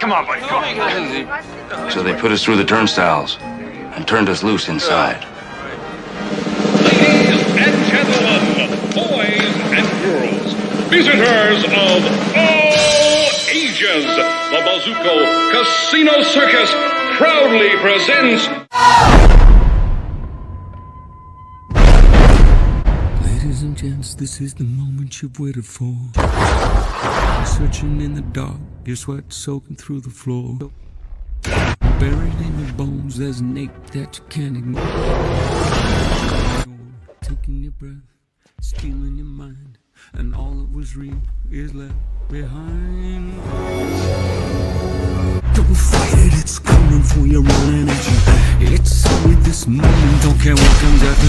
Come on, buddy. Come on. So they put us through the turnstiles and turned us loose inside. Ladies and gentlemen, boys and girls, visitors of all ages, the Bazuco Casino Circus proudly presents... Ladies and gents, this is the moment you've waited for. Searching in the dark, your sweat soaking through the floor. Buried in your bones, there's an ache that you can't ignore. Taking your breath, stealing your mind, and all that was real is left behind. Don't fight it, it's coming for you, running at you. It's only this moment, don't care what comes after.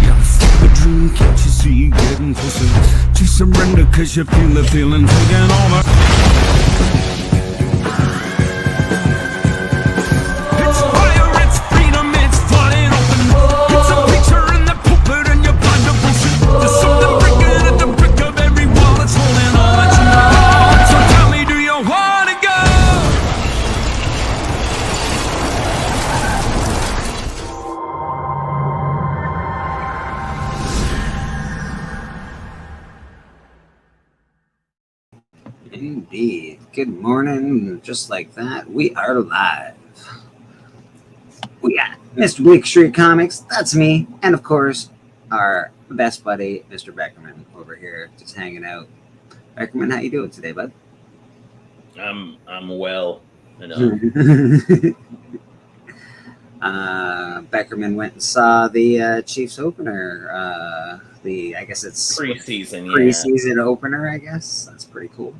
You fuck a dream, can't you see you getting closer to surrender, cause you feel the feeling taking over. It's fire, it's freedom, it's flying open. It's a picture in the pulpit and you're blind devotion. There's something breaking at the brick of every wall that's holding all that you know. So tell me, do you wanna go? Indeed. Good morning. Just like that, we are live. We got Mr. Bleak Street Comics, that's me, and of course, our best buddy, Mr. Beckerman, over here, just hanging out. Beckerman, how you doing today, bud? I'm well. Beckerman went and saw the Chiefs opener. I guess it's preseason opener. I guess that's pretty cool.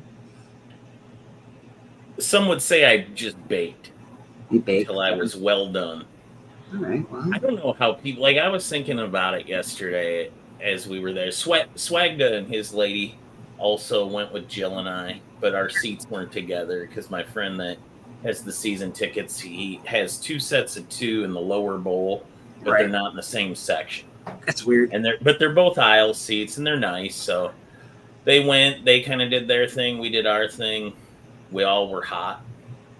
Some would say I just baked. You baked until I was well done. All right. Well, I don't know how people I was thinking about it yesterday as we were there. Swagda and his lady also went with Jill and I, but our seats weren't together because my friend that has the season tickets, he has two sets of two in the lower bowl, but they're not in the same section. That's weird. And they're both aisle seats and they're nice. So they went, they kind of did their thing, we did our thing. We all were hot.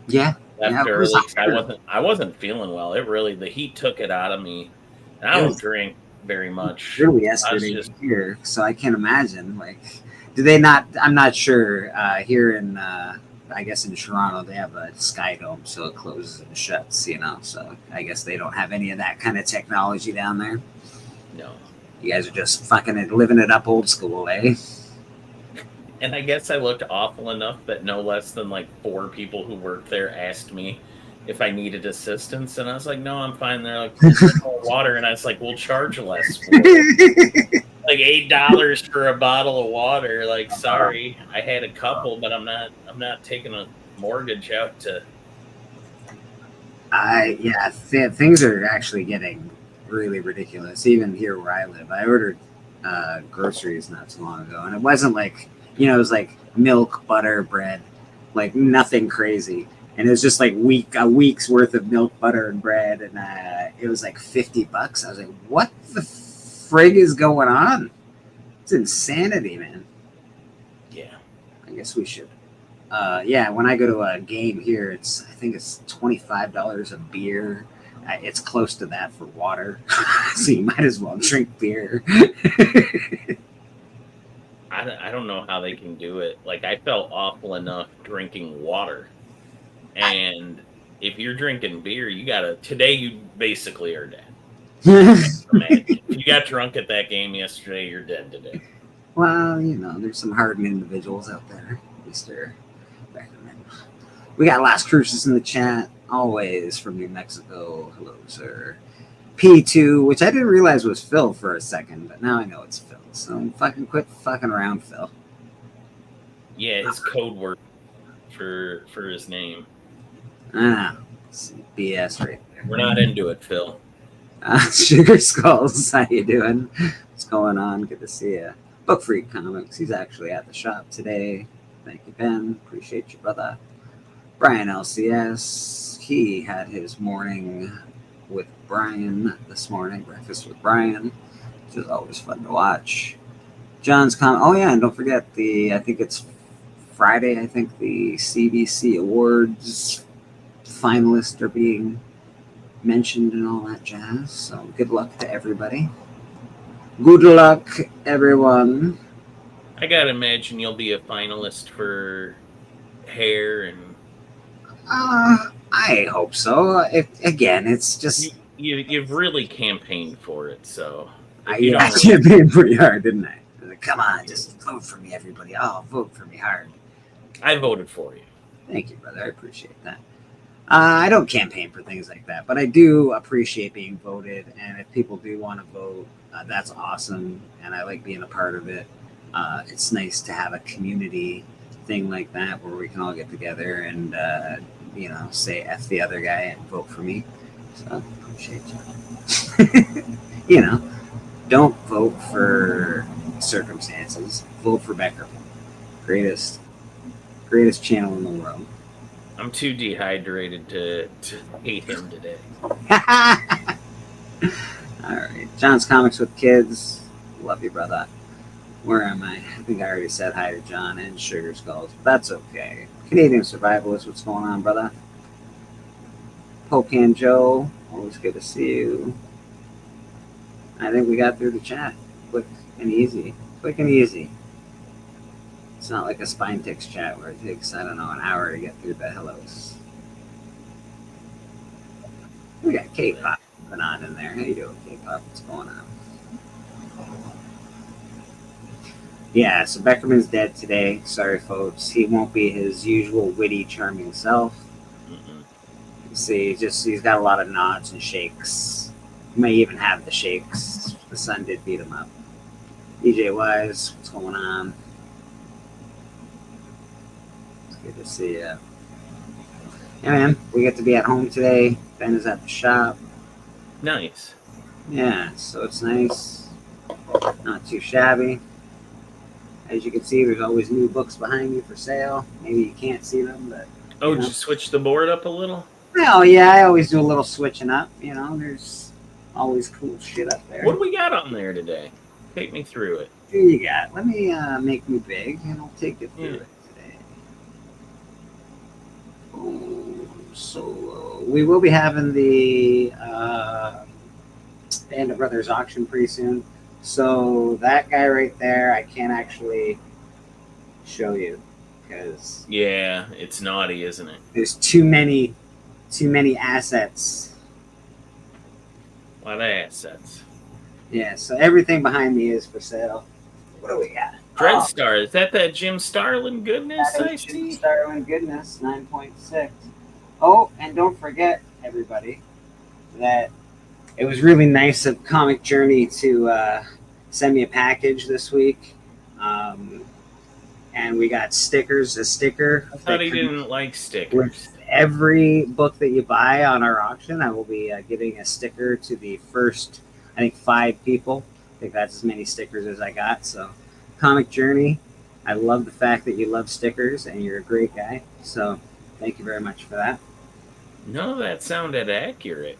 Yeah. Left early. I wasn't feeling well. The heat took it out of me. And I don't drink very much. Really yesterday here, so I can't imagine. Do they not? I'm not sure. Here in, I guess in Toronto, they have a Sky Dome, so it closes and shuts. So I guess they don't have any of that kind of technology down there. No. You guys are just fucking living it up old school, eh? And I guess I looked awful enough that no less than 4 people who worked there asked me if I needed assistance. And I was like, no, I'm fine. They're like, more water. And I was like, we'll charge less for it. $8 for a bottle of water. Sorry, I had a couple, but I'm not taking a mortgage out to. Things are actually getting really ridiculous. Even here where I live, I ordered groceries not too long ago, and it wasn't it was milk, butter, bread, nothing crazy. And it was just a week's worth of milk, butter, and bread. And it was $50. I was like, what the frig is going on? It's insanity, man. Yeah. I guess we should. When I go to a game here, I think it's $25 a beer. It's close to that for water. So you might as well drink beer. I don't know how they can do it. I felt awful enough drinking water. And if you're drinking beer, today you basically are dead. If you got drunk at that game yesterday, you're dead today. Well, there's some hardened individuals out there, Mr. Beckerman. We got Las Cruces in the chat, always from New Mexico. Hello, sir. P2, which I didn't realize was Phil for a second, but now I know it's Phil. So quit fucking around, Phil. Yeah, his code word for his name. BS right there. We're not into it, Phil. Sugar Skulls, how you doing? What's going on? Good to see you. Book Freak Comics, he's actually at the shop today. Thank you, Ben. Appreciate you, brother. Brian LCS, he had his morning with Brian this morning, breakfast with Brian, which is always fun to watch. John's comment. Oh yeah, and don't forget I think it's Friday, I think the CBC Awards finalists are being mentioned and all that jazz. So good luck to everybody. Good luck, everyone. I gotta imagine you'll be a finalist for hair, and I hope so. Again, it's just you've really campaigned for it, so if I don't campaigned pretty hard, didn't I? Like, come on, just vote for me, everybody. Oh, vote for me hard. I voted for you. Thank you, brother. I appreciate that. I don't campaign for things like that, but I do appreciate being voted. And if people do want to vote, that's awesome. And I like being a part of it. It's nice to have a community thing like that where we can all get together and, say F the other guy and vote for me. So I appreciate you. Don't vote for circumstances. Vote for Becker. Greatest channel in the world. I'm too dehydrated to hate him today. All right. John's Comics with Kids. Love you, brother. Where am I? I think I already said hi to John and Sugar Skulls. But that's okay. Canadian Survivalist, what's going on, brother? Pocan Joe, always good to see you. I think we got through the chat. Quick and easy. Quick and easy. It's not like a Spine Ticks chat where it takes, I don't know, an hour to get through the hellos. We got K-pop going on in there. How you doing, K-pop? What's going on? Yeah, so Beckerman's dead today. Sorry, folks. He won't be his usual witty, charming self. See, he's got a lot of nods and shakes. He may even have the shakes. The sun did beat him up. DJ Wise, what's going on? It's good to see you. Yeah, man, we get to be at home today. Ben is at the shop. Nice. Yeah, so it's nice. Not too shabby. As you can see, there's always new books behind me for sale. Maybe you can't see them, but... Did you switch the board up a little? Oh, yeah, I always do a little switching up. There's always cool shit up there. What do we got on there today? Take me through it. Here you got. Let me make me big, and I'll take it through it today. Oh, so we will be having the Band of Brothers auction pretty soon. So that guy right there, I can't actually show you because it's naughty, isn't it? there's too many assets. A lot of assets. Yeah, so everything behind me is for sale. What do we got? Dreadstar, is that Jim Starlin goodness That I is see? Starlin goodness, 9.6. Oh, and don't forget, everybody, that it was really nice of Comic Journey to send me a package this week. And we got stickers, a sticker. I thought he didn't like stickers. With every book that you buy on our auction, I will be giving a sticker to the first, I think, 5 people. I think that's as many stickers as I got. So, Comic Journey, I love the fact that you love stickers and you're a great guy. So, thank you very much for that. No, that sounded accurate.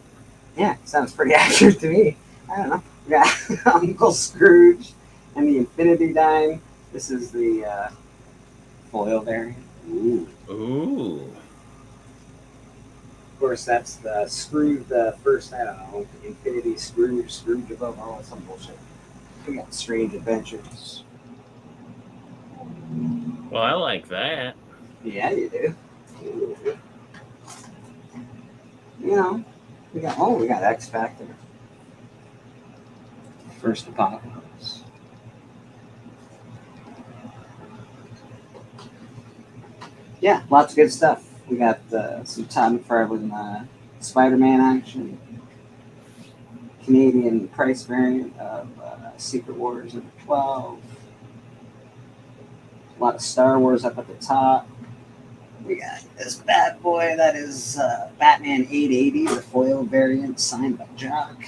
Yeah, sounds pretty accurate to me. I don't know. We got Uncle Scrooge and the Infinity Dime. This is the foil variant. Ooh. Of course, that's the Scrooge, the first, I don't know, Infinity Scrooge above all, some bullshit. We got Strange Adventures. Well, I like that. Yeah, you do. We got X Factor. First Apocalypse. Yeah, lots of good stuff. We got some Todd McFarlane Spider-Man action, Canadian price variant of Secret Wars number 12. A lot of Star Wars up at the top. We got this bad boy that is Batman 880, the foil variant signed by Jock.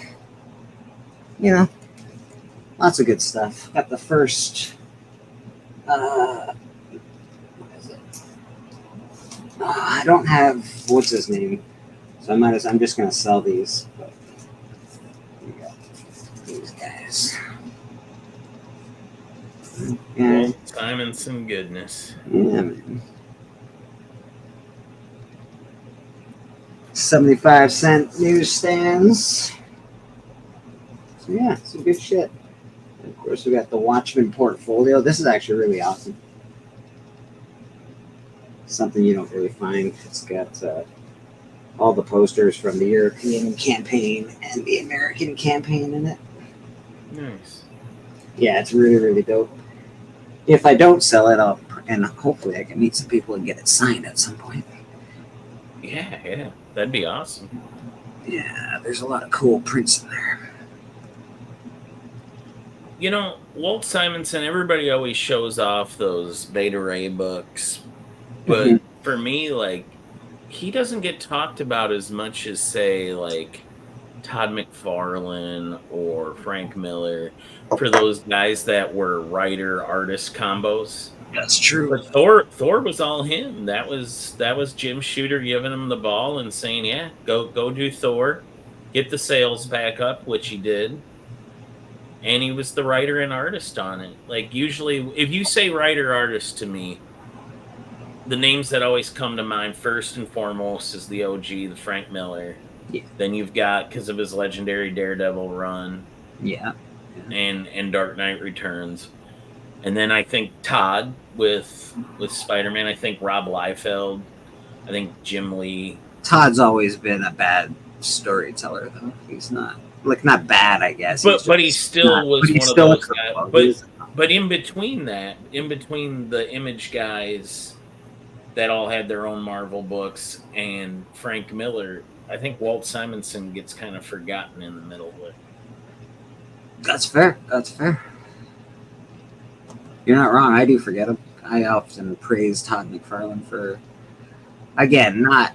Lots of good stuff. Got the first. What is it? I don't have what's his name, so I'm just gonna sell these. But we got these guys. Well, Simonson goodness. Yeah, man. 75-cent newsstands. So yeah, some good shit. And of course, we got the Watchmen portfolio. This is actually really awesome. Something you don't really find. It's got all the posters from the European campaign and the American campaign in it. Nice. Yeah, it's really, really dope. If I don't sell it, and hopefully I can meet some people and get it signed at some point. Yeah, that'd be awesome. Yeah, there's a lot of cool prints in there. You know, Walt Simonson, everybody always shows off those Beta Ray books, but for me, like, he doesn't get talked about as much as, say, like, Todd McFarlane or Frank Miller, for those guys that were writer-artist combos. That's true. But Thor was all him. That was Jim Shooter giving him the ball and saying, "Yeah, go do Thor, get the sales back up," which he did. And he was the writer and artist on it. Like, usually, if you say writer-artist to me, the names that always come to mind first and foremost is the OG, the Frank Miller. Yeah. Then you've got, because of his legendary Daredevil run, Yeah. and Dark Knight Returns. And then I think Todd with Spider-Man. I think Rob Liefeld. I think Jim Lee. Todd's always been a bad storyteller, though. He's not bad, I guess. But he still was one of those guys. But in between the Image guys that all had their own Marvel books and Frank Miller, I think Walt Simonson gets kind of forgotten in the middle of it. That's fair. You're not wrong. I do forget him. I often praise Todd McFarlane for, again, not.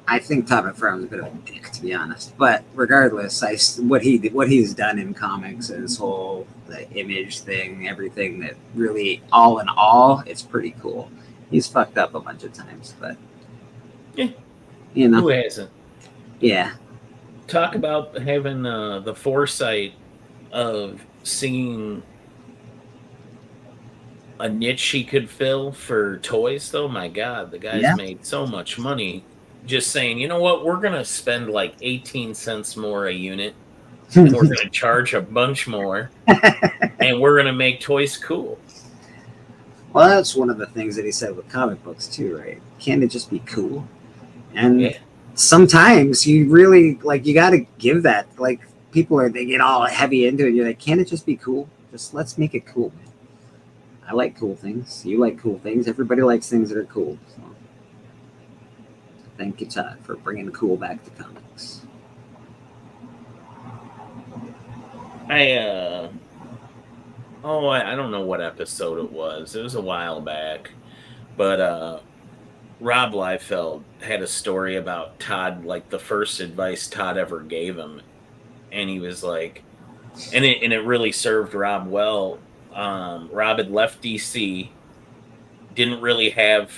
I think Todd McFarlane's a bit of a dick, to be honest. But regardless, what he's done in comics, his whole the Image thing, everything that really, all in all, it's pretty cool. He's fucked up a bunch of times, but yeah, you know, who hasn't? Yeah. Talk about having the foresight of seeing a niche he could fill for toys, though. My God, the guy's made so much money just saying, you know what, we're going to spend like 18 cents more a unit, and we're going to charge a bunch more, and we're going to make toys cool. Well, that's one of the things that he said with comic books, too, right? Can't it just be cool? And sometimes you really, like, you got to give that. Like, they get all heavy into it. You're like, can't it just be cool? Just let's make it cool, man. I like cool things. You like cool things. Everybody likes things that are cool. So. Thank you, Todd, for bringing cool back to comics. I don't know what episode it was. It was a while back. But Rob Liefeld had a story about Todd, like the first advice Todd ever gave him. And he was like, and it really served Rob well. Rob had left DC, didn't really have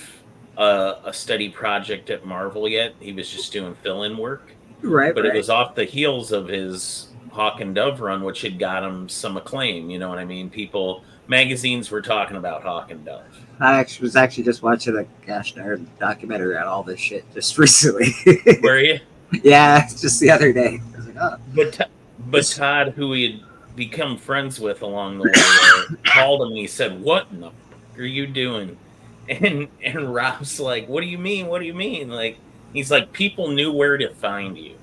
a steady project at Marvel yet. He was just doing fill-in work. Right. But it was off the heels of his Hawk and Dove run, which had got him some acclaim. You know what I mean? Magazines were talking about Hawk and Dove. I was actually just watching a gosh darn documentary on all this shit just recently. Were you? Yeah, just the other day. I was like, oh. But Todd, who he had become friends with along the way, called him and he said, "What in the fuck are you doing?" And Rob's like, "What do you mean? What do you mean?" Like, he's like, people knew where to find you,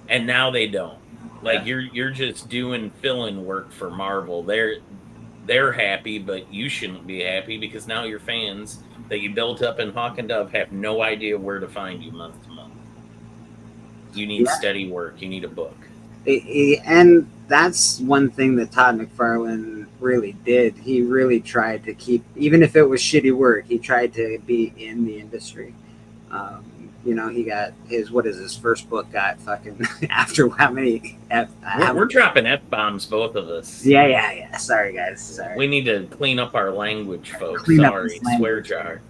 and now they don't. Like, you're just doing fill-in work for Marvel. They're happy, but you shouldn't be happy because now your fans that you built up in Hawk and Dove have no idea where to find you month to month. You need steady work. You need a book. And that's one thing that Todd McFarlane really did. He really tried to keep, even if it was shitty work, he tried to be in the industry. You know, he got his first book got fucking after how many we're dropping F-bombs, both of us. Yeah. Sorry, guys. Sorry. We need to clean up our language, folks. Sorry, swear jar.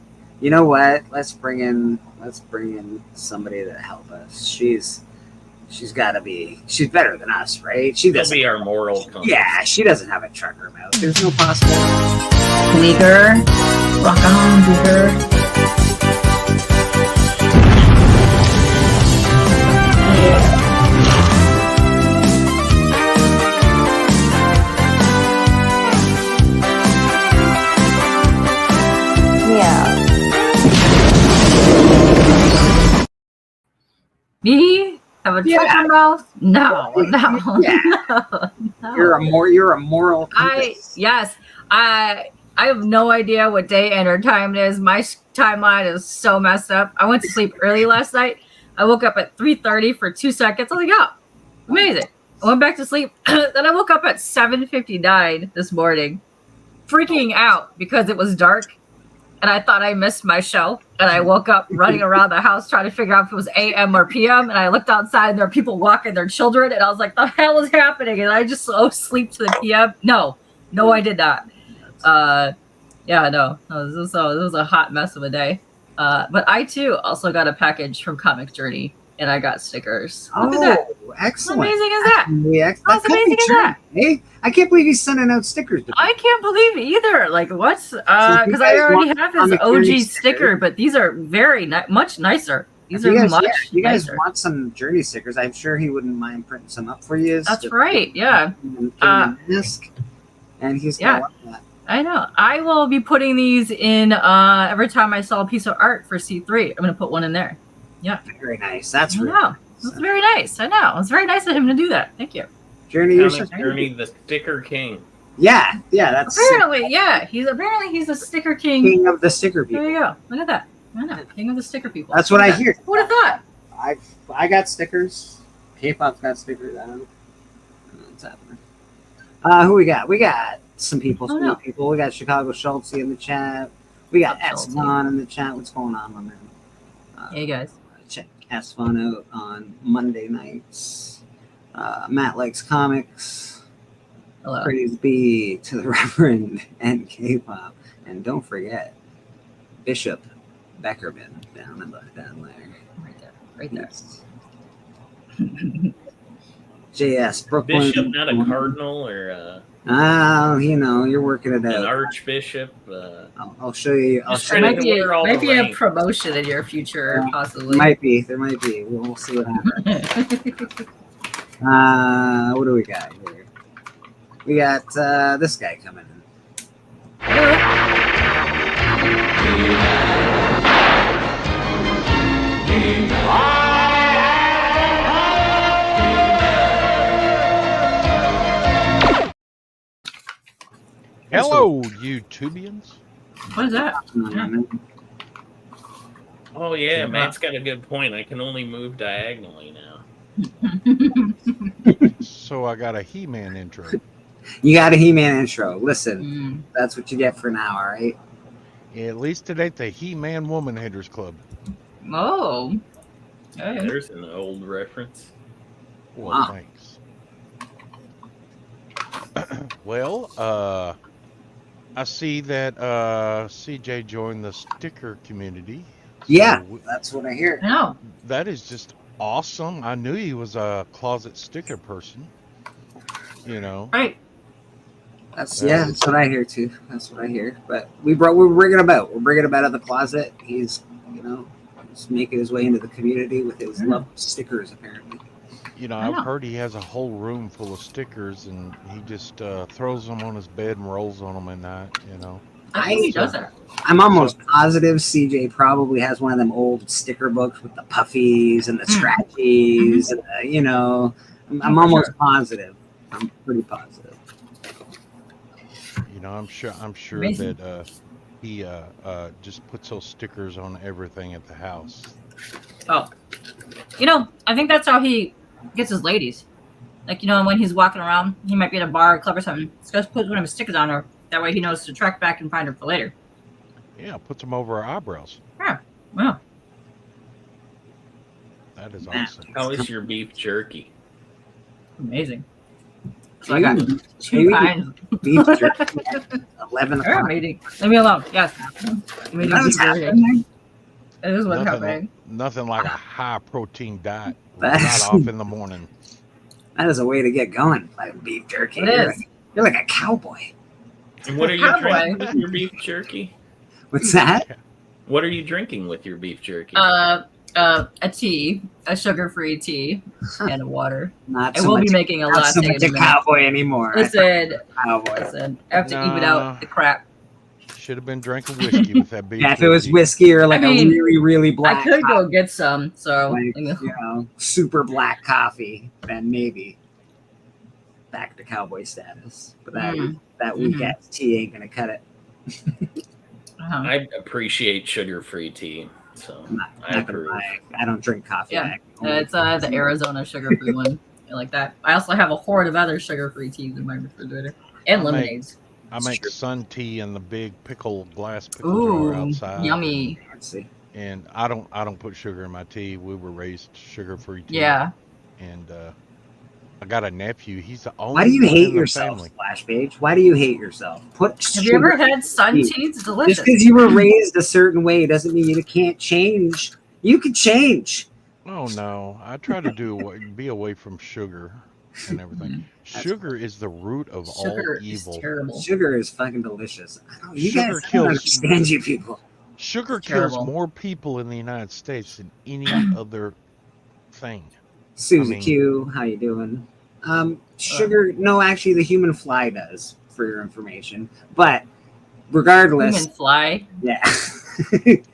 You know what? Let's bring in somebody to help us. She's she's got to be. She's better than us, right? She She'll doesn't. be our moral compass. Yeah, she doesn't have a trucker mouth. There's no possible. Leaguer. Rock on, Leaguer. Yeah. Me? Have a trucker mouth? No, no, Yeah. no. You're a moral. compass. I have no idea what day and or time it is. My timeline is so messed up. I went to sleep early last night. I woke up at 3:30 for 2 seconds. I was like, oh, amazing. I went back to sleep. Then I woke up at 7:59 this morning, freaking out because it was dark. And I thought I missed my show. And I woke up running around the house trying to figure out if it was AM or PM. And I looked outside and there were people walking their children. And I was like, the hell is happening? And I just sleep to the PM. No, I did not. Yeah, no. It was a hot mess of a day. But I too also got a package from Comic Journey. And I got stickers. Look at that. Excellent. How amazing is that? How amazing is that? Hey, I can't believe he's sending out stickers. To I can't believe it either. Like, what's because I guys already want have his Comic OG Journey sticker, but these are very much nicer. These If are you guys, much you guys nicer. want some Journey stickers? I'm sure he wouldn't mind printing some up for you. That's right. Yeah, Disc, and he's yeah. gonna love that. I know. I will be putting these in every time I saw a piece of art for C3. I'm going to put one in there. Yeah. Very nice. That's I really know. That's very nice. I know. It's very nice of him to do that. Thank you. Journey. You Comic should, Journey, the sticker king. yeah, that's Apparently, yeah. He's a sticker king. king of the sticker people. There you go. Look at that. I know. King of the sticker people. That's what I hear. Who would have thought? I got stickers. K-pop's got stickers. I don't know what's happening. Who we got? We got some people. Oh, Some no. people. We got Chicago Schultz in the chat. We got What's up, S1 in the chat. What's going on, my man? Hey guys. Check S1 out on Monday nights. Matt likes comics. Hello. Praise be to the Reverend and K-pop. And don't forget Bishop Beckerman down there. Right there. Right there. JS Brooklyn. Bishop, not a cardinal or You know, you're working it an out. archbishop. I'll show you. I'll Just show trying you. to Might be a rank. promotion in your future, Yeah. possibly. There might be. We'll see what happens. What do we got here? We got this guy coming in. Hello, YouTubians. What is that? Oh yeah, Matt's got a good point. I can only move diagonally now. So I got a He-Man intro. You got a He-Man intro. Listen, Mm. that's what you get for now, all right? At least it ain't the He-Man Woman Haters Club. Oh. Okay. There's an old reference. Well, Wow. thanks. Well, I see that CJ joined the sticker community. Yeah, So that's what I hear. I know. that is just awesome. I knew he was a closet sticker person. You know, Right. That's what I hear too. That's what I hear. But we're bringing him out. We're bringing him out of the closet. He's he's making his way into the community with his love of stickers. Apparently, I know. I've heard he has a whole room full of stickers, and he just throws them on his bed and rolls on them at night. You know. I think he does that. I'm almost positive CJ probably has one of them old sticker books with the puffies and the scratchies, and I'm almost positive. I'm pretty positive. You know, I'm sure Amazing. that he just puts those stickers on everything at the house. Oh. I think that's how he gets his ladies. Like, when he's walking around, he might be at a bar or club or something. He's going to put one of his stickers on her. That way he knows to track back and find her for later. Yeah, puts them over our eyebrows. Yeah. Wow. That is Man. awesome. How is your beef jerky? Amazing. So I got Maybe- two maybe kinds. beef jerky at 11 All right, o'clock. meeting. Leave me alone. Yes. Meeting That's beef jerky. happening. It is what's happening. Nothing like a high protein diet. Right That's- off in the morning. That is a way to get going, like beef jerky. It You're is. like- You're like a cowboy. And what are you Cowboy. drinking with your beef jerky? What's that? What are you drinking with your beef jerky? A tea, a sugar-free tea, and a water. Not I so will much, be making a not so latte much in a a minute. cowboy anymore. Listen, Cowboy. listen. I have to even Nah. out the crap. Should have been drinking whiskey with that beef. Yeah, if it was jerky. whiskey or like I mean, a really, really black I could coffee, go get some. So like, super black coffee, then maybe back to cowboy status. But that weak Mhm. ass tea ain't gonna cut it. uh-huh. I appreciate sugar-free tea, so I'm not, I not gonna approve. lie. I don't drink coffee. Yeah. I It's the Arizona sugar-free one. I like that. I also have a horde of other sugar-free teas in my refrigerator and I'll make- lemonades. I make sun tea in the big glass pickle Ooh, jar outside. yummy. Let's see. And I don't put sugar in my tea. We were raised sugar-free tea. Yeah. And I got a nephew. He's the only Why do you one hate in the yourself, family. Flash Page? Why do you hate yourself? Have you ever had sun tea? It's delicious. Just because you were raised a certain way doesn't mean you can't change. You can change. Oh no, I try to be away from sugar and everything. Sugar is the root of Sugar all is evil. terrible. Sugar is fucking delicious. You Sugar guys don't kills- understand, you people. Sugar Terrible. kills more people in the United States than any other thing. Susie I mean- Q, how you doing? Sugar, no, actually, the human fly does, for your information. But regardless, Human fly. yeah.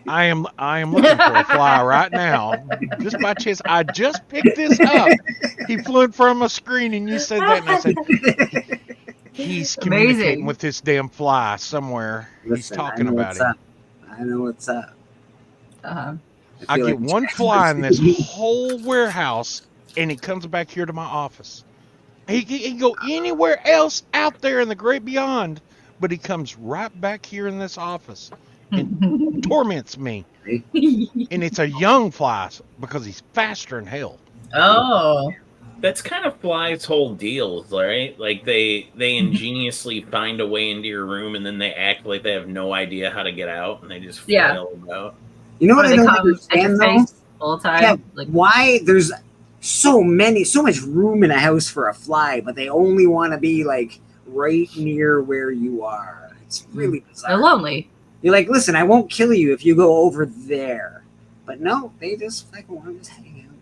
I am looking for a fly right now. Just by chance, I just picked this up. He flew in front of my screen, and you said that, and I said, he's communicating Amazing. with this damn fly somewhere. He's Listen, talking I know about what's it. up. I know what's up. Uh-huh. I feel get like- one fly in this whole warehouse, and he comes back here to my office. He can go anywhere else out there in the great beyond, but he comes right back here in this office and torments me. And it's a young fly because he's faster than hell. Oh. That's kind of flies' whole deal, right? Like they ingeniously find a way into your room, and then they act like they have no idea how to get out, and they just Yeah. flail about. You know what I They don't come at your understand, though? face all the time. Yeah, Like, why there's so much room in a house for a fly, but they only want to be like right near where you are. It's really they're bizarre. lonely. You're like, listen, I won't kill you if you go over there. But no, they just fucking want to just hang out.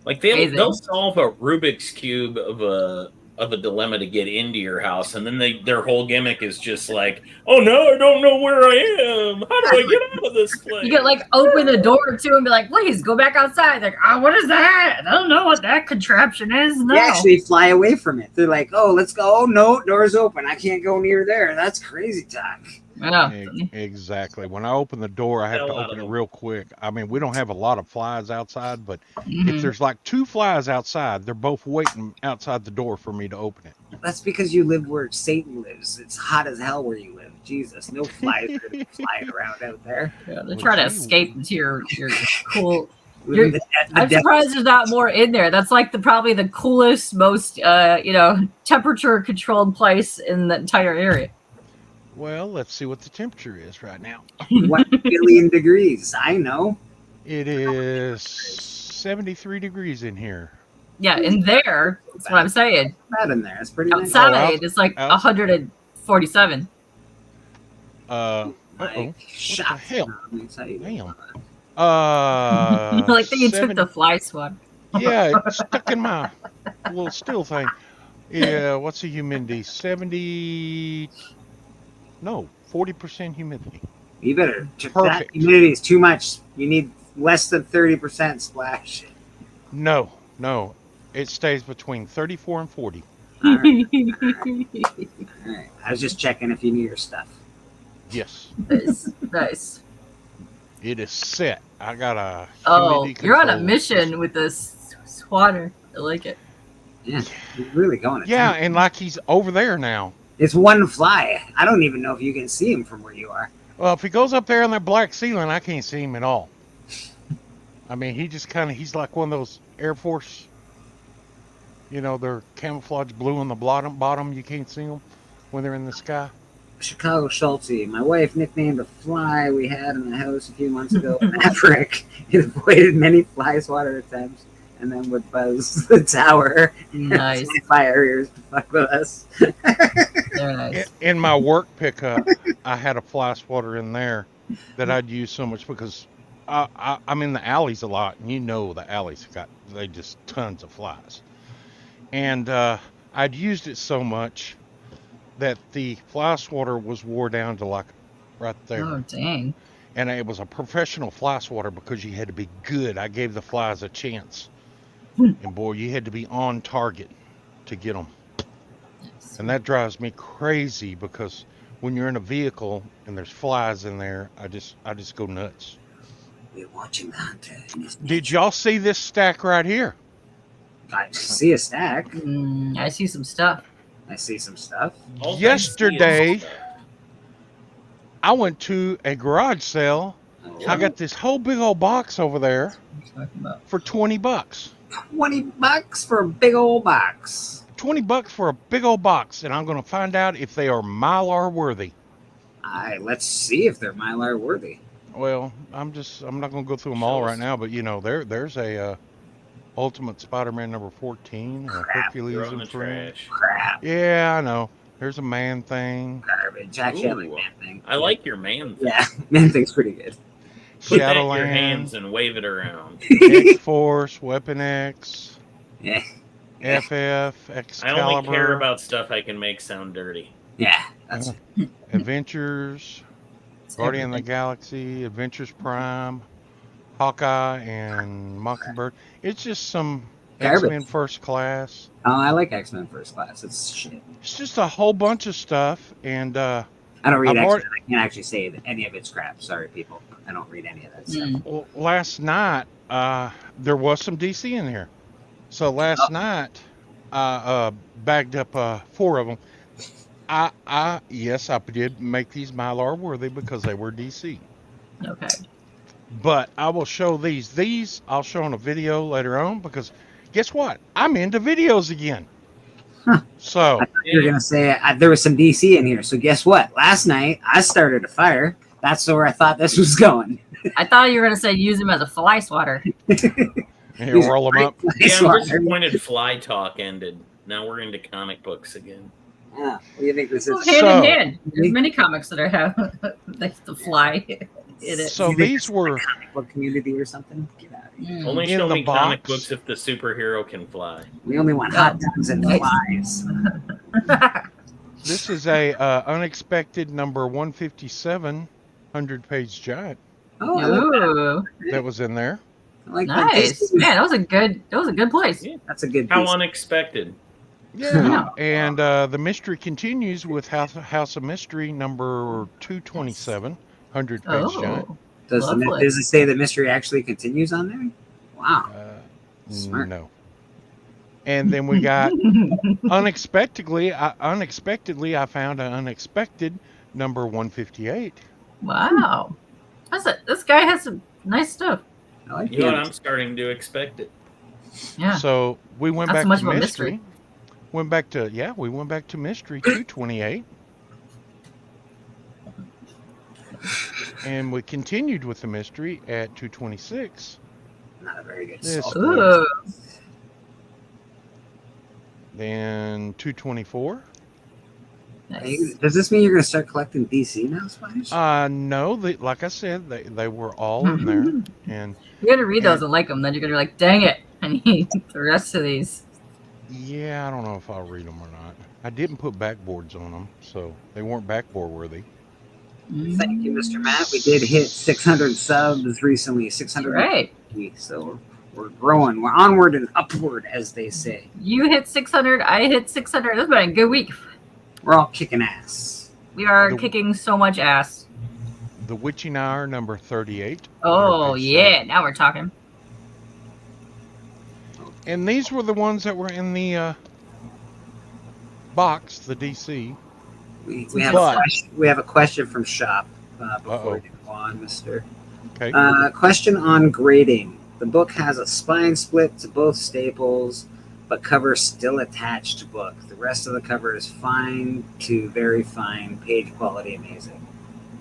Like Amazing. they'll solve a Rubik's cube of a dilemma to get into your house, and then their whole gimmick is just like, oh no, I don't know where I am. How do I get out of this place? You get like open the door too and be like, please go back outside. Like, oh, what is that? I don't know what that contraption is. No. They actually fly away from it. They're like, oh, let's go. Oh, no, door's open. I can't go near there. That's crazy talk. I know. Exactly. When I open the door, I have to Hell out open of it them. real quick. I mean, we don't have a lot of flies outside, but Mhm. if there's like 2 flies outside, they're both waiting outside the door for me to open it. That's because you live where Satan lives. It's hot as hell where you live. Jesus, no flies are gonna be flying around out there. Yeah, they try to escape into your cool. Live in the I'm depths. surprised there's not more in there. That's like probably the coolest, most temperature controlled place in the entire area. Well, let's see what the temperature is right now. 1 billion degrees. I know. It is 73 degrees in here. Yeah, in there, that's what I'm saying. Bad in there. It's pretty nice. Outside, it's like out- 147. Uh-oh. Like, shots. hell? Let me tell you. Damn. Like that you took 70 the fly swat. Yeah, it's stuck in my little still thing. Yeah, what's the humidity? 40% humidity. You better check that. Perfect. Humidity is too much. You need less than 30% splash. No. It stays between 34 and 40. All right. I was just checking if you knew your stuff. Yes. Nice. It is set. I got a Oh, humidity you're on a control. mission with this swatter. I like it. Yeah, you're really going. to Yeah, town. and like he's over there now. It's one fly. I don't even know if you can see him from where you are. Well, if he goes up there on that black ceiling, I can't see him at all. I mean, he's like one of those Air Force, they're camouflage blue on the bottom. You can't see them when they're in the sky. Chicago Schulte. My wife nicknamed a fly we had in the house a few months ago Maverick. It avoided many fly swatter attempts and then would buzz the tower. Nice. Fire ears to fuck with us. Very nice. In my work pickup, I had a fly swatter in there that I'd use so much because I'm in the alleys a lot, and you know the alleys they just tons of flies. And I'd used it so much that the fly swatter was wore down to like right there. Oh, dang. And it was a professional fly swatter because you had to be good. I gave the flies a chance. And boy, you had to be on target to get them. And that drives me crazy because when you're in a vehicle and there's flies in there, I just go nuts. We're watching the hunter. Did y'all see this stack right here? I see a stack. I see some stuff. I see some stuff. All I see Yesterday, is- I went to a garage sale. I got this whole big old box over there What are you talking about? for $20. $20 for a big old box. $20 for a big old box, and I'm going to find out if they are Mylar worthy. Let's see if they're Mylar worthy. Well, I'm not going to go through them all right now, but you know, there's a Ultimate Spider-Man number 14, a Hercules Throw in and the Friends. trash. Crap. Yeah, I know. There's a Man Thing, Garbage. Actually, I like Ooh. Man Thing. I like your man. Yeah, Man Thing's pretty good. Put that in your Shadowland, hands and wave it around. X-Force, Weapon X, Yeah. FF, I Excalibur, only care about stuff I can make sound dirty. Yeah, that's Adventures, It's Guardian of the everything. Galaxy, Adventures Prime, Hawkeye, and Mockingbird. It's just some Garbage. X-Men First Class. Oh, I like X-Men First Class. It's shit. It's just a whole bunch of stuff, and I don't read I've X-Men. already- I can't actually say that any of it's crap. Sorry, people. I don't read any of that stuff. well, last night there was some DC in here. So last night I bagged up 4 of them. Yes, I did make these Mylar worthy because they were DC. Okay. But I will show these. These I'll show in a video later on because guess what? I'm into videos again. So You're gonna say there was some DC in here. So guess what? Last night I started a fire. That's where I thought this was going. I thought you were going to say use him as a fly swatter. here, roll them up. Yeah, I'm disappointed Fly Talk ended. Now we're into comic books again. Yeah. What do you think this is? Hand So- in hand. There's many comics that have like the fly in it. So You think these it's were a comic book community or something? Get out of here. Only In show the me comic box. books if the superhero can fly. We only want hot dogs and Nice. flies. this is a unexpected number 157 100-page giant Oh, I like that. Ooh, that was in there. I like that. nice. Man, that was a good place. That's a good How piece. unexpected. Yeah. And the mystery continues with House of Mystery number 227 100-page giant. Oh, Does it say the mystery actually continues on there? Wow. Smart. No. And then we got unexpectedly I found an unexpected number 158. wow. This guy has some nice stuff. I like You know what? the I'm starting to expect it. Yeah. So we went Not so back much to of a mystery. mystery. We went back to mystery 228. And we continued with the mystery at 226. not a very good This salt. Ooh. Then 224. Nice. Does this mean you're going to start collecting DC now, Splash? No, like I said, they were all in there. And You're gonna read those and like them, then you're gonna be like, dang it, I need the rest of these. yeah, I don't know if I'll read them or not. I didn't put backboards on them, so they weren't backboard worthy. Thank you, Mr. Matt. We did hit 600 subs recently. 600. Right. So we're growing. We're onward and upward, as they say. You hit 600, I hit 600. This has been a good week. We're all kicking ass. We are The- kicking so much ass. The Witching Hour number 38. Oh, 100-page yeah. Now we're talking. And these were the ones that were in the box, the DC. We have, But- we have a question from Shop before Uh-oh. we go on, Mister. Okay. Question on grading. The book has a spine split to both staples, but cover still attached to book. The rest of the cover is fine to very fine, page quality amazing.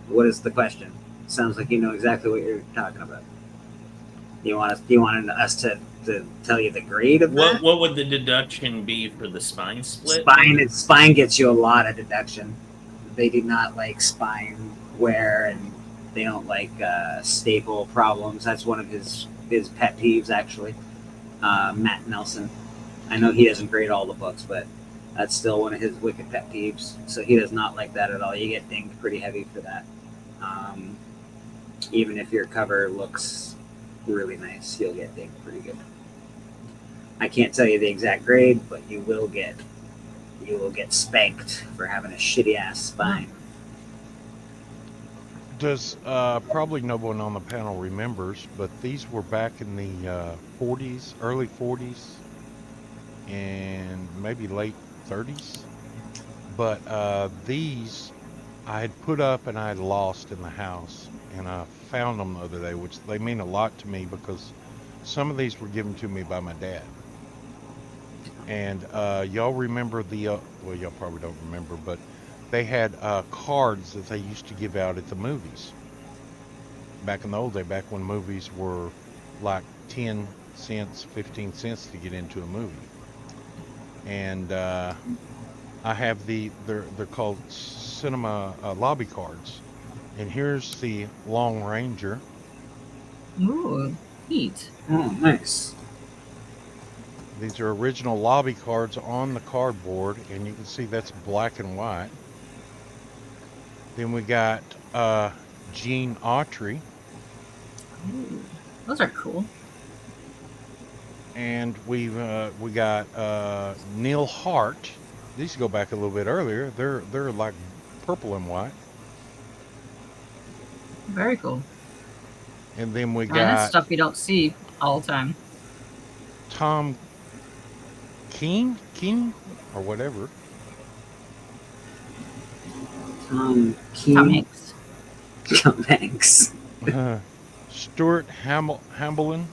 What is the question? Sounds like you know exactly what you're talking about. Do you want us to tell you the grade of that? What would the deduction be for the spine split? Spine gets you a lot of deduction. They do not like spine wear, and they don't like staple problems. That's one of his pet peeves, actually. Matt Nelson. I know he doesn't grade all the books, but that's still one of his wicked pet peeves. So he does not like that at all. You get dinged pretty heavy for that. Even if your cover looks really nice, you'll get dinged pretty good. I can't tell you the exact grade, but you will get spanked for having a shitty ass spine. Does probably no one on the panel remembers, but these were back in the 40s, early 40s, and maybe late 30s. But these I had put up and I had lost in the house, and I found them the other day, which they mean a lot to me because some of these were given to me by my dad. And y'all remember well, y'all probably don't remember, but they had cards that they used to give out at the movies. Back in the old day, back when movies were like 10 cents, 15 cents to get into a movie. And I have they're called cinema lobby cards. And here's the Long Ranger. Ooh, neat. Oh, nice. These are original lobby cards on the cardboard, and you can see that's black and white. Then we got Gene Autry. Ooh, those are cool. And we got Neil Hart. These go back a little bit earlier. They're like purple and white. Very cool. And then we Man, that's got stuff you don't see all the time. Tom King or whatever. Tom Hanks. Tom Hanks. Stuart Hamblen.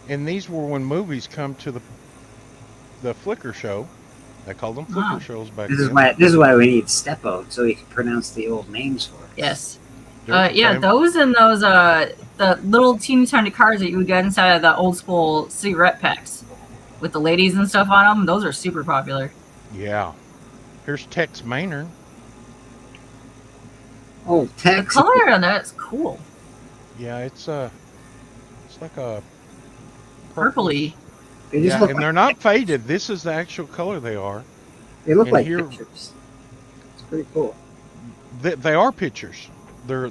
And these were when movies come to the Flickr show. They called them Flickr shows back then. This is why we need Steppo, so he can pronounce the old names for us. Yes. They're those and those the little teeny tiny cards that you would get inside of the old school cigarette packs with the ladies and stuff on them. Those are super popular. Yeah. Here's Tex Maynard. Oh, The Tex. color on that is cool. Yeah, it's like a Purpley. They just yeah, look and like, they're not faded. This is the actual color they are. they look and like here- pictures. It's pretty cool. They are pictures. They're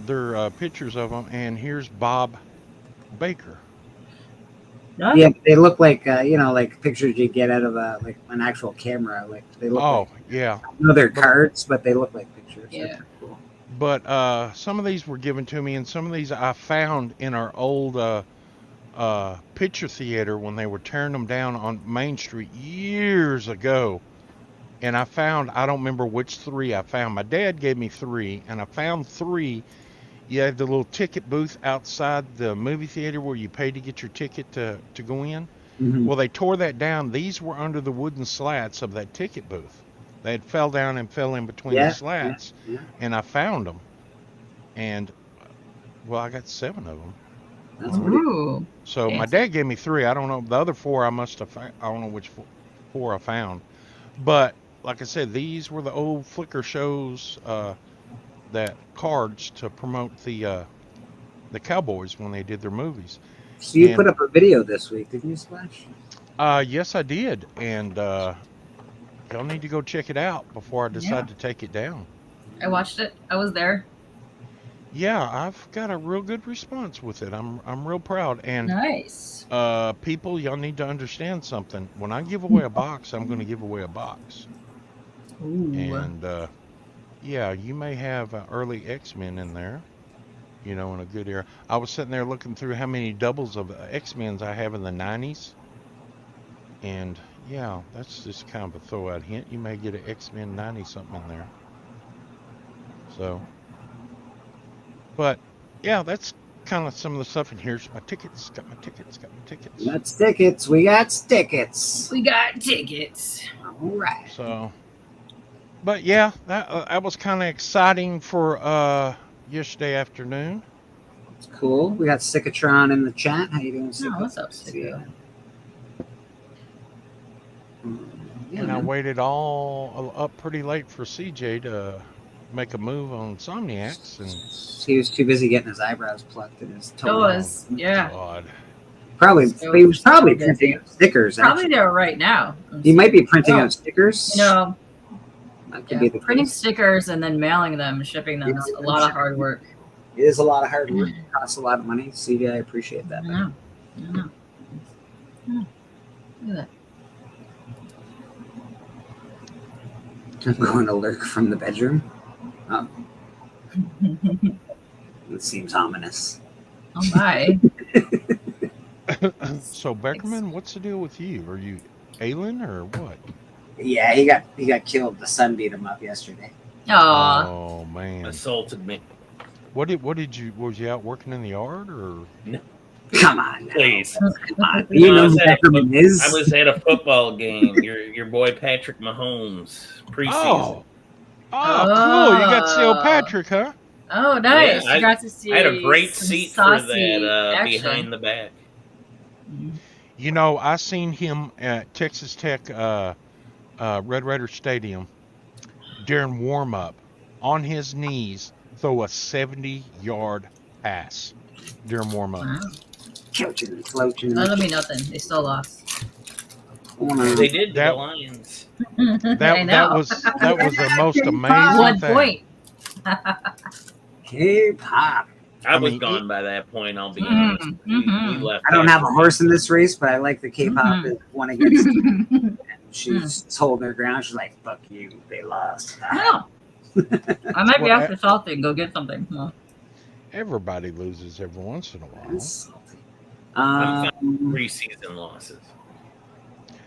pictures of them. And here's Bob Baker. Yeah. Yeah, they look like like pictures you get out of like an actual camera. Like they look. Oh, like, yeah. I know they're cards, but they look like pictures. Yeah. They're cool. But some of these were given to me, and some of these I found in our old picture theater when they were tearing them down on Main Street years ago. And I don't remember which three I found. My dad gave me three, and I found three. You had the little ticket booth outside the movie theater where you pay to get your ticket to go in. Mhm. Well, they tore that down. These were under the wooden slats of that ticket booth. They had fell down and fell in between Yeah, the slats, yeah. and I found them. And, well, I got 7 of them. That's pretty. Ooh. So my Fancy. dad gave me 3. I don't know. The other 4 I don't know which 4 I found. But, like I said, these were the old Flickr shows, that cards to promote the Cowboys when they did their movies. So you And- put up a video this week, didn't you, Splash? Yes, I did. And y'all need to go check it out before I decide to take it down. I watched it. I was there. Yeah, I've got a real good response with it. I'm real proud. And Nice. people, y'all need to understand something. When I give away a box, I'm going to give away a box. Ooh. And yeah, you may have early X-Men in there, in a good era. I was sitting there looking through how many doubles of X-Men's I have in the 90s. And yeah, that's just kind of a throw-out hint. You may get an X-Men 90-something in there. So, but yeah, that's kind of some of the stuff in here. Got my tickets. That's tickets. We got tickets. We got tickets. All right. So, but yeah, that was kind of exciting for yesterday afternoon. It's cool. We got Sickatron in the chat. How you doing, Sicka? Oh, what's up, Sicko? Yeah, And I man. waited all up pretty late for CJ to make a move on Somniacs, and He was too busy getting his eyebrows plucked and his So toenails. was, yeah. God. Probably, So- he was probably so printing busy. out stickers. Probably Actually. there right now. He might be printing Oh. out stickers. No, That could yeah. be the Printing case. stickers and then mailing them and shipping them is a lot of hard work. It is a lot of hard work. It costs a lot of money. CJ, I appreciate that. I know. I know. Look at that. I'm going to lurk from the bedroom. Oh, it seems ominous. Oh my. So Beckerman, what's the deal with you? Are you alien or what? Yeah, he got killed. The sun beat him up yesterday. Aw. Oh man. Assaulted me. What did you was you out working in the yard or? Come on, now. Please. Come on. You No, know I who was at- Beckerman is? I was at a football game. Your boy Patrick Mahomes preseason. Oh, cool! You got to see old Patrick, huh? Oh, nice. Yeah, You got to see I had a great some seat for saucy that action. behind the back. You know, I seen him at Texas Tech Red Raider Stadium during warm up on his knees throw a 70-yard pass during warm up. Wow. Couching and slouching. That'll be nothing. They still lost. They did to That- the Lions. I That know. was the most amazing 1 thing. point. K-pop. I was mean, gone by that point. I'll be Mhm, honest. We mhm. left. I don't have a after- horse in this race, but I like the K-pop Mhm. that won against. And she's holding her ground. She's like, "Fuck you, they lost." No. I might be Well, after salty and go get something. Well, Everybody loses every once in a while. That's salty. I'm preseason losses.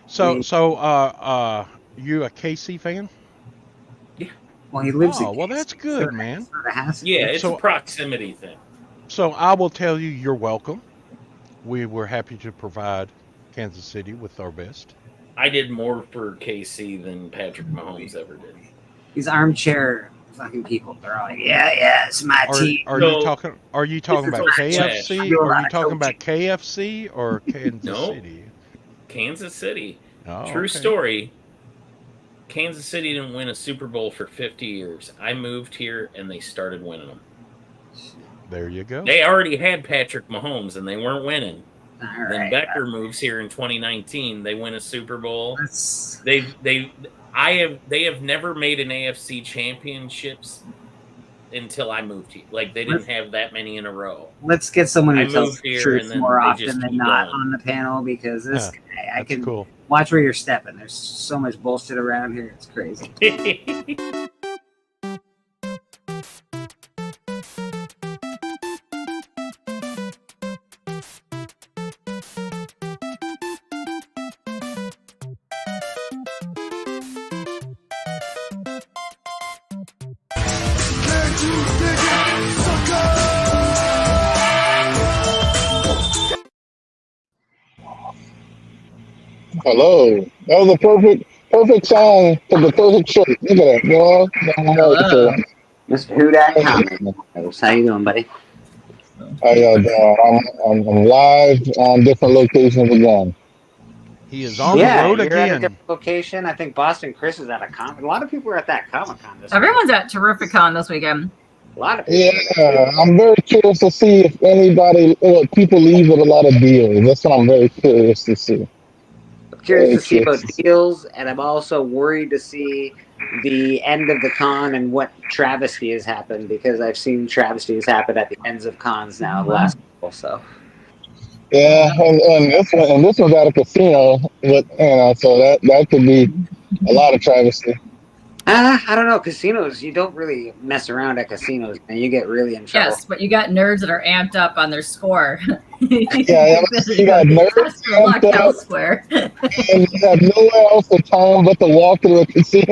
So, you a KC fan? Well, he lives. Oh, in well, Kansas, that's good, so man. it sort of has to Yeah, be. it's So- a proximity thing. So I will tell you, you're welcome. We were happy to provide Kansas City with our best. I did more for KC than Patrick Mahomes ever did. These armchair fucking people. They're all like, "Yeah, it's my team." Are No. you talking? Are you talking This about is a trash. I KFC? do a Or lot are you of talking about coaching. KFC or Kansas No. City? Kansas City. Oh, True okay. story. Kansas City didn't win a Super Bowl for 50 years. I moved here and they started winning them. There you go. They already had Patrick Mahomes and they weren't winning. All Then right. Becker moves here in 2019. They win a Super Bowl. Let's- They have never made an AFC championships until I moved here. Like they didn't have that many in a row. Let's get someone I who tells moved the here truth and then more they often just than keep not going. on the panel because this Yeah, guy, I That's can cool. watch where you're stepping. There's so much bullshit around here. It's crazy. Hello. That was a perfect song for the perfect shirt. Look at that, boy. Hello. Mr. Hudak Comics. How you doing, buddy? How y'all doing? I'm live on different locations again. He is on Yeah, the road you're at a again. different location. I think Boston Chris is at a comic. A lot of people were at that Comic Con this Everyone's at Terrificon this weekend. week. A lot of people. Yeah, I'm very curious to see if people leave with a lot of deals. That's what I'm very curious to see. I'm curious to see about deals, and I'm also worried to see the end of the con and what travesty has happened because I've seen travesties happen at the ends of cons now the last couple. So Yeah, and this one's at a casino, but so that could be a lot of travesty. I don't know. Casinos, you don't really mess around at casinos, and you get really in trouble. Yes, but you got nerds that are amped up on their score. Yeah, you got nerds That's your luck amped up. elsewhere. And you have nowhere else to turn but to walk through a casino.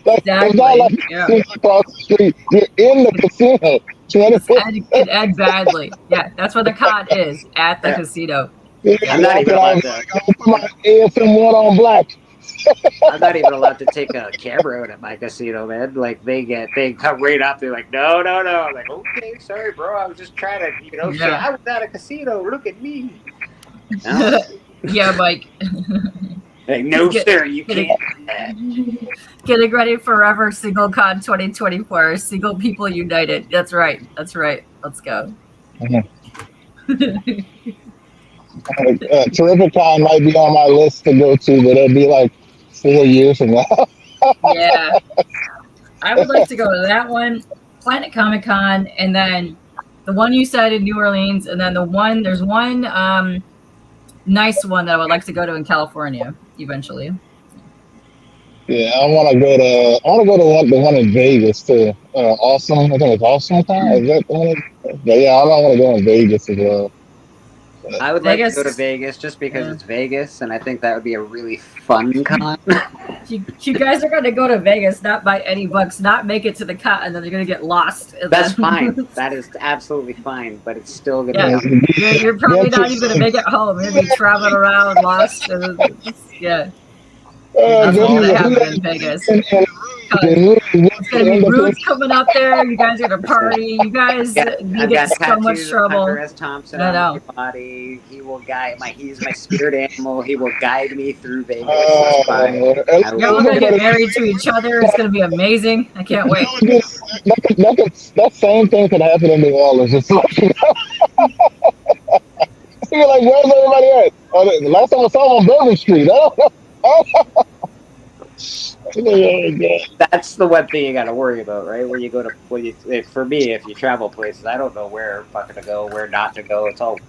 It's not like Exactly. Yeah. you're across the street. You're in the casino. It ed badly. Yeah, that's where the con is, at the Yeah. casino. Yeah, I'm not even I allowed was to. like, I'm put my ASM1 on black. I'm not even allowed to take a camera out at my casino, man. Like they come right up. They're like, no. I'm like, okay, sorry, bro. I was just trying to, say Yeah. I was at a casino. Look at me. No. Yeah, Mike. Like, no, Get- sir, you get it. can't do that. Getting ready forever Single Con 2024. Single People United. That's right. Let's go. Terrific Con might be on my list to go to, but it'll be like 4 years from now. Yeah. I would like to go to that one, Planet Comic Con, and then the one you said in New Orleans, and then there's one nice one that I would like to go to in California eventually. Yeah, I want to go to the one in Vegas too. Awesome. I think it's Awesome Con. Is that the one? But yeah, I want to go in Vegas as well. I would like Vegas- to go to Vegas just because Yeah. it's Vegas, and I think that would be a really fun con. You guys are going to go to Vegas, not buy any books, not make it to the con, and then you're going to get lost. And That's then- fine. That is absolutely fine, but it's still gonna Yeah. be. You're probably not even going to make it home. You're going to be traveling around lost. And yeah. That's what's going to happen in Vegas. It's going to be Roots coming up there. You guys are going to party. You guys I've get got so much tattoos of trouble. Hunter S. Thompson I on know. my body. He will guide he's my spirit animal. He will guide me through Vegas. That's fine. You're all going to get married to each other. It's going to be amazing. I can't wait. That same thing could happen in New Orleans. It's like, you're like, where's everybody at? Oh, the last time I saw him on Bourbon Street. That's the one thing you got to worry about, right? When you go to, for me, if you travel places, I don't know where fucking to go, where not to go. It's all.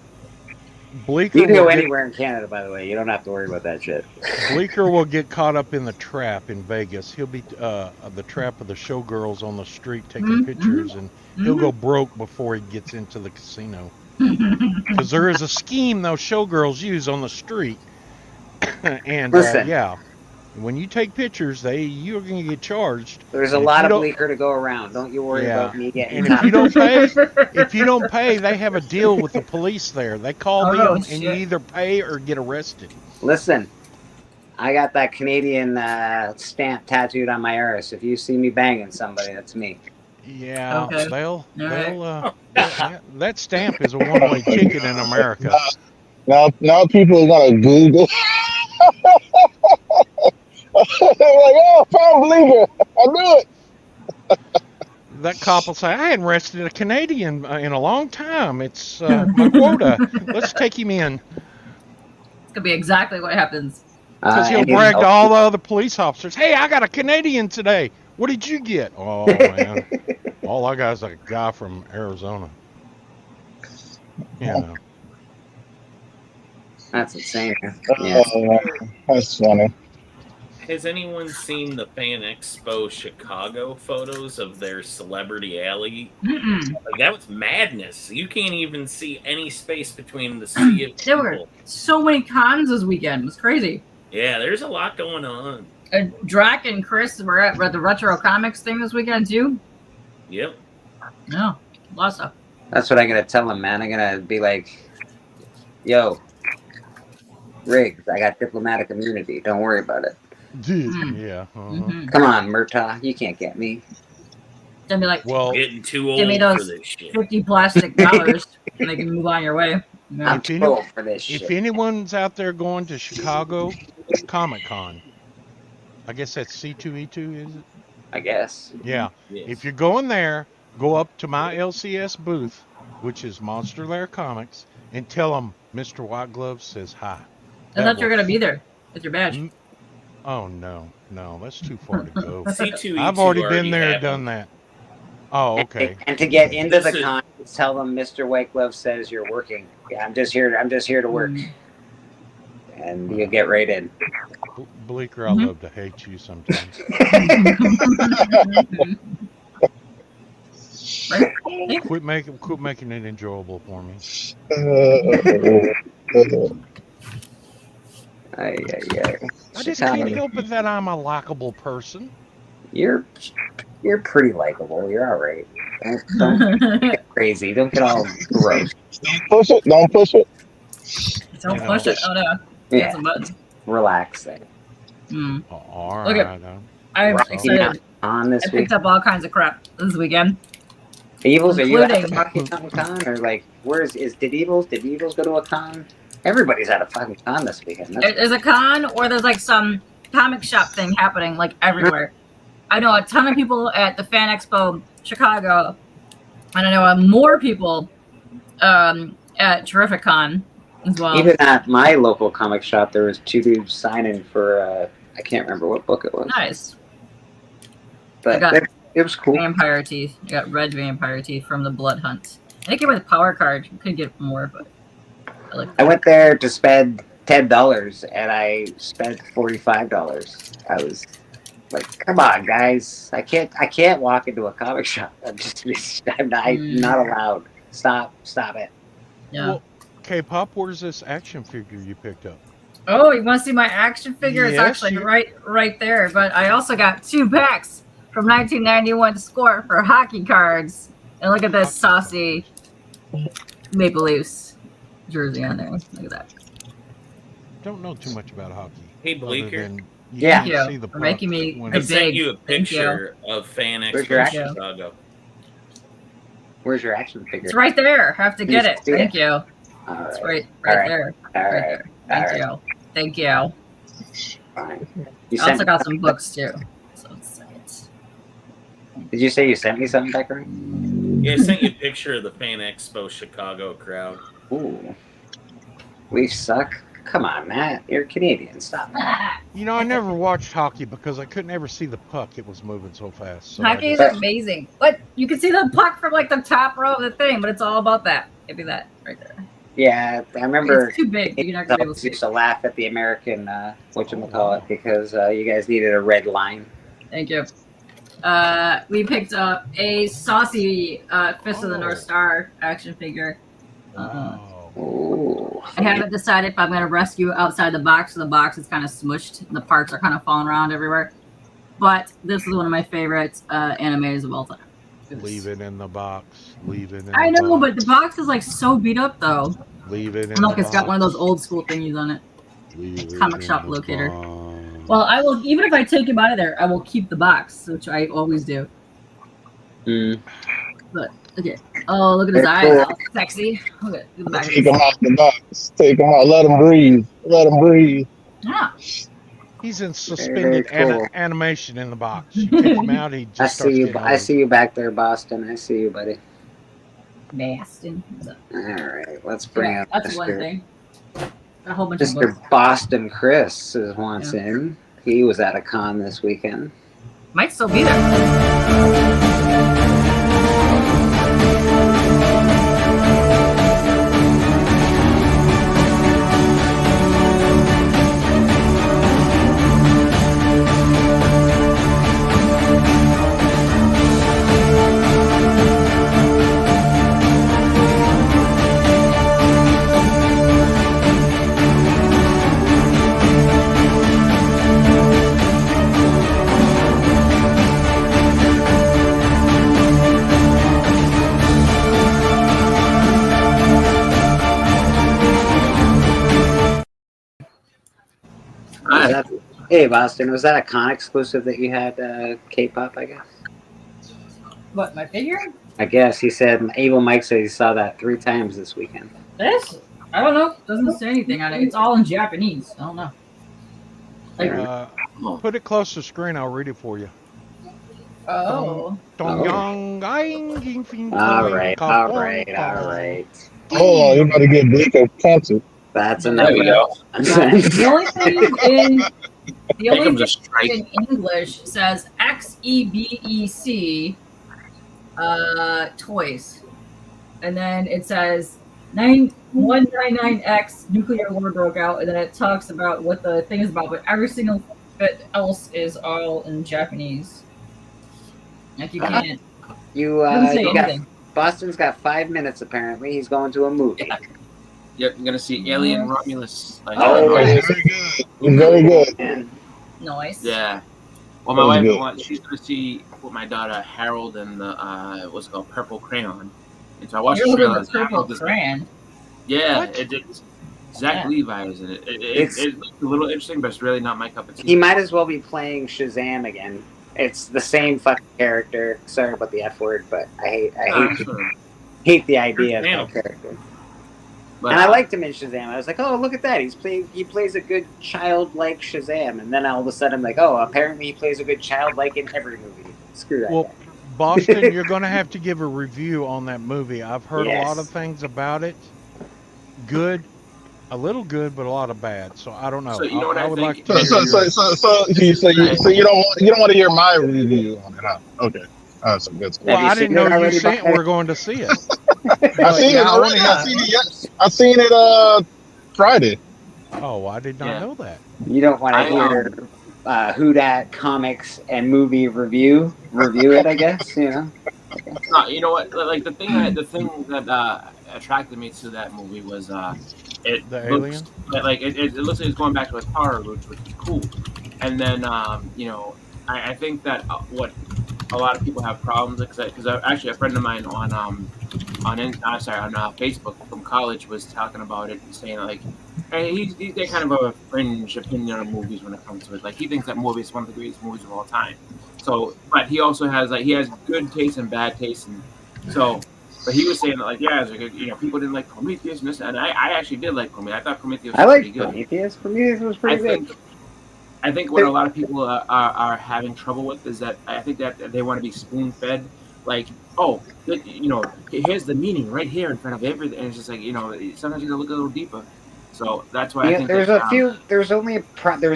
Bleeker You can go will get- anywhere in Canada, by the way. You don't have to worry about that shit. Bleeker will get caught up in the trap in Vegas. He'll be the trap of the showgirls on the street taking Mhm. pictures, and he'll go broke before he gets into the casino. Because there is a scheme those showgirls use on the street, and Listen. yeah, when you take pictures, you're going to get charged. There's a And if lot you of don't- bleaker to go around. Don't you worry Yeah. about me getting And if top. you don't pay, they have a deal with the police there. They call Oh, them, and you shit. either pay or get arrested. Listen, I got that Canadian stamp tattooed on my arse. If you see me banging somebody, that's me. Yeah, Okay. they'll right. that stamp is a one-way ticket in America. Now people are gonna Google. They're like, oh, I found Bleeker. I knew it. That cop will say, "I hadn't arrested a Canadian in a long time. It's my quota. Let's take him in." It's going to be exactly what happens. Because he'll and brag to all the other police officers, "Hey, I got a Canadian today. What did you get?" Oh man, all I got is a guy from Arizona. You know. That's insane. Yeah. That's funny. Has anyone seen the Fan Expo Chicago photos of their Celebrity Alley? Mm-mm. Like, that was madness. You can't even see any space between the sea of There were people. so many cons this weekend. It was crazy. Yeah, there's a lot going on. Drac and Chris were at the Retro Comics thing this weekend too. Yep. No, a lot of stuff. That's what I'm gonna tell him, man. I'm gonna be like, "Yo, Riggs, I got diplomatic immunity. Don't worry about it. Yeah. Mhm. Come on, Murtaugh, you can't get me." Then be like, Well, Getting too give me old for those this shit. $50 plastic dollars, and they can move on your way. Yeah. I'm If any- too old for this if shit. anyone's out there going to Chicago Comic Con, I guess that's C2E2, is it? I guess. Yeah. Yes. If you're going there, go up to my LCS booth, which is Monster Lair Comics, and tell them Mr. White Glove says hi. I thought you were gonna be there with your badge. Oh no, that's too far to go. C2E2 I've already been there, have done that. Oh, okay. And to get into This the is- con, tell them Mr. White Glove says you're working. Yeah, I'm just here to work. And you get right in. Bleeker, I love to hate you sometimes. Quit making it enjoyable for me. Ay. I just can't help it that I'm a likable person. You're pretty likable. You're all right. Don't get crazy. Don't get all gross. Don't push it. Don't push it. Oh no. Yeah. Got some buttons. Relax. Mm. All Look at- right. I'm Rocky excited. Mountain on this I week. picked up all kinds of crap this weekend. Evils, are you at the including- Rocky Mountain Con? Or like, did Evils go to a con? Everybody's at a fucking con this weekend. There's a con or there's like some comic shop thing happening like everywhere. I know a ton of people at the Fan Expo Chicago, and I know more people at Terrificon as well. Even at my local comic shop, there was 2 dudes signing for, I can't remember what book it was. Nice. But I got- it was cool. Vampire teeth. I got red vampire teeth from the Blood Hunt. I think it was a power card. You could get more, but I went there to spend $10 and I spent $45. I was like, come on, guys. I can't walk into a comic shop. I'm not allowed. Stop it. Yeah. Well, K-pop, where's this action figure you picked up? Oh, you want to see my action figure? It's Yes, actually you- right there. But I also got 2 packs from 1991 score for hockey cards. And look at this saucy Maple Leafs jersey on there. Look at that. Don't know too much about hockey. Hey, other Bleaker. than Yeah. can Thank see you the for making me puck when I a it's- sent big- you a thank you. picture of Fan Where's your Expo action? Chicago. Where's your action figure? It's right there. Have to get Please it. see it. Thank you. All It's right. right All there. All Right right. there. Thank you. Thank you. Fine. You I also sent, got some books too. So it's did you say you sent me something, Becker? Yeah, I sent you a picture of the Fan Expo Chicago crowd. Ooh. We suck. Come on, Matt. You're Canadian. Stop. You know, I never watched hockey because I couldn't ever see the puck. It was moving so fast. So hockey is just- amazing. But you can see the puck from like the top row of the thing, but it's all about that. It'd be that right there. Yeah, I remember. It's too big. You're not gonna be able to see used it. to laugh at the American whatchamacallit because you guys needed a red line. Thank you. We picked up a saucy Fist of the North Star action figure. Wow. Ooh. I haven't decided if I'm going to rescue outside the box. So the box is kind of smushed. And the parts are kind of falling around everywhere. But this is one of my favorite animes of all time. Leave it in the box. Leave it in I the know, box. but the box is like so beat up though. Leave it in And look, the it's got one of box. those old school thingies on it. Leave it comic in shop the locator. box. Well, I will, even if I take him out of there, I will keep the box, which I always do. Mm. But, okay. Oh, look at his Very eyes. cool. All sexy. Look at the back of Take his them out the box. Take them out. Let them breathe. Let them breathe. Yeah. He's in suspended cool. animation in the box. You take him out, he just I starts see you. getting I old. see you back there, Boston. I see you, buddy. Boston. All right, let's bring Yeah, up that's one Mr. thing. A whole bunch of books. Mr. Boston Chris is once Yeah. in. He was at a con this weekend. Might still be there. Was that- hey, Boston, was that a con exclusive that you had K-pop, I guess? What, my figure? I guess he said, Evil Mike said he saw that 3 times this weekend. This? I don't know. Doesn't say anything on it. It's all in Japanese. I don't know. Like, Put it close to the screen, I'll read it for you. oh. Alright. Oh, you're about to get Bleaker canceled. That's There enough. we go. The only thing Here comes a strike. in English says XEBEC toys, and then it says 199X nuclear war broke out, and then it talks about what the thing is about, but every single bit else is all in Japanese. Like you can't. You Doesn't say you got anything. Boston's got 5 minutes apparently. He's going to a movie. Yep, you're gonna see Alien Romulus. Oh, Very good. Very good. Man. Noise. Yeah. Well, my That was wife good. wants. She's gonna see with my daughter Harold and the what's it called Purple Crayon. And so I watched You're the looking trailer. at the purple Harold is- crayon. Yeah, What? it's Zach Yeah. Levi is in it. It's- It's a little interesting, but it's really not my cup of tea. He might as well be playing Shazam again. It's the same fucking character. Sorry about the F word, but I hate the idea of that character. But, And I liked him in Shazam. I was like, oh, look at that. He plays a good childlike Shazam. And then all of a sudden, I'm like, oh, apparently he plays a good childlike in every movie. Screw that Well, guy. Boston, you're going to have to give a review on that movie. I've heard a lot Yes. of things about it. Good, a little good, but a lot of bad. So I don't know. So you know what I would think? like to hear You don't want to hear my review on it, huh? Okay. That's a good. Well, Have you I didn't seen know it you already, said Bob? we're going to see it. I seen it I wanna already. hear- I seen it Friday. Oh, I did not Yeah. know that. You don't want to hear Who Dat Comics and Movie review it, I guess, you know? No, you know what? Like the thing that attracted me to that movie was it The looks alien? like it looks like it's going back to its horror roots, which is cool. And then you know, I think that what a lot of people have problems with, because actually a friend of mine on Facebook from college was talking about it and saying like, hey, he's kind of a fringe opinion on movies when it comes to it. Like he thinks that movie is one of the greatest movies of all time. So, but he also has he has good taste and bad taste, and so. But he was saying that, like, yeah, it's like, you know, people didn't like Prometheus and this, and I actually did like Prometheus. I thought Prometheus was I pretty like good. Prometheus. Prometheus was pretty good. I think what a lot of people are having trouble with is that I think that they want to be spoon fed, like, oh, you know, here's the meaning right here in front of everything, and it's just like, you know, sometimes you gotta look a little deeper. So that's why I think there's that, there's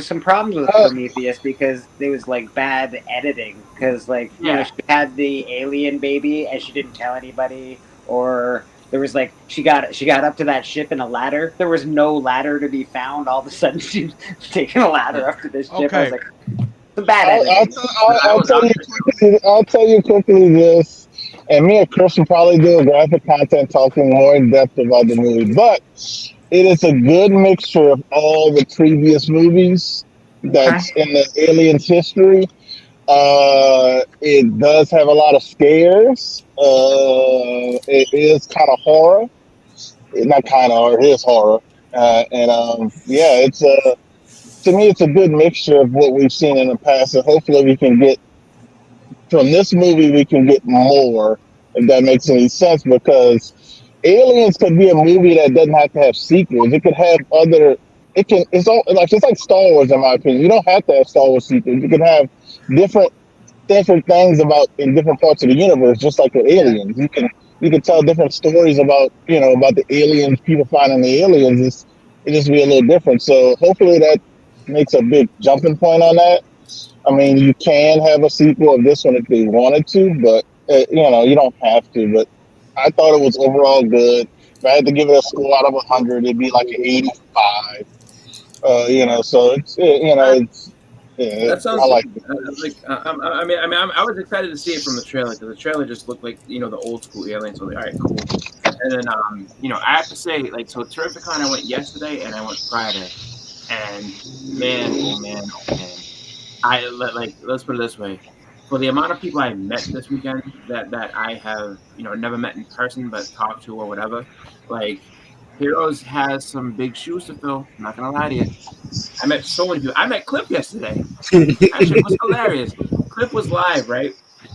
some problems with Prometheus because there was like bad editing because like you know she had the alien baby and she didn't tell anybody, or there was like she got up to that ship in a ladder. There was no ladder to be found. All of a sudden she's taking a ladder up to this ship. I was like, some bad editing. I'll tell you quickly this, and me and Chris will probably do a graphic content talking more in depth about the movie, but it is a good mixture of all the previous movies that's in the Aliens history. It does have a lot of scares. It is kind of horror. Not kind of horror, it is horror. Yeah, it's to me, it's a good mixture of what we've seen in the past, and hopefully we can get from this movie we can get more, if that makes any sense, because Aliens could be a movie that doesn't have to have sequels. It could have other. It's like Star Wars in my opinion. You don't have to have Star Wars sequels. You can have different things about in different parts of the universe, just like with Aliens. You can tell different stories about the aliens, people finding the aliens. It just be a little different. So hopefully that makes a big jumping point on that. I mean, you can have a sequel of this one if they wanted to, but you don't have to. But I thought it was overall good. If I had to give it a score out of 100, it'd be like an 85. So it's that sounds I like it. I was excited to see it from the trailer because the trailer just looked like the old school Aliens. So like, all right, cool. And then I have to say, like, so Terrificon I went yesterday and I went Friday, and man, oh man, let's put it this way. For the amount of people I met this weekend that I have, never met in person but talked to or whatever, like, Heroes has some big shoes to fill. I'm not gonna lie to you. I met so many people. I met Cliff yesterday. Actually, it was hilarious. Cliff was live, right?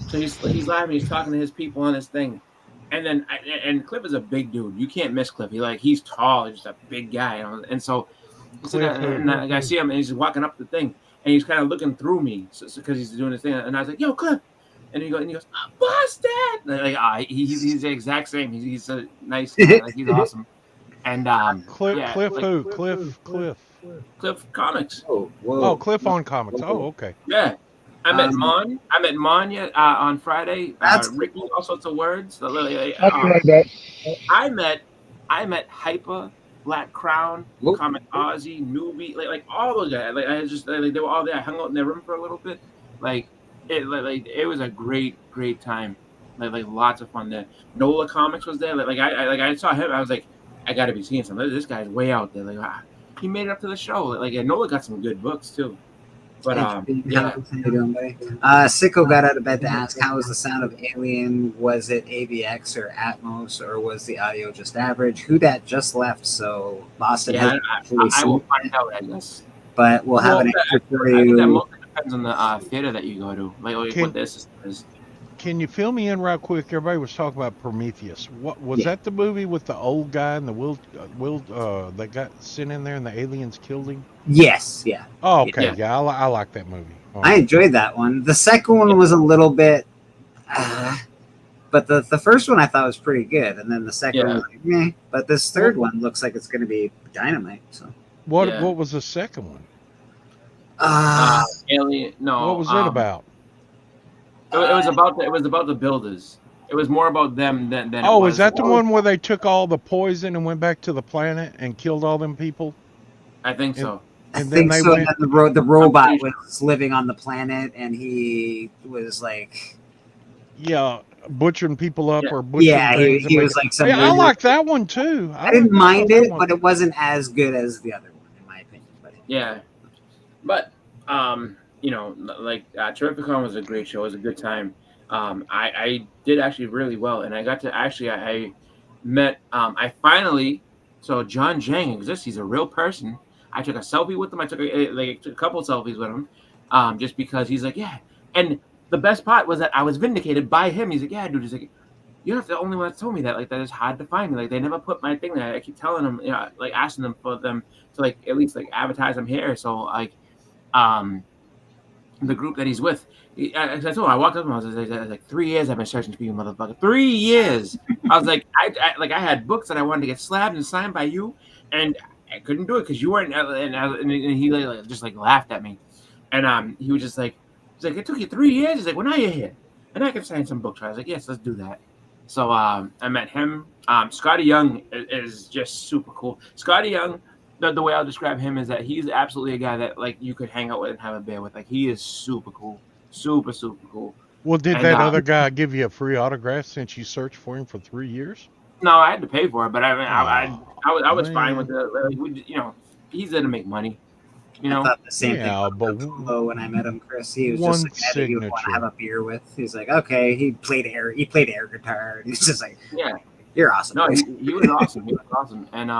So he's live and he's talking to his people on this thing. And then and Cliff is a big dude. You can't miss Cliff. He's tall. He's just a big guy. And so I see him and he's walking up the thing and he's kind of looking through me because he's doing his thing. And I was like, "Yo, Cliff." And he goes, Boston. He's the exact same. He's a nice guy. Like, he's awesome. And Cliff Comics. Oh, Cliff on Comics. Oh, okay. Yeah. I met Mon. I met Manya on Friday. Ricky, all sorts of words. I met Hyper, Black Crown, Comic Ozzy, Newbie, like all those guys. Like I just they were all there. I hung out in their room for a little bit. It was a great time. Like lots of fun there. Nola Comics was there. I saw him. I was like, I got to be seeing something. This guy's way out there. He made it up to the show. Nola got some good books too. But How yeah, you doing, buddy? Sicko got out of bed to ask, how was the sound of Alien? Was it AVX or Atmos, or was the audio just average? Who that just left, so Boston yeah, hasn't actually I will seen find it, out. I guess. but we'll have Well, an answer for I think that you. mostly depends on the theater that you go to, like Can what their system is. can you fill me in right quick? Everybody was talking about Prometheus. What was Yeah. that? The movie with the old guy and the will that got sent in there and the aliens killed him? Yes, yeah. Oh, okay, Yeah. yeah, I like that movie. Oh, I enjoyed that one. The second one was a little bit, but the first one I thought was pretty good, and then the second one was like, meh. But this third one looks like it's going to be dynamite. So, Yeah. what was the second one? Alien. No. What was it about? It was about the builders. It was more about them than it Oh, was. is that the one where they took all the poison and went back to the planet and killed all them people? I think so. I And think then they so. went. And then the robot was living on the planet, and he was like, Yeah, butchering people up or butchering yeah, things. he and was making- like some. Hey, I weird- like that one too. I didn't like mind that it, one. but it wasn't as good as the other one, in my opinion. But Yeah, but like Terrificon was a great show. It was a good time. I did actually really well, and I got to I met I finally John Jang exists. He's a real person. I took a selfie with him. I took a couple selfies with him, just because he's like, yeah. And the best part was that I was vindicated by him. He's like, yeah, dude. He's like, you're not the only one that told me that. Like, that is hard to find me. Like, they never put my thing there. I keep telling them, like asking them for them to like at least like advertise them here. So like, the group that he's with. I told him, I walked up to him. I was like 3 years I've been searching for you, motherfucker. 3 years. I was like, I had books that I wanted to get slabbed and signed by you, and I couldn't do it because you weren't. And he like, just like laughed at me, and he was just like, he's like, it took you 3 years. He's like, well, now you're here, and I can sign some books. I was like, yes, let's do that. So I met him. Scotty Young is just super cool. Scotty Young. The way I'll describe him is that he's absolutely a guy that like you could hang out with and have a beer with. Like, he is super cool, super cool. Well, did And, that other guy give you a free autograph since you searched for him for 3 years? No, I had to pay for it, but I mean, I was fine man. with it. He's there to make money. I thought the same Yeah, thing but about when I met him, Chris. He was one just like, I think you want to signature. have a beer with. He's like, okay. He played air guitar. And he's just like, Yeah, you're awesome. no, boy." he was awesome. He was awesome, and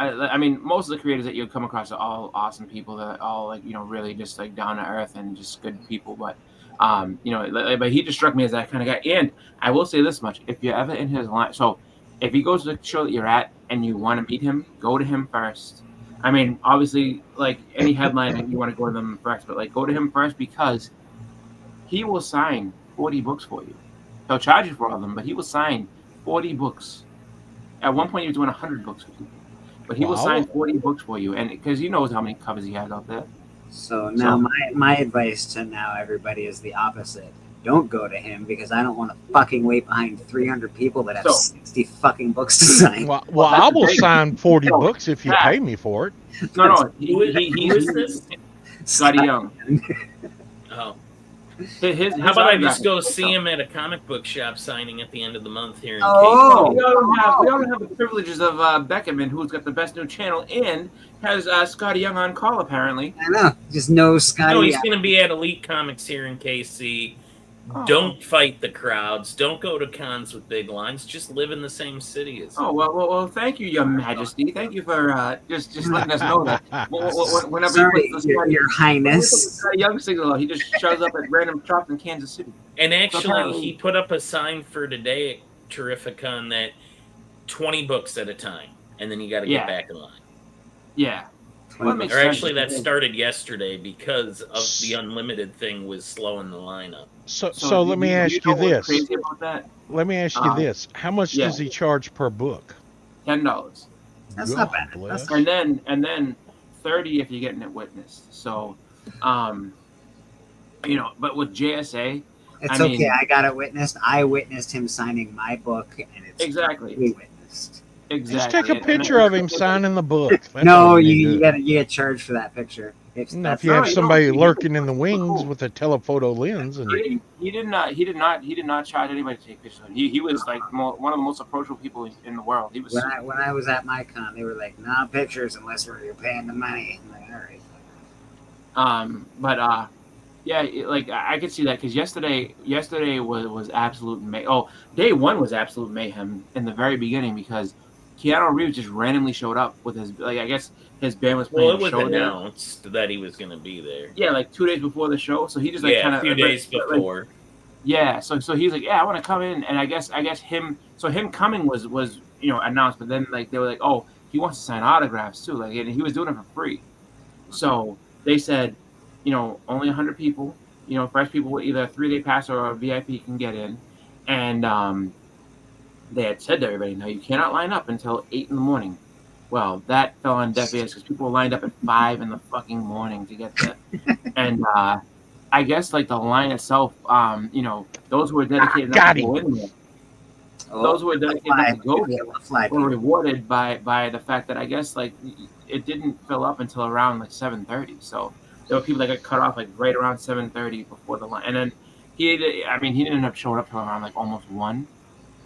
I mean, most of the creators that you'll come across are all awesome people that are all like really just like down to earth and just good people. But but he just struck me as that kind of guy. And I will say this much: if you're ever in his line, so if he goes to the show that you're at and you want to meet him, go to him first. I mean, obviously, like any headline, you want to go to them first, but like go to him first because he will sign 40 books for you. He'll charge you for all of them, but he will sign 40 books. At one point, he was doing 100 books for you. But he will Wow. sign 40 books for you, and because he knows how many covers he has out there. So now my advice to now everybody is the opposite. Don't go to him because I don't want to fucking wait behind 300 people that have So- 60 fucking books to sign. Well, that's I the will thing. sign 40 No, books if you yeah. pay me for it. No, Who is this? Scotty Young. Oh, His how about I autograph just go is see so- him at a comic book shop signing at the end of the month here in Oh. We all have the privileges of Beckerman, who's got the best new channel and has Scotty Young on call apparently. I know. Just no KC. Scotty. No, he's going to be at Elite Comics here in KC. Oh. Don't fight the crowds. Don't go to cons with big lines. Just live in the same city as. Oh well, thank you, Your Majesty. Thank you for just letting us know that. Whenever Sorry, he puts the your Scotty, Highness. whenever he puts the Scotty Young signal out, he just shows up at random shops in Kansas City. And actually, apparently- he put up a sign for today at Terrificon that 20 books at a time, and then you got to Yeah. get back in line. Yeah. Well, that makes Or sense. actually, that started yesterday because of the unlimited thing was slowing the line up. So let me you ask know you what's this. Crazy about that? Let me ask you this. How much yeah. does he charge per book? $10. That's not bad. God That's bless. And then 30 if you're getting it witnessed. So, but with JSA, It's I okay. mean- I got it witnessed. I witnessed him signing my book, and it's exactly, we witnessed. exactly. Just take a And- picture of him signing the book. That's No, all you, need to you do. get charged for that picture. If No, that's if you have No, you somebody don't. lurking in the wings with a telephoto lens, and He did not charge anybody to take pictures of him. He was like one of the most approachable people in the world. He was. when I was at my con, they were like, "No pictures unless you're paying the money." I'm like, all right. But yeah, like I could see that because yesterday was absolute oh, day one was absolute mayhem in the very beginning because Keanu Reeves just randomly showed up with his I guess his band was playing Well, it a was show there. announced that he was going to be there. Yeah, like 2 days before the show, so he just Yeah, kind a of few days before. yeah, so he's like, yeah, I want to come in, and I guess him coming was announced, but then like they were like, oh, he wants to sign autographs too, like, and he was doing it for free. So they said, only 100 people, fresh people with either a 3-day pass or a VIP can get in, and they had said to everybody, now you cannot line up until 8 in the morning. Well, that fell on deaf ears because people lined up at 5 in the fucking morning to get there, and I guess like the line itself, those who were dedicated enough to go in there, those who were dedicated enough to go there were rewarded by the fact that I guess like it didn't fill up until around like 7:30. So there were people that got cut off like right around 7:30 before the line, and then he didn't end up showing up till around like almost 1.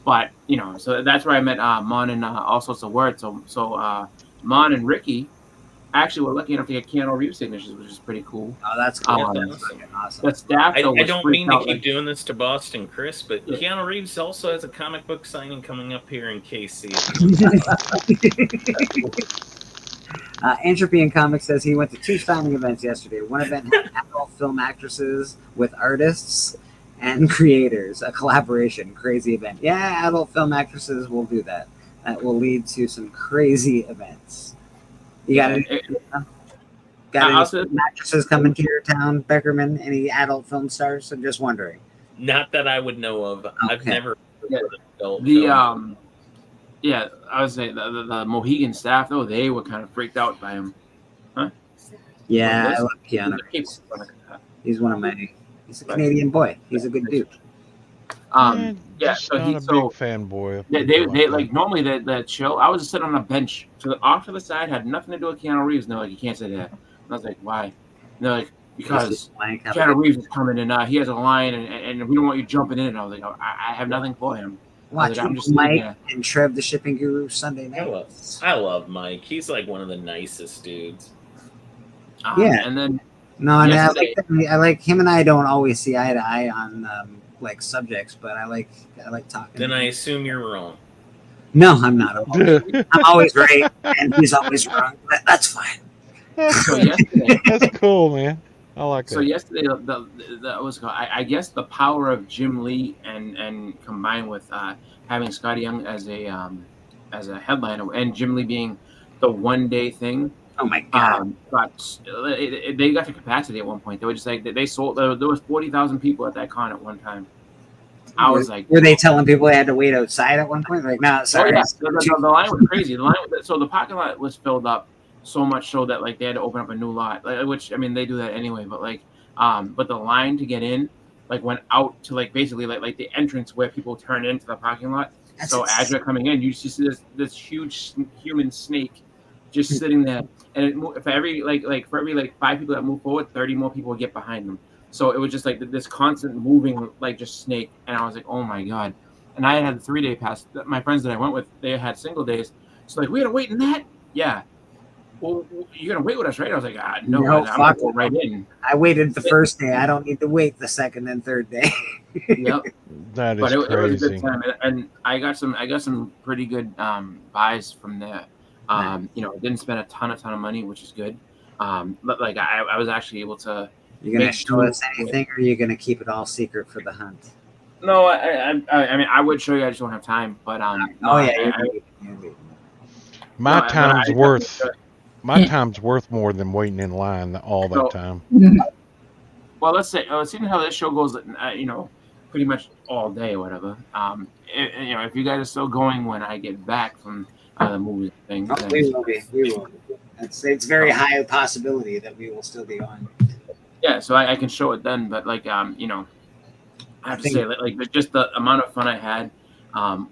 But so that's where I met Mon and All Sorts of Words. So Mon and Ricky actually were lucky enough to get Keanu Reeves signatures, which is pretty cool. Oh, that's cool. Awesome. The staff, though, I don't mean to keep like, doing this to Boston Chris, but Keanu Reeves also has a comic book signing coming up here in KC. Entropy in Comics says he went to 2 signing events yesterday. One event had adult film actresses with artists and creators, a collaboration, crazy event. Yeah, adult film actresses will do that. That will lead to some crazy events. You got any actresses coming to your town, Beckerman? Any adult film stars? I'm just wondering. Not that I would know of. Okay. I've never heard of adult film. Yeah, I would say the Mohegan staff though, they were kind of freaked out by him. Huh? Yeah, I love Keanu. He's one of my. He's a Canadian boy. He's a good dude. Yeah, so he's a big fanboy. They like normally the chill. I was just sitting on a bench off to the side, had nothing to do with Keanu Reeves. And they're like, you can't say that. And I was like, why? And they're like, because Keanu Reeves is coming and he has a line and we don't want you jumping in. And I was like, I have nothing for him. Watch Mike and Trev, the shipping guru, Sunday night. I love Mike. He's like one of the nicest dudes. Yeah, and then I like him, and I don't always see eye to eye on like subjects, but I like talking. Then I assume you're wrong. No, I'm not. I'm always right, and he's always wrong. That's fine. So yesterday, that's cool, man. I like that. So yesterday, I guess the power of Jim Lee and combined with having Scotty Young as a headliner and Jim Lee being the one-day thing. Oh my God! But they got to capacity at one point. They were just like they sold. There was 40,000 people at that con at one time. I was like, were they telling people they had to wait outside at one point? Like, no, sorry. Oh, yeah. The line was crazy. So the parking lot was filled up so much so that like they had to open up a new lot. Which I mean they do that anyway. But but the line to get in went out to basically like the entrance where people turn into the parking lot. So as you're coming in, you see this huge human snake just sitting there. And for every for every 5 people that move forward, 30 more people would get behind them. So it was just this constant moving just snake. And I was like, oh my God. And I had a 3-day pass. My friends that I went with, they had single days. So we had to wait in that? Yeah. Well, you're gonna wait with us, right? I was like, no, I'm gonna go right in. I waited the first day. I don't need to wait the second and third day. Yep. That is but it crazy. was a good time, and I got some pretty good buys from there. Didn't spend a ton of money, which is good. But I was actually able to. You gonna show us anything, or are you gonna keep it all secret for the hunt? No, I mean I would show you. I just don't have time. But my time's worth more than waiting in line all that time. Well, let's say seeing how this show goes, pretty much all day or whatever. If you guys are still going when I get back from the movies and things, we will be. It's very high possibility that we will still be on. Yeah, so I can show it then, but I have to say just the amount of fun I had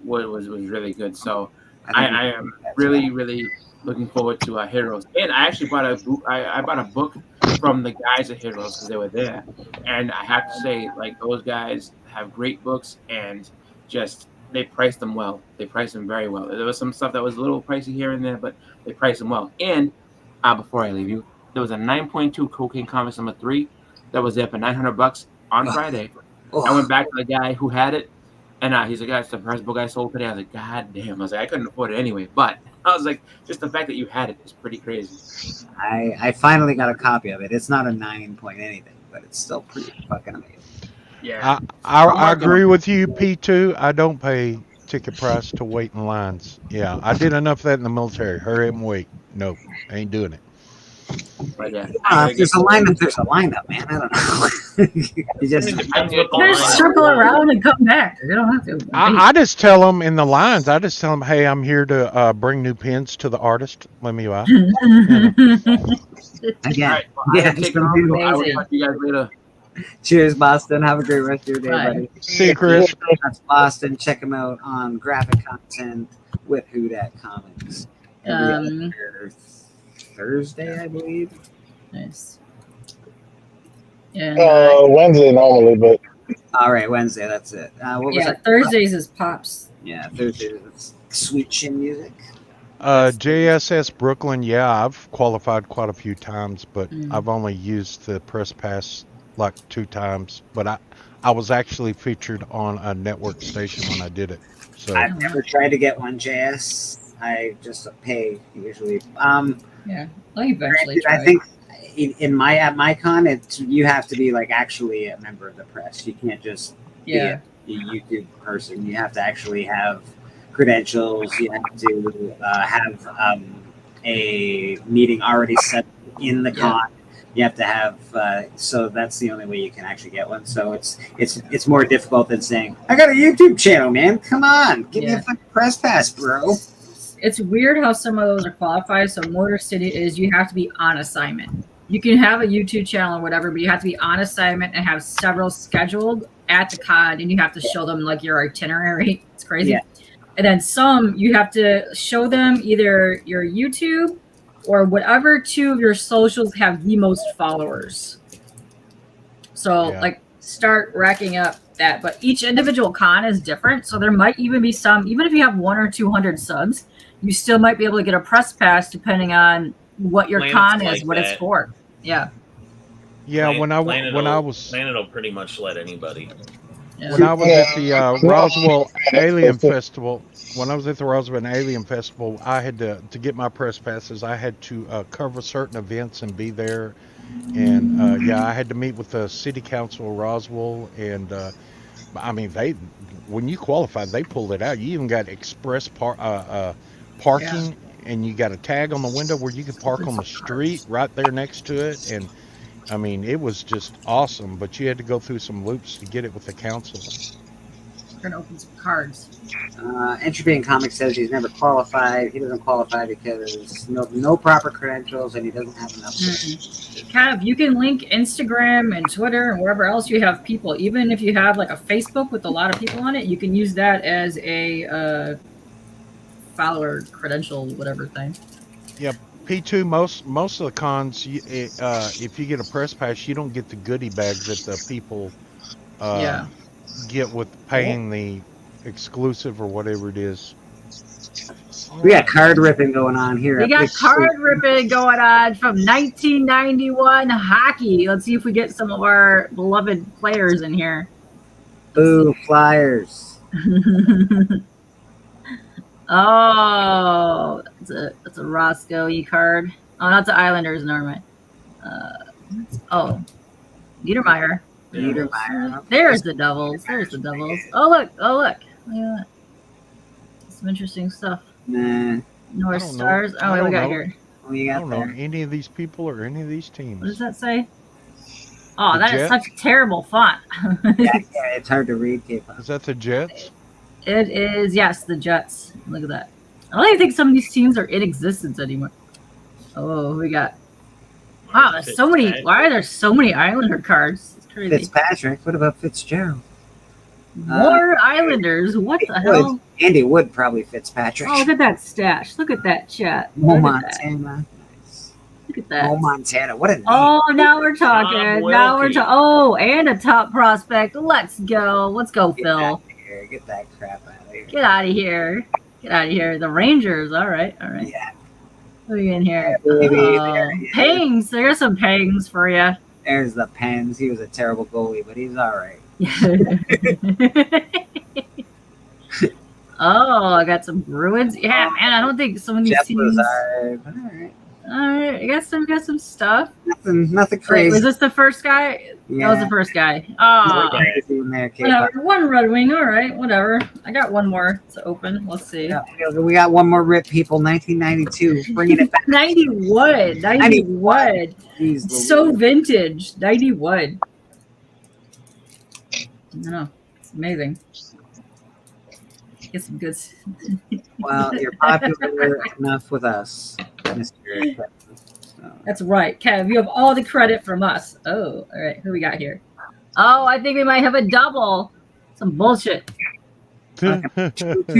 was really good. So I am really looking forward to Heroes, and I actually bought a book from the guys at Heroes because they were there, and I have to say those guys have great books and just they priced them well. They priced them very well. There was some stuff that was a little pricey here and there, but they priced them well. And before I leave you, there was a 9.2 Cocaine Comics number 3 that was there for $900 on Friday. Oh, I went back to the guy who had it, and he's like, "That's the first book I sold today." I was like, "God damn!" I was like, "I couldn't afford it anyway," but I was like, just the fact that you had it is pretty crazy. I finally got a copy of it. It's not a 9 point anything, but it's still pretty fucking amazing. Yeah, I agree with you, P2. I don't pay ticket price to wait in lines. Yeah, I did enough of that in the military. Hurry up and wait. No, I ain't doing it. but yeah. If there's a lineup, there's a lineup, man. I don't know. You just Depends what the Just line- circle around and come back. You don't have to. I just tell them in the lines. I just tell them, "Hey, I'm here to bring new pens to the artist. Let me buy." again. All right, well, Yeah, I'm taking off, so I will amazing. talk to you guys later. Cheers, Boston. Have a great rest of your day, Bye. buddy. See you, Chris. That's Boston. Check him out on graphic content with Who Dat Comics. Every other Thursday, I believe. Nice. And Wednesday normally, but All right, Wednesday. That's it. What was yeah, that? Thursdays is Pops. Yeah, Thursday. It's Sweet Chin Music. JSS Brooklyn. Yeah, I've qualified quite a few times, but Mm. I've only used the press pass like 2 times. But I was actually featured on a network station when I did it. So I've never tried to get one, JS. I just pay usually. Yeah, I'll eventually Granted, try. I think in my at my con, you have to be like actually a member of the press. You can't just Yeah. be a YouTube person. You have to actually have credentials. You have to have a meeting already set in the con. You have to have so that's the only way you can actually get one. So it's more difficult than saying, "I got a YouTube channel, man. Come on, give me Yeah. a fucking press pass, bro." It's weird how some of those are qualified. So Motor City is you have to be on assignment. You can have a YouTube channel or whatever, but you have to be on assignment and have several scheduled at the con, and you have to show them like your itinerary. It's crazy. Yeah. And then some you have to show them either your YouTube or whatever 2 of your socials have the most followers. So Yeah. like start racking up that, but each individual con is different. So there might even be some, even if you have 100 or 200 subs, you still might be able to get a press pass depending on what your Planets con is, like what it's that. for. Yeah. yeah, when I was Planet will pretty much let anybody. Yeah. when I was at the Roswell Alien That's it. Festival, when I was at the Roswell Alien Festival, I had to get my press passes. I had to cover certain events and be there, and I had to meet with the city council of Roswell, and I mean when you qualified, they pulled it out. You even got express parking, and you got a tag on the window where you could park on the street right there next to it, and I mean, it was just awesome, but you had to go through some loops to get it with the council. We're going to open some cards. Entropy in Comics says he's never qualified. He doesn't qualify because no proper credentials, and he doesn't have enough. Kev, you can link Instagram and Twitter and wherever else you have people. Even if you have like a Facebook with a lot of people on it, you can use that as a follower credential, whatever thing. Yeah, P2. Most of the cons, if you get a press pass, you don't get the goodie bag that the people get with paying the exclusive or whatever it is. We got card ripping going on here. We at got Big card Sweet. ripping going on from 1991 hockey. Let's see if we get some of our beloved players in here. Boo, Flyers. Oh, that's a Roscoe E card. Oh, that's the Islanders, never mind. Niedermeyer. Niedermeyer. There's the Devils. There's the Devils. Oh look. Look at that. Some interesting stuff. Nah. North I don't know. Stars. I Oh, wait, we don't got know. here. What you I got don't know there? any of these people or any of these What teams. does that say? Oh, The that is Jets? such a terrible font. Yeah, it's hard to read, K-pop. Is that the Jets? It is, yes, the Jets. Look at that. I don't even think some of these teams are in existence anymore. Oh, we got. Wow, there's so many. Why are there so many Islander cards? It's crazy. Fitzpatrick. What about Fitzgerald? More Islanders. What the hell? Andy Wood probably Fitzpatrick. Oh, look at that stash. Look at that chat. Mo Look at that. Montana. Look at that. Mo Montana. What a name. Oh, now we're talking. Tom Now we're Wilkie. talking. Oh, and a top prospect. Let's go. Let's go, Get Phil. out of here. Get that crap out of here. Get out of here. Get out of here. The Rangers. All right. All right. Yeah. What are you in here? Baby, Oh, there he is. pangs. There's some pangs for you. There's the Pens. He was a terrible goalie, but he's all right. Oh, I got some Bruins. Yeah, man. I don't think some of these Jeff teams. Lazard. All right. All right, I got some stuff. Nothing Wait, crazy. was this the first guy? That was the first guy. Oh, Crazy in there, K-pop. whatever. One Red Wing. All right, whatever. I got one more to open. Let's see. Yeah, we got one more rip, people. 1992, bringing it back. 91. 91. Jeez, So vintage. 91. I know. It's amazing. Get some good. well, you're popular enough with us, Mr. So. That's right, Kev. You have all the credit from us. Oh, all right. Who we got here? Oh, I think we might have a double. Some bullshit. Two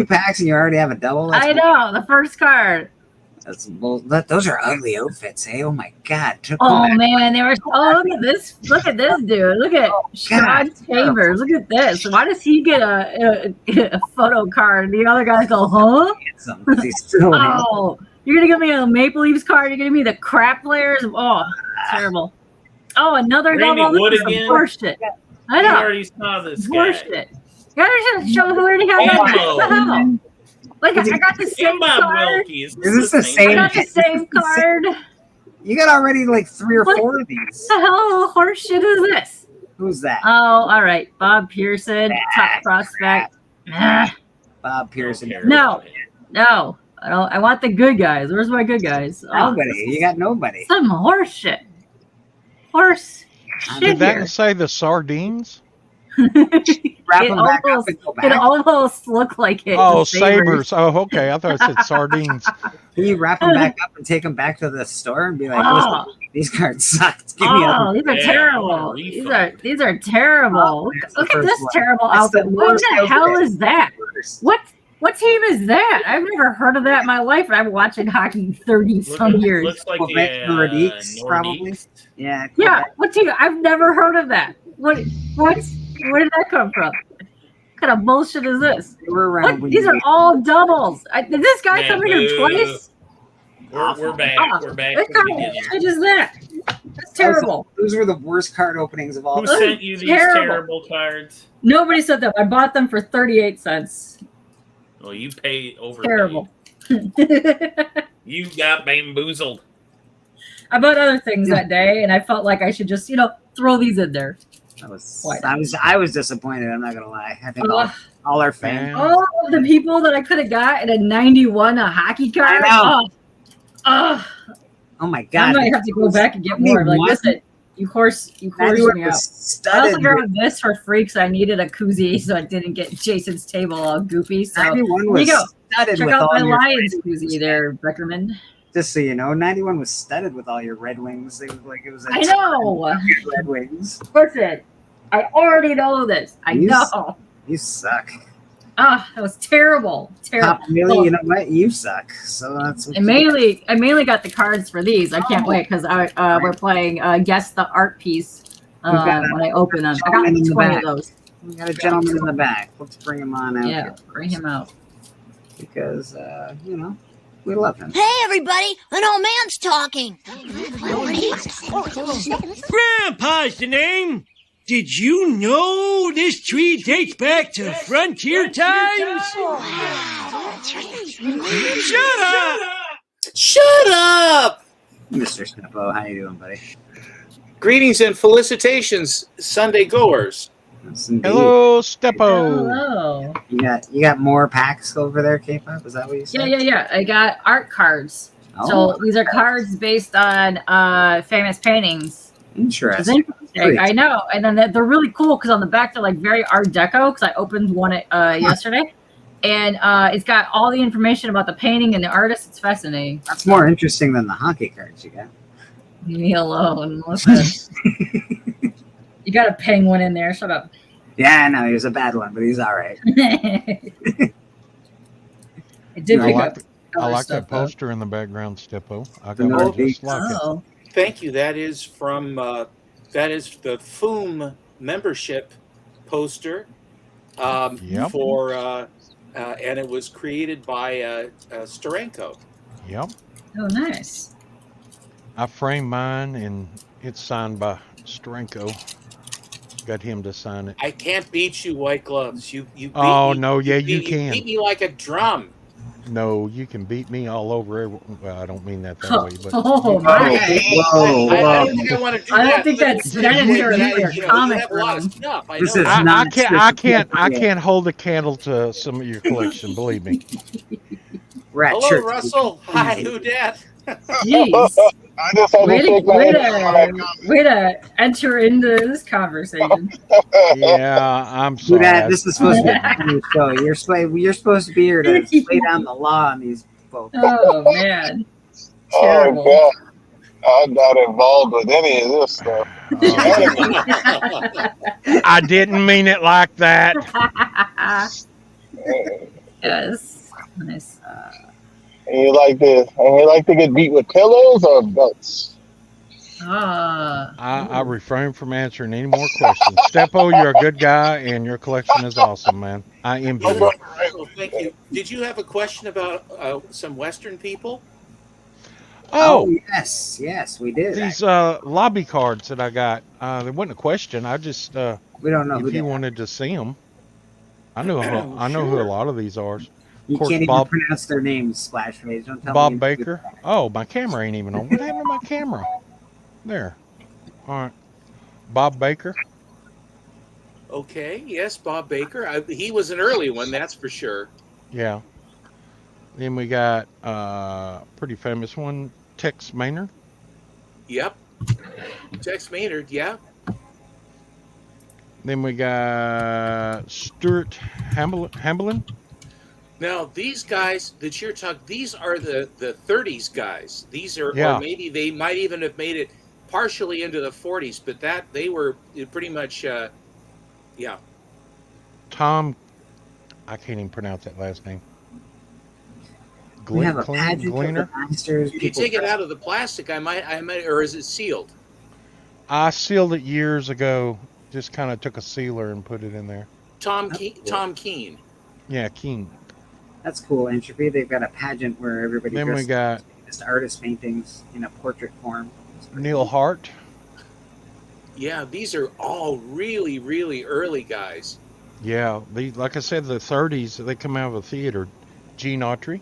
packs and you already have a double. That's I know. The first card. That's those are ugly outfits, hey? Oh my god! Oh man, they were. Oh, look at this! Look at this dude! Look at Sean Chambers! Look at this! Why does he get a photo card and the other guys go, huh? Oh, you're gonna give me a Maple Leafs card? You're gonna give me the crap players? Oh, terrible! Oh, another Randy double. Wood This is some again? horseshit. I We know. already saw this guy. Horseshit. You gotta show who already had that. Ammo. What the hell? Like I got the same Bob card. Wilkie. Is this the same? I got the same card. You got already like 3 or What 4 of these. the hell horse shit is this? Who's that? Oh, all right. Bob Pearson, top prospect. Nah. Bob Pearson. No, no. I don't. I want the good guys. Where's my good guys? Oh, Nobody. You got nobody. some horse shit. Horse Did shit that here. say the sardines? Wrap It them back up almost, and go it back. almost looked like it. Oh, The sabers. Oh, okay. I thought it said sardines. Can you wrap them back up and take them back to the store and be like, Oh. listen, these cards suck. Give me Oh, other. these are Yeah, terrible. These are terrible. that's the Look at first this one. terrible That's the outfit. What worst the hell outfit. is that? What team is that? I've never heard of that in my life. I've been watching hockey 30 some years. Looks like Quebec the Nordiques, probably. Nordiques. Yeah. Yeah, Quebec. what team? I've never heard of that. What? Where did that come from? What kind of bullshit is this? They were around What? when These you are all doubles. Did this guy Man, come here boo. twice? We're back. Oh, We're back What to the kind of beginning. shit is that? That's terrible. Those were the worst card openings of all Who time. sent you these Terrible. terrible cards? Nobody said that. I bought them for 38 cents. Well, you paid over. Terrible. You got bamboozled. I bought other things that day, and I felt like I should just, throw these in there. I was disappointed. I'm not gonna lie. I think Ugh. all our fans. All of the people that I could have got in a 91 a hockey card. I know. Oh, Oh my I god! might have to go back and get more. Like, listen, you horse me out. I also Studded. grabbed this for free because I needed a koozie so I didn't get Jason's table all goopy. So 91 here was you go. studded Check with out all my your Lions Red Wings. koozie there, Beckerman. Just so you know, 91 was studded with all your Red Wings. It was like it was. I know. Red Wings. Listen, I already know this. I You know. You suck. Ah, that was terrible. Terrible. Top Millie, you know what? You suck. So that's what I mainly got the cards for these. I can't wait because we're playing Guess the Art Piece We've got when I open them. I got gentleman in the 20 back. of those. We got a gentleman in the back. Let's bring him on out Yeah, here bring him out. because we love him. Hey, everybody! An old man's talking. Grandpa's the name. Did you know this tree dates back to frontier times? Shut up! Shut up! Mr. Snippo, how you doing, buddy? Greetings and felicitations, Sunday goers. Yes, indeed. Hello, Steppo. Hello. You got more packs over there, K-pop? Is that what you said? Yeah. I got art cards. Oh. So these are cards based on famous paintings. It's Interesting. interesting. I know, and then they're really cool because on the back they're like very Art Deco. Because I opened one yesterday, and it's got all the information about the painting and the artist. It's fascinating. That's more interesting than the hockey cards you got. Leave me alone. Listen. You got a penguin in there. Shut up. Yeah, I know he was a bad one, but he's all right. I did I pick like, up. I other like stuff, that poster in the background, Steppo. I The got one Nordiques. just like it. Oh, Thank you. That is from that is the FOOM membership poster Yep. for and it was created by Steranko. Yep. Oh, nice. I framed mine, and it's signed by Stranko. Got him to sign it. I can't beat you, White Gloves. You beat Oh me. no, yeah, you You can. beat me like a drum. No, you can beat me all over. Well, I don't mean that Oh, way, but my. I don't think I want to do I that. don't think but that's you- sanitary you- either. you Comic have a lot of room. stuff. I This know is that. not I Yeah. can't hold a candle to some of your collection. Believe me. Rat Hello, church. Russell. Hi, who dat? Jeez. I just had to Way shake my to, head when I come. way to enter into this conversation. Yeah, I'm Do sorry. that. This is supposed to be a funny show. You're supposed to be here to lay down the law on these folks. Oh, man. Oh Terrible. God, I'm not involved with any of this stuff. I didn't mean it like that. Yes. Nice. And you like to get beat with pillows or belts? I refrain from answering any more questions. Stepo, you're a good guy, and your collection is awesome, man. I envy you. Well, thank you. Did you have a question about some Western people? Oh, yes, we did. these lobby cards that I got. There wasn't a question. I just We don't know who if they you are. wanted to see them. I know who a lot of these are. You Of course, can't even Bob pronounce their names, Splashface. Don't tell Bob me. Baker. Oh, my camera ain't even on. What happened to my camera? There. All right. Bob Baker. Okay, yes, Bob Baker. He was an early one, that's for sure. Yeah. Then we got pretty famous one, Tex Maynard. Yep. Tex Maynard, yeah. Then we got Stuart Hamblin. Now, these guys that you're talking, these are the 30s guys. These are, Yeah. or maybe they might even have made it partially into the 40s, but that they were pretty much, yeah. Tom, I can't even pronounce that last name. We have a pageant of Gleaner. the monsters. If you take it out of the plastic, I might, or is it sealed? I sealed it years ago. Just kind of took a sealer and put it in there. Tom Keene. Yeah, Keen. That's cool. Entropy. They've got a pageant where everybody Then we dresses got as artist paintings in a portrait form. Neil Hart. Yeah, these are all really, really early guys. Yeah, like I said, the 30s. They come out of a theater. Gene Autry.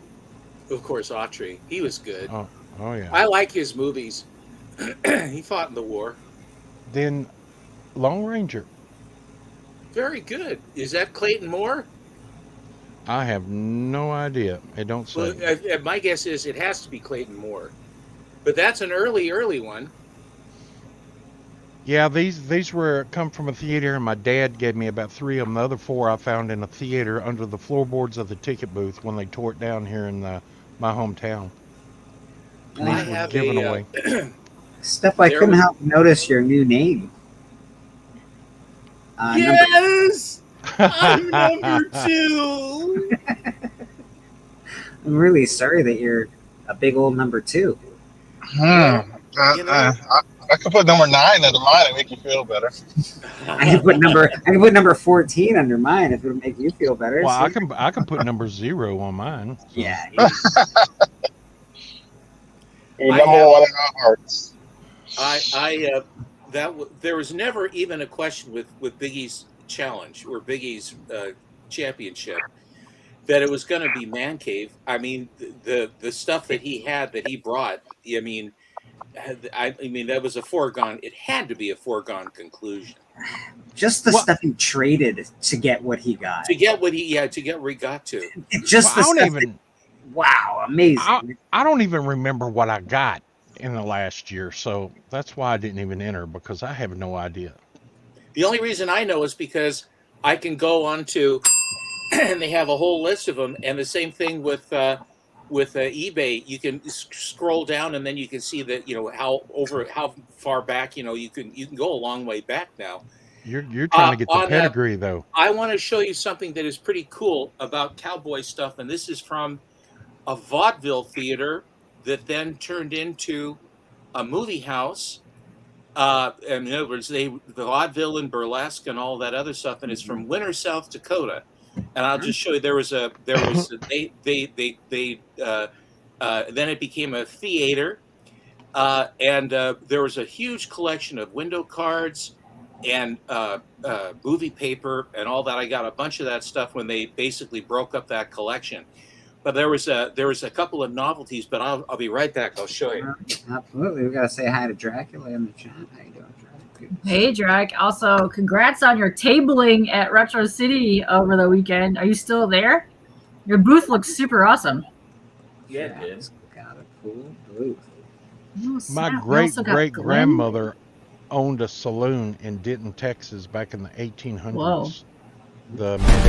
Of course, Autry. He was good. Oh yeah. I like his movies. He fought in the war. Then Lone Ranger. Very good. Is that Clayton Moore? I have no idea. It don't say. Well, my guess is it has to be Clayton Moore. But that's an early one. Yeah, these were come from a theater, and my dad gave me about 3 of them. The other 4 I found in a theater under the floorboards of the ticket booth when they tore it down here in my hometown. I These were have given a, away. Steph, I There couldn't was- help notice your new name. Yes! I'm number 2! I'm really sorry that you're a big old number 2. I could put number 9 under mine and make you feel better. I can put number 14 under mine if it would make you feel better. Well, See? I can put number 0 on mine. So. Yeah. You're number 1 in our hearts. There was never even a question with Biggie's challenge or Biggie's championship that it was going to be Man Cave. I mean, the stuff that he brought. I mean, that was a foregone. It had to be a foregone conclusion. Just the stuff he traded to get what he got. To get where he got to. Just Well, the stuff. Wow, amazing. I don't even remember what I got in the last year, so that's why I didn't even enter, because I have no idea. The only reason I know is because I can go on to, and they have a whole list of them, and the same thing with eBay. You can scroll down, and then you can see that how far back you can go a long way back now. You're trying to get the pedigree, though. I want to show you something that is pretty cool about cowboy stuff, and this is from a vaudeville theater that then turned into a movie house. And in other words, the vaudeville and burlesque and all that other stuff, and it's from Winter, South Dakota. And I'll just show you. They Then it became a theater, and there was a huge collection of window cards and movie paper and all that. I got a bunch of that stuff when they basically broke up that collection. But there was a couple of novelties. But I'll be right back. I'll show you. Absolutely, we gotta say hi to Dracula in the chat. How you doing, Dracula? Hey, Drac. Also, congrats on your tabling at Retro City over the weekend. Are you still there? Your booth looks super awesome. Yeah, it did. Got a cool booth. Oh, My snap. We great also got great Glenn. grandmother owned a saloon in Denton, Texas, back in the 1800s. Whoa.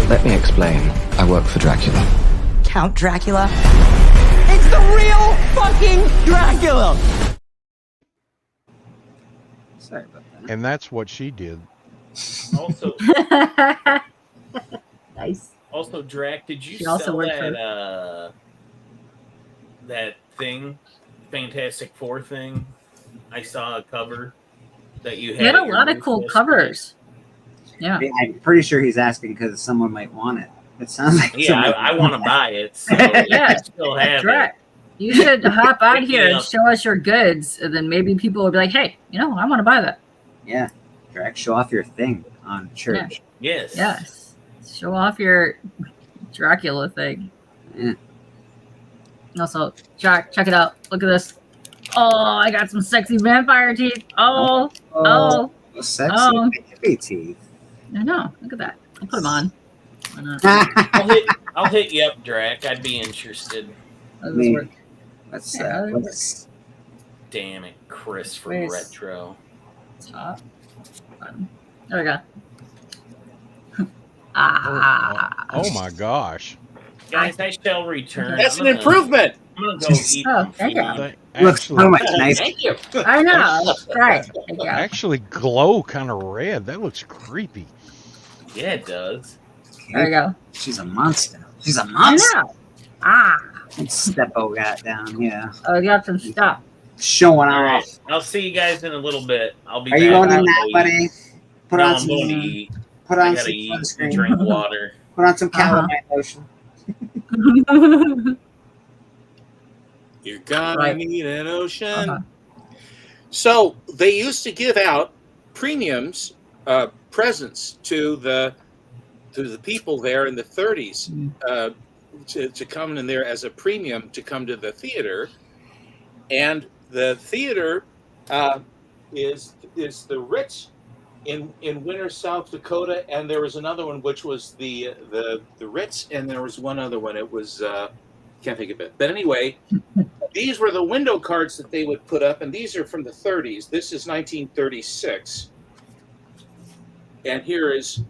Let me explain. I work for Dracula. Count Dracula? It's the real fucking Dracula! Sorry about that. And that's what she did. Also, Nice. also, Drac, did you She also sell worked for- that thing, Fantastic Four thing? I saw a cover that you had. They had a at your lot of booth cool yesterday. covers. Yeah. I'm pretty sure he's asking because someone might want it. It sounds like Yeah, someone I want to buy it. So Yeah. I still have Drac, it. you should hop out here Yeah. and show us your goods, and then maybe people will be like, "Hey, I want to buy that." Yeah, Drac, show off your thing on church. Yes. Yes, show off your Dracula thing. Yeah. Also, Jack, check it out. Look at this. Oh, I got some sexy vampire teeth. Oh. Sexy Oh. baby teeth. I know. Look at that. I'll put them on. Why not? I'll hit you up, Drac. I'd be interested. How does this work? Let's, Yeah, let's Damn it, Chris from Where's- Retro. Top. Button. There we go. Ah. Oh my gosh. Guys, I shall return. That's I'm an gonna- improvement. I'm gonna go eat Oh, some thank you. food. They looks so much nicer. Thank you. I know. Right. Thank you. actually glow kind of red. That looks creepy. Yeah, it does. There we go. She's a monster. She's a I monster. know. Ah. Steppo got down, yeah. Oh, I got some stuff. Showing All off. right. I'll see you guys in a little bit. I'll be Are you back. going in I'll that, go buddy? eat. Put No, on I'm some. going to eat. Put I on gotta some eat and sunscreen. drink water. Put on some calamine lotion. You're gonna Right. need an ocean. Uh-huh. So they used to give out premiums, presents to the people there in the 30s to come in there as a premium to come to the theater, and the theater is the Ritz in Winter, South Dakota, and there was another one which was the Ritz, and there was one other one. It was can't think of it, but anyway. These were the window cards that they would put up, and these are from the 30s. This is 1936. And here is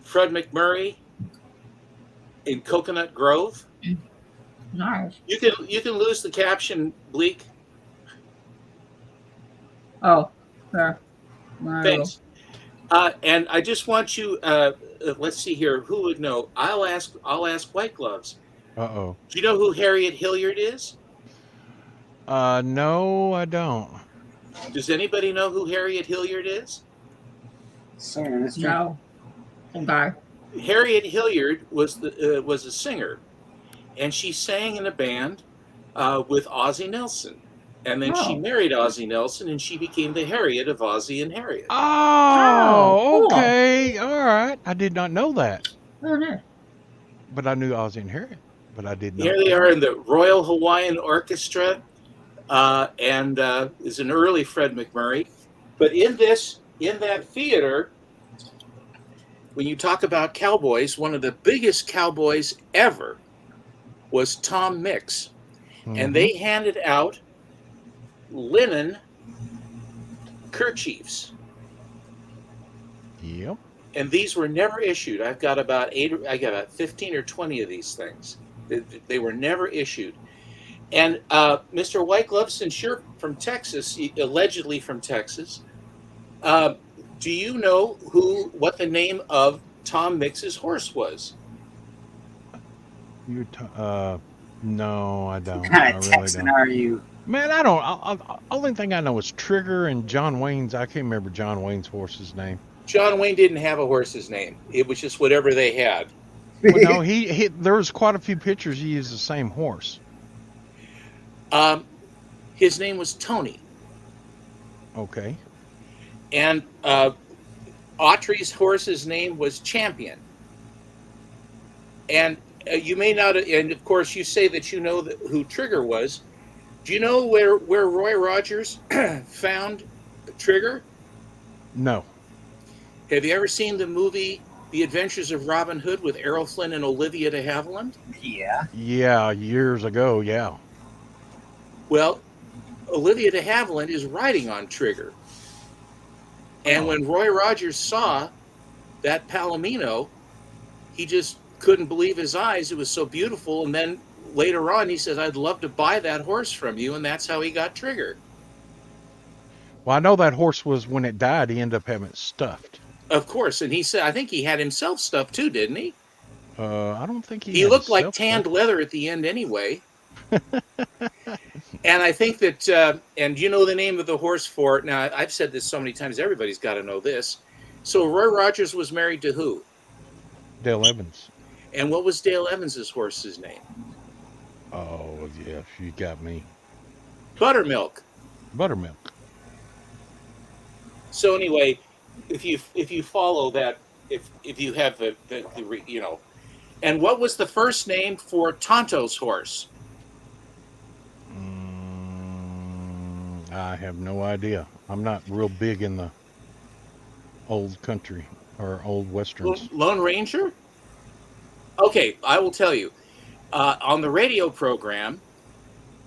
Fred McMurray in Coconut Grove. Nice. You can lose the caption, Bleak. Oh, there. There we go. Thanks. And I just want you. Let's see here. Who would know? I'll ask White Gloves. Uh-oh. Do you know who Harriet Hilliard is? No, I don't. Does anybody know who Harriet Hilliard is? Sorry, Mr. No. Okay. Harriet Hilliard was a singer, and she sang in a band with Ozzie Nelson, and then she Oh. married Ozzie Nelson, and she became the Harriet of Ozzie and Harriet. Oh, cool. okay. All right. I did not know that. Oh, no. But I knew Ozzie and Harriet. But I did not. Here they are in the Royal Hawaiian Orchestra, and is an early Fred McMurray. But in that theater, when you talk about cowboys, one of the biggest cowboys ever was Tom Mix. And they handed out linen kerchiefs. Yep. And these were never issued. I've got about 15 or 20 of these things. They were never issued. And Mr. White Glove, since you're from Texas, allegedly from Texas, do you know what the name of Tom Mix's horse was? No, I don't. What kind I of really Texan don't. are you? Man, I don't. Only thing I know is Trigger and John Wayne's. I can't remember John Wayne's horse's name. John Wayne didn't have a horse's name. It was just whatever they had. Well, no, he there was quite a few pictures. He used the same horse. His name was Tony. Okay. And Autry's horse's name was Champion. And you may not, and of course you say that you know who Trigger was. Do you know where Roy Rogers found Trigger? No. Have you ever seen the movie The Adventures of Robin Hood with Errol Flynn and Olivia de Havilland? Yeah. Yeah, years ago, yeah. Well, Olivia de Havilland is riding on Trigger. And when Roy Rogers saw that Palomino, he just couldn't believe his eyes. It was so beautiful. And then later on, he said, I'd love to buy that horse from you. And that's how he got Trigger. Well, I know that horse was, when it died, he ended up having it stuffed. Of course. And he said, I think he had himself stuffed too, didn't he? I don't think He looked like tanned leather at the end anyway. And I think that, and you know the name of the horse for it. Now, I've said this so many times, everybody's got to know this. So Roy Rogers was married to who? Dale Evans. And what was Dale Evans's horse's name? Oh, yeah, you got me. Buttermilk. Buttermilk. So anyway, if you follow that, if you have the you know, and what was the first name for Tonto's horse? I have no idea. I'm not real big in the old country or old westerns. Lone Ranger? Okay, I will tell you. On the radio program,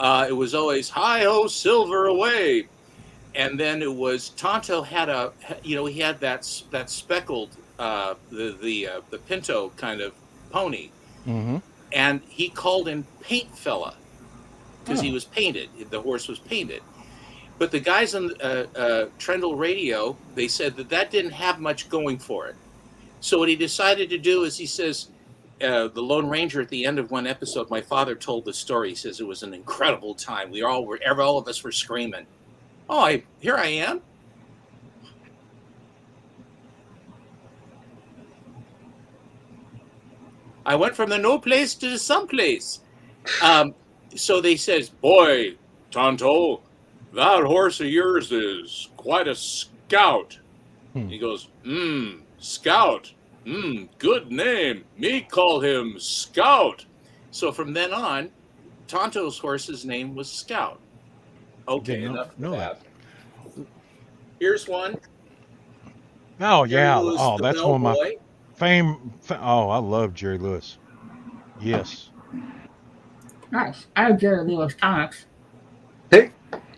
it was always "Hi-ho, silver away," and then it was Tonto had he had that speckled the pinto kind of pony, and he called him Paint Fella because he was painted. The horse was painted. But the guys on Trendle Radio, they said that didn't have much going for it. So what he decided to do is he says, the Lone Ranger at the end of one episode, my father told the story. He says it was an incredible time. All of us were screaming. Oh, here I am. I went from the no place to the someplace. So they says, boy, Tonto, that horse of yours is quite a scout. He goes, Scout. Good name. Me call him Scout. So from then on, Tonto's horse's name was Scout. Okay, enough of that. Here's one. Oh, yeah. Jerry Lewis, Oh, the that's one of my Bellboy. Oh, I love Jerry Lewis. Yes. Nice. I have Jerry Lewis comics.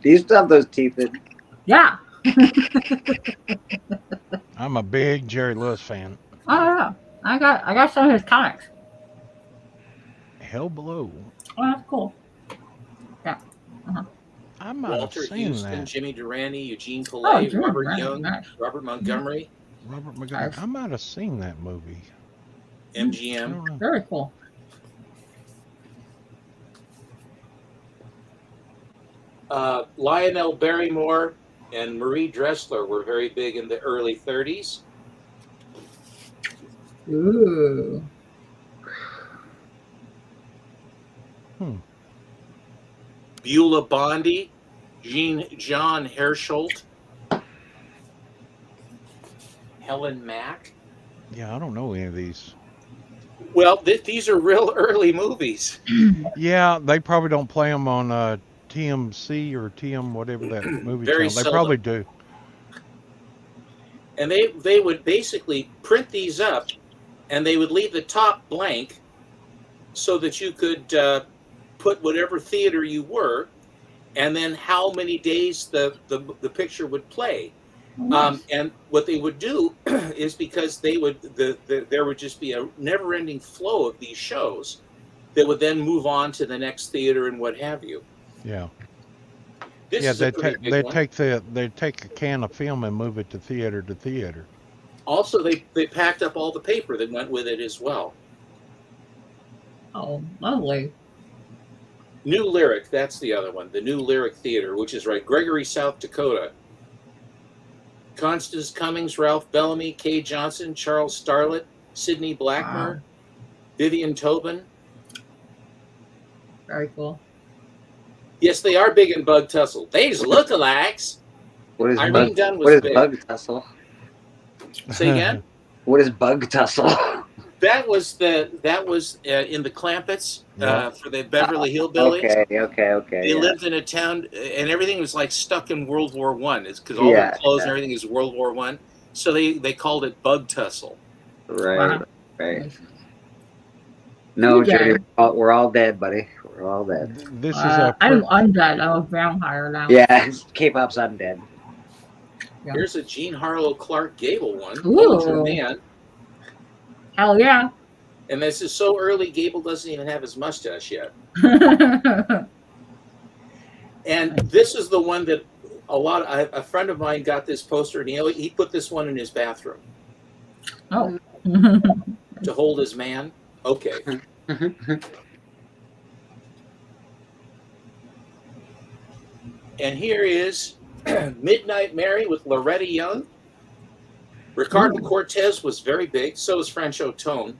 Do you still have those teeth in? Yeah. I'm a big Jerry Lewis fan. Oh yeah. I got some of his comics. Hell Below. Oh, that's cool. Yeah. I might have Walter seen Houston, that. Jimmy Durante, Eugene Pillay, Jimmy Robert Durante, Young, nice. Robert Montgomery, Robert Montgomery. I might have seen that movie. MGM. Very cool. Lionel Barrymore and Marie Dressler were very big in the early 30s. Ooh. Beulah Bondi, John Herschelt, Helen Mack. Yeah, I don't know any of these. Well, these are real early movies. Yeah, they probably don't play them on TMC or TM whatever that movie Very channel. They seldom. probably do. And they would basically print these up, and they would leave the top blank so that you could put whatever theater you were, and then how many days the picture would play. And what they would do is because they would there would just be a never-ending flow of these shows that would then move on to the next theater and what have you. Yeah. This Yeah, is a pretty big one. they take a can of film and move it to theater to theater. Also, they packed up all the paper that went with it as well. Oh, lovely. New Lyric, that's the other one. The New Lyric Theater, which is right, Gregory, South Dakota. Constance Cummings, Ralph Bellamy, Kay Johnson, Charles Starlett, Sidney Blackmer, Vivian Tobin. Very cool. Yes, they are big in Bug Tussle. They's lookalikes. What is Irene Dunn was what is big. Bug Tussle? Say again. What is Bug Tussle? That was in the Clampetts for the Beverly Hillbillies. Okay. They lived in a town, and everything was like stuck in World War One. It's because all their clothes and everything is World War One. So they called it Bug Tussle. Right. No, Jody, we're all dead, buddy. We're all dead. This is I'm undead. I'm a vampire now. Yeah, K-pop's undead. Yeah. Here's a Jean Harlow Clark Gable one. Ooh. Man. Hell yeah. And this is so early, Gable doesn't even have his mustache yet. And this is the one that a friend of mine got this poster, and he put this one in his bathroom. Oh. To hold his man. Okay. And here is Midnight Mary with Loretta Young. Ricardo Cortez was very big. So was Francho Tone.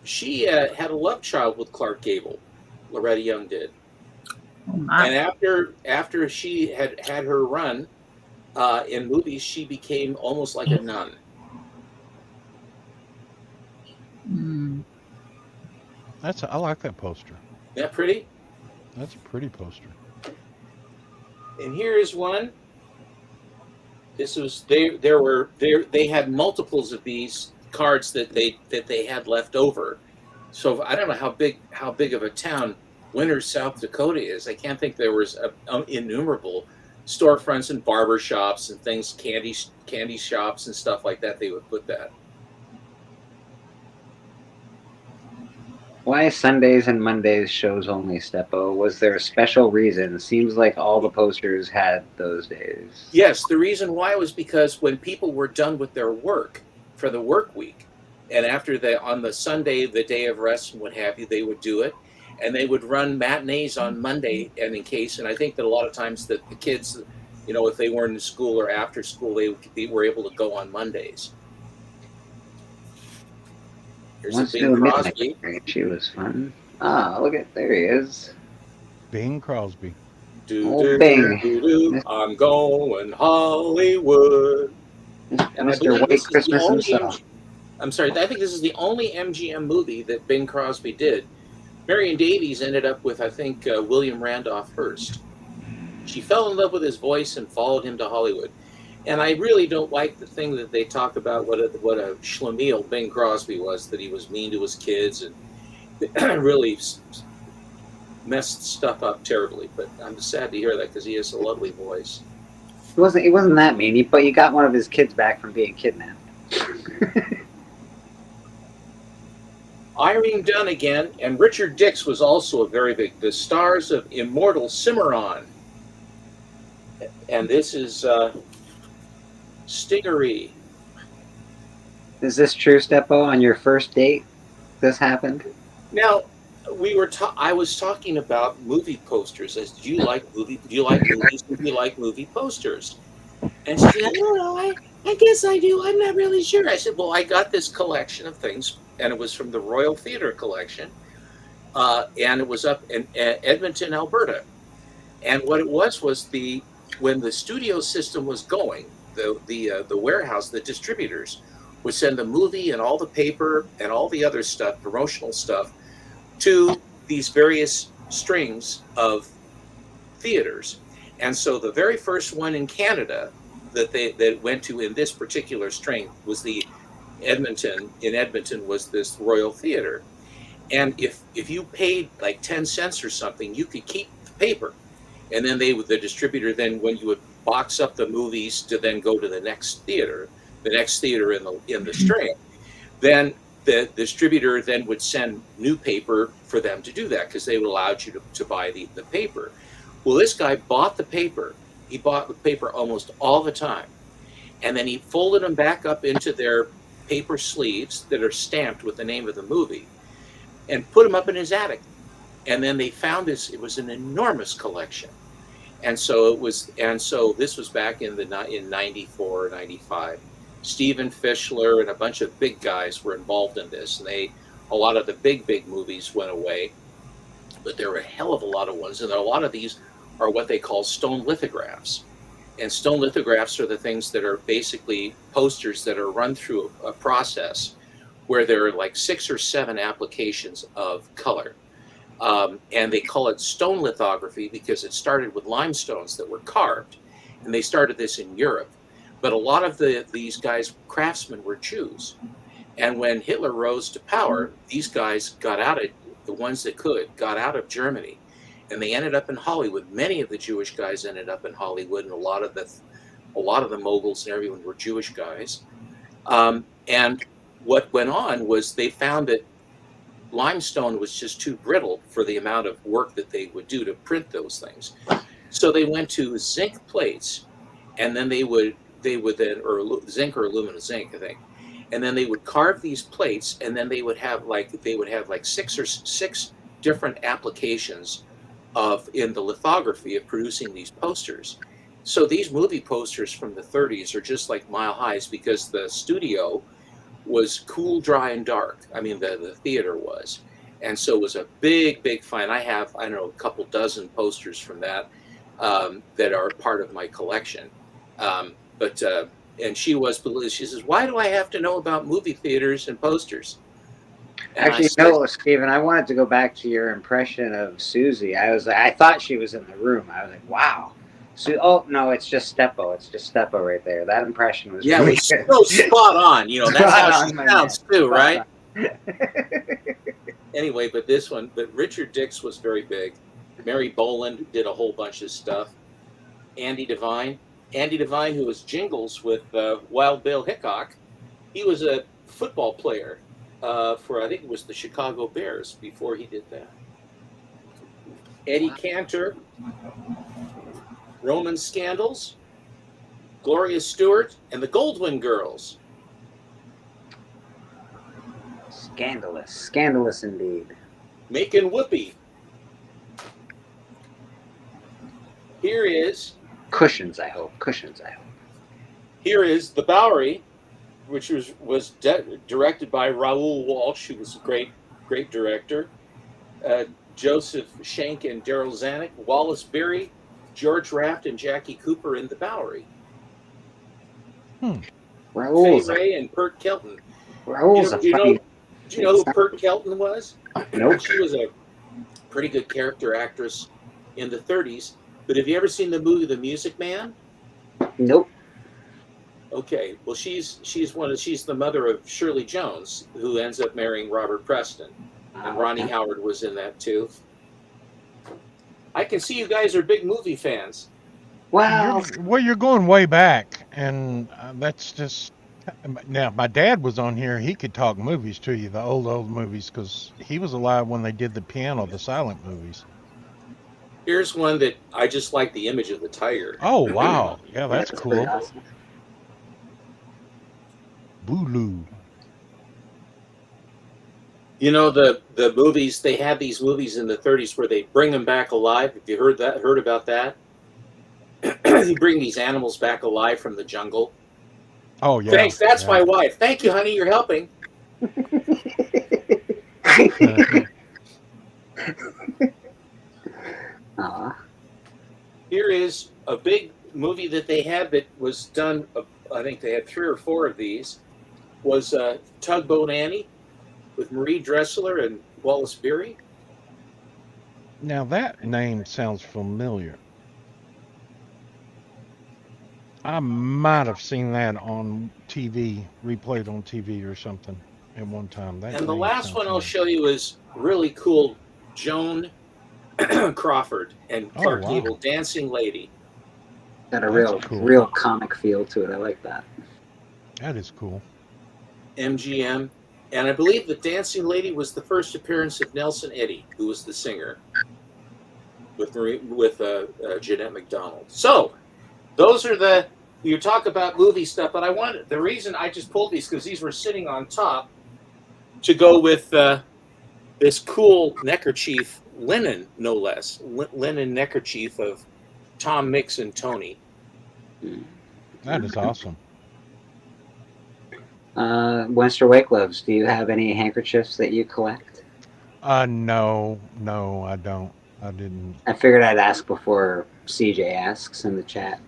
She had a love child with Clark Gable. Loretta Young did. And after she had her run in movies, she became almost like a nun. I like that poster. Isn't that pretty? That's a pretty poster. And here is one. This was they had multiples of these cards that they had left over. So I don't know how big of a town Winters, South Dakota is. I can't think there was innumerable storefronts and barber shops and things, candy shops and stuff like that. They would put that. Why Sundays and Mondays shows only, Steppo? Was there a special reason? It seems like all the posters had those days. Yes, the reason why was because when people were done with their work for the work week, and on the Sunday, the day of rest and what have you, they would do it, and they would run matinees on Monday. And I think that a lot of times that the kids, if they weren't in school or after school, they were able to go on Mondays. Here's a Bing Crosby. She was fun. There he is. Bing Crosby. Bing. I'm going Hollywood. And Mr. White Christmas himself. I'm sorry, I think this is the only MGM movie that Bing Crosby did. Marion Davies ended up with, I think, William Randolph Hearst. She fell in love with his voice and followed him to Hollywood. And I really don't like the thing that they talk about what a schlemiel Bing Crosby was, that he was mean to his kids and really messed stuff up terribly. But I'm sad to hear that because he has a lovely voice. He wasn't that mean, but you got one of his kids back from being kidnapped. Irene Dunn again, and Richard Dix was also the stars of Immortal Cimarron. And this is Stingery. Is this true, Steppo? On your first date, this happened? Now, I was talking about movie posters. Do you like movies? Do you like movie posters? And she said, I don't know. I guess I do. I'm not really sure. I said, well, I got this collection of things, and it was from the Royal Theatre collection, and it was up in Edmonton, Alberta. And what it was when the studio system was going, the warehouse, the distributors would send the movie and all the paper and all the other stuff, promotional stuff, to these various strings of theaters. And so the very first one in Canada that went to in this particular string was in Edmonton was this Royal Theatre. And if you paid like 10 cents or something, you could keep the paper. And then the distributor when you would box up the movies to then go to the next theater in the string, then the distributor then would send new paper for them to do that because they allowed you to buy the paper. Well, this guy bought the paper. He bought the paper almost all the time. And then he folded them back up into their paper sleeves that are stamped with the name of the movie and put them up in his attic. And then they found this, it was an enormous collection. And so this was back in 94, 95. Stephen Fischler and a bunch of big guys were involved in this. And a lot of the big movies went away. but there are a hell of a lot of ones, and a lot of these are what they call stone lithographs. And stone lithographs are the things that are basically posters that are run through a process where there are like 6 or 7 applications of color. And they call it stone lithography because it started with limestones that were carved. And they started this in Europe. But a lot of these guys, craftsmen, were Jews. And when Hitler rose to power, these guys got out of, the ones that could, got out of Germany. And they ended up in Hollywood. Many of the Jewish guys ended up in Hollywood, and a lot of the moguls and everyone were Jewish guys. And what went on was they found that limestone was just too brittle for the amount of work that they would do to print those things. So they went to zinc plates, and then they would then, or zinc or aluminum zinc, I think. And then they would carve these plates, and then they would have like 6 different applications in the lithography of producing these posters. So these movie posters from the 30s are just like Mile Highs because the studio was cool, dry, and dark. I mean, the theater was. And so it was a big, big find. I have, I don't know, a couple dozen posters from that that are part of my collection. And she says, why do I have to know about movie theaters and posters? And Actually, no, Stephen, I wanted to go back to your impression of Susie. I thought she was in the room. I was like, wow. Oh, no, it's just Steppo. It's just Steppo right there. That impression was really it's good. so spot on. You know, that's how she sounds too, right? Anyway, but Richard Dix was very big. Mary Boland did a whole bunch of stuff. Andy Devine, who was Jingles with Wild Bill Hickok, he was a football player for, I think it was the Chicago Bears before he did that. Eddie Cantor, Roman Scandals, Gloria Stewart, and the Goldwyn Girls. Scandalous indeed. Making whoopee. Here is Cushions, I hope. Here is The Bowery, which was directed by Raoul Walsh, who was a great director. Joseph Schenck and Daryl Zanuck, Wallace Beery, George Raft, and Jackie Cooper in The Bowery. Raoul's Fay Ray and Pert Kelton. Raoul's Do you know who Pert Kelton was? Nope. She was a pretty good character actress in the 30s. But have you ever seen the movie The Music Man? Nope. Okay, well, she's the mother of Shirley Jones, who ends up marrying Robert Preston, and Ronnie Howard was in that too. I can see you guys are big movie fans. Wow. You're going way back, and that's just. Now, my dad was on here. He could talk movies to you, the old movies, because he was alive when they did the silent movies. Here's one that I just like the image of the tiger. Oh, wow. Yeah, that's cool. Awesome. Booloo. You know, the movies, they had these movies in the 30s where they bring them back alive. Have you heard about that? You bring these animals back alive from the jungle. Oh, yeah. Thanks, that's my wife. Thank you, honey, you're helping. Here is a big movie that they had that was done, I think they had 3 or 4 of these, was Tugboat Annie with Marie Dressler and Wallace Beery. Now, that name sounds familiar. I might have seen that on TV, replayed on TV or something at one time. And the last one I'll show you is really cool. Joan Crawford and Clark Gable, Dancing Lady. Got a real comic feel to it. I like that. That is cool. MGM. And I believe the Dancing Lady was the first appearance of Nelson Eddy, who was the singer, with Jeanette MacDonald. So, those are you talk about movie stuff, but the reason I just pulled these, because these were sitting on top, to go with this cool neckerchief, linen, no less, linen neckerchief of Tom Mix and Tony. That is awesome. Webster Wakeloves, do you have any handkerchiefs that you collect? No, I don't. I didn't. I figured I'd ask before CJ asks in the chat.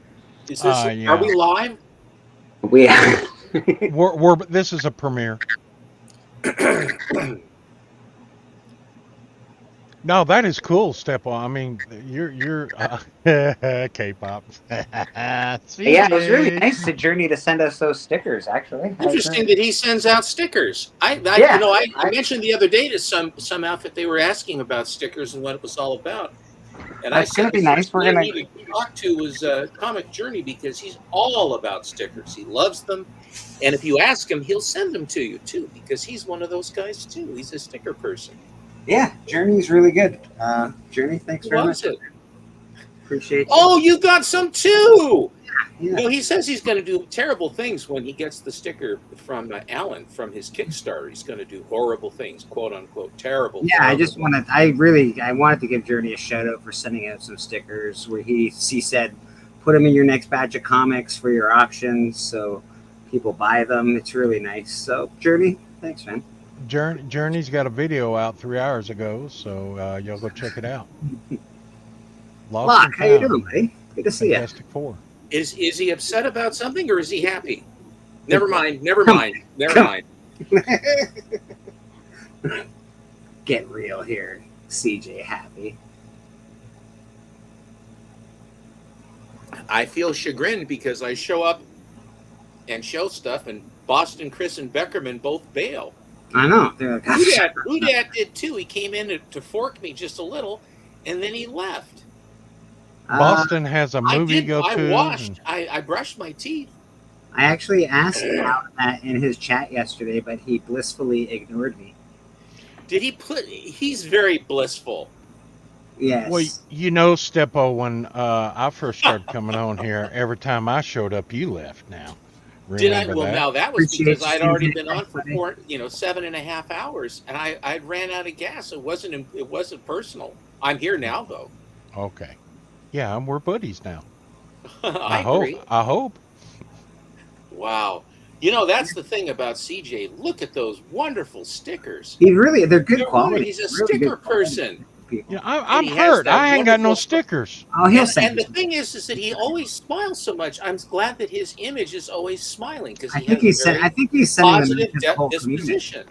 Is this? Are Yeah. we live? We This is a premiere. No, that is cool, Stepo. I mean, you're K-pop. Yeah, it was really nice to Journey to send us those stickers. Actually, Interesting that he sends out stickers. I mentioned the other day to some outfit they were asking about stickers and what it was all about. And That's I said gonna be nice. We're gonna need to talk to was Comic Journey because he's all about stickers. He loves them, and if you ask him, he'll send them to you too because he's one of those guys too. He's a sticker person. Yeah, Journey's really good. Journey, thanks very much. It. Appreciate it. Oh, you got some too. Yeah. No, he says he's going to do terrible things when he gets the sticker from Alan from his Kickstarter. He's going to do horrible things, quote unquote, terrible. Yeah, terrible. I just wanted. I wanted to give Journey a shout out for sending out some stickers where he said, put them in your next batch of comics for your auctions, so people buy them. It's really nice. So Journey, thanks, man. Journey's got a video out 3 hours ago, so y'all go check it out. Locke, how you doing, buddy? Good to see you. Fantastic Four. Is he upset about something or is he happy? Never mind. Never mind. Never mind. Get real here, CJ. Happy. I feel chagrined because I show up and show stuff, and Boston Chris and Beckerman both bail. I know. They're like, Udat did too. He came in to fork me just a little, and then he left. Boston has a movie to go to. I washed. I brushed my teeth. I actually asked about that in his chat yesterday, but he blissfully ignored me. Did he put? He's very blissful. Yes. Well, you know, Stepo, when I first started coming on here, every time I showed up, you left now. Did I? Well, that? now that was because I'd already been on for 7.5 hours, and I ran out of gas. It wasn't personal. I'm here now, though. Okay. Yeah, we're buddies now. I agree. I hope. Wow. You know, that's the thing about CJ. Look at those wonderful stickers. They're good quality. He's a sticker person. Yeah, I'm hurt. I ain't got no stickers. Oh, he'll and the thing is that he always smiles so much. I'm glad that his image is always smiling because I think he's sending positive them to his whole disposition.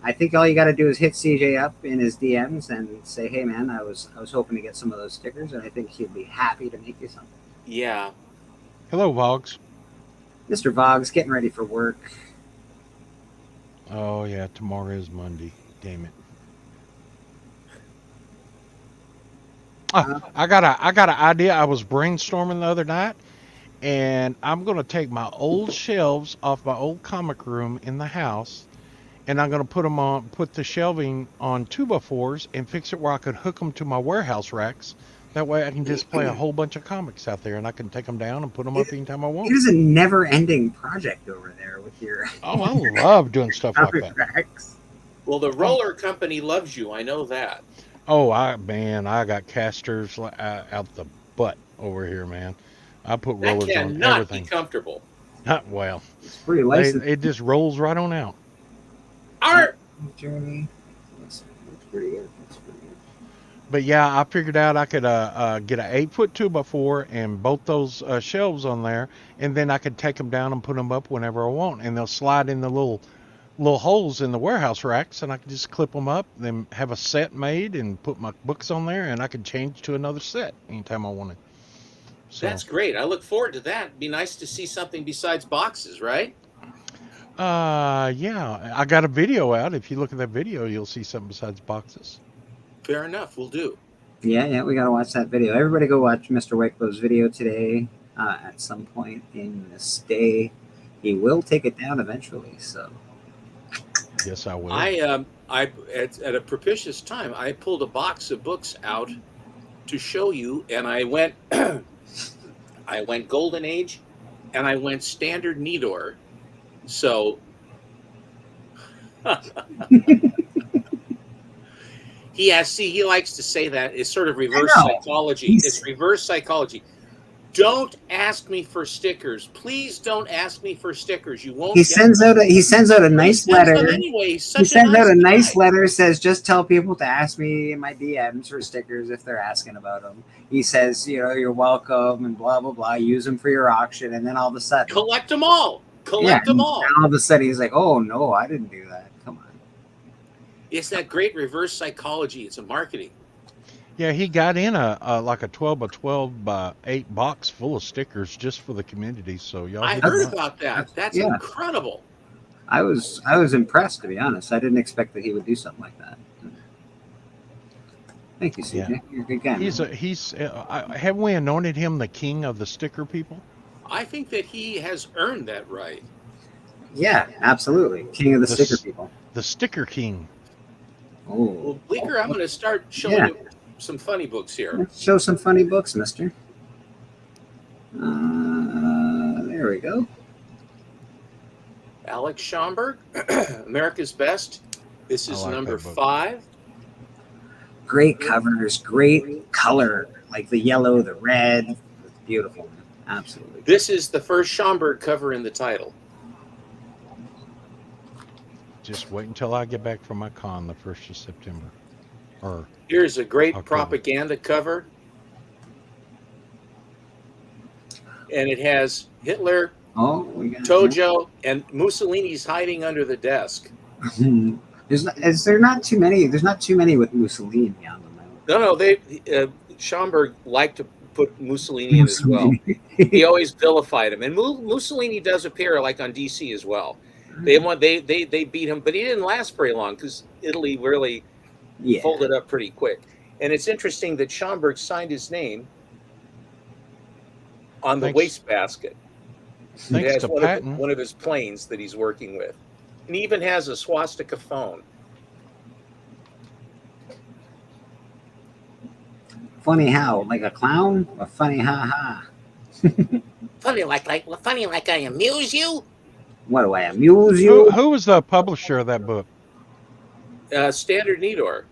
I think all you got to do is hit CJ up in his DMs and say, "Hey, man, I was hoping to get some of those stickers," and I think he'd be happy to make you something. Yeah. Hello, Vogs. Mr. Vogs, getting ready for work. Oh yeah, tomorrow is Monday. Damn it. I got an idea. I was brainstorming the other night, and I'm gonna take my old shelves off my old comic room in the house, and I'm gonna put the shelving on 2x4s and fix it where I could hook them to my warehouse racks. That way I can display a whole bunch of comics out there, and I can take them down and put them up anytime I want. It is a never-ending project over there with your. Oh, I love doing stuff like that. Racks. Well, the roller company loves you. I know that. Oh, I got casters out the butt over here, man. I put That rollers on cannot everything. be comfortable. Well, it's pretty licensed. It just rolls right on out. Art Journey. That's pretty good. But yeah, I figured out I could get an 8-foot 2x4 and both those shelves on there, and then I could take them down and put them up whenever I want, and they'll slide in the little holes in the warehouse racks, and I can just clip them up, then have a set made and put my books on there, and I can change to another set anytime I wanted. So, That's great. I look forward to that. It'd be nice to see something besides boxes, right? yeah, I got a video out. If you look at that video, you'll see something besides boxes. Fair enough. We'll do. Yeah, we gotta watch that video. Everybody go watch Mr. Wakeflow's video today at some point in this day. He will take it down eventually, so. Yes, I will. I at a propitious time, I pulled a box of books out to show you, and I went I went Golden Age, and I went Standard Nidor. So he likes to say that it's sort of reverse psychology. It's reverse psychology. Don't ask me for stickers. Please don't ask me for stickers. You won't. He get sends out a nice He sends them letter. anyway. He's He such sends out a nice guy. letter. Says just tell people to ask me in my DMs for stickers if they're asking about them. He says, you're welcome and blah blah blah. Use them for your auction, and then all of a sudden, Collect them all. Collect them all. And all of a sudden, he's like, "Oh no, I didn't do that. Come on." It's that great reverse psychology. It's a marketing. Yeah, he got in a like a 12 by 12 by 8 box full of stickers just for the community. So y'all. I heard about that. That's incredible. I was impressed, to be honest. I didn't expect that he would do something like that. Thank you, CJ. Yeah. You're a good guy. Have we anointed him the king of the sticker people? I think that he has earned that right. Yeah, absolutely. King of the sticker s- people. The sticker king. Oh, Well, Bleeker, I'm going to start showing you some funny books here. let's show some funny books, mister. There we go. Alex Schomburg, America's Best. This is like number that book. 5. Great covers, great color, like the yellow, the red. It's beautiful, man. Absolutely. This is the first Schomburg cover in the title. Just wait until I get back from my con the 1st of September. Or Here's a great October. propaganda cover. And it has Hitler, Oh, we got Tojo, and Mussolini's hiding under the desk. There's not too many with Mussolini on them. No, Schomburg liked to put Mussolini in as well. He always vilified him, and Mussolini does appear like on DC as well. They beat him, but he didn't last very long because Italy really folded up pretty quick. And it's interesting that Schomburg signed his name on the wastebasket. It thanks has to one Patton. of his planes that he's working with, and he even has a swastika phone. Funny how? Like a clown? Or funny ha ha? Funny like I amuse you? What do I amuse you? Who was the publisher of that book? Standard Nidor.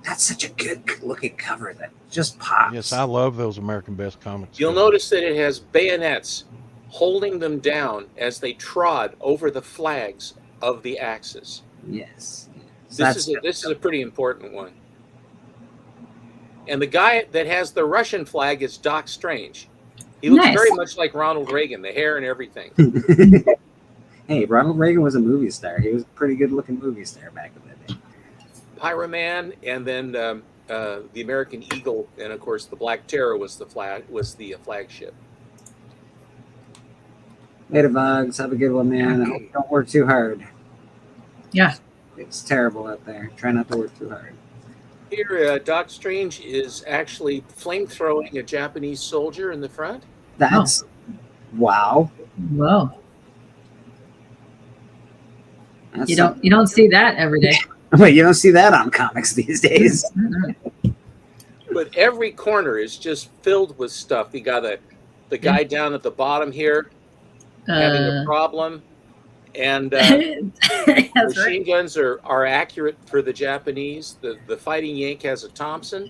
That's such a good looking cover that just pops. Yes, I love those American Best comics. You'll notice that it has bayonets holding them down as they trod over the flags of the Axis. Yes. This is a pretty important one. And the guy that has the Russian flag is Doc Strange. He looks Nice. very much like Ronald Reagan, the hair and everything. Hey, Ronald Reagan was a movie star. He was a pretty good looking movie star back in the day. Pyroman, and then the American Eagle, and of course the Black Terror was the flagship. Later, Bugs. Have a good one, man. I hope you don't work too hard. Yeah. It's terrible out there. Try not to work too hard. Here, Doc Strange is actually flamethrowing a Japanese soldier in the front. That's wow. Whoa. That's You don't see that every day. Wait, you don't see that on comics these days. But every corner is just filled with stuff. You got the guy down at the bottom here having a problem, and machine guns are accurate for the Japanese. The Fighting Yank has a Thompson.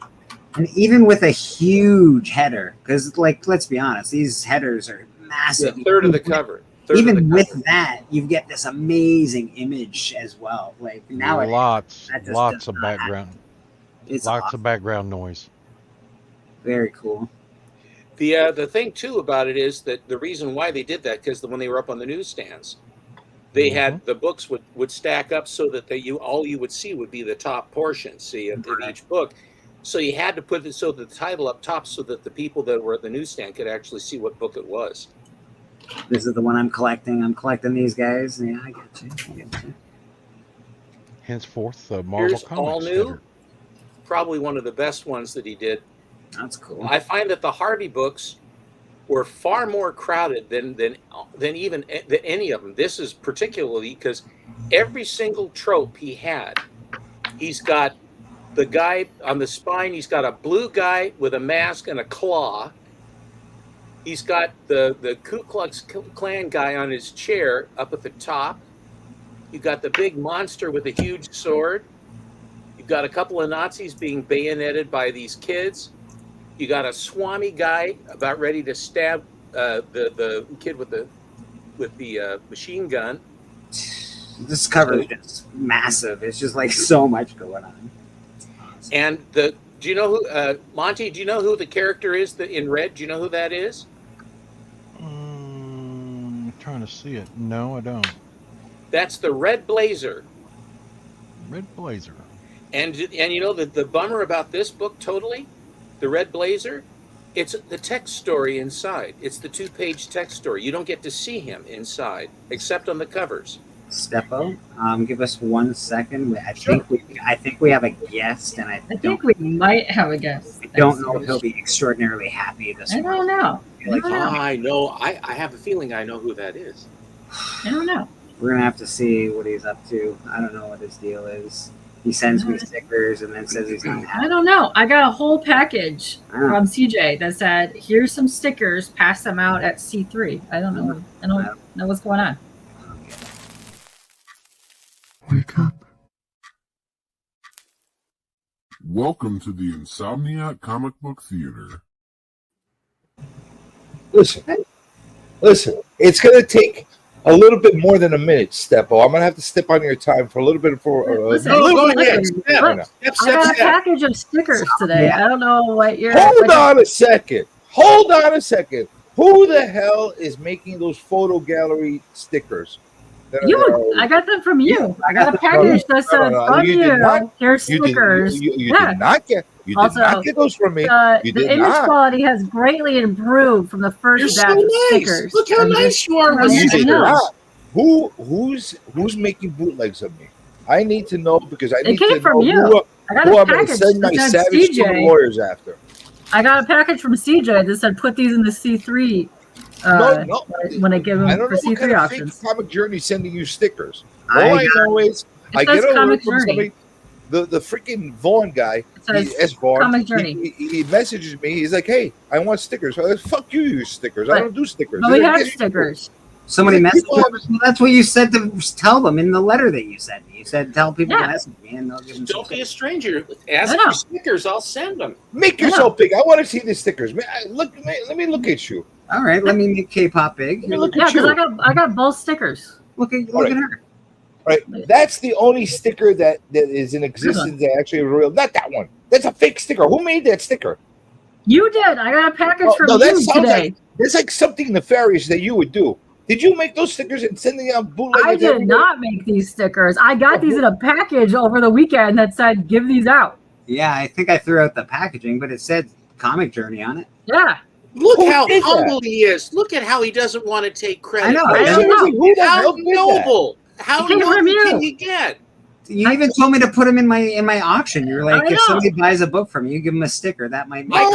And even with a huge header, because let's be honest, these headers are massive. A third of the cover. Even with that, you get this amazing image as well. Like now, Lots of background. It's Lots awesome. of background noise. Very cool. The thing too about it is that the reason why they did that, because when they were up on the newsstands, they had the books would stack up so that all you would see would be the top portion. See in each book. So you had to put it so that the title up top so that the people that were at the newsstand could actually see what book it was. This is the one I'm collecting. I'm collecting these guys. Yeah, I get you. Henceforth, the Marvel Here's Comics. all new. Probably one of the best ones that he did. That's cool. I find that the Harvey books were far more crowded than even any of them. This is particularly because every single trope he had, he's got the guy on the spine. He's got a blue guy with a mask and a claw. He's got the Ku Klux Klan guy on his chair up at the top. You've got the big monster with a huge sword. You've got a couple of Nazis being bayoneted by these kids. You got a Swami guy about ready to stab the kid with the machine gun. This cover is just massive. It's just like so much going on. And do you know who Monty? Do you know who the character is in red? Do you know who that is? I'm trying to see it. No, I don't. That's the Red Blazer. Red Blazer. And you know the bummer about this book totally, the Red Blazer, it's the text story inside. It's the 2-page text story. You don't get to see him inside except on the covers. Steppo, give us 1 second. I think we have a guest, and I think we might have a guest. I don't know if he'll be extraordinarily happy this morning. I don't know. I know. I have a feeling I know who that is. I don't know. We're gonna have to see what he's up to. I don't know what his deal is. He sends me stickers and then says he's not happy. I don't know. I got a whole package from CJ that said, "Here's some stickers. Pass them out at C3." I don't know. I don't know what's going on. Wake up. Welcome to the Insomniac Comic Book Theater. Listen, it's going to take a little bit more than a minute, Steppo. I'm going to have to step on your time for a little bit. I got a package of stickers today. I don't know what you're... Hold on a second. Who the hell is making those photo gallery stickers? You. I got them from you. I got a package that says, from you, here's stickers. You did not get those from me. The image quality has greatly improved from the first batch of stickers. Look how nice you are. Who's making bootlegs of me? I need to know because I need to know who I'm going to send my savage lawyers after. I got a package from CJ that said put these in the C3 when I give them for C3 options. Comic Journey sending you stickers. All I know is I get a word from somebody. The freaking Vaughn guy, Comic Journey. He messages me. He's like, "Hey, I want stickers." So I said, "Fuck you, use stickers. I don't do stickers." But we have stickers. Somebody messaged me. That's what you said to tell them in the letter that you sent me. You said tell people to message me and they'll give them. Don't be a stranger. Ask for stickers. I'll send them. Make yourself big. I want to see the stickers. Let me look at you. All right, let me make K-pop big. Because I got both stickers. Look at her. Right, that's the only sticker that is in existence that actually is real. Not that one. That's a fake sticker. Who made that sticker? You did. I got a package from you today. That's like something nefarious that you would do. Did you make those stickers and send them out bootleg? I did not make these stickers. I got these in a package over the weekend that said give these out. Yeah, I think I threw out the packaging, but it said Comic Journey on it. Yeah. Look how humble he is. Look at how he doesn't want to take credit. I know. How noble. How noble can you get? You even told me to put them in my auction. You were like, if somebody buys a book from you, give them a sticker. That might. I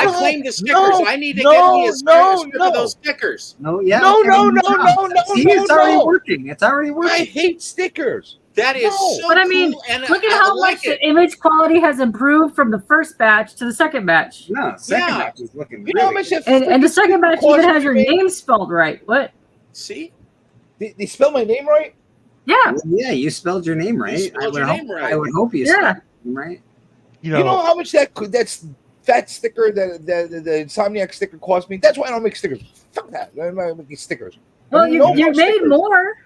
claim the stickers. I need to get me a strip of those stickers. No. See, it's already working. It's already working. I hate stickers. That is so But I mean, cool, and look at how much the image quality has improved from the first batch to the second batch. No, second batch is looking You know how much that and the second batch even cost has your me? name spelled right. What? See? They spell my name right? Yeah. Yeah, you spelled your name right. I would hope you spelled your name right. You know how much that's sticker that the Insomniac sticker cost me? That's why I don't make stickers. Fuck that. I'm not making stickers. Well, you made more.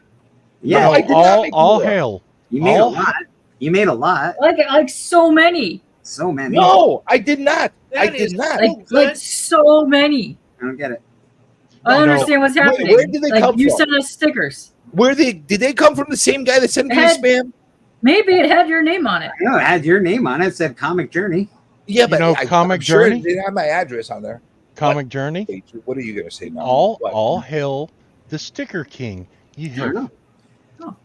Yeah, no, I did not make all more. hell. You made a lot. You made a lot. Like so many. So many. No, I did not. I did not. Like so many. I don't get it. I don't understand what's happening. Where did they come from? You sent us stickers. Did they come from the same guy that sent me spam? Maybe it had your name on it. No, it had your name on it. It said Comic Journey. Yeah, but Comic I'm sure Journey? it didn't have my address on there. Comic Journey. What are you going to say now? All hail the Sticker King. You have.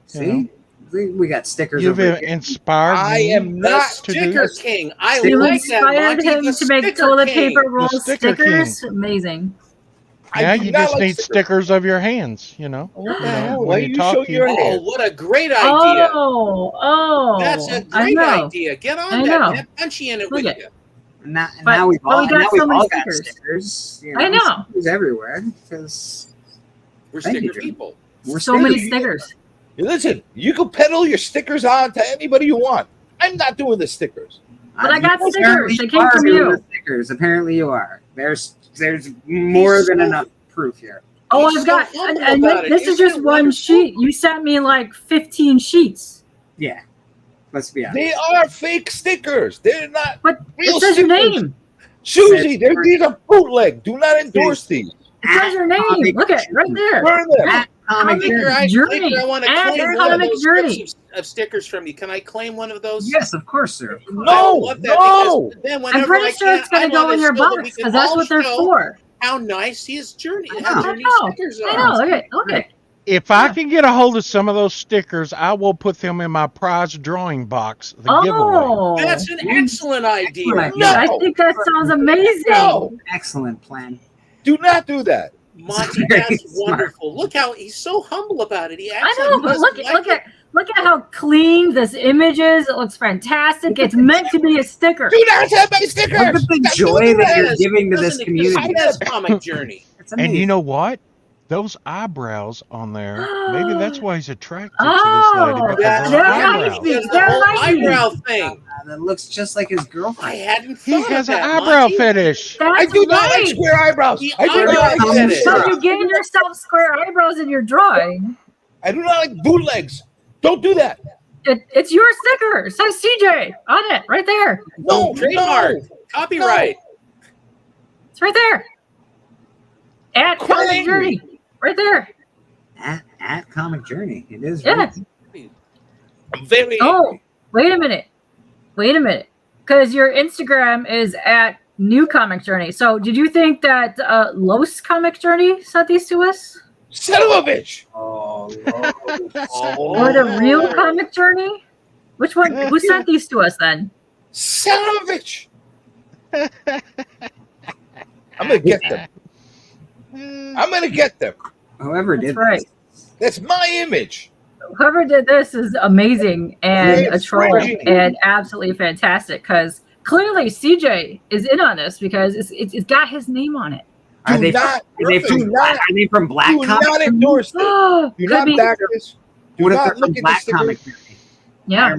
See, we got stickers. You've inspired I me am not to Sticker do. King. I You like that. inspired Monty, him to make toilet paper roll Sticker stickers. Amazing. Now you just need stickers of your hands. What the hell? when Why you you talk, show your you- hand? Oh, what a great idea. Oh. That's a I great know. idea. Get I on know. that. Get punchy in it Look with at- you. Now we've all, got so many got stickers. stickers. I know. Stickers everywhere because We're Thank sticker you. people. we're So many stickers. stickers. Hey, listen, you can peddle your stickers on to anybody you want. I'm not doing the stickers. But I got You stickers. They came are from doing you. the stickers. Apparently you are. There's more than enough proof here. Oh, He's I've got, so humble and about it. this is Isn't just it one wonderful? sheet. You sent me like 15 sheets. Yeah. Let's be honest. They are fake stickers. They're not But real it says your stickers. name. Susie, these are bootleg. Do not endorse these. It says your name. Look at it right there. Burn them. At Comic Laker, Journey. Journey. Laker, I want to Add claim your one of Comic those Journey. strips of stickers from you. Can I claim one of those? Yes, of course, sir. I No, love that no. because then I'm whenever pretty I sure it's can, going to I'm go on in this your show that box we can because that's all what they're show for. How nice his Journey, I how know. Journey stickers I are. know. Look at, look at. If I can get a hold of some of those stickers, I will put them in my prize drawing box, the giveaway. Oh, That's an excellent idea. Excellent. No. I think that sounds amazing. No. Excellent plan. Do not do that. Monty, Very that's smart. wonderful. Look how he's so humble about it. He I acts know, like but he look doesn't like look at how clean this image is. It looks fantastic. It's meant to be a sticker. Do not have my stickers. Look at the That's joy what that it you're is. giving to this Doesn't community. exist. That's Comic Journey. It's amazing. And you know what? Those eyebrows on there, maybe that's why he's attracted to Oh, this lady, because That's of her they're eyebrows. nice. That's the They're whole nice. eyebrow thing. That looks just like his I girlfriend. hadn't He thought has of an that, eyebrow Monty. fetish. That's I do not like right. square eyebrows. The I do not eyebrow like fetish. So that. you're getting yourself square eyebrows in your drawing. I do not like bootlegs. Don't do that. It's your sticker. It says CJ on it right there. No, Trademark. no. Copyright. It's right there. At Comic Crazy. Journey. Right there. At Comic Journey. It is. Yeah. Really, I'm very Oh, wait a minute. Wait a minute. Because your Instagram is at New Comic Journey. So did you think that Los Comic Journey sent these to us? son of a bitch. oh, Or the real Comic Journey? Which one? Who sent these to us then? Son of a bitch. I'm gonna get them. I'm gonna get them. whoever That's did right. this. That's my image. Whoever did this is amazing and Yeah, a troll right. and absolutely fantastic because clearly CJ is in on this because it's got his name on it. Are Do they, not- are they do from not- Are they from Black Do Comic? not endorse this. Do Could not be. back this. Do What if not they're from look at the Black sticker. Comic Journey? Yeah,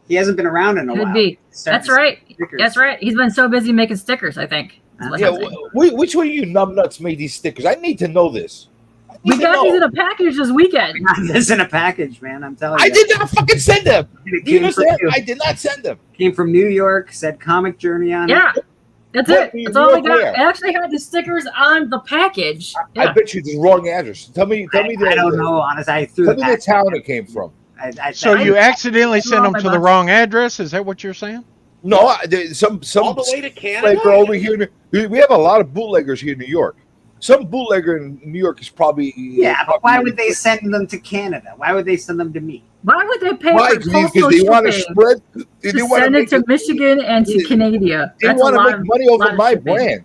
He hasn't been around in a could while. be. Starting That's to right. stickers. That's right. He's been so busy making stickers, I think. That's what Yeah, I'm saying. which one of you numbnuts made these stickers? I need to know this. I need We to got know. these in a package this weekend. Got this in a package, man. I'm telling you. I did not fucking send them. It Do you came from understand? you. I did not send them. Came from New York. Said Comic Journey on Yeah, it. that's What it. do you That's all we look got. where? It actually had the stickers on the package. I Yeah. bet you the wrong address. Tell me the. I don't know. Honestly, I threw Tell the me the package. town it came from. So you accidentally I sent them my to the box. wrong address? Is that what you're saying? No, some All the way to Canada. bootlegger over here. We have a lot of bootleggers here in New York. Some bootlegger in New York is probably Yeah, but why would they send them to Canada? Why would they send them to me? Why would they pay Why? for Because postal they want to shipping spread. They to want send it to Michigan and to Canada? They That's a want to lot make of money over lot of my shipping. brand.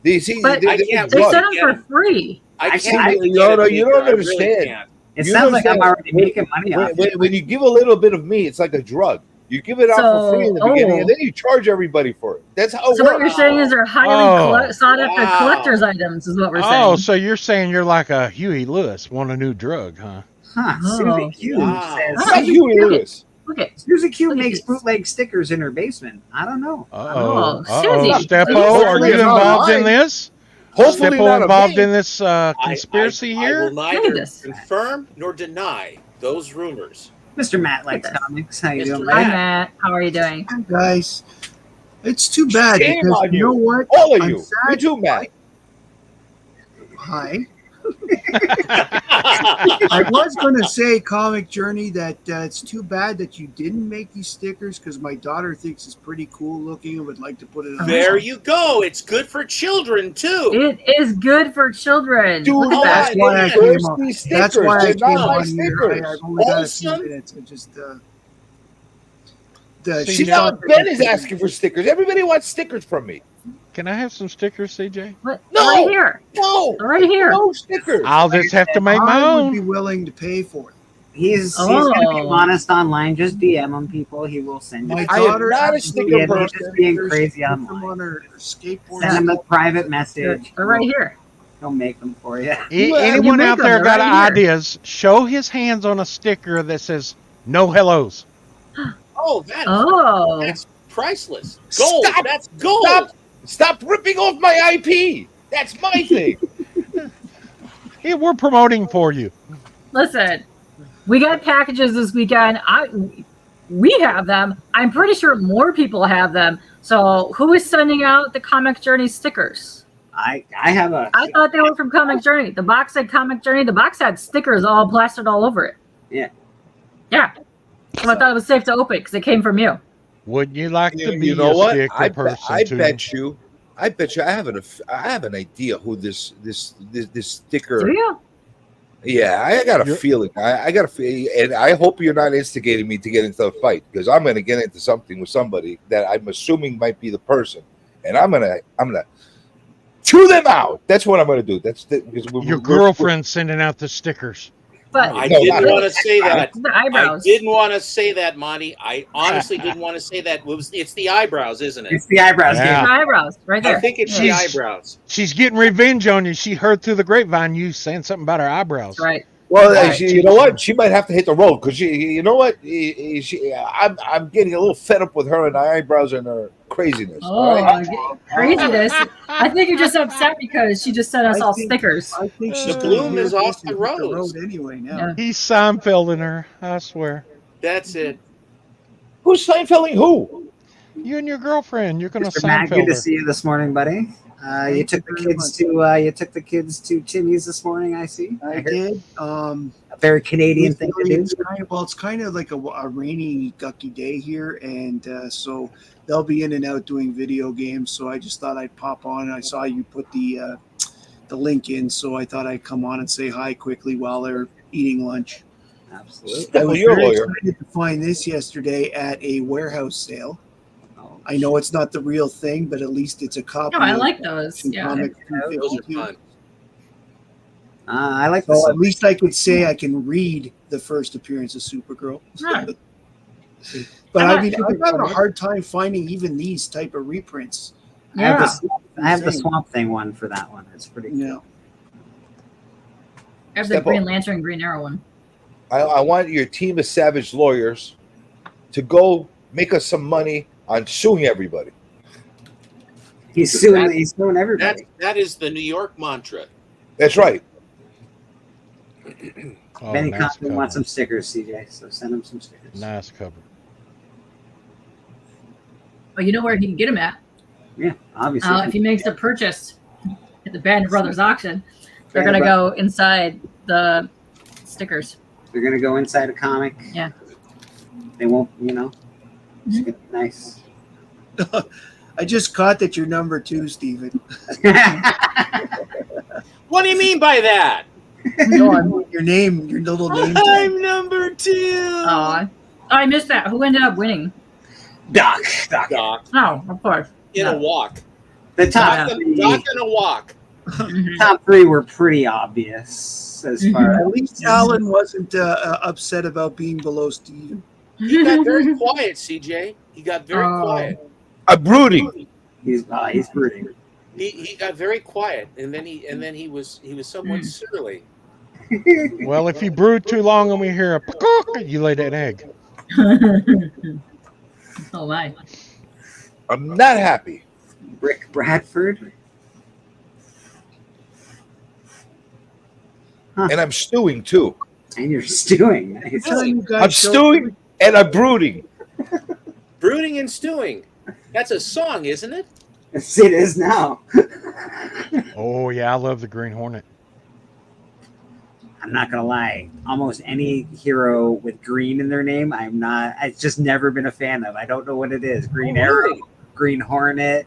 They see. But they, I they, can't they drug. sent them for free. I can't- can't. you don't I really understand. can't. It You sounds like I'm understand? already making money off it. When you give a little bit of me, it's like a drug. You give it out So- for free in the beginning, oh. and then you charge everybody for it. That's how it So what you're works. saying is they're highly Oh. sought after Wow. collector's items, is what we're saying. Oh, so you're saying you're like a Huey Lewis, want a new drug, huh? Huh? Oh. Susie Q Wow. says. It's like Huey Lewis. Look at Susie Q Look at makes this. bootleg stickers in her basement. I don't know. Uh-oh. Oh, Uh-oh. Susie. Steppo, Hopefully are you it's not involved in mine. this? Hopefully Steppo not involved me. in this conspiracy I here? will neither this. confirm nor deny those rumors. Mr. Matt likes this. comics. How you Mr. doing, Hi, Matt? Matt. How are you doing? Hi, guys. It's too bad Shame because on you know what? All of I'm you. sad- You too, Matt. Hi. I was going to say, Comic Journey, that it's too bad that you didn't make these stickers because my daughter thinks it's pretty cool looking and would like to put it on. There you go. It's good for children too. It is good for children. Dude, Look at That's that. why I First came on. these That's stickers. why I They're came not my on here. stickers. I've only got a few Awesome. minutes. I just See, she now- thought that Ben you is could- asking for stickers. Everybody wants stickers from me. Can I have some stickers, CJ? What? No. Right here. No, Right here. no stickers. I'll just have to make my I would be own. willing to pay for it. He's going to be Oh. honest online. Just DM him, people. He will send My you. I am daughter not a absolutely sticker Yeah, they're loves person. just being stickers. crazy She puts them online. on her skateboard. Send him a private They're, message. they're right here. He'll make them for you. You Anyone make out them, there they're got right here. ideas? Show his hands on a sticker that says "No hellos." Oh, Oh. that's priceless. Gold. Stop. That's gold. Stop. Stop ripping off my IP. That's my thing. Hey, we're promoting for you. Listen, we got packages this weekend. We have them. I'm pretty sure more people have them. So who is sending out the Comic Journey stickers? I have a. I thought they were from Comic Journey. The box said Comic Journey. The box had stickers all plastered all over it. Yeah. Yeah. So I thought it was safe to open because it came from you. Wouldn't you like to be You know a what? sticker person I too? bet you. I have an idea who this sticker. Do you? Yeah, I got a feeling. I got a feeling, and I hope you're not instigating me to get into a fight because I'm going to get into something with somebody that I'm assuming might be the person, and I'm gonna chew them out. That's what I'm going to do. Because Your girlfriend's sending out the stickers. But I didn't want to say that. The eyebrows. I didn't want to say that, Monty. I honestly didn't want to say that. It's the eyebrows, isn't it? It's the eyebrows. Yeah. The eyebrows, right there. I think it's the eyebrows. She's getting revenge on you. She heard through the grapevine you saying something about her eyebrows. Right. Well, Right. you know what? She might have to hit the road because you know what? I'm getting a little fed up with her and her eyebrows and her craziness. Oh, all right? craziness. I think you're just upset because she just sent us all stickers. I think she's The gonna bloom hit is us off the and hit rose. anyway now. Yeah. He's Seinfelding her, I swear. That's it. Who's Seinfelding who? You and your girlfriend, you're gonna Mr. Matt, good Seinfeld to her. see you this morning, buddy. You took the kids to Timmy's this morning. I see. I heard. did. A very Canadian thing to do. It's kind of like a rainy, gucky day here, and so they'll be in and out doing video games. So I just thought I'd pop on. I saw you put the link in, so I thought I'd come on and say hi quickly while they're eating lunch. Absolutely. I was You're a very lawyer. excited to find this yesterday at a warehouse sale. I know it's not the real thing, but at least it's a copy. No, I of like those. Action Yeah. Comics Those are 252. fun. I like So this. at least I could say I can read the first appearance of Supergirl. Right. But I'm I not mean, I'm having a Supergirl. hard time finding even these type of reprints. I have, Yeah. I have the Insane. Swamp Thing one for that one. It's pretty cool. Yeah. I have the Step Green up. Lantern, Green Arrow one. I want your team of savage lawyers to go make us some money on suing everybody. He's suing everybody. That is the New York mantra. That's right. Oh, Benny nice Compton cover. wants some stickers, CJ. So send him some stickers. Nice cover. Oh, you know where he can get them at? Yeah, obviously. If he makes a purchase at the Band of Brothers auction, they're Band going to of go inside the stickers. They're gonna go inside a comic. Yeah. They won't, It's gonna be nice. I just caught that you're number 2, Steven. What do you mean by that? No, I mean your name, your little name. I'm number 2. Oh, I missed that. Who ended up winning? Doc. Doc. Oh, of course. In a walk. The top Doc three, in a walk. top three were pretty obvious as far At as least Alan wasn't upset about being below Steven. He got very quiet, CJ. He got very quiet. I'm brooding. he's brooding. He got very quiet, and then he was somewhat surly. Well, if you brood too long and we hear a peacock, you lay that egg. Oh my. I'm not happy. Rick Bradford. And I'm stewing too. And you're stewing. Nice. I'm stewing and I'm brooding. Brooding and stewing. That's a song, isn't it? Yes, it is now. Oh yeah, I love the Green Hornet. I'm not gonna lie. Almost any hero with green in their name, it's just never been a fan of. I don't know what it is. Green Arrow, Green Hornet,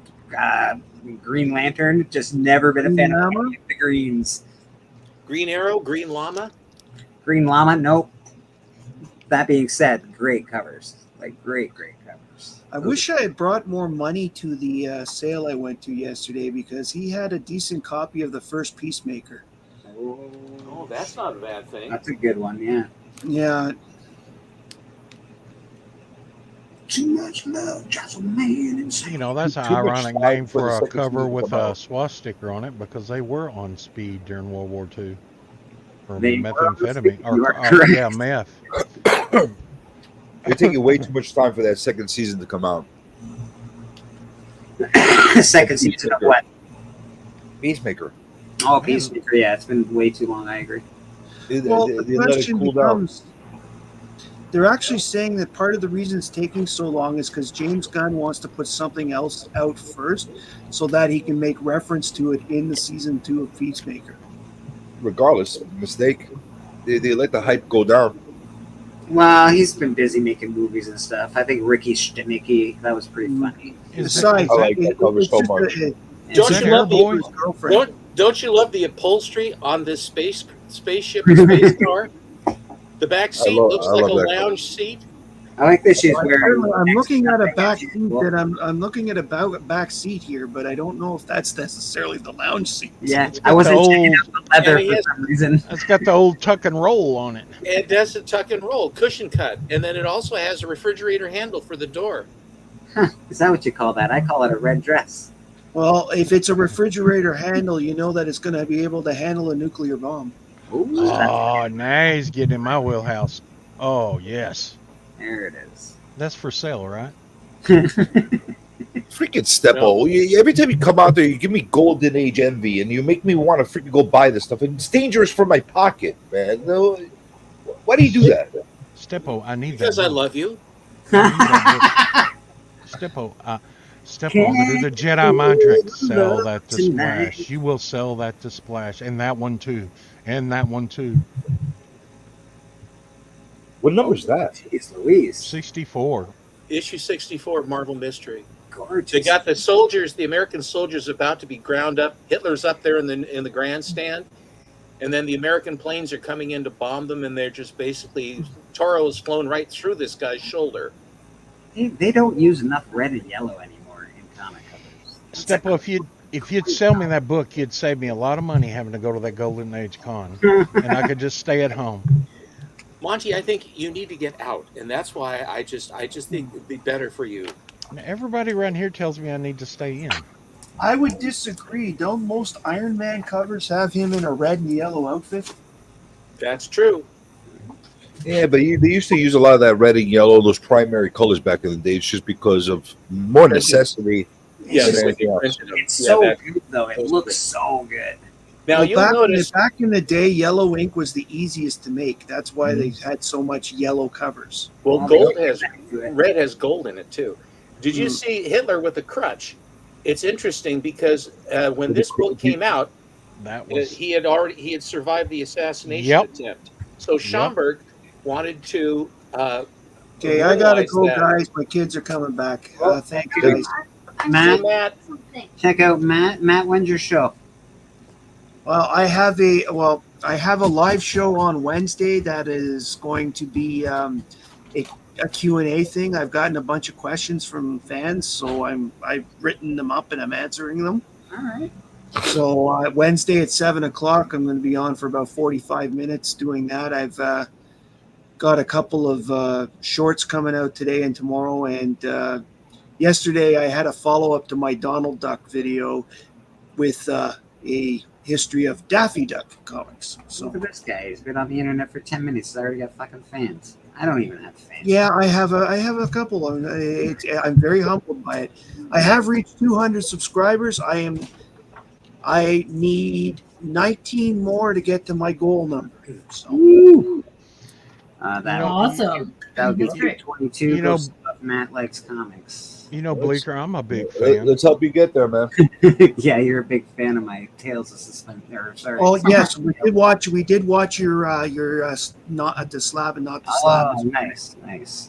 Green Lantern. Just never been a fan of any of the greens. Green Arrow, Green Llama. Green Llama, nope. That being said, great covers. Like great covers. I wish I had brought more money to the sale I went to yesterday because he had a decent copy of the first Peacemaker. Oh, that's not a bad thing. That's a good one, yeah. Yeah. Too much love drives a man insane. That's an Too much ironic time name for the for a second cover season with to come a out. swastika on it because they were on speed during World War II. Or They were on methamphetamine. speed. You are Or correct. yeah, meth. You're taking way too much time for that second season to come out. Second season of what? Peacemaker. Oh, Peacemaker. Yeah, it's been way too long. I agree. Well, the question becomes, they're actually saying that part of the reason it's taking so long is because James Gunn wants to put something else out first so that he can make reference to it in the season 2 of Peacemaker. Regardless, mistake. They let the hype go down. Well, he's been busy making movies and stuff. I think Ricky Stenicki, that was pretty funny. Besides, I like that cover so much. Don't you love the upholstery on this spaceship space car? The back seat looks like a lounge seat. I like that she's wearing. I'm looking at a back seat that I'm looking at a back seat here, but I don't know if that's necessarily the lounge seat. Yeah, I wasn't checking out the leather for some reason. It's got the old tuck and roll on it. It does a tuck and roll, cushion cut, and then it also has a refrigerator handle for the door. Huh, is that what you call that? I call it a red dress. Well, if it's a refrigerator handle, you know that it's going to be able to handle a nuclear bomb. Oh, now he's getting in my wheelhouse. Oh, yes. There it is. That's for sale, right? Freaking Steppo. Every time you come out there, you give me golden age envy, and you make me want to freaking go buy this stuff. And it's dangerous for my pocket, man. No, why do you do that? Steppo, I need Because that. I love you. Steppo, Steppo, under the Jedi mind trick, sell that to Splash. You will sell that to Splash, and that one too, and that one too. What number is that? Jeez Louise. 64. Issue 64 of Marvel Mystery. Gorgeous. They got the soldiers, the American soldiers, about to be ground up. Hitler's up there in the grandstand, and then the American planes are coming in to bomb them, and they're just basically Toro has flown right through this guy's shoulder. They don't use enough red and yellow anymore in comic covers. Steppo, if you'd sell me that book, you'd save me a lot of money having to go to that Golden Age con, and I could just stay at home. Monty, I think you need to get out, and that's why I just think it'd be better for you. Now, everybody around here tells me I need to stay in. I would disagree. Don't most Iron Man covers have him in a red and yellow outfit? That's true. Yeah, but they used to use a lot of that red and yellow, those primary colors back in the day, just because of more necessity. Yeah, than anything else. It's so good, though. It looks so good. Now, Well, you'll notice back in the day, yellow ink was the easiest to make. That's why they had so much yellow covers. Well, red has gold in it too. Did you see Hitler with a crutch? It's interesting because when this book came out, he had survived the assassination attempt. So Schomburg wanted to. Okay, I gotta memorialize go, that. guys. My kids are coming back. Thank you, guys. Matt, check out Matt. Matt, when's your show? Well, I have a live show on Wednesday that is going to be a Q&A thing. I've gotten a bunch of questions from fans, so I've written them up and I'm answering them. All right. So Wednesday at 7:00, I'm going to be on for about 45 minutes doing that. I've got a couple of shorts coming out today and tomorrow, and yesterday I had a follow-up to my Donald Duck video with a history of Daffy Duck comics. So Look at this guy. He's been on the internet for 10 minutes. He's already got fucking fans. I don't even have fans. yeah, I have a couple of them. I'm very humbled by it. I have reached 200 subscribers. I need 19 more to get to my goal number. So That Awesome. That'll be That's great. 22. You know- Matt likes comics. You know, Bleeker, I'm a big fan. Let's help you get there, man. Yeah, you're a big fan of my Tales of Suspense. Sorry. Oh yes, we did watch your not at the slab and not the slab. Oh, nice.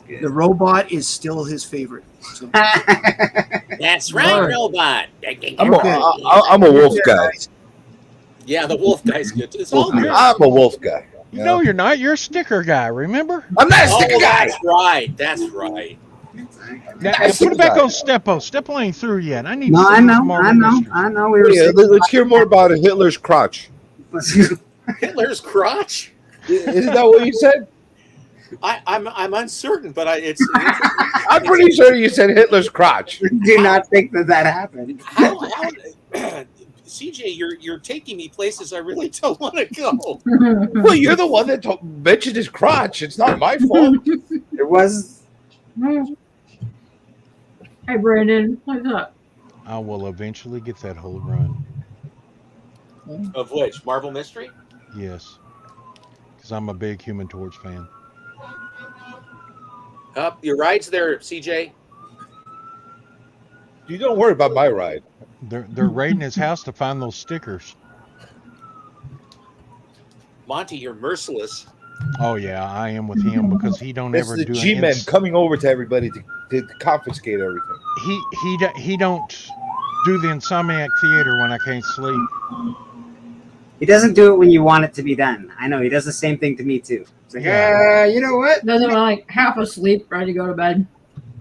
Good. The robot is still his favorite. So. That's right, All right. robot. I'm a wolf guy. Yeah, the wolf guy's good. It's all good. I'm a wolf guy. You know you're not. You're a sticker guy, remember? I'm not a sticker guy. That's right. That's right. Now, put it back on Steppo. Steppo ain't through yet. I need No, to see I this know. Marvel Mystery. I know. We were Yeah, let's hear more about Hitler's crotch. Hitler's crotch? Isn't that what you said? I'm uncertain, but it's I'm pretty sure you said Hitler's crotch. do not think that happened. how CJ, you're taking me places I really don't want to go. Well, you're the one that mentioned his crotch. It's not my fault. It was. Hey, Brandon. What's up? I will eventually get that whole run. Of which? Marvel Mystery? Yes, because I'm a big Human Torch fan. Your ride's there, CJ. You don't worry about my ride. They're raiding his house to find those stickers. Monty, you're merciless. Oh yeah, I am with him because he don't It's ever the do G-men coming over to everybody to confiscate everything. He don't do the Insomniac Theater when I can't sleep. He doesn't do it when you want it to be done. I know he does the same thing to me too. It's like, you know what? Doesn't like half asleep, ready to go to bed.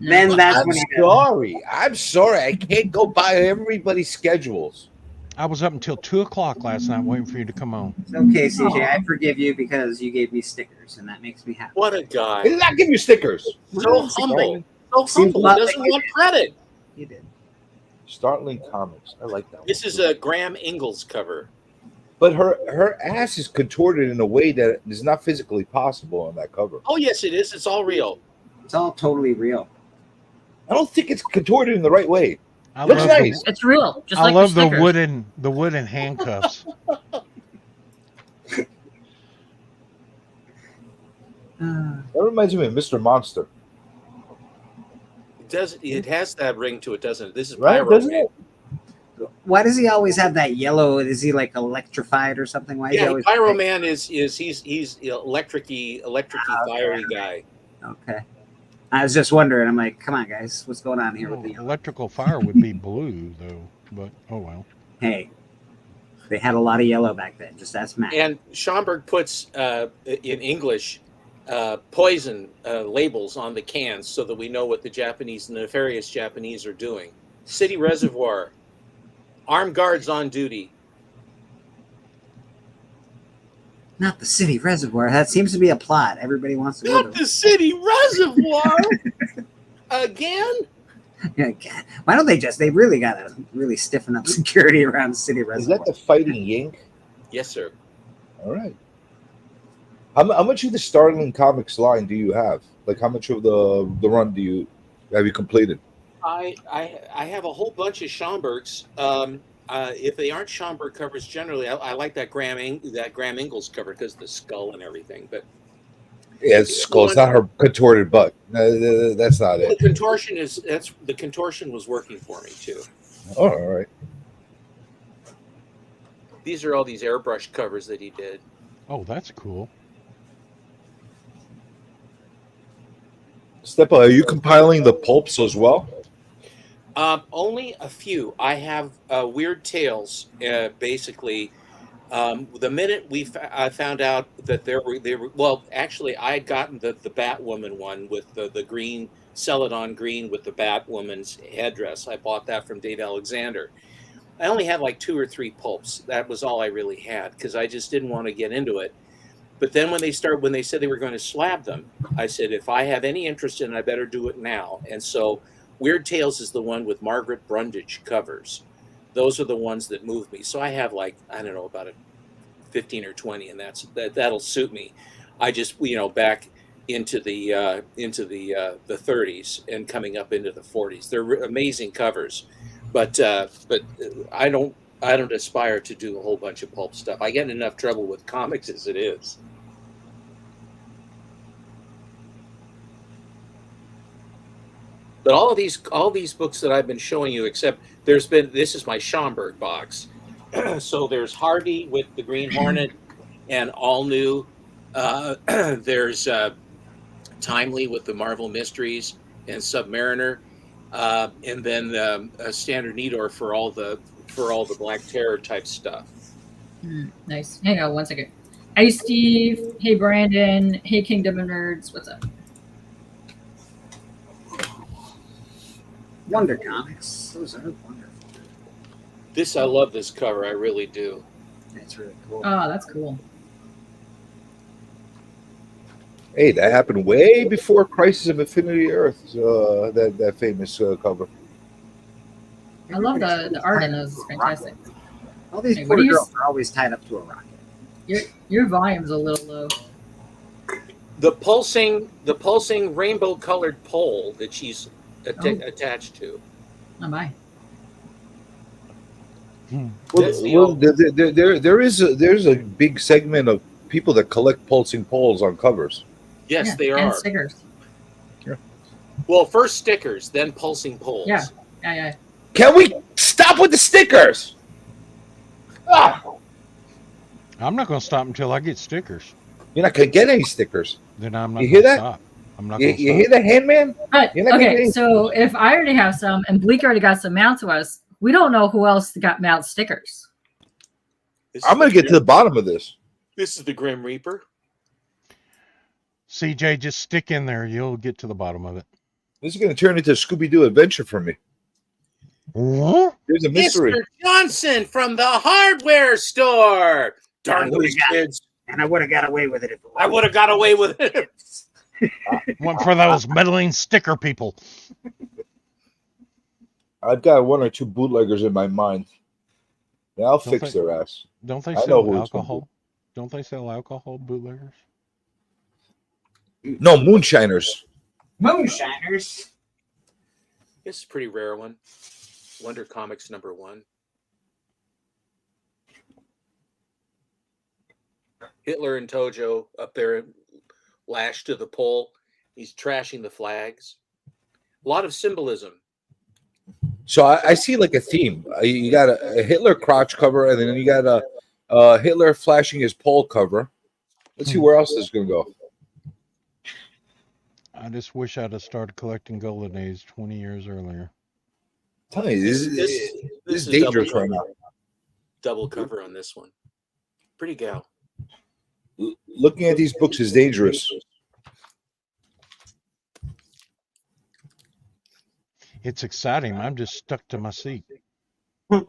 Then that's I'm when he sorry. I'm sorry. I can't go by everybody's schedules. I was up until 2:00 last night waiting for you to come on. It's okay, CJ. I forgive you because you gave me stickers, and that makes me happy. What a guy. He did not give you stickers. So humble. So Seems humble. a lot He doesn't like want credit. He did. Startling Comics. I like that one. This is a Graham Ingalls cover. But her ass is contorted in a way that is not physically possible on that cover. Oh, yes, it is. It's all real. It's all totally real. I don't think it's contorted in the right way. I Looks love nice. It's real. Just I like love the the stickers. wooden handcuffs. That reminds me of Mr. Monster. It has that ring to it, doesn't it? This is Right, Pyro doesn't Man. it? Why does he always have that yellow? Is he like electrified or something? Why is he Yeah, always Pyro Man is he's electric-y fiery guy. Okay. I was just wondering. I'm like, come on, guys, what's going on here with the Electrical fire would be blue though, but oh well. Hey, they had a lot of yellow back then. Just ask Matt. And Schomburg puts in English poison labels on the cans so that we know what the nefarious Japanese are doing. City Reservoir, armed guards on duty. Not the city reservoir. That seems to be a plot. Everybody wants to go Not to. the City Reservoir again. Yeah, God. Why don't they just? They really got to really stiffen up security around the city Is reservoir. that the Fighting Yink? Yes, sir. All right. How much of the Startling Comics line do you have? Like, how much of the run have you completed? I have a whole bunch of Schomburgs. If they aren't Schomburg covers, generally I like that Graham Ingalls cover because of the skull and everything. But Yeah, it's skull. It's not her contorted butt. No, that's not the it. contortion was working for me too. Oh, all right. These are all these airbrush covers that he did. Oh, that's cool. Stepa, are you compiling the pulps as well? Only a few. I have Weird Tales. Basically, the minute I found out that they were well, actually, I had gotten the Batwoman one with the green Celadon green with the Batwoman's headdress. I bought that from Dave Alexander. I only had like 2 or 3 pulps. That was all I really had because I just didn't want to get into it. But then when they said they were going to slab them, I said, if I have any interest in it, I better do it now. And so Weird Tales is the one with Margaret Brundage covers. Those are the ones that move me. So I have like, I don't know, about 15 or 20, and that'll suit me. I just, back into the 30s and coming up into the 40s. They're amazing covers, but I don't aspire to do a whole bunch of pulp stuff. I get in enough trouble with comics as it is. But all these books that I've been showing you, except this is my Schomburg box. So there's Harvey with the Green Hornet and all new. There's Timely with the Marvel Mysteries and Submariner, and then Standard Needor for all the Black Terror type stuff. Nice. Hang on 1 second. Hey, Steve. Hey, Brandon. Hey, Kingdom of Nerds. What's up? Wonder Comics. Those are wonderful. I love this cover. I really do. That's really cool. Oh, that's cool. Hey, that happened way before Crisis of Infinity Earth. That famous cover. I love the art in those. It's fantastic. All these Hey, poor what do you girls are always tied up to a rocket. Your volume's a little low. The pulsing rainbow colored pole that she's attached to. Oh my. There's a big segment of people that collect pulsing poles on covers. Yes, they And are. stickers. Well, first stickers, then pulsing poles. Yeah. Yeah. Can we stop with the stickers? Ah, I'm not going to stop until I get stickers. you're not gonna get any stickers. Then I'm not You hear gonna that? stop. I'm not You, going to you stop. hear that, Handman? But You're not gonna get okay, any- so if I already have some and Bleak already got some mailed to us, we don't know who else got mailed stickers. I'm gonna get to the bottom of this. This is the Grim Reaper. CJ, just stick in there. You'll get to the bottom of it. This is gonna turn into a Scooby-Doo adventure for me. What? There's a mystery. Mr. Johnson from the hardware store. Darn those kids. And I would have got away with it if I would have got away with it. One for those meddling sticker people. I've got one or two bootleggers in my mind. Yeah, I'll Don't fix they- their ass. Don't they I know sell who it's gonna alcohol? Don't they sell alcohol bootleggers? No, moonshiners. Moonshiners. This is a pretty rare one. Wonder Comics #1. Hitler and Tojo up there lashed to the pole. He's trashing the flags. A lot of symbolism. So I see like a theme. You got a Hitler crotch cover, and then you got a Hitler flashing his pole cover. Let's see where else this is gonna go. I just wish I'd have started collecting Golden Age 20 years earlier. Tell you, this This is is dangerous double right now. cover. Double cover on this one. Pretty gal. Looking at these books is dangerous. It's exciting. I'm just stuck to my seat. You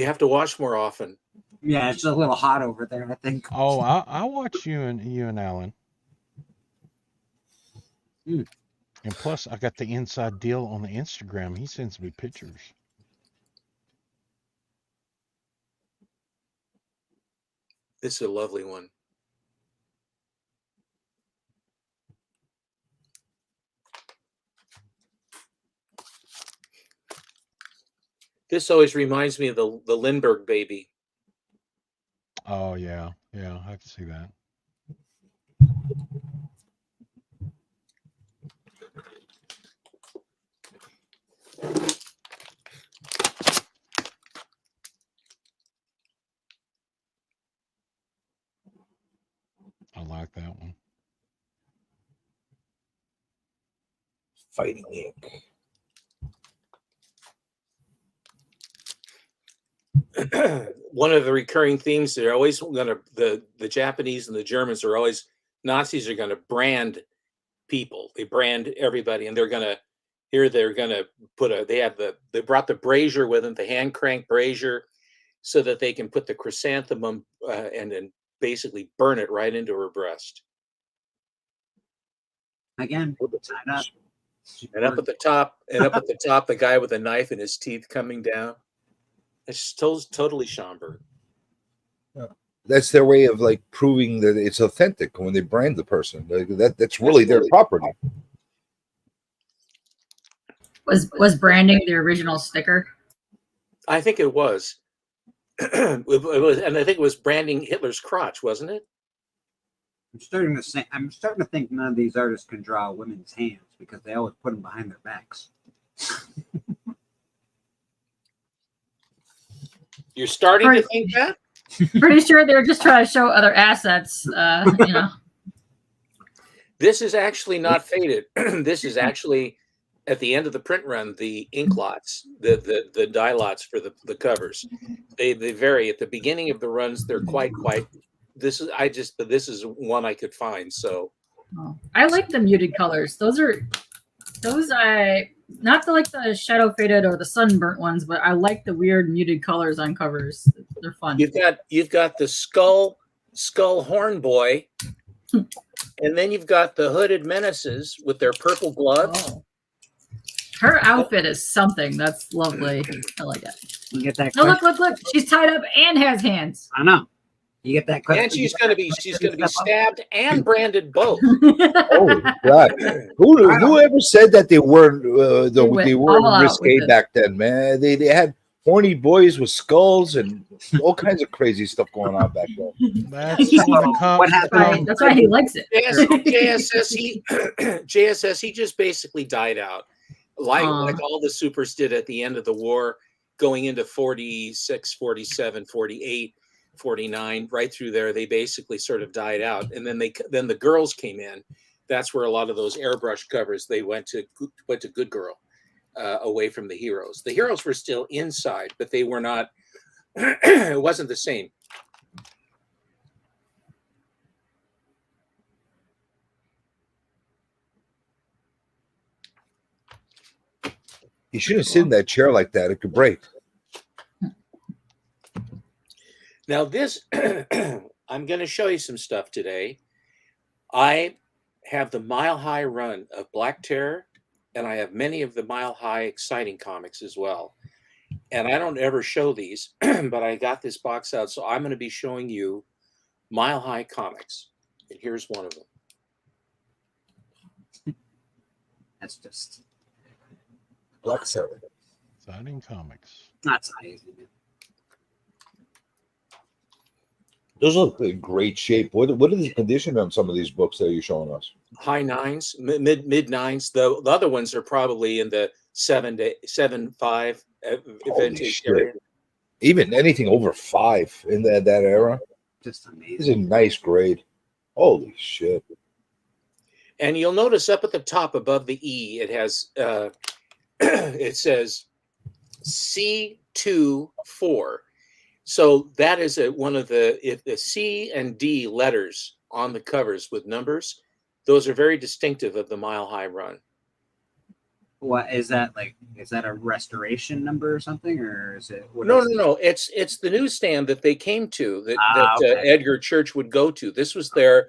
have to watch more often. Yeah, it's a little hot over there, I think. Oh, I watch you and Alan. And plus, I got the inside deal on the Instagram. He sends me pictures. This is a lovely one. This always reminds me of the Lindbergh baby. Oh, yeah. Yeah, I can see that. I like that one. Fighting ink. One of the recurring themes, they're always gonna the Japanese and the Germans are always Nazis are gonna brand people. They brand everybody, and they're gonna put they brought the brazier with them, the hand crank brazier, so that they can put the chrysanthemum and then basically burn it right into her breast. Again, tied up. And up at the top, the guy with a knife and his teeth coming down. It's totally Schomburg. That's their way of like proving that it's authentic when they brand the person. That's really their property. Was branding the original sticker? I think it was. It was, and I think it was branding Hitler's crotch, wasn't it? I'm starting to think none of these artists can draw women's hands because they always put them behind their backs. You're starting to think that? Pretty sure they're just trying to show other assets. You know. This is actually not faded. This is actually at the end of the print run, the ink lots, the dye lots for the covers. They vary. At the beginning of the runs, they're quite. This is one I could find. So I like the muted colors. Those I not like the shadow faded or the sunburnt ones, but I like the weird muted colors on covers. They're fun. You've got the skull horn boy, and then you've got the hooded menaces with their purple gloves. Oh. Her outfit is something. That's lovely. I like it. You get that? No, look! She's tied up and has hands. I know. You get that? And she's going to be stabbed and branded both. Oh God! Whoever said that they weren't all risque out with it. back then, man? They had horny boys with skulls and all kinds of crazy stuff going on back then. That's what happened. That's why he likes it. JSS, he just basically died out. Like all the supers did at the end of the war, going into 46, 47, 48, 49, right through there, they basically sort of died out. And then then the girls came in. That's where a lot of those airbrush covers, they went to Good Girl, away from the heroes. The heroes were still inside, but they were not, it wasn't the same. You shouldn't sit in that chair like that. It could break. Now this, I'm going to show you some stuff today. I have the Mile High run of Black Terror, and I have many of the Mile High exciting comics as well. And I don't ever show these, but I got this box out, so I'm going to be showing you Mile High comics. And here's one of them. That's just Black Terror. Exciting comics. Not easy. Those look in great shape. What are the condition on some of these books that you're showing us? High nines, mid nines. The other ones are probably in the 7.5 vintage area. Even anything over 5 in that era. Just amazing. This is a nice grade. Holy shit. And you'll notice up at the top above the E, it has it says C24. So that is one of the C and D letters on the covers with numbers. Those are very distinctive of the Mile High run. What is that like? Is that a restoration number or something, or is it? No. It's the newsstand that they came to that okay. Edgar Church would go to. This was their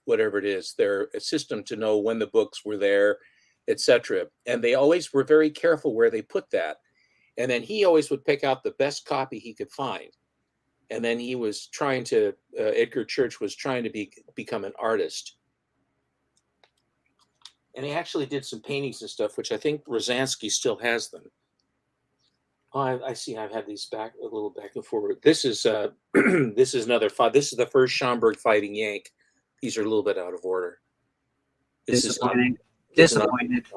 whatever it is, their system to know when the books were there, etc. And they always were very careful where they put that. And then he always would pick out the best copy he could find. And then he was trying to, Edgar Church was trying to become an artist. And he actually did some paintings and stuff, which I think Rosansky still has them. Oh, I see. I've had these back a little back and forward. This is this is another fight. This is the first Schomburg fighting Yank. These are a little bit out of order. Disappointing. Disappointed.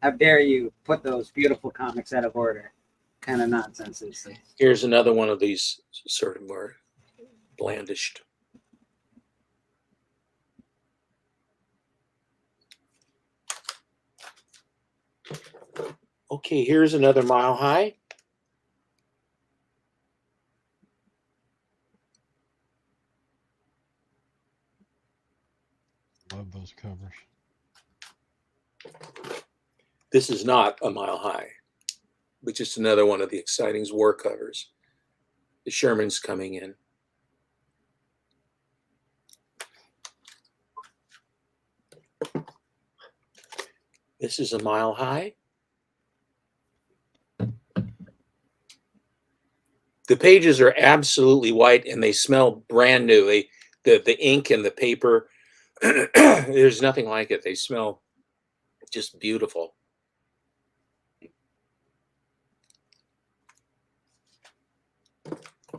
How dare you put those beautiful comics out of order? Kind of nonsense. Here's another one of these sort of more blandished. Okay, here's another Mile High. Love those covers. This is not a Mile High, but just another one of the exciting war covers. The Sherman's coming in. This is a Mile High. The pages are absolutely white and they smell brand new. The ink and the paper, there's nothing like it. They smell just beautiful.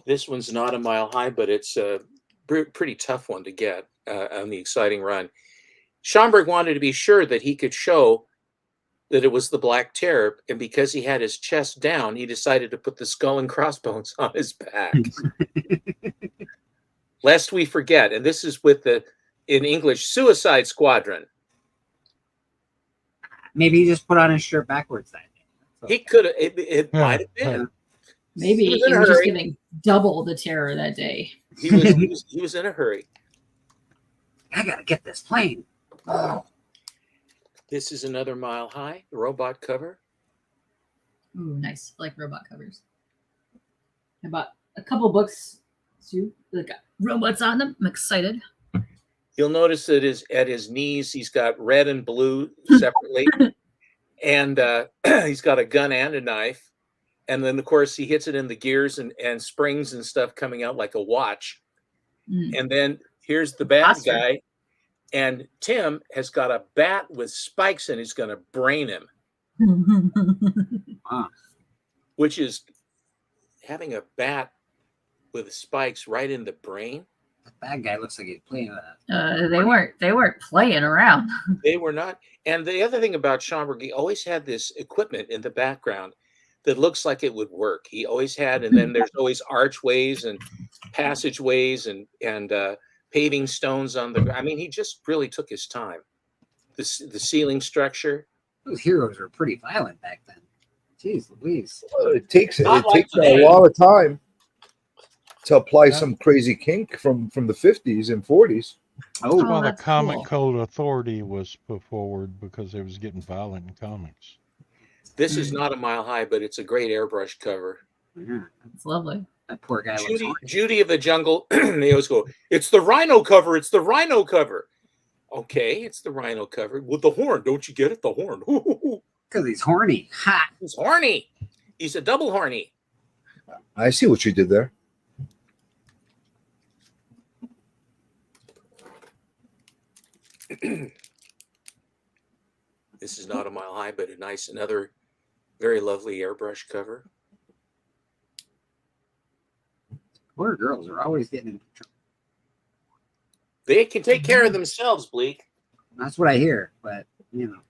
This one's not a Mile High, but it's a pretty tough one to get on the exciting run. Schomburg wanted to be sure that he could show that it was the Black Terror, and because he had his chest down, he decided to put the skull and crossbones on his back. Lest we forget, and this is with the, in English, Suicide Squadron. Maybe he just put on his shirt backwards that day. He could have, it might have been. Maybe he was just giving double the terror that day. He was in a hurry. I gotta get this plane. This is another Mile High, the robot cover. Ooh, nice. I like robot covers. I bought a couple books too. They got robots on them. I'm excited. You'll notice that at his knees, he's got red and blue separately. And he's got a gun and a knife. And then, of course, he hits it in the gears and springs and stuff coming out like a watch. And then here's the bad guy. And Tim has got a bat with spikes and he's going to brain him. which is having a bat with spikes right in the brain. The bad guy looks like he's playing with that. They weren't playing around. They were not. And the other thing about Schomburg, he always had this equipment in the background that looks like it would work. He always had, and then there's always archways and passageways and paving stones on the. I mean, he just really took his time. The ceiling structure. Those heroes were pretty violent back then. Jeez Louise. Well, it takes Not like a today. lot of time to apply some crazy kink from the 50s and 40s. That's why the Comic Code Authority was put forward, because it was getting violent in comics. This is not a Mile High, but it's a great airbrush cover. Yeah, it's lovely. That poor guy. Judy of the Jungle. They always go, "It's the Rhino cover. It's the Rhino cover." Okay, it's the Rhino cover with the horn. Don't you get it? The horn. Because he's horny. Ha! He's horny. He's a double horny. I see what you did there. This is not a Mile High, but another very lovely airbrush cover. Poor girls are always getting into trouble. They can take care of themselves, Bleak. That's what I hear, but you know.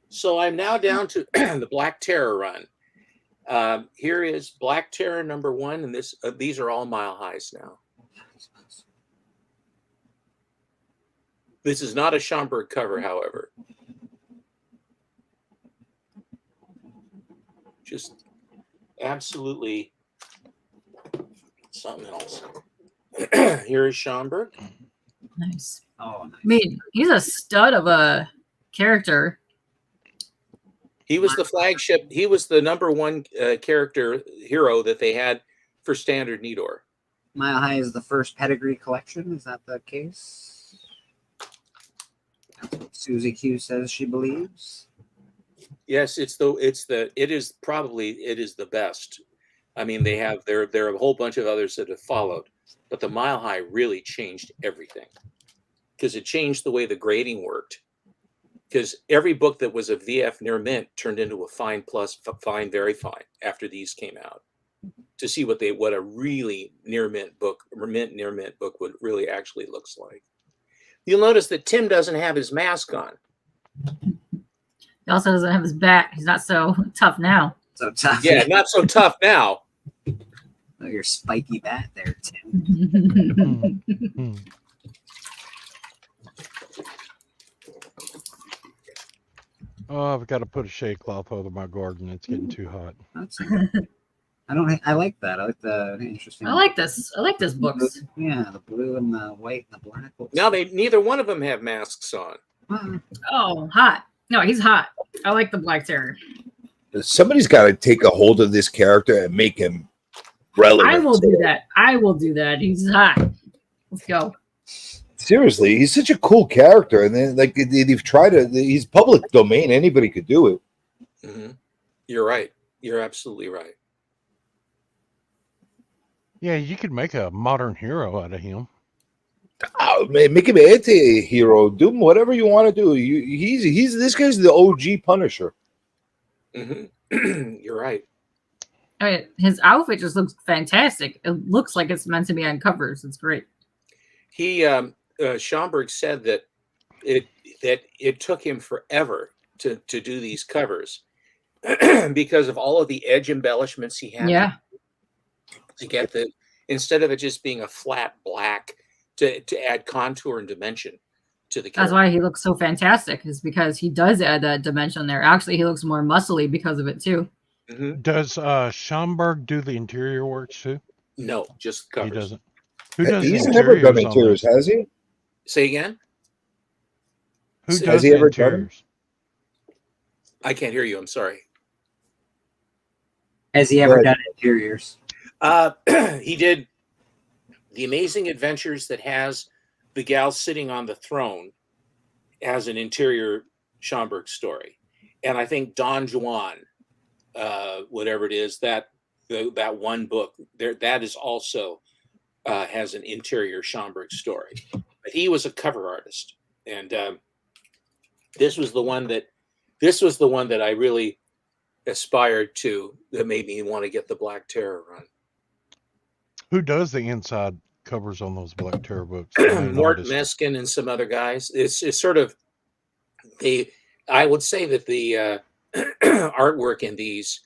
So I'm now down to the Black Terror run. Here is Black Terror #1, and these are all Mile Highs now. This is not a Schomburg cover, however. Just absolutely something else. Here is Schomburg. Nice. Oh, nice. I mean, he's a stud of a character. He was the flagship. He was the #1 character hero that they had for Standard Nidor. Mile High is the first pedigree collection. Is that the case? That's what Susie Q says she believes. Yes, it is the best. I mean, there are a whole bunch of others that have followed, but the Mile High really changed everything because it changed the way the grading worked. Because every book that was a VF near mint turned into a fine plus, fine, very fine after these came out. To see what a really near mint book would really actually looks like. You'll notice that Tim doesn't have his mask on. He also doesn't have his bat. He's not so tough now. So tough. Yeah, not so tough now. Oh, your spiky bat there, Tim. Oh, I've got to put a shade cloth over my garden. It's getting too hot. That's I like that. I like the interesting. I like this books. Yeah, the blue and the white and the black. Now neither one of them have masks on. Oh, hot. No, he's hot. I like the Black Terror. Somebody's got to take a hold of this character and make him relevant. I will do that. He's hot. Let's go. Seriously, he's such a cool character, and then they've tried it. He's public domain; anybody could do it. Mm-hmm. You're right. You're absolutely right. Yeah, you could make a modern hero out of him. Oh man, make him an anti-hero. Do whatever you want to do. This guy's the OG Punisher. Mm-hmm. You're right. I mean, his outfit just looks fantastic. It looks like it's meant to be on covers. It's great. He Schomburg said that it took him forever to do these covers because of all of the edge embellishments he had. Yeah. To get instead of it just being a flat black, to add contour and dimension to the character. That's why he looks so fantastic, is because he does add that dimension there. Actually, he looks more muscly because of it too. Mm-hmm. Does Schomburg do the interior work too? No, just covers. He doesn't. Who does He's the never done interiors on interiors, has he? Say again? Who does Has he the ever done interiors? I can't hear you. I'm sorry. Has he ever done interiors? He did The Amazing Adventures that has the gal sitting on the throne as an interior Schomburg story. And I think Don Juan, whatever it is, that one book there, that is also has an interior Schomburg story. But he was a cover artist. And this was the one that This was the one that I really aspired to, that made me want to get the Black Terror run. Who does the inside covers on those Black Terror books? The main Mort artist. Meskin and some other guys. It's sort of I would say that the artwork in these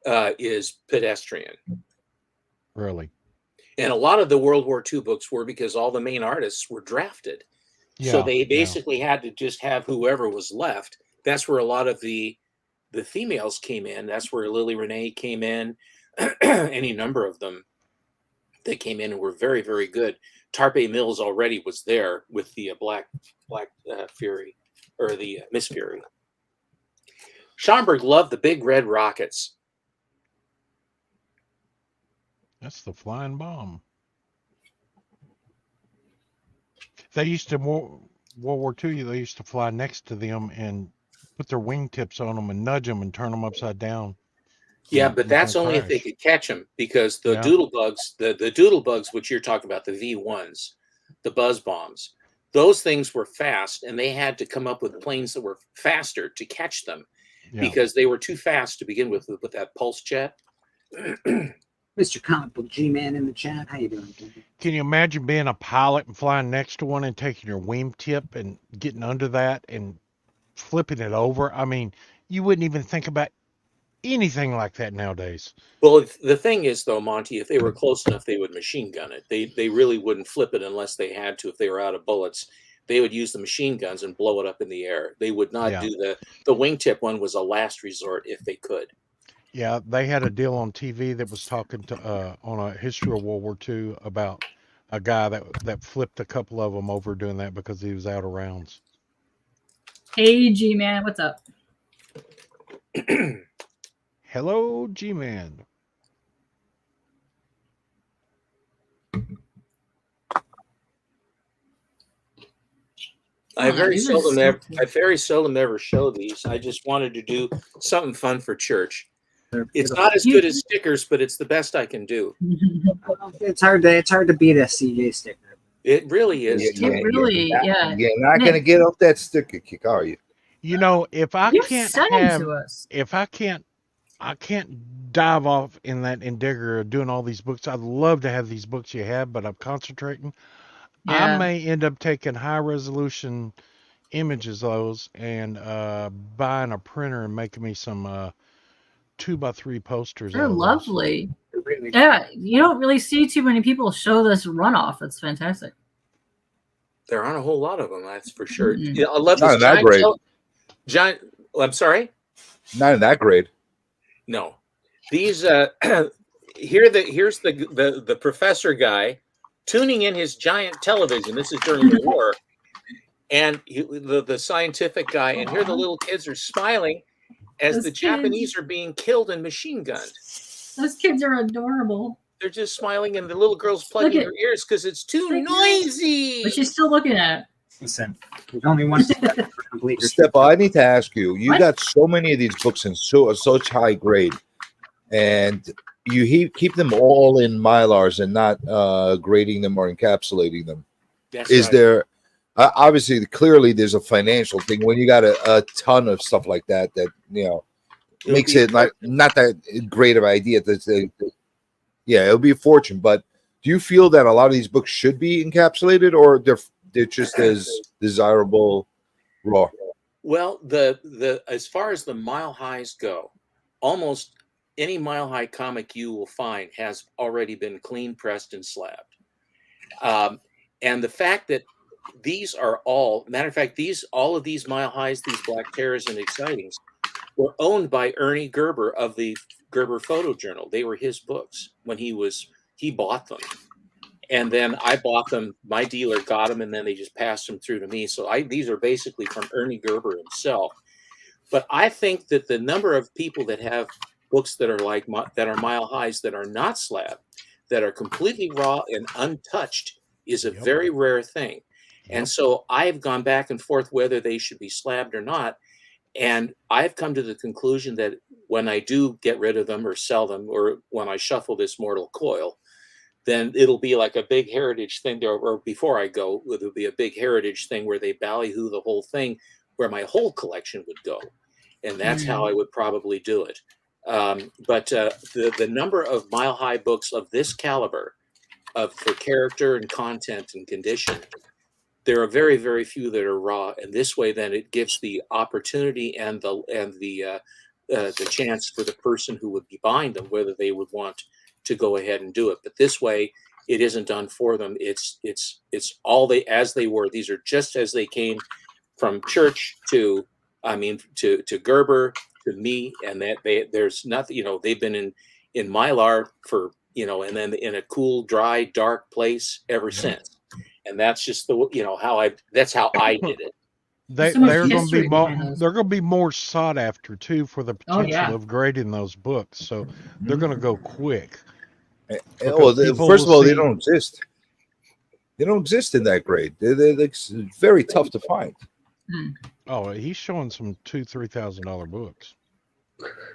is pedestrian. Really? And a lot of the World War II books were because all the main artists were drafted. So they basically had to just have whoever was left. That's where a lot of the females came in. That's where Lily Renee came in. Any number of them that came in and were very, very good. Tarpe Mills already was there with the Black Fury, or the Miss Fury. Schomburg loved the big red rockets. That's the flying bomb. They used to World War II. They used to fly next to them and put their wingtips on them and nudge them and turn them upside down. Yeah, but that's only if they could catch them, because the doodle bugs, the doodle bugs, which you're talking about, the V1s, the buzz bombs, those things were fast, and they had to come up with planes that were faster to catch them because they were too fast to begin with that pulse jet. Mr. Comic Book G-Man in the chat. How you doing? Can you imagine being a pilot and flying next to one and taking your wingtip and getting under that and flipping it over? I mean, you wouldn't even think about anything like that nowadays. Well, the thing is, though, Monty, if they were close enough, they would machine gun it. They really wouldn't flip it unless they had to. If they were out of bullets, they would use the machine guns and blow it up in the air. They would not do the wingtip one. Was a last resort if they could. Yeah, they had a deal on TV that was talking to on a history of World War II about a guy that flipped a couple of them over doing that because he was out of rounds. Hey, G-Man, what's up? Hello, G-Man. I very seldom ever show these. I just wanted to do something fun for church. It's not as good as stickers, but it's the best I can do. It's hard to beat a CJ sticker. It really is. You're not gonna get off that sticker kick, are you? You know, if I can't dive off in that endeavor of doing all these books, I'd love to have these books you have, but I'm concentrating. I may end up taking high resolution images of those and buying a printer and making me some 2x3 posters. They're lovely. Yeah, you don't really see too many people show this runoff. It's fantastic. There aren't a whole lot of them, that's for sure. Mm-hmm. Yeah, I love Not this in that grade. giant. I'm sorry. Not in that grade. No, these here's the professor guy tuning in his giant television. This is during the war, and the scientific guy, and here the little kids are smiling as the Japanese are being killed and machine gunned. Those kids are adorable. They're just smiling, and the little girl's plugging her ears because it's too noisy. But she's still looking at it. Listen, there's only one step for complete. Step, I need to ask you. You got so many of these books in such high grade, and you keep them all in Mylars and not grading them or encapsulating them. Is there obviously, clearly, there's a financial thing when you got a ton of stuff like that makes it not that great of an idea. It'll be a fortune. But do you feel that a lot of these books should be encapsulated, or they're just as desirable raw? Well, the as far as the Mile Highs go, almost any Mile High comic you will find has already been clean pressed and slabbed. And the fact that these are matter of fact, all of these Mile Highs, these Black Terrors and Excitings, were owned by Ernie Gerber of the Gerber Photo Journal. They were his books when he bought them. And then I bought them, my dealer got them, and then they just passed them through to me. So these are basically from Ernie Gerber himself. But I think that the number of people that have books that are Mile Highs that are not slabbed, that are completely raw and untouched, is a very rare thing. And so I've gone back and forth whether they should be slabbed or not. And I've come to the conclusion that when I do get rid of them or sell them, or when I shuffle this mortal coil, then it'll be like a big heritage thing there. Or before I go, it'll be a big heritage thing where they ballyhoo the whole thing, where my whole collection would go. and that's how I would probably do it. But the number of Mile High books of this caliber, for character and content and condition, there are very, very few that are raw. And this way, then it gives the opportunity and the chance for the person who would be buying them, whether they would want to go ahead and do it. But this way, it isn't done for them. It's all as they were. These are just as they came from Church to Gerber to me, and that there's nothing. They've been in Mylar for and then in a cool, dry, dark place ever since. And that's just that's how I did it. They're going to be more sought after too for the potential of grading those books. So they're going to go quick. First of all, they don't exist. They don't exist in that grade. They're very tough to find. Oh, he's showing some $2,000-$3,000 books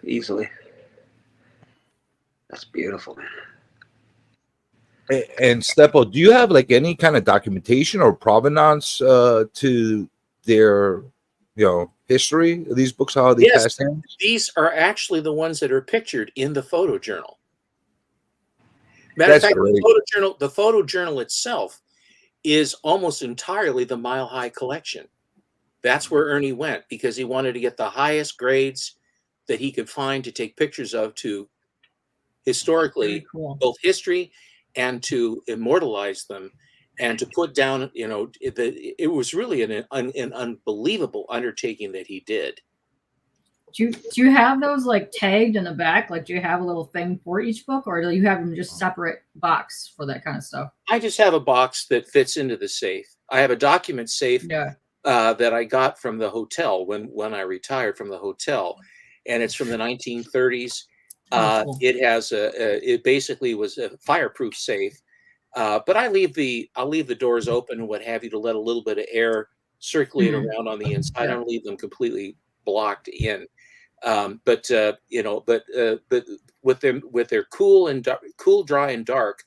easily. That's beautiful, man. And Stepo, do you have like any kind of documentation or provenance to their, history of these books? How they passed hands? These are actually the ones that are pictured in the photojournal. Matter of fact, the photojournal itself is almost entirely the Mile High collection. That's where Ernie went because he wanted to get the highest grades that he could find to take pictures of to historically, both history and to immortalize them and to put down, it was really an unbelievable undertaking that he did. Do you have those like tagged in the back? Like, do you have a little thing for each book, or do you have them just separate box for that kind of stuff? I just have a box that fits into the safe. I have a document safe that I got from the hotel when I retired from the hotel, and it's from the 1930s. Cool. It has it basically was a fireproof safe, but I'll leave the doors open and what have you to let a little bit of air circulate around on the inside. I don't leave them completely blocked in. But with their cool, dry, and dark,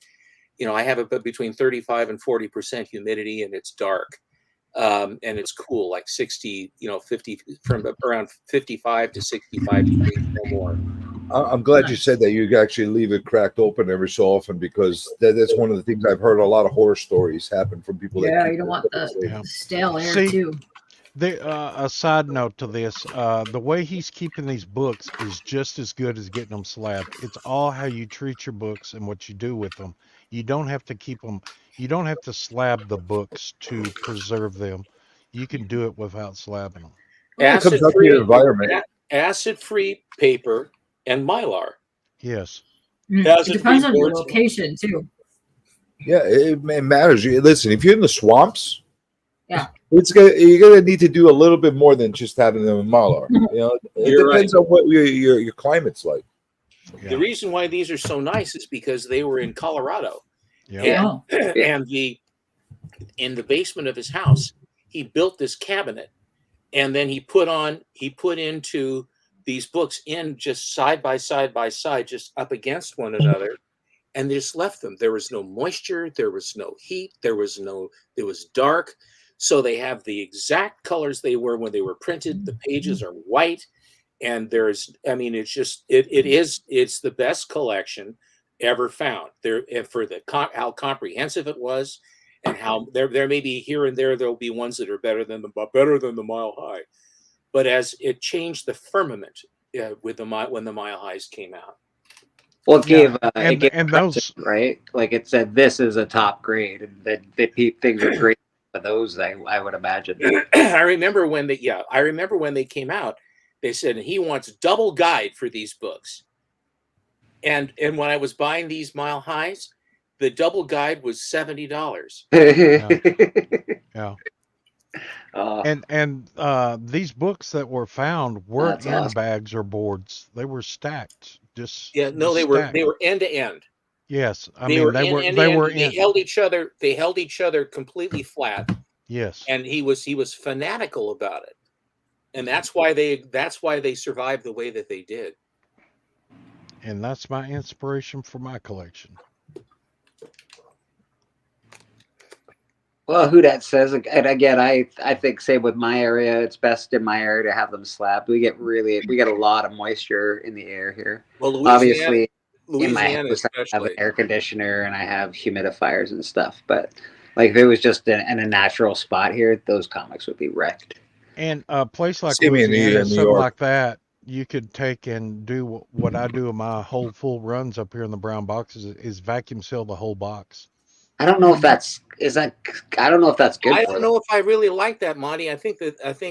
I have it between 35 and 40% humidity, and it's dark, and it's cool, like 60, 50 from around 55 to 65 degrees or more. I'm glad you said that. You actually leave it cracked open every so often because that's one of the things I've heard. A lot of horror stories happen from people. Yeah, you don't want the stale air too. A side note to this, the way he's keeping these books is just as good as getting them slabbed. It's all how you treat your books and what you do with them. You don't have to keep them. You don't have to slab the books to preserve them. You can do it without slabbing them. Acid-free paper and Mylar. Yes. It depends on your location too. Yeah, it matters. Listen, if you're in the swamps, you're gonna need to do a little bit more than just having them in Mylar. It depends on what your climate's like. Yeah. The reason why these are so nice is because they were in Colorado, and in the basement of his house, he built this cabinet, and then he put into these books in just side by side, just up against one another, and they just left them. There was no moisture, there was no heat, it was dark. So they have the exact colors they were when they were printed. The pages are white, and it's the best collection ever found. For how comprehensive it was, and how there may be here and there'll be ones that are better than the Mile High, but as it changed the firmament when the Mile Highs came out. Well, it gave those right, like it said this is a top grade, and that things are great. Those I would imagine. I remember when they came out, they said he wants double guide for these books. And when I was buying these Mile Highs, the double guide was $70. Yeah. And these books that were found weren't in bags or boards. They were stacked. They were end to end. Yes, they held each other completely flat. Yes, and he was fanatical about it, and that's why they survived the way that they did. And that's my inspiration for my collection. Well, who that says, and again, I think same with my area. It's best in my area to have them slabbed. We get a lot of moisture in the air here. Well, Louisiana, Obviously, in my Louisiana house, I have an especially. air conditioner and I have humidifiers and stuff. But like, if it was just in a natural spot here, those comics would be wrecked. And a place like Same in Louisiana, New something York. like that, you could take and do what I do in my whole full runs up here in the brown boxes is vacuum seal the whole box. I don't know if that's I don't know if that's good. I for don't them. know if I really like that, Monty. I think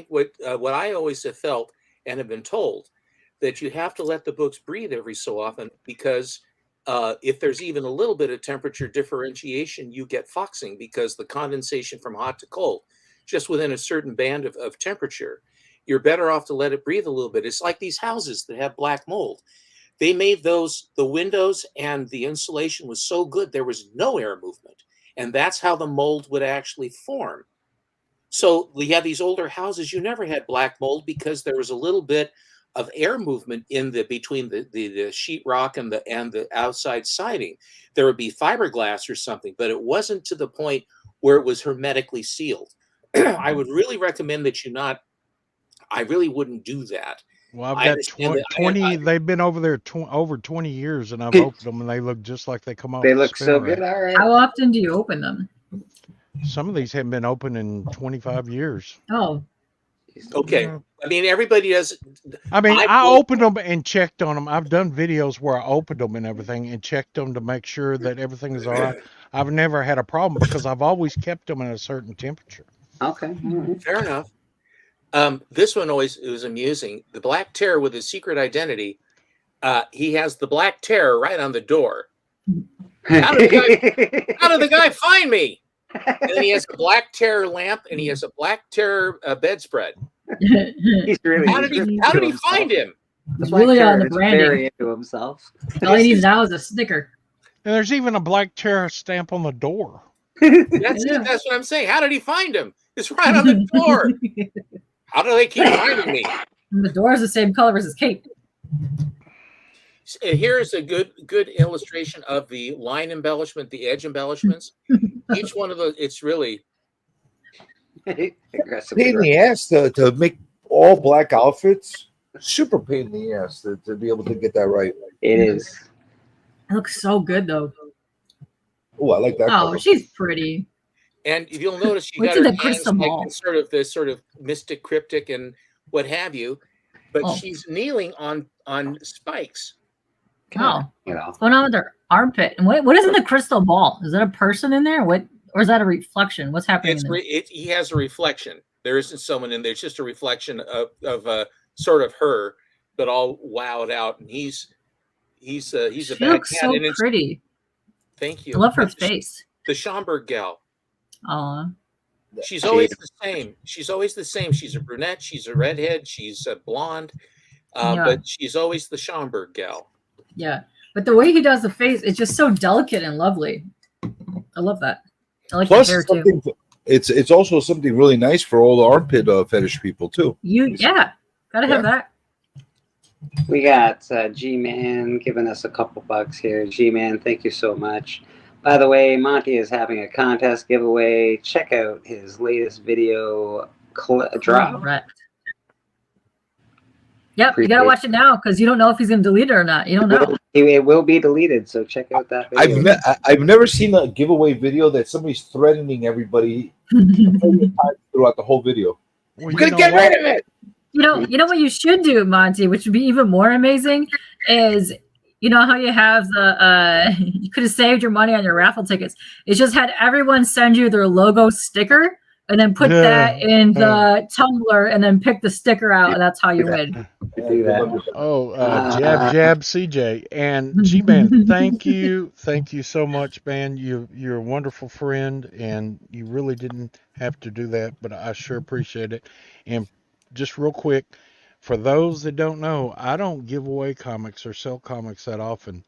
what I always have felt and have been told that you have to let the books breathe every so often, because if there's even a little bit of temperature differentiation, you get foxing, because the condensation from hot to cold, just within a certain band of temperature, you're better off to let it breathe a little bit. It's like these houses that have black mold. They made the windows and the insulation was so good, there was no air movement. And that's how the mold would actually form. So we have these older houses, you never had black mold because there was a little bit of air movement between the sheetrock and the outside siding. There would be fiberglass or something, but it wasn't to the point where it was hermetically sealed. I would really recommend that I really wouldn't do that. Well, I've got 20. They've been over there over 20 years, and I've opened them, and they look just like they come off. They look so good. All right. How often do you open them? Some of these haven't been open in 25 years. Oh. Okay. I mean, everybody does. I mean, I opened them and checked on them. I've done videos where I opened them and everything and checked them to make sure that everything is all right. I've never had a problem because I've always kept them at a certain temperature. Okay. Fair enough. This one always was amusing. The Black Terror with his secret identity. He has the Black Terror right on the door. How did the guy find me? And then he has a Black Terror lamp and he has a Black Terror bedspread. He's really. How did he find him? He's really on the branding. Very into himself. All he needs now is a sticker. And there's even a Black Terror stamp on the door. That's it. That's what I'm saying. How did he find him? It's right on the door. How do they keep finding me? And the door is the same color as his cape. Here's a good illustration of the line embellishment, the edge embellishments. Each one of those, it's really pain in the ass to make all black outfits. Super pain in the ass to be able to get that right. It is. It looks so good though. Oh, I like that. Oh, color. she's pretty. And if you'll notice, she What's got in her the hands crystal ball? like this sort of mystic, cryptic, and what have you. But Oh. she's kneeling on spikes. Oh, You know. what's going on with her armpit? And what is in the crystal ball? Is that a person in there? What, or is that a reflection? What's happening? It's in there? he has a reflection. There isn't someone in there. It's just a reflection of sort of her, but all wowed out. And he's a She bad looks cat. so And it's- pretty. Thank you. I love her That's face. The Schomburg gal. Aw. She's always the same. She's always the same. She's a brunette. She's a redhead. She's a blonde. Yeah. But she's always the Schomburg gal. Yeah. But the way he does the face, it's just so delicate and lovely. I love that. I like Plus, the hair too. it's also something really nice for all the armpit fetish people too. Gotta have that. We got G-Man giving us a couple bucks here. G-Man, thank you so much. By the way, Monty is having a contest giveaway. Check out his latest video drop. Correct. Yep, you gotta watch it now because you don't know if he's gonna delete it or not. You don't know. It will be deleted, so check out that video. I've never seen a giveaway video that somebody's threatening everybody throughout the whole video. We're gonna get rid of it. You know what you should do, Monty, which would be even more amazing, is you know how you have the you could have saved your money on your raffle tickets. It's just had everyone send you their logo sticker and then put that in the tumbler and then pick the sticker out, and that's how you win. Oh, jab, CJ. And G-Man, thank you so much, man. You're a wonderful friend, and you really didn't have to do that, but I sure appreciate it. And just real quick, for those that don't know, I don't give away comics or sell comics that often,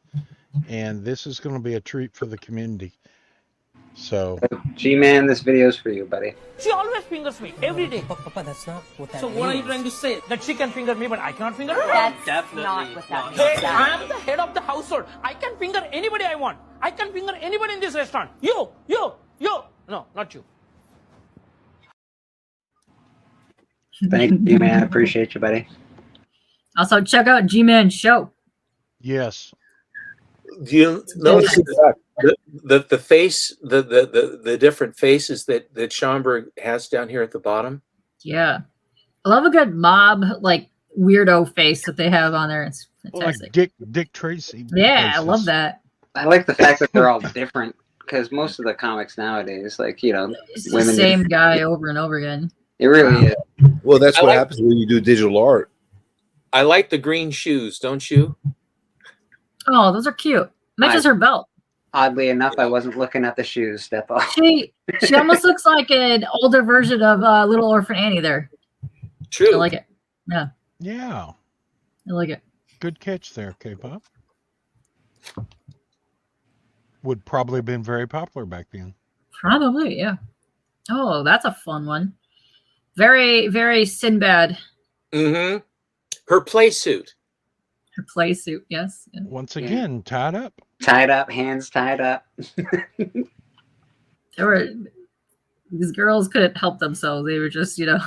and this is going to be a treat for the community. So, G-Man, this video's for you, buddy. She always fingers me every day. Papa, that's not what that means. So what are you trying to say? That she can finger me, but I cannot finger her? That's not what that means. Hey, I am the head of the household. I can finger anybody I want. I can finger anybody in this restaurant. You. No, not you. Thank you, man. I appreciate you, buddy. Also, check out G-Man Show. Yes. Do you notice the face, the different faces that Schomburg has down here at the bottom? Yeah. I love a good mob, like, weirdo face that they have on there. It's fantastic. Like Dick Tracy. Yeah, I faces. love that. I like the fact that they're all different because most of the comics nowadays, like, you know, It's the same guy over and over again. It really is. Well, that's I what like- happens when you do digital art. I like the green shoes, don't you? Oh, those are cute. Matches her belt. Oddly enough, I wasn't looking at the shoes, Stefo. She almost looks like an older version of Little Orphan Annie there. True. I like it. Yeah, Yeah. I like it. Good catch there, K-pop. Would probably have been very popular back then. Probably, yeah. Oh, that's a fun one. Very, very Sinbad. Mm-hmm. Her play suit. Her play suit, yes. Yeah. Once again, tied up. Tied up, hands tied up. There were these girls couldn't help themselves. They were just, you know.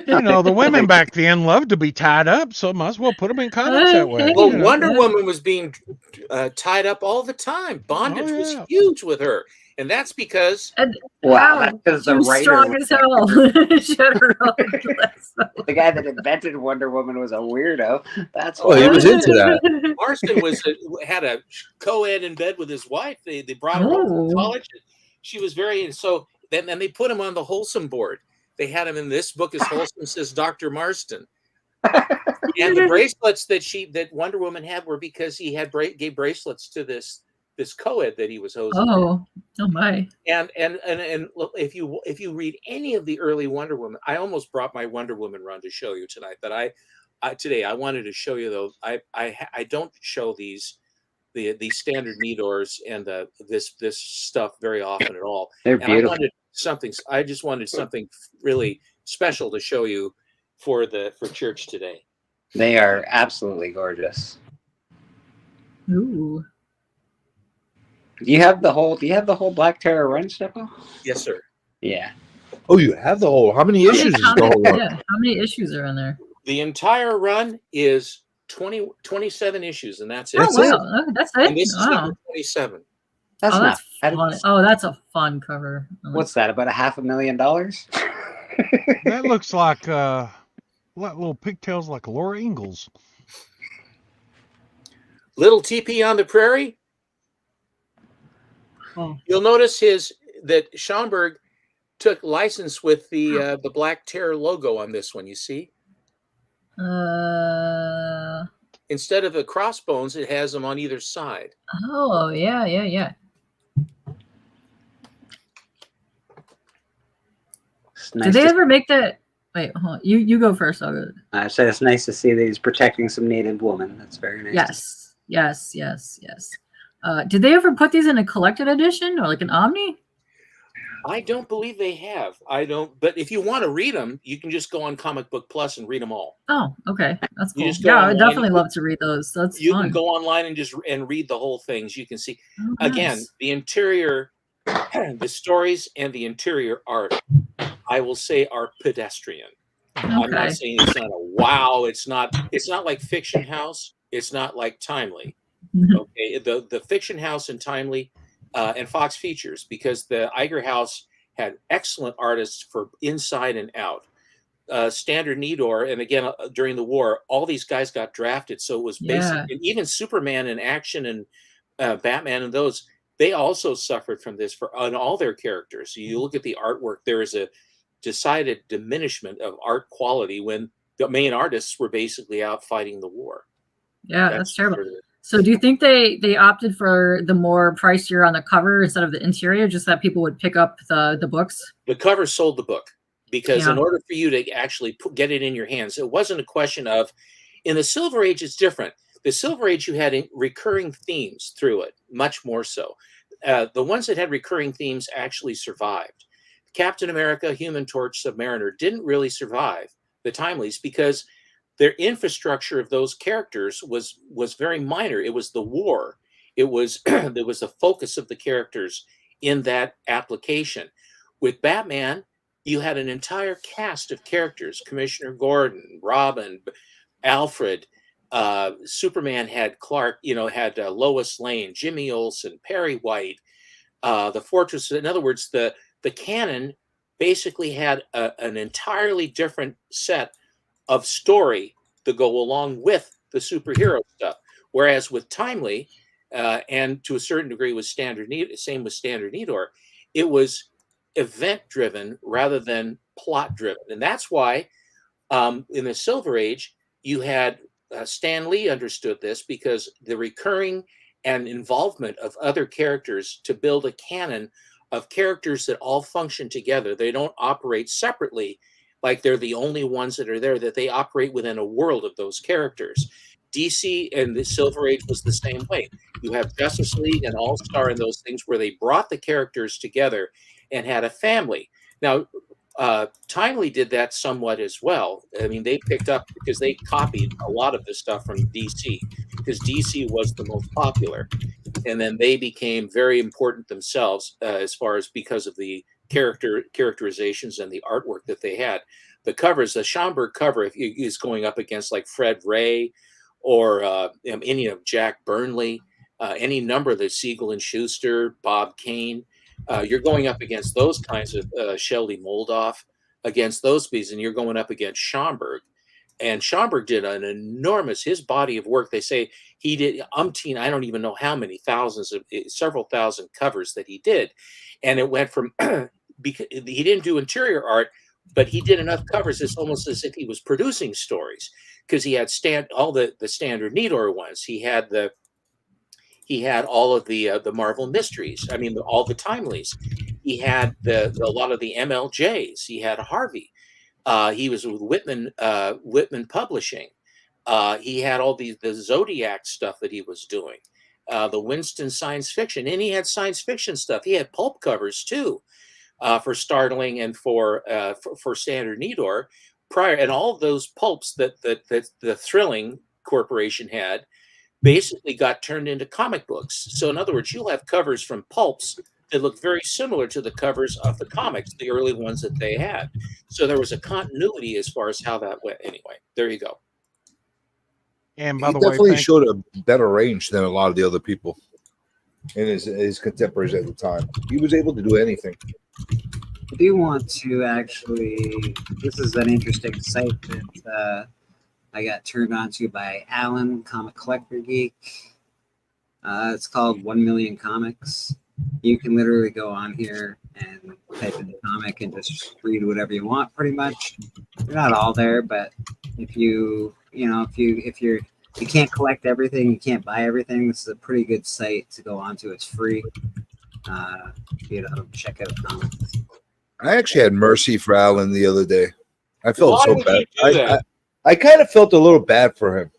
You know, the women back then loved to be tied up, so might as well put them in comics that way. Well, you know. Wonder Woman was being tied up all the time. Bondage was huge with her, and that's because Wow, that's because she the was writer, strong as hell. Shut her up. the guy that invented Wonder Woman, was a weirdo. That's Oh, he was into that. Marston had a co-ed in bed with his wife. They brought her home Oh. from college. She was very so. Then they put him on the Wholesome board. They had him in this book as Wholesome, says Dr. Marston. And the bracelets that Wonder Woman had were because he had gave bracelets to this co-ed that he was hosting. Oh my. And look, if you read any of the early Wonder Woman, I almost brought my Wonder Woman run to show you tonight. But I wanted to show you though. I don't show these standard Nidors and this stuff very often at all. They're beautiful. I just wanted something really special to show you for church today. They are absolutely gorgeous. Ooh. Do you have the whole Black Terror run, Stefo? Yes, sir. Yeah. Oh, you have the whole. How many issues is the whole run? Yeah, how many issues are in there? The entire run is 27 issues, and that's it. Oh, wow. That's it. And this is Wow. number 27. That's Oh, not. that's fun. Oh, that's a fun cover. What's that? About $500,000? That looks like little pigtails like Laura Ingalls. Little TP on the Prairie. Oh. You'll notice that Schomburg took license with the Black Terror logo on this one. You see, instead of the crossbones, it has them on either side. Oh, yeah. Did they ever make that? Wait, hold on. You go first. I'll go. I said it's nice to see that he's protecting some native woman. That's very nice. Yes. Did they ever put these in a collected edition or like an Omni? I don't believe they have. I don't. But if you want to read them, you can just go on Comic Book Plus and read them all. Oh, okay, that's You cool. just go Yeah, I would online. definitely love to read those. That's You fun. can go online and just read the whole things. You can see Oh, again nice. the interior, the stories and the interior art. I will say are pedestrian. I'm Okay. not saying it's not a wow. It's not like Fiction House. It's not like Timely. Okay, the Fiction House and Timely and Fox Features, because the Iger House had excellent artists for inside and out. Standard Nidor, and again during the war, all these guys got drafted, so it was basically and even Superman and Action and Batman and those, they also suffered from this on all their characters. So you look at the artwork, there is a decided diminishment of art quality when the main artists were basically out fighting the war. Yeah, that's terrible. So do you think they opted for the more pricier on the cover instead of the interior, just that people would pick up the books? The cover sold the book because in Yeah. order for you to actually get it in your hands, it wasn't a question of, in the Silver Age, it's different. The Silver Age, you had recurring themes through it, much more so. The ones that had recurring themes actually survived. Captain America, Human Torch, Submariner didn't really survive the Timelies because their infrastructure of those characters was very minor. It was the war. It was there was the focus of the characters in that application. With Batman, you had an entire cast of characters: Commissioner Gordon, Robin, Alfred. Superman had Clark, had Lois Lane, Jimmy Olsen, Perry White, the Fortress. In other words, the canon basically had an entirely different set of story to go along with the superhero stuff. Whereas with Timely, and to a certain degree with Standard Needor, it was event driven rather than plot driven. And that's why in the Silver Age, you had Stan Lee understood this, because the recurring and involvement of other characters to build a canon of characters that all function together. They don't operate separately like they're the only ones that are there, that they operate within a world of those characters. DC and the Silver Age was the same way. You have Justice League and All-Star and those things where they brought the characters together and had a family. Now, Timely did that somewhat as well. I mean, they picked up, because they copied a lot of this stuff from DC, because DC was the most popular. And then they became very important themselves as far as because of the characterizations and the artwork that they had. The covers, the Schomburg cover is going up against like Fred Ray or any of Jack Burnley, any number of the Siegel and Schuster, Bob Kane. You're going up against those kinds of Shelley Moldoff, against those pieces, and you're going up against Schomburg. And Schomburg did an enormous, his body of work. They say he did umpteen, I don't even know how many thousands of, several thousand covers that he did. And it went from, because he didn't do interior art, but he did enough covers. It's almost as if he was producing stories, because he had all the Standard Needor ones. He had all of the Marvel mysteries. I mean, all the Timelies. He had a lot of the MLJs. He had Harvey. He was with Whitman Publishing. He had all the Zodiac stuff that he was doing, the Winston science fiction, and he had science fiction stuff. He had pulp covers too, for Startling and for Standard Needor prior, and all of those pulps that the Thrilling Corporation had basically got turned into comic books. So in other words, you'll have covers from pulps that look very similar to the covers of the comics, the early ones that they had. So there was a continuity as far as how that went. Anyway, there you go. And by He the way, definitely showed a better range than a lot of the other people in his contemporaries at the time. He was able to do anything. I do want to actually, this is an interesting site that I got turned on to by Alan, Comic Collector Geek. It's called 1 Million Comics. You can literally go on here and type in the comic and just read whatever you want, pretty much. They're not all there, but if you can't collect everything, you can't buy everything, this is a pretty good site to go onto. It's free. Check out comics. I actually had mercy for Alan the other day. I felt Why so would bad. you do that? I kind of felt a little bad for him.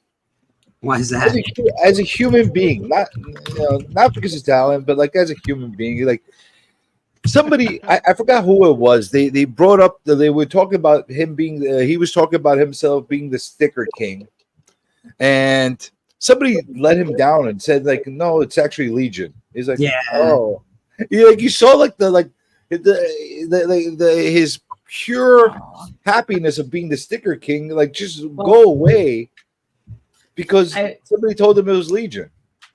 Why is that? As a human being, not because it's Alan, but like as a human being, like somebody, I forgot who it was. They brought up, they were talking about him being, he was talking about himself being the sticker king, and somebody let him down and said like, no, it's actually Legion. He's like, yeah, oh, you saw like his pure happiness of being the sticker king, like just go away because somebody told him it was Legion.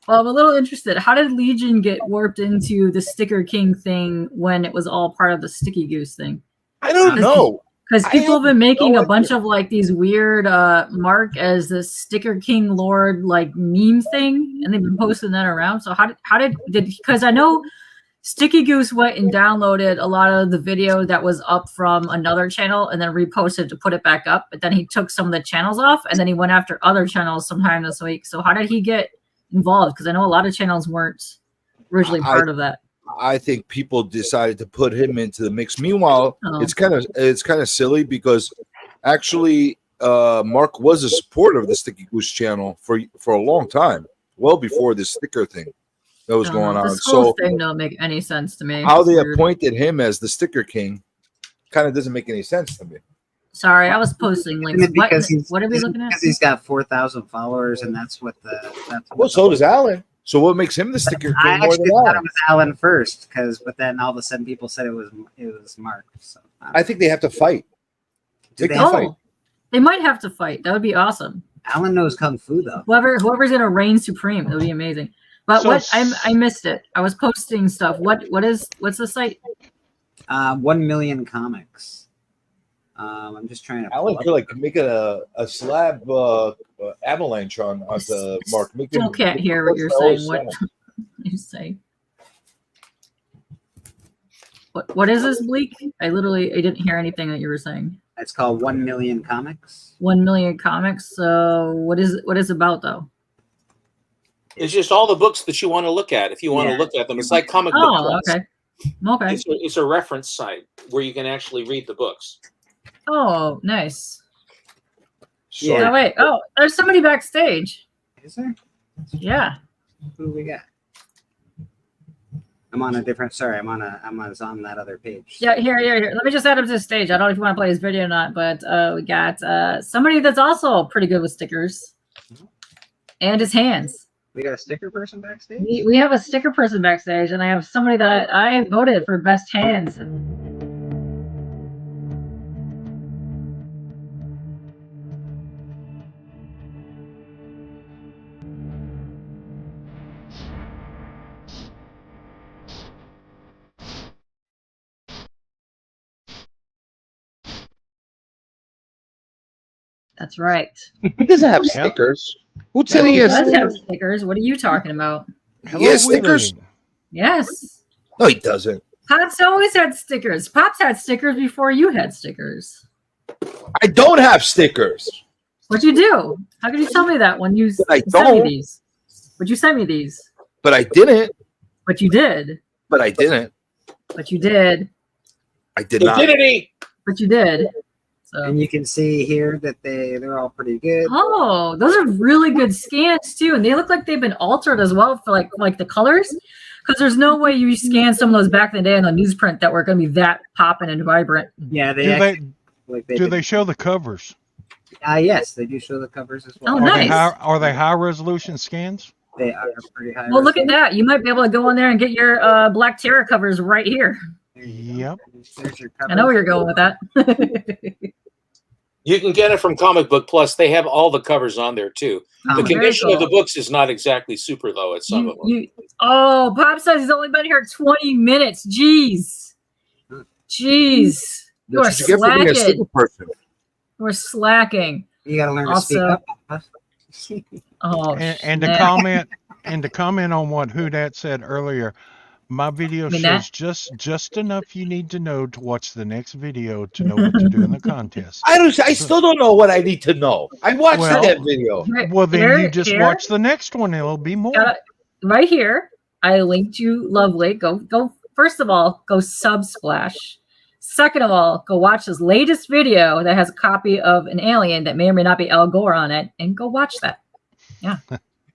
Well, I'm a little interested. How did Legion get warped into the Sticker King thing when it was all part of the Sticky Goose thing? I don't know. Because people have been making a bunch of like these weird Mark as the Sticker King Lord like meme thing, and they've been posting that around. So how did because I know Sticky Goose went and downloaded a lot of the video that was up from another channel and then reposted to put it back up. But then he took some of the channels off and then he went after other channels sometime this week. So how did he get involved? Because I know a lot of channels weren't originally part of that. I think people decided to put him into the mix. Meanwhile, it's kind of silly because actually Mark was a supporter of the Sticky Goose channel for a long time, well before this sticker thing that was going on. This whole thing don't make any sense to me. How they appointed him as the sticker king kind of doesn't make any sense to me. Sorry, I was posting links. What are we looking at? Because he's got 4,000 followers, and that's what Well, so does Alan. So what makes him the sticker I king more actually than thought it Alan? was Alan first, but then all of a sudden people said it was Mark. So I think they have to fight. Do They they can have- fight. They might have to fight. That would be awesome. Alan knows kung fu though. Whoever's gonna reign supreme, that would be amazing. But So what I missed it. I was posting stuff. what's the site? 1 million comics. I'm just trying to. Alan could like make a slab avalanche on the Mark. Make Still him- can't make hear him what you're touch the saying. whole What center. you say? What is this, Bleak? I didn't hear anything that you were saying. It's called 1 million comics. 1 million comics. So what is it about though? It's just all the books that you want to look at. If you want to look at them, it's like Comic Book Oh, Plus. okay. Okay. It's a reference site where you can actually read the books. Oh, nice. Yeah. Oh wait. Oh, there's somebody backstage. Is there? Yeah. Who do we got? I'm on a different. Sorry, I'm on that other page. Yeah, here. Let me just add him to the stage. I don't know if you want to play his video or not, but we got somebody that's also pretty good with stickers and his hands. We got a sticker person backstage. We have a sticker person backstage, and I have somebody that I voted for best hands. That's right. He doesn't have stickers. Who said he He has does have stickers? stickers. What are you talking about? He has stickers? Yes. No, he doesn't. Pops always had stickers. Pops had stickers before you had stickers. I don't have stickers. What'd you do? How could you tell me that when you I sent me don't. these? But you sent me these. But I didn't. But you did. But I didn't. But you did. I did not. But you did. So. And you can see here that they're all pretty good. Oh, those are really good scans too, and they look like they've been altered as well for like the colors. Because there's no way you scanned some of those back in the day on a newsprint that were going to be that popping and vibrant. Yeah, Do they show the covers? Yes, they do show the covers as well. Oh, nice. Are they high resolution scans? They are pretty high. Well, look at that. You might be able to go in there and get your Black Terror covers right here. Yep. There's your I know where you're going with that. You can get it from Comic Book Plus. They have all the covers on there too. Oh, The very condition of the cool. books is not exactly super though at some of them. Oh, Pop says he's only been here 20 minutes. Jeez. Jeez. You are That's what you get for being a sticker slacking. person. We're slacking. You got to learn to speak up. Oh, And to snap. comment on what Hudat said earlier, my video mean shows that? just enough you need to know to watch the next video to know what to do in the contest. I still don't know what I need to know. I watched Well- that video. Well, then Here- you just here. watch the next one. It'll be more. Right here, I linked you Lovely. Go. First of all, go Subsplash. Second of all, go watch his latest video that has a copy of an alien that may or may not be Al Gore on it, and go watch that. Yeah.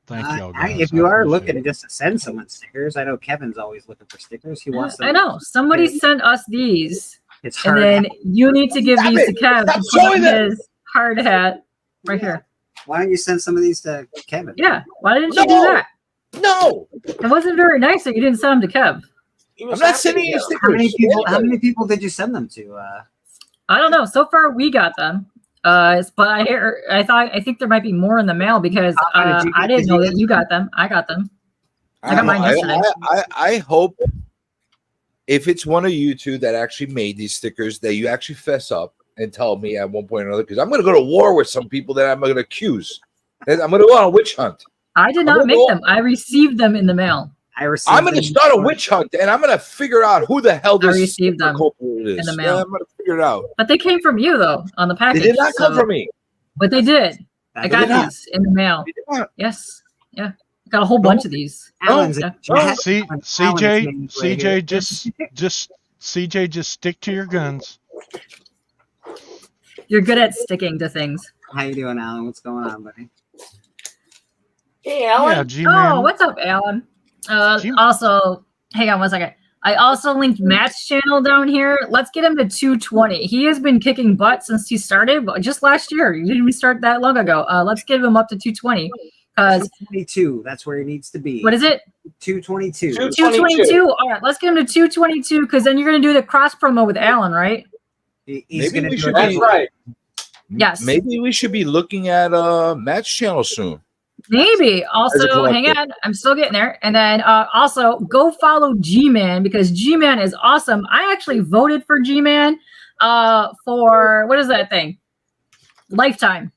Thank you. If you are looking just to send someone stickers, I know Kevin's always looking for stickers. He wants them. I know. Somebody sent us these, It's and hard then hat. you need to give Stop these to it. Kev Stop to put showing on them. his hard hat right here. Why don't you send some of these to Kevin? Yeah. Why didn't you do that? No. It wasn't very nice that you didn't send them to Kev. I'm not sending you stickers. How many people did you send them to? I don't know. So far, we got them. But I think there might be more in the mail because many did you I get? didn't Did know you that you got them. I got them. I got mine I- yesterday. I hope if it's one of you two that actually made these stickers, that you actually fess up and tell me at one point or another, because I'm going to go to war with some people that I'm going to accuse. And I'm going to go on a witch hunt. I did I'm not gonna make go- them. I received them in the mail. I received. I'm going to start a witch hunt, and I'm going to figure out who the hell I this received them culprit is. in the mail. Yeah, I'm going to figure it out. But they came from you though on the They package. did not come so- from me. But they did. I They got did not. these in the mail. They did not. Yes. Yeah. I got a whole bunch of these. Alan's Yeah. See, Alan's CJ, name right CJ, here. just CJ, just stick to your guns. You're good at sticking to things. How you doing, Alan? What's going on, buddy? Hey, Yeah, G-Man. Oh, what's up, Alan? Also, hang on one second. I also linked Matt's channel down here. Let's get him to 220. He has been kicking butt since he started, but just last year. He didn't even start that long ago. Let's get him up to 220 Because 222. That's where he needs to be. what is it? 222. 222. All right, let's get him to 222 because then you're going to do the cross promo with Alan, right? He's Maybe going to we do should it. be- That's right. Yes. Maybe we should be looking at Matt's channel soon. Maybe. As a Also, collector. hang on. I'm still getting there. And then also go follow G-Man because G-Man is awesome. I actually voted for G-Man for, what is that thing? Lifetime.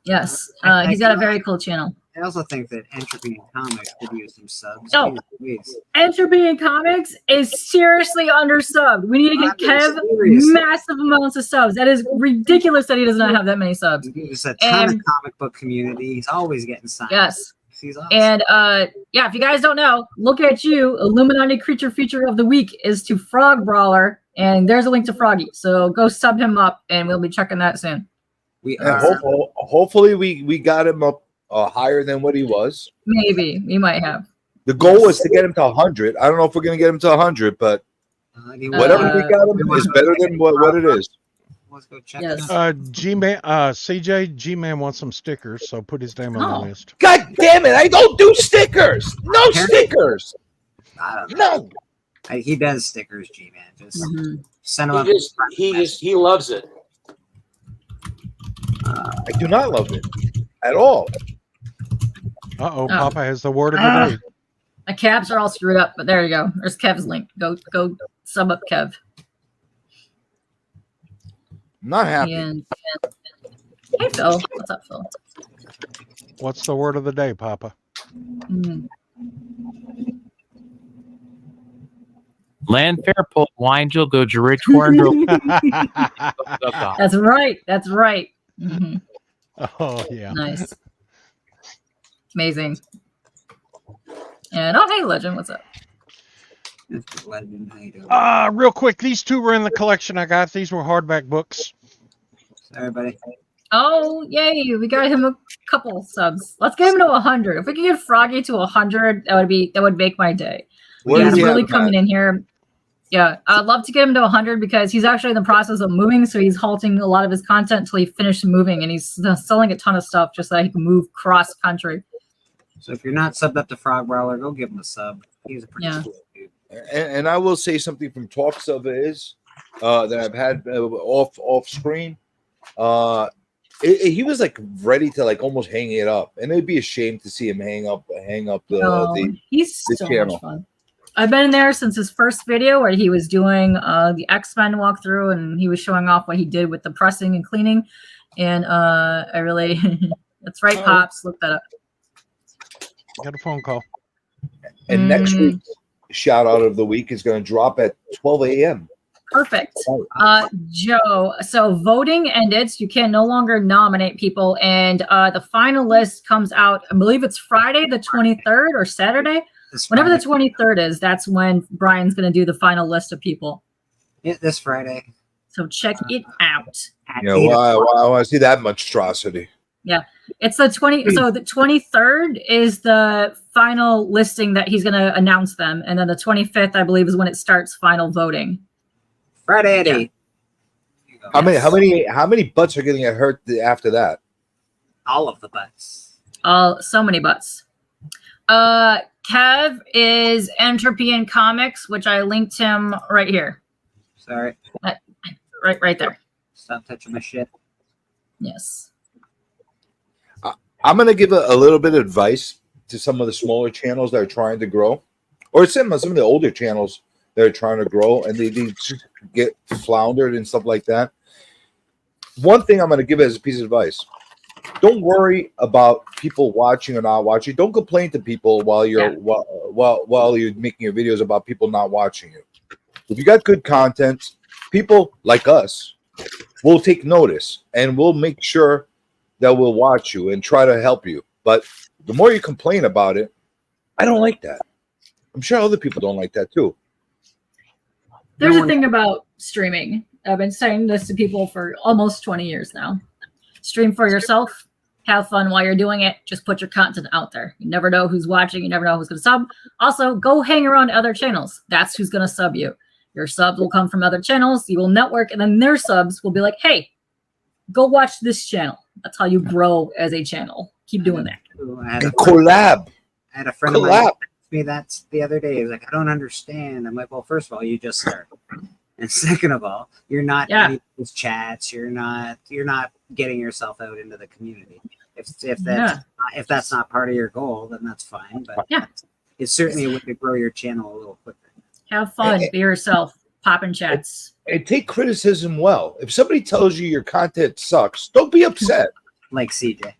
Yes. He's got a very cool channel. I also think that Entropy and Comics could use some subs. Oh. Please. Entropy in Comics is seriously undersubbed. We need to get Kev Seriously. massive amounts of subs. That is ridiculous that he does not have that many subs. There's a ton And- of comic book community. He's always getting signed. Yes. He's awesome. And yeah, if you guys don't know, look at you. Illuminati Creature Feature of the Week is to Frog Brawler, and there's a link to Froggy. So go sub him up, and we'll be checking that soon. We And hopefully we got him up higher than what he was. Maybe we might have. The goal was to get him to 100. I don't know if we're going to get him to 100, but whatever we got him is better than what it is. Let's go check Yes. G-Man, CJ, G-Man wants some stickers, so put his name on the list. God damn it! I don't do stickers. No stickers. I don't know. He does stickers, G-Man. Just send him up. He loves it. I do not love it at all. Uh-oh, Papa has the word of the day. My caps are all screwed up, but there you go. There's Kev's link. Go sub up Kev. Not happy. And hey Phil, what's up, Phil? What's the word of the day, Papa? Landfair pulled Wangel, go Rich Warren. That's right. That's right. Mhm. Oh, yeah. Nice. Amazing. And oh, hey, Legend, what's up? Legend, how you doing? Real quick, these two were in the collection I got. These were hardback books. Sorry, buddy. Oh, yay! We got him a couple subs. Let's get him to 100. If we could get Froggy to 100, that would make my day. What He's do you really have, coming Matt? in here. Yeah, I'd love to get him to 100 because he's actually in the process of moving, so he's halting a lot of his content until he finishes moving, and he's selling a ton of stuff just so he can move cross country. So if you're not subbed up to Frog Brawler, go give him a sub. He's a pretty cool dude. And I will say something from talks of his that I've had off screen. He was like ready to like almost hang it up, and it'd be a shame to see him hang up the He's the so channel. much fun. I've been in there since his first video where he was doing the X-Men walkthrough, and he was showing off what he did with the pressing and cleaning. And I really, that's right, Pops. Look that up. Got a phone call. And next week's shout out of the week is going to drop at 12 a.m. Perfect. Joe, so voting ended. So you can no longer nominate people. And the final list comes out, I believe it's Friday the 23rd or Saturday. Whenever the 23rd is, that's when Brian's going to do the final list of people. Yeah, this Friday. So check it out. Yeah, well, I want to see that monstrosity. Yeah, it's the 20. So the 23rd is the final listing that he's going to announce them. And then the 25th, I believe, is when it starts final voting. Friday at 8. How many butts are going to get hurt after that? All of the butts. So many butts. Kev is Entropy in Comics, which I linked him right here. Sorry. Right there. Stop touching my shit. Yes. I'm going to give a little bit of advice to some of the smaller channels that are trying to grow, or some of the older channels that are trying to grow, and they just get floundered and stuff like that. One thing I'm going to give as a piece of advice: don't worry about people watching or not watching. Don't complain to people while you're while you're making your videos about people not watching you. If you got good content, people like us will take notice, and we'll make sure that we'll watch you and try to help you. But the more you complain about it, I don't like that. I'm sure other people don't like that too. There's a thing about streaming. I've been saying this to people for almost 20 years now. Stream for yourself. Have fun while you're doing it. Just put your content out there. You never know who's watching. You never know who's going to sub. Also, go hang around other channels. That's who's going to sub you. Your subs will come from other channels. You will network, and then their subs will be like, hey, go watch this channel. That's how you grow as a channel. Keep doing that. And collab. I had a friend of mine ask me that the other day. He was like, I don't understand. I'm like, well, first of all, you just start. And second of all, you're not in these chats. You're not getting yourself out into the community. If that's not part of your goal, then that's fine. But it's certainly a way to grow your channel a little quicker. Have fun. Be yourself. Pop in chats. And take criticism well. If somebody tells you your content sucks, don't be upset. Like CJ.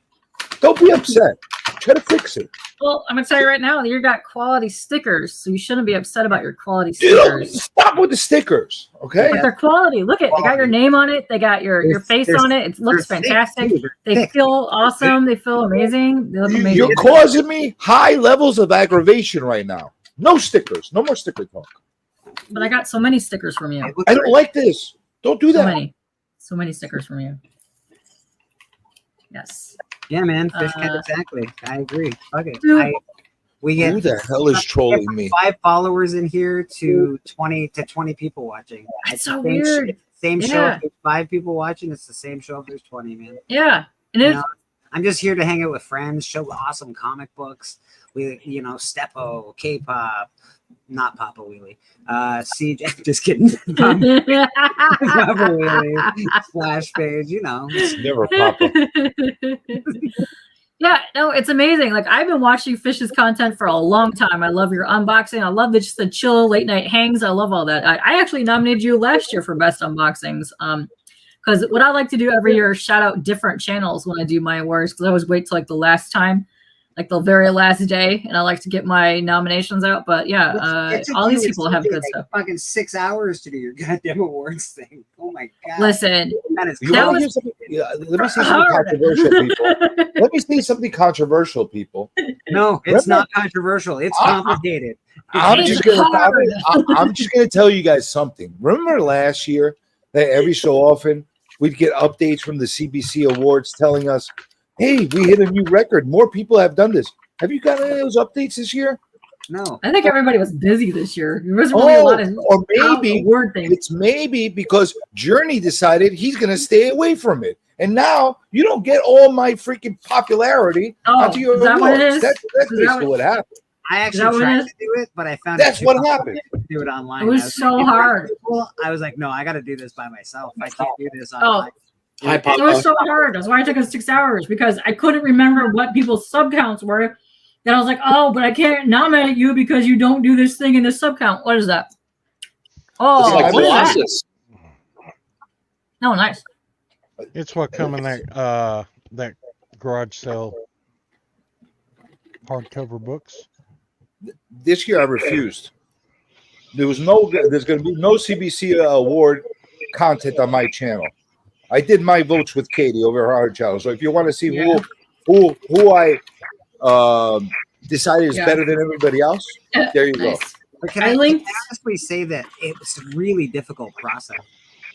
Don't be upset. Try to fix it. Well, I'm gonna tell you right now, you got quality stickers, so you shouldn't be upset about your quality stickers. Stop with the stickers, okay? But they're quality. Look at they got your name on it. They got your face on it. It looks fantastic. They feel awesome. They feel amazing. They look amazing. You're causing me high levels of aggravation right now. No stickers. No more sticker talk. But I got so many stickers from you. I don't like this. Don't do that. So many stickers from you. Yes. Yeah, man. Fishcat, exactly. I agree. Okay. We get who the hell is trolling me? 5 followers in here to 20 people watching. That's so weird. Same show. If there's 5 people watching, it's the same show if there's 20, man. Yeah. And I'm just here to hang out with friends, show awesome comic books. We, Steppo, K-pop, not Papa Wheelie, CJ. Just kidding. Papa Wheelie, Splash Page. It's never Papa. Yeah, no, it's amazing. Like I've been watching Fish's content for a long time. I love your unboxing. I love just the chill late night hangs. I love all that. I actually nominated you last year for best unboxings. Because what I like to do every year is shout out different channels when I do my awards. Because I always wait till like the last time, like the very last day, and I like to get my nominations out. But yeah, all these people have good stuff. Fucking 6 hours to do your goddamn awards thing. Oh my god! Listen, that is let me say something controversial, people. Let me say something controversial, people. No, it's not controversial. It's complicated. I'm just gonna tell you guys something. Remember last year that every so often we'd get updates from the CBC Awards telling us, hey, we hit a new record. More people have done this. Have you got any of those updates this year? No. I think everybody was busy this year. There wasn't really a lot of or maybe award things. It's maybe because Journey decided he's going to stay away from it. And now you don't get all my freaking popularity onto your awards. What it is? That's basically what happened. I actually tried to do it, but I found that's what happened. Do it online. It was so hard. I was like, no, I got to do this by myself. I can't do this online. It was so hard. That's why it took us 6 hours, because I couldn't remember what people's sub counts were. Then I was like, oh, but I can't nominate you because you don't do this thing in the sub count. What is that? Oh, it's like Colossus. No, nice. It's what come in that garage sale hardcover books. This year I refused. There's going to be no CBC award content on my channel. I did my votes with Katie over her channel. So if you want to see who I decided is better than everybody else, there you go. But can I honestly say that it's a really difficult process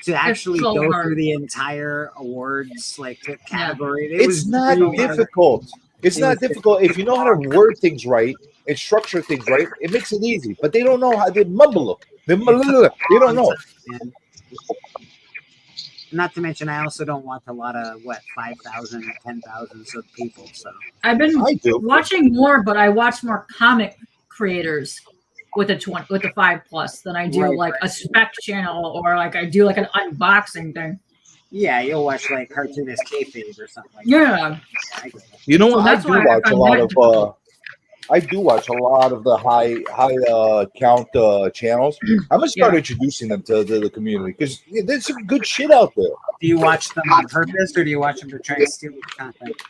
to actually go through the entire awards category. It's not difficult. It's not difficult if you know how to word things right and structure things right. It makes it easy. But they don't know how they mumble. They don't know. Not to mention, I also don't want a lot of 5,000, 10,000 people. So I've been watching more, but I watch more comic creators with a 5+ than I do a spec channel or I do an unboxing thing. Yeah, you'll watch cartoonist kayfabe or something like that. You know what? I do watch a lot of the high count channels. I'm gonna start introducing them to the community because there's some good shit out there. Do you watch them on purpose, or do you watch them to try and steal the content?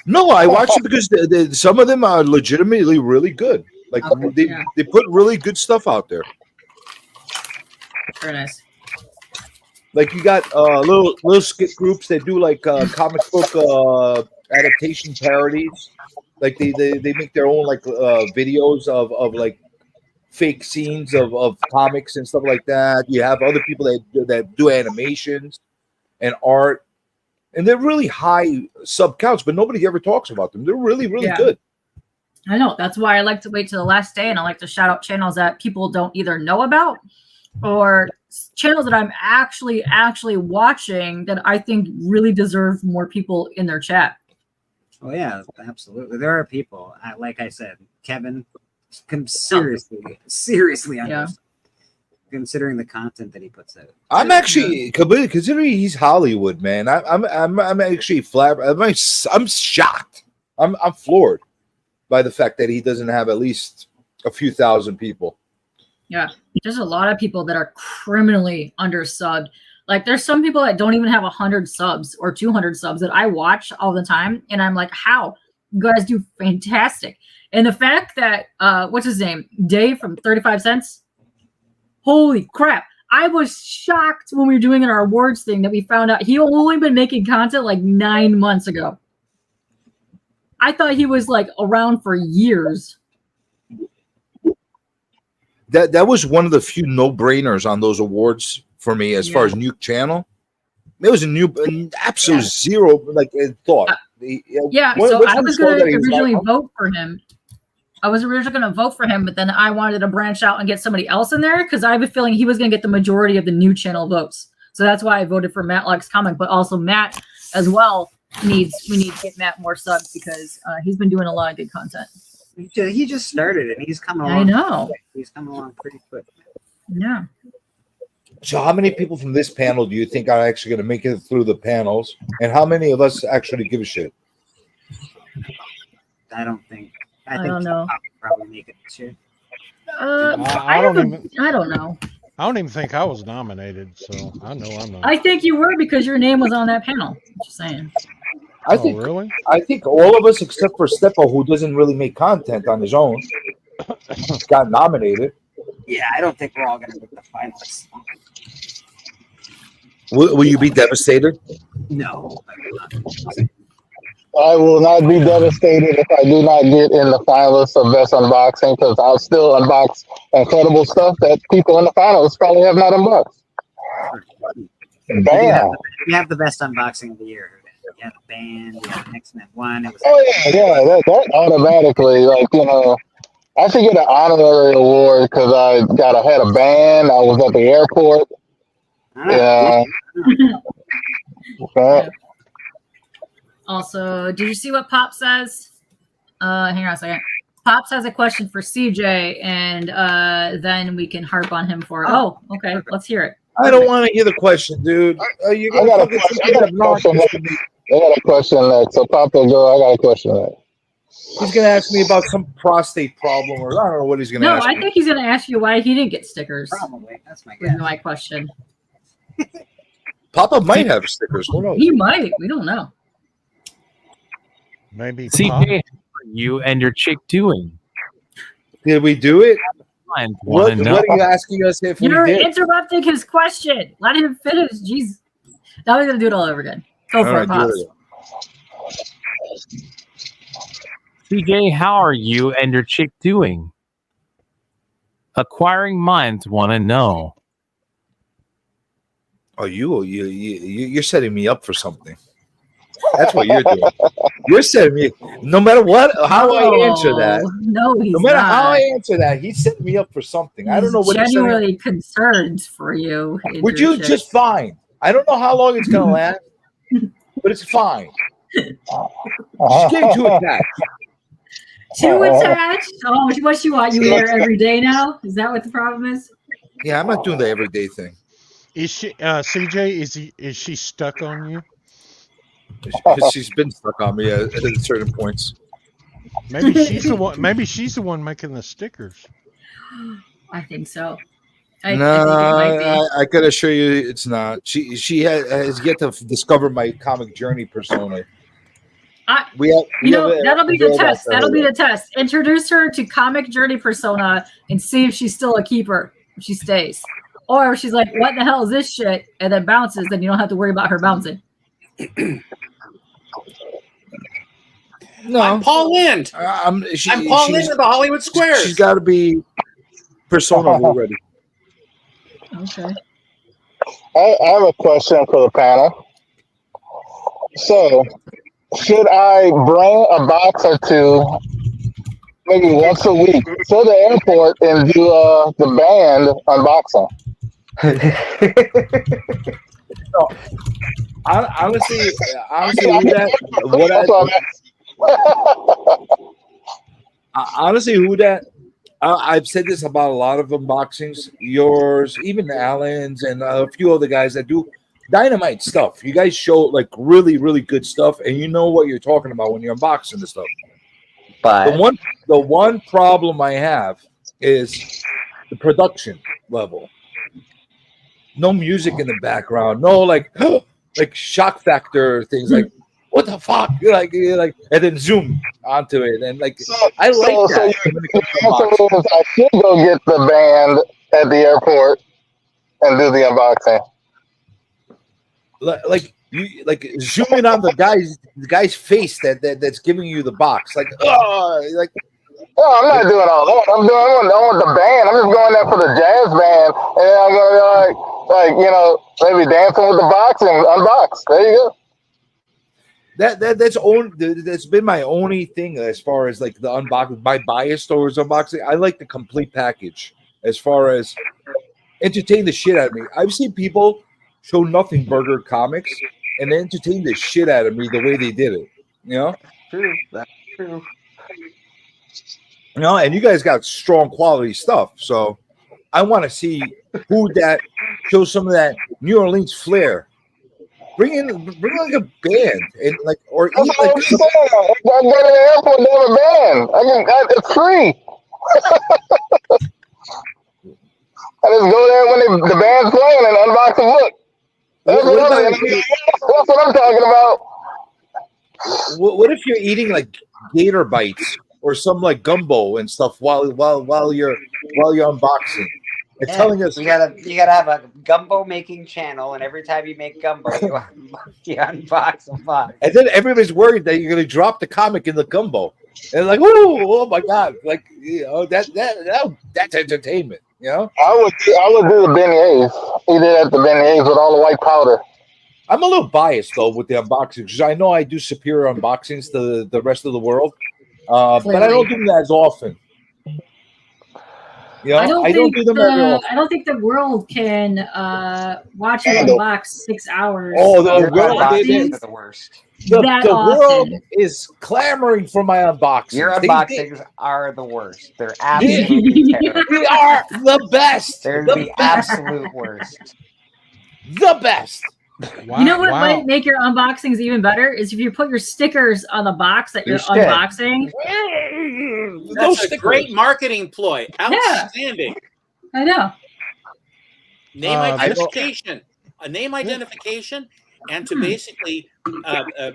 No, I watch them because some of them are legitimately really good. They put really good stuff out there. Very nice. Like you got little skit groups that do comic book adaptation parodies. Like they make their own videos of fake scenes of comics and stuff like that. You have other people that do animations and art, and they're really high sub counts, but nobody ever talks about them. They're really good. I know. That's why I like to wait till the last day, and I like to shout out channels that people don't either know about or channels that I'm actually watching that I think really deserve more people in their chat. Oh yeah, absolutely. There are people, like I said, Kevin, seriously understand, considering the content that he puts out. I'm actually considering he's Hollywood, man. I'm actually I'm shocked. I'm floored by the fact that he doesn't have at least a few thousand people. Yeah, there's a lot of people that are criminally undersubbed. Like, there's some people that don't even have 100 subs or 200 subs that I watch all the time, and I'm like, how? You guys do fantastic. And the fact that what's his name, Dave from 35 Cents, holy crap! I was shocked when we were doing our awards thing that we found out he only been making content like 9 months ago. I thought he was like around for years. That was one of the few no-brainers on those awards for me as far as new channel. It was an absolute zero thought. So I was going to originally vote for him. I was originally going to vote for him, but then I wanted to branch out and get somebody else in there because I have a feeling he was going to get the majority of the new channel votes. So that's why I voted for Matt Likes Comic, but also Matt as well we need to get Matt more subs because he's been doing a lot of good content. He just started and he's coming along. I know. He's coming along pretty quick. Yeah. So how many people from this panel do you think are actually going to make it through the panels? And how many of us actually give a shit? I don't think. I don't know. I'll probably make it this year. I don't know. I don't even think I was nominated, so I know I'm not. I think you were because your name was on that panel. Just saying. I think all of us except for Steppo, who doesn't really make content on his own, got nominated. Yeah, I don't think we're all going to make the finalists. Will you be devastated? No. I will not be devastated if I do not get in the finalists of Best Unboxing because I'll still unbox incredible stuff that people in the finals probably have not unboxed. Damn. You have the best unboxing of the year. You had the band, you had X-Men 1. It was that automatically, I should get an honorary award because I had a band. I was at the airport. Yeah. Also, did you see what Pop says? Hang on a second. Pops has a question for CJ, and then we can harp on him for it. Oh, okay. Let's hear it. I don't want to hear the question, dude. I got a question next. So, Pop, go. I got a question next. He's going to ask me about some prostate problem, or I don't know what he's going to ask me. No, I think he's going to ask you why he didn't get stickers. Probably. That's my guess. My question. Papa might have stickers. Who knows? He might. We don't know. Maybe. CJ, how are you and your chick doing? Did we do it? What are you asking us if You're we did? interrupting his question. Let him finish. Jeez. Now we're going to do it all over again. Go for it, Pops. CJ, how are you and your chick doing? Acquiring minds want to know. Oh, you're setting me up for something. That's what you're doing. You're setting me. No matter how I answer that. No, he's no matter not. how I answer that, he's setting me up for something. I don't know what he's genuinely concerned for you. Would you just fine? I don't know how long it's gonna last, but it's fine. She's getting too attached. Too attached? Oh, what you want? You wear every day now? Is that what the problem is? Yeah, I'm not doing the everyday thing. Is she CJ? Is she stuck on you? She's been stuck on me at certain points. Maybe she's the one. Maybe she's the one making the stickers. I think so. I think it might be. I can assure you, it's not. She has yet to discover my comic journey persona. That'll be the test. That'll be the test. Introduce her to comic journey persona and see if she's still a keeper. If she stays, or if she's like, "What the hell is this shit?" and then bounces. Then you don't have to worry about her bouncing. No, I'm Paul Lind. I'm Paul Lind of the Hollywood Squares. She's got to be persona already. Okay. I have a question for the panel. So, should I bring a box or two, maybe once a week, to the airport and do the band unboxing? No, honestly, who that? I've said this about a lot of unboxings. Yours, even Alan's, and a few other guys that do dynamite stuff. You guys show like really, really good stuff, and you know what you're talking about when you're unboxing the stuff. But the one problem I have is the production level. No music in the background. No like shock factor things like what the fuck? Like, and then zoom onto it, and like I like that. I should go get the band at the airport and do the unboxing. Like you zooming on the guy's face that's giving you the box. Like, like. No, I'm not doing all that. I want the band. I'm just going there for the jazz band, and then I'm gonna be maybe dancing with the box and unbox. There you go. That's been my only thing as far as like the unboxing. My bias towards unboxing, I like the complete package as far as entertain the shit out of me. I've seen people show Nothing Burger comics and entertain the shit out of me the way they did it. You know, true. That's true. You know, and you guys got strong quality stuff, so I want to see who that shows some of that New Orleans flair. Bring like a band and like or That's what I'm saying. I go to the airport and have a band. It's free. I just go there when the band's playing and unbox the book. That's what I'm talking about. What if you're eating like gator bites or some like gumbo and stuff while you're unboxing and telling us you gotta have a gumbo making channel, and every time you make gumbo, you unbox a box. And then everybody's worried that you're gonna drop the comic in the gumbo, and like, oh my god, like that's entertainment, you know. I would do the beignets, eat it at the beignets with all the white powder. I'm a little biased though with the unboxing because I know I do superior unboxings to the rest of the world. But I don't do them as often. You know, I don't do them very often. I don't think the world can watch you unbox 6 hours. Oh, the world is the worst. The world is clamoring for my unboxings. Your unboxings are the worst. They're absolutely terrible. We are the best. They're the absolute worst. The best. Wow, you know what might make your unboxings even better is if you put your stickers on the box that you're unboxing. That's a great marketing ploy. Outstanding. Yeah. I know. Name identification. A name identification, and to basically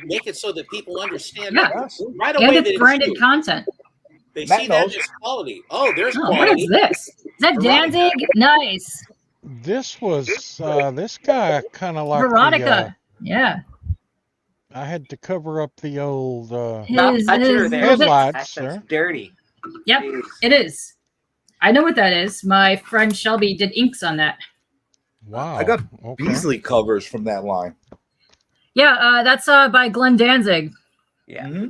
make it so that people understand right away. And it's branded content. They see that as quality. Oh, there's quality. What is this? Is that Danzig? Nice. This was this guy kind of like Veronica. Yeah. I had to cover up the old headlights. That's dirty. Yep, it is. I know what that is. My friend Shelby did inks on that. Wow. I got Beasley covers from that line. Yeah, that's by Glenn Danzig. Yeah. Mm-hmm.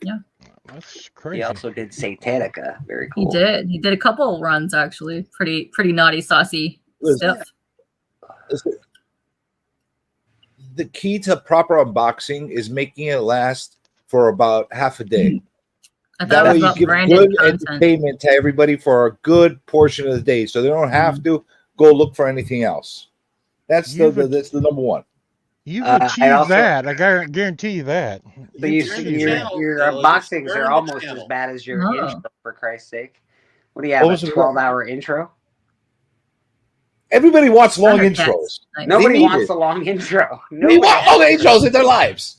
Yeah. That's crazy. He also did Satanica. Very cool. He did. He did a couple runs actually. Pretty naughty, saucy stuff. The key to proper unboxing is making it last for about half a day. That way you give good entertainment to everybody for a good portion of the day, so they don't have to go look for anything else. That's the number one. You've achieved that. I guarantee you that. But your unboxings are almost as bad as your intro, for Christ's sake. What do you have, a 12-hour intro? Everybody wants long intros. Nobody wants a long intro. They want all the intros in their lives.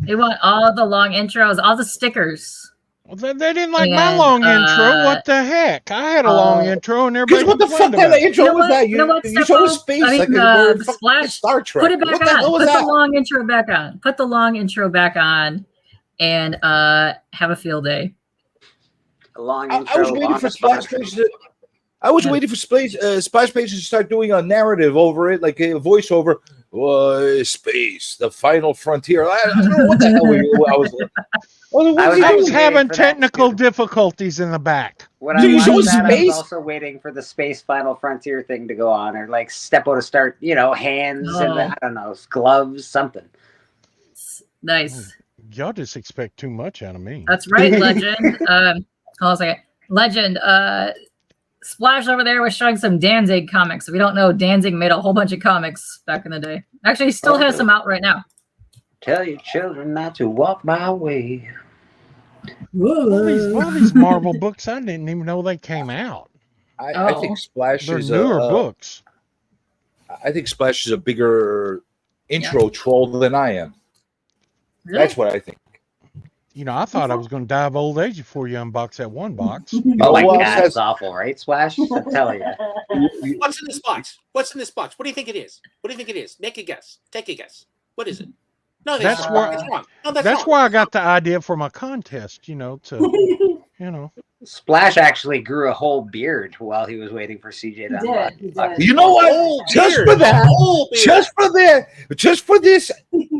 They want all the long intros, all the stickers. Well, they didn't like my long intro. What the heck? I had a long intro, and everybody. What the fuck kind of intro was that? You showed us space like Splash. Star Trek. Put it back on. Put the long intro back on. Put the long intro back on, and have a field day. A long intro. I was waiting for Splash Page. I was waiting for Splash Page to start doing a narrative over it, like a voiceover. Space, the final frontier. I don't know what the hell I was. I was having technical difficulties in the back. When I watched that, I was also waiting for the Space Final Frontier thing to go on, or like Steppo to start, hands and I don't know, gloves, something. Nice. Y'all just expect too much out of me. That's right, Legend. Hold on a second. Legend, Splash over there was showing some Danzig comics. If you don't know, Danzig made a whole bunch of comics back in the day. Actually, he still has some out right now. Tell your children not to walk my way. All these Marvel books, I didn't even know they came out. I think Splash They're is newer books. I think Splash is a bigger intro troll than I am. Really? That's what I think. I thought I was going to die of old age before you unbox that one box. Oh my God, that's awful, right, Splash? I'm telling you. What's in this box? What's in this box? What do you think it is? What do you think it is? Make a guess. Take a guess. What is it? No, that's wrong. That's wrong. No, that's wrong. why I got the idea for my contest, to, Splash actually grew a whole beard while he was waiting for CJ to unbox. You know what? Just for this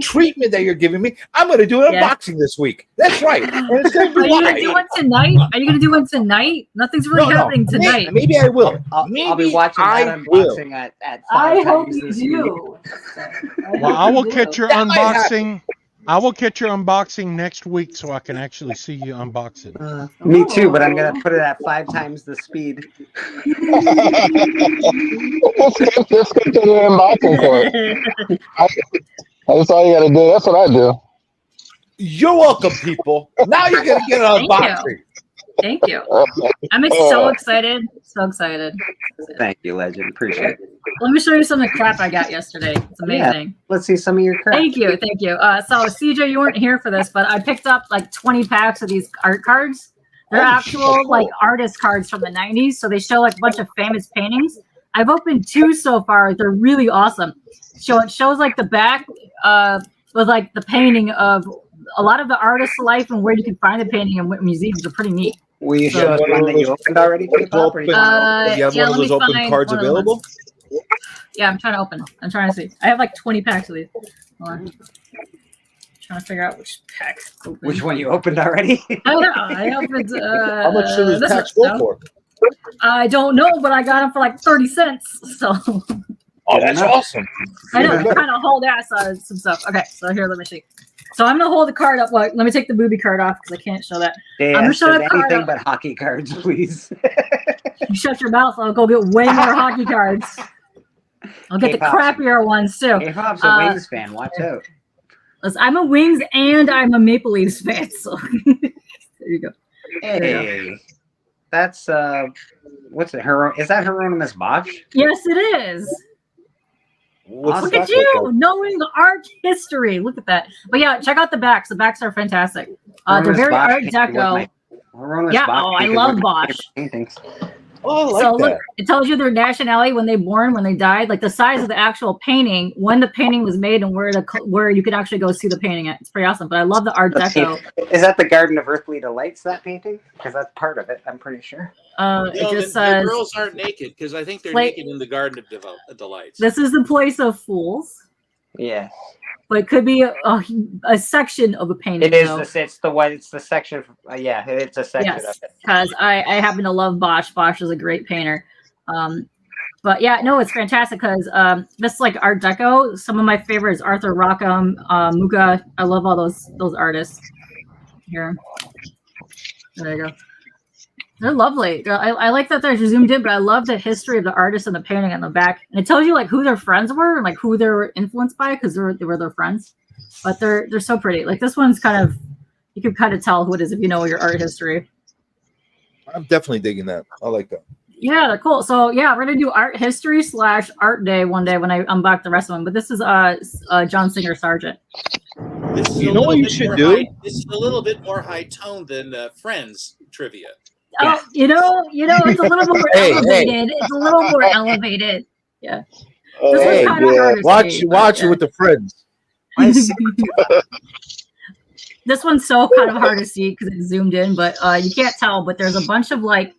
treatment that you're giving me, I'm going to do an unboxing this week. That's right. And it's going to Are be you going to do one tonight? Are you going to do one tonight? Nothing's really happening tonight. Maybe I will. I'll be watching that unboxing at 5 I hope times you this do. week. Well, I will catch your unboxing. I will catch your unboxing next week so I can actually see you unbox it. Me too, but I'm going to put it at 5 times the speed. Let's get to the unboxing part. That's all you got to do. That's what I do. You're welcome, people. Now you're going to get an unboxing. Thank you. I'm so excited. So excited. Thank you, Legend. Appreciate it. Let me show you some of the crap I got yesterday. It's amazing. Yeah, let's see some of your crap. Thank you. Thank you. So, CJ, you weren't here for this, but I picked up like 20 packs of these art cards. They're actual like artist cards from the 90s. So they show like a bunch of famous paintings. I've opened 2 so far. They're really awesome. So it shows like the back with like the painting of a lot of the artist's life and where you can find the painting and what museums are pretty neat. Will you show us one that you opened already? You have one of those open cards available? Yeah, I'm trying to open. I'm trying to see. I have like 20 packs of these. Hold on. Trying to figure out which pack. Which one you opened already? I don't know. I opened. How much do these packs go for? I don't know, but I got them for like 30 cents. So. Oh, that's awesome. I know. I kind of hold ass on some stuff. Okay, so here, let me see. So I'm gonna hold the card up. Well, let me take the booby card off because I can't show that. Yeah, I'm gonna show the card anything up. but hockey cards, please. You shut your mouth. I'll go get way more hockey cards. I'll get the crappier ones too. Hey, Hobbs, a Wings fan. Watch out. Listen, I'm a Wings and I'm a Maple Leafs fan. So there you go. Hey, that's what's it? Is that Hieronymus Bosch? Yes, it is. Look at you knowing the art history. Look at that. But yeah, check out the backs. The backs are fantastic. They're very Art Deco. Yeah, I love Bosch. Paintings. Oh, I like So that. look, it tells you their nationality, when they born, when they died, like the size of the actual painting, when the painting was made, and where you can actually go see the painting at. It's pretty awesome. But I love the Art Deco. Is that the Garden of Earthly Delights? That painting? Because that's part of it. I'm pretty sure. It just the says girls aren't naked because I think they're naked in the Garden of Delights. this is the place of fools. Yeah. But it could be a section of a painting. It is. though. It's the one. It's the section. Yeah, it's a section Yes, of it. because I happen to love Bosch. Bosch is a great painter. But yeah, no, it's fantastic because this is like Art Deco. Some of my favorites: Arthur Rackham, Mucha. I love all those artists. Here, there you go. They're lovely. I like that they're zoomed in, but I love the history of the artist and the painting on the back, and it tells you like who their friends were and like who they were influenced by because they were their friends. But they're so pretty. Like this one's kind of, you can kind of tell who it is if you know your art history. I'm definitely digging that. I like that. Yeah, they're cool. So yeah, we're gonna do art history / art day one day when I unbox the rest of them. But this is John Singer Sargent. This is You know what you should do? This is a little bit more high tone than Friends trivia. Oh, you know, it's a little more elevated. It's a little more elevated. Yeah. This Hey, one's kind of hard to see, watch it with the friends. This one's so kind of hard to see because it's zoomed in, but you can't tell. But there's a bunch of like,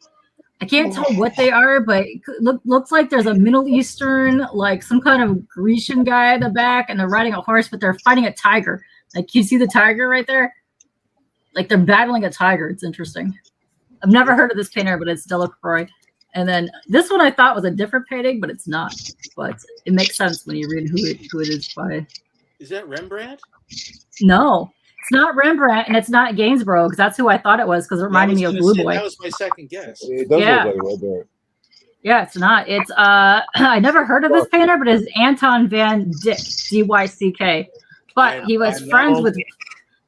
I can't tell what they are, but it looks like there's a Middle Eastern, like some kind of Grecian guy in the back, and they're riding a horse, but they're fighting a tiger. Like, you see the tiger right there? Like they're battling a tiger. It's interesting. I've never heard of this painter, but it's Delacroix. And then this one I thought was a different painting, but it's not. But it makes sense when you read who it is by. Is that Rembrandt? No, it's not Rembrandt, and it's not Gainsborough, because that's who I thought it was, because it reminded me of Blue Boy. That was my second guess. It does Yeah. look like Rembrandt. Yeah, it's not. It's I never heard of this painter, but it's Anton van Dyck, D-Y-C-K. But he was friends with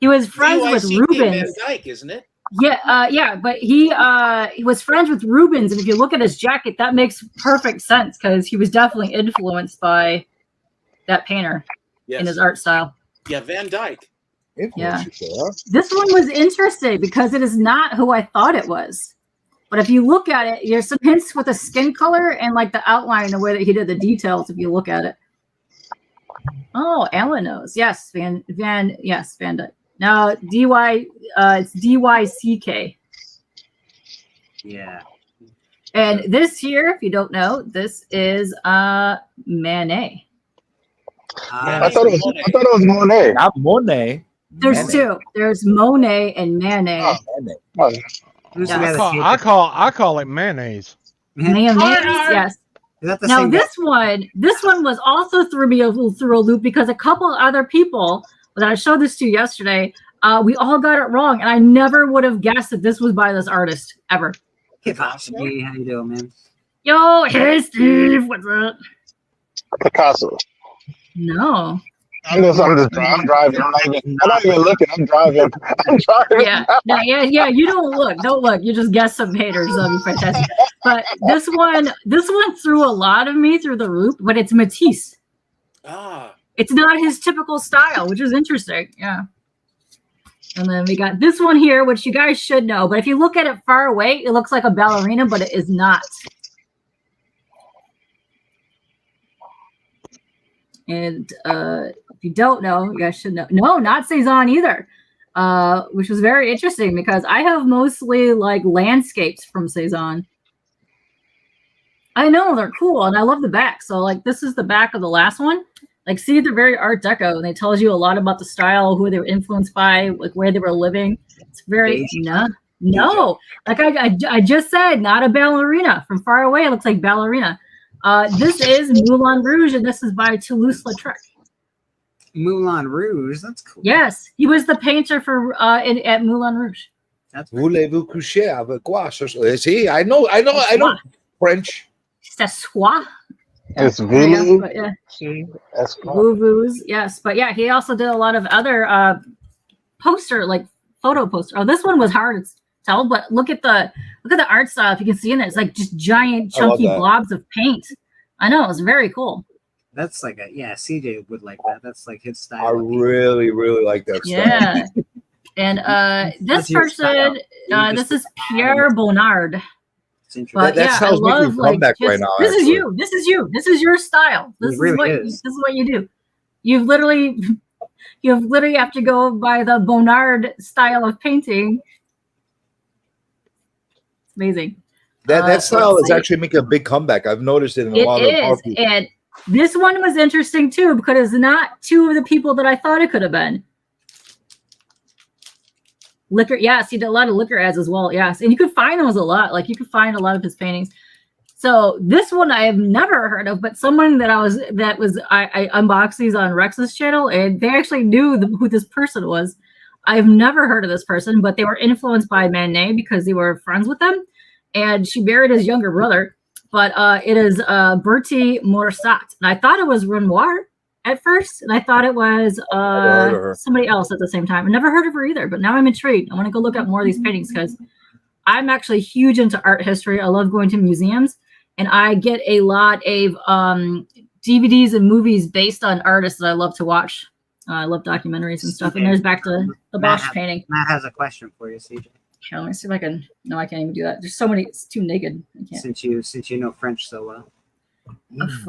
Rubens. Van Dyke, isn't it? Yeah, but he was friends with Rubens, and if you look at his jacket, that makes perfect sense because he was definitely influenced by that painter in his art style. Yeah, Van Dyke. Yeah. This one was interesting because it is not who I thought it was. But if you look at it, there's some hints with the skin color and like the outline, the way that he did the details. If you look at it. Oh, Alan knows. Yes, Van Dyke. Now it's D-Y-C-K. Yeah. And this here, if you don't know, this is Manet. I thought it was Monet. Not Monet. There's two. There's Monet and Manet. I call it mayonnaise. Mayonnaise, yes. Now this one was also threw me through a loop because a couple of other people that I showed this to yesterday, we all got it wrong, and I never would have guessed that this was by this artist ever. Hey, how you doing, man? Yo, hey Steve, what's up? Picasso. No. I'm driving. I'm not even looking. I'm driving. Yeah. You don't look. You just guess some haters. That'll be fantastic. But this one threw a lot of me through the loop. But it's Matisse. It's not his typical style, which is interesting. Yeah. And then we got this one here, which you guys should know. But if you look at it far away, it looks like a ballerina, but it is not. And if you don't know, you guys should know. No, not Cezanne either, which was very interesting because I have mostly like landscapes from Cezanne. I know they're cool, and I love the back. So like this is the back of the last one. Like see, they're very Art Deco, and it tells you a lot about the style, who they were influenced by, like where they were living. It's very no. Like I just said, not a ballerina. From far away, it looks like ballerina. This is Moulin Rouge, and this is by Toulouse-Lautrec. Moulin Rouge, that's cool. Yes, he was the painter for at Moulin Rouge. Voulez-vous coucher avec quoi? See, I know French. C'est soie. It's Voulez. Yes, but yeah, he also did a lot of other photo poster. Oh, this one was hard to tell, but look at the art style. If you can see in it, it's like just giant chunky blobs of paint. I know, it's very cool. That's like CJ would like that. That's like his style. I really, really like that style. Yeah. And this person, this is Pierre Bonnard. But that sounds like your comeback right now. This is you. This is you. This is your style. This is what you do. You've literally have to go by the Bonnard style of painting. It's amazing. That style is actually making a big comeback. I've noticed it in a lot of people. And this one was interesting too because it's not two of the people that I thought it could have been. Liquor, yes, he did a lot of liquor ads as well. Yes, and you could find those a lot. Like you could find a lot of his paintings. So this one I have never heard of, but someone I unboxed these on Rex's channel, and they actually knew who this person was. I've never heard of this person, but they were influenced by Manet because they were friends with them, and she married his younger brother. But it is Bertie Morisot, and I thought it was Renoir at first, and I thought it was somebody else at the same time. I never heard of her either, but now I'm intrigued. I want to go look at more of these paintings because I'm actually huge into art history. I love going to museums, and I get a lot of DVDs and movies based on artists that I love to watch. I love documentaries and stuff. And there's back to the Bosch painting. Matt has a question for you, CJ. Okay, let me see if I can. No, I can't even do that. There's so many. It's too naked. I can't. Since you know French so well.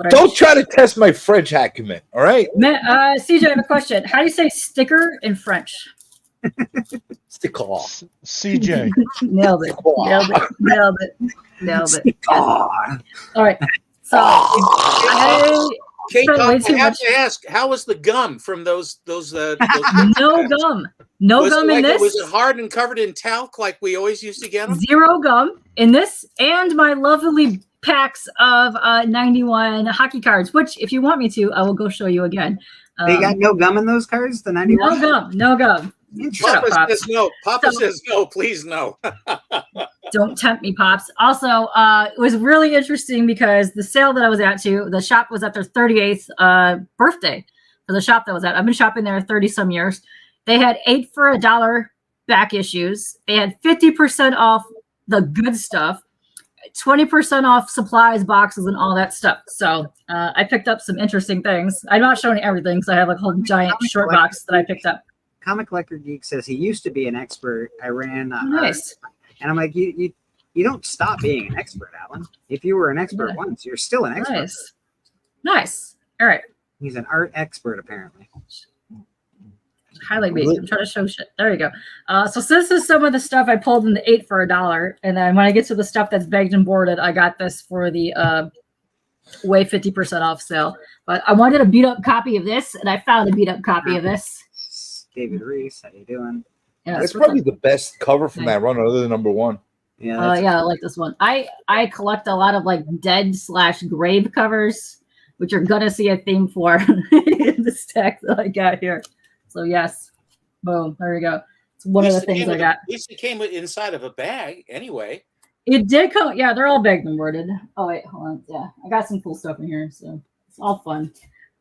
Don't try to test my French acumen, all right? CJ, I have a question. How do you say sticker in French? Sticker. CJ. Nailed it. All right. So Kate, spent I way have too to much. ask, how was the gum from those No gum. No was gum it in this. Was it hard and covered in talc like we always used to get them? Zero gum in this, and my lovely packs of 91 hockey cards, which if you want me to, I will go show you again. They got no gum in those cards? The 91? No gum. Shut Papa up, Pops. says no. Papa So- says no. Please no. Don't tempt me, Pops. Also, it was really interesting because the sale that I was at the shop was at their 38th birthday for the shop that I was at. I've been shopping there 30 some years. They had 8 for $1 back issues. They had 50% off the good stuff, 20% off supplies, boxes, and all that stuff. So I picked up some interesting things. I'm not showing everything because I have like a whole giant short box that I picked up. Comic Collector Geek says he used to be an expert. I ran Nice. and I'm like, you don't stop being an expert, Alan. If you were an expert once, you're still an expert. Nice. All right. He's an art expert, apparently. Highlight me. I'm trying to show shit. There you go. So this is some of the stuff I pulled in the 8 for $1. And then when I get to the stuff that's bagged and boarded, I got this for the way 50% off sale. But I wanted a beat up copy of this, and I found a beat up copy of this. David Reese, how you doing? Yeah, That's probably the best cover from that run, other than number 1. Yeah, yeah, I like this one. I collect a lot of like dead/grave covers, which you're gonna see a theme for in the stack that I got here. So yes, boom, there you go. It's one of the things I got. At least it came inside of a bag, anyway. It did come. Yeah, they're all bagged and boarded. Oh wait, hold on. Yeah, I got some cool stuff in here, so it's all fun.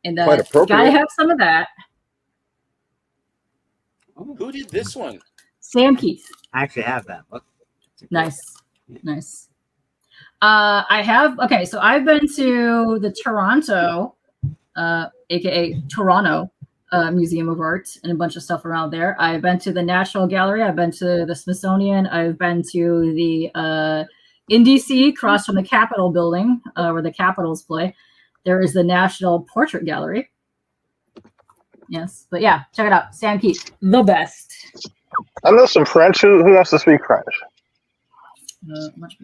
And Quite appropriate. gotta have some of that. Who did this one? Sam Keith. I actually have that. Look. Nice. I have so I've been to the Toronto, aka Toronto, Museum of Art and a bunch of stuff around there. I've been to the National Gallery. I've been to the Smithsonian. I've been to the in DC, across from the Capitol building, where the Capitals play. There is the National Portrait Gallery. Yes, but yeah, check it out. Sam Keith, the best. I know some French. Who wants to speak French? Much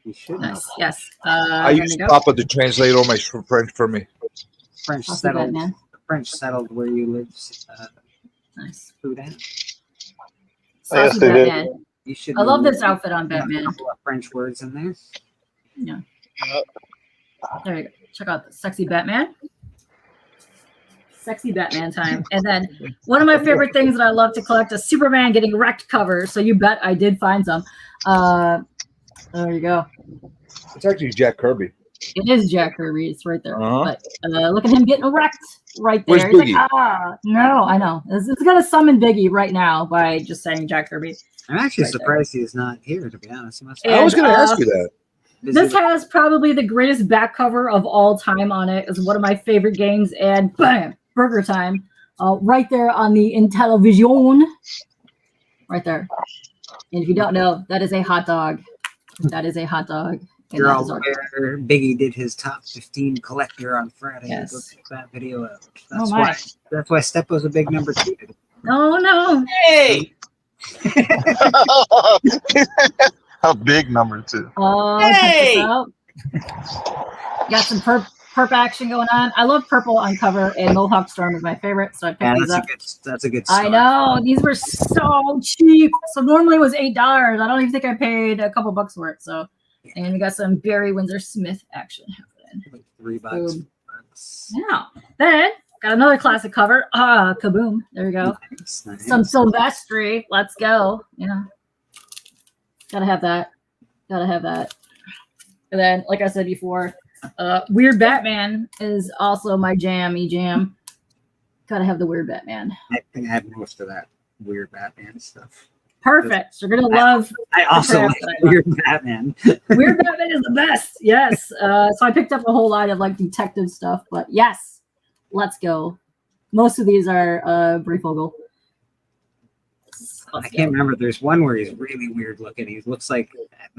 You should nice. Yes. I used Papa to translate all my French for me. French I'll see settled. that, man. French settled where you live. Nice. Food at. Saucy Batman. You should. I love know this outfit on Batman. A couple of French words in there. Yeah. There you go. Check out the sexy Batman. Sexy Batman time. And then one of my favorite things that I love to collect is Superman getting wrecked covers. So you bet I did find some. There you go. It's actually Jack Kirby. It is Jack Kirby. It's right there. Uh-huh. But look at him getting wrecked right there. Where's He's Biggie? like, no, I know. It's going to summon Biggie right now by just saying Jack Kirby. I'm actually Right there. surprised he's not here, to be honest. He must I was going to And, ask you that. This has probably the greatest back cover of all time on it. It's one of my favorite games. And bam, Burger Time. Right there on the Intellivision. Right there. And if you don't know, that is a hot dog. That is a hot dog. And You're that all is our- aware Biggie did his top 15 collector on Friday. Yes. Go check that video out. Oh my. That's why Step was a big number 2. No. Hey! A big number 2. Oh, Hey! check this out. Got some perp action going on. I love purple on cover, and Mohawk Storm is my favorite, so I picked Yeah, these up. that's a good I start. know these were so cheap. So normally it was $8. I don't even think I paid a couple bucks for it. So, and we got some Barry Windsor Smith action happening. $3. Boom. Yeah. Then got another classic cover. Kaboom! There you go. Nice. Some Silvestri. Let's go. Yeah. Gotta have that. And then, like I said before, Weird Batman is also my jam. Gotta have the Weird Batman. I think I have most of that weird Batman stuff. Perfect. You're gonna love. I also the like crap that I love. Weird Batman. Weird Batman is the best. Yes. So I picked up a whole line of like detective stuff, but yes, let's go. Most of these are Breyfogle. I can't remember. There's one where he's really weird looking. He looks like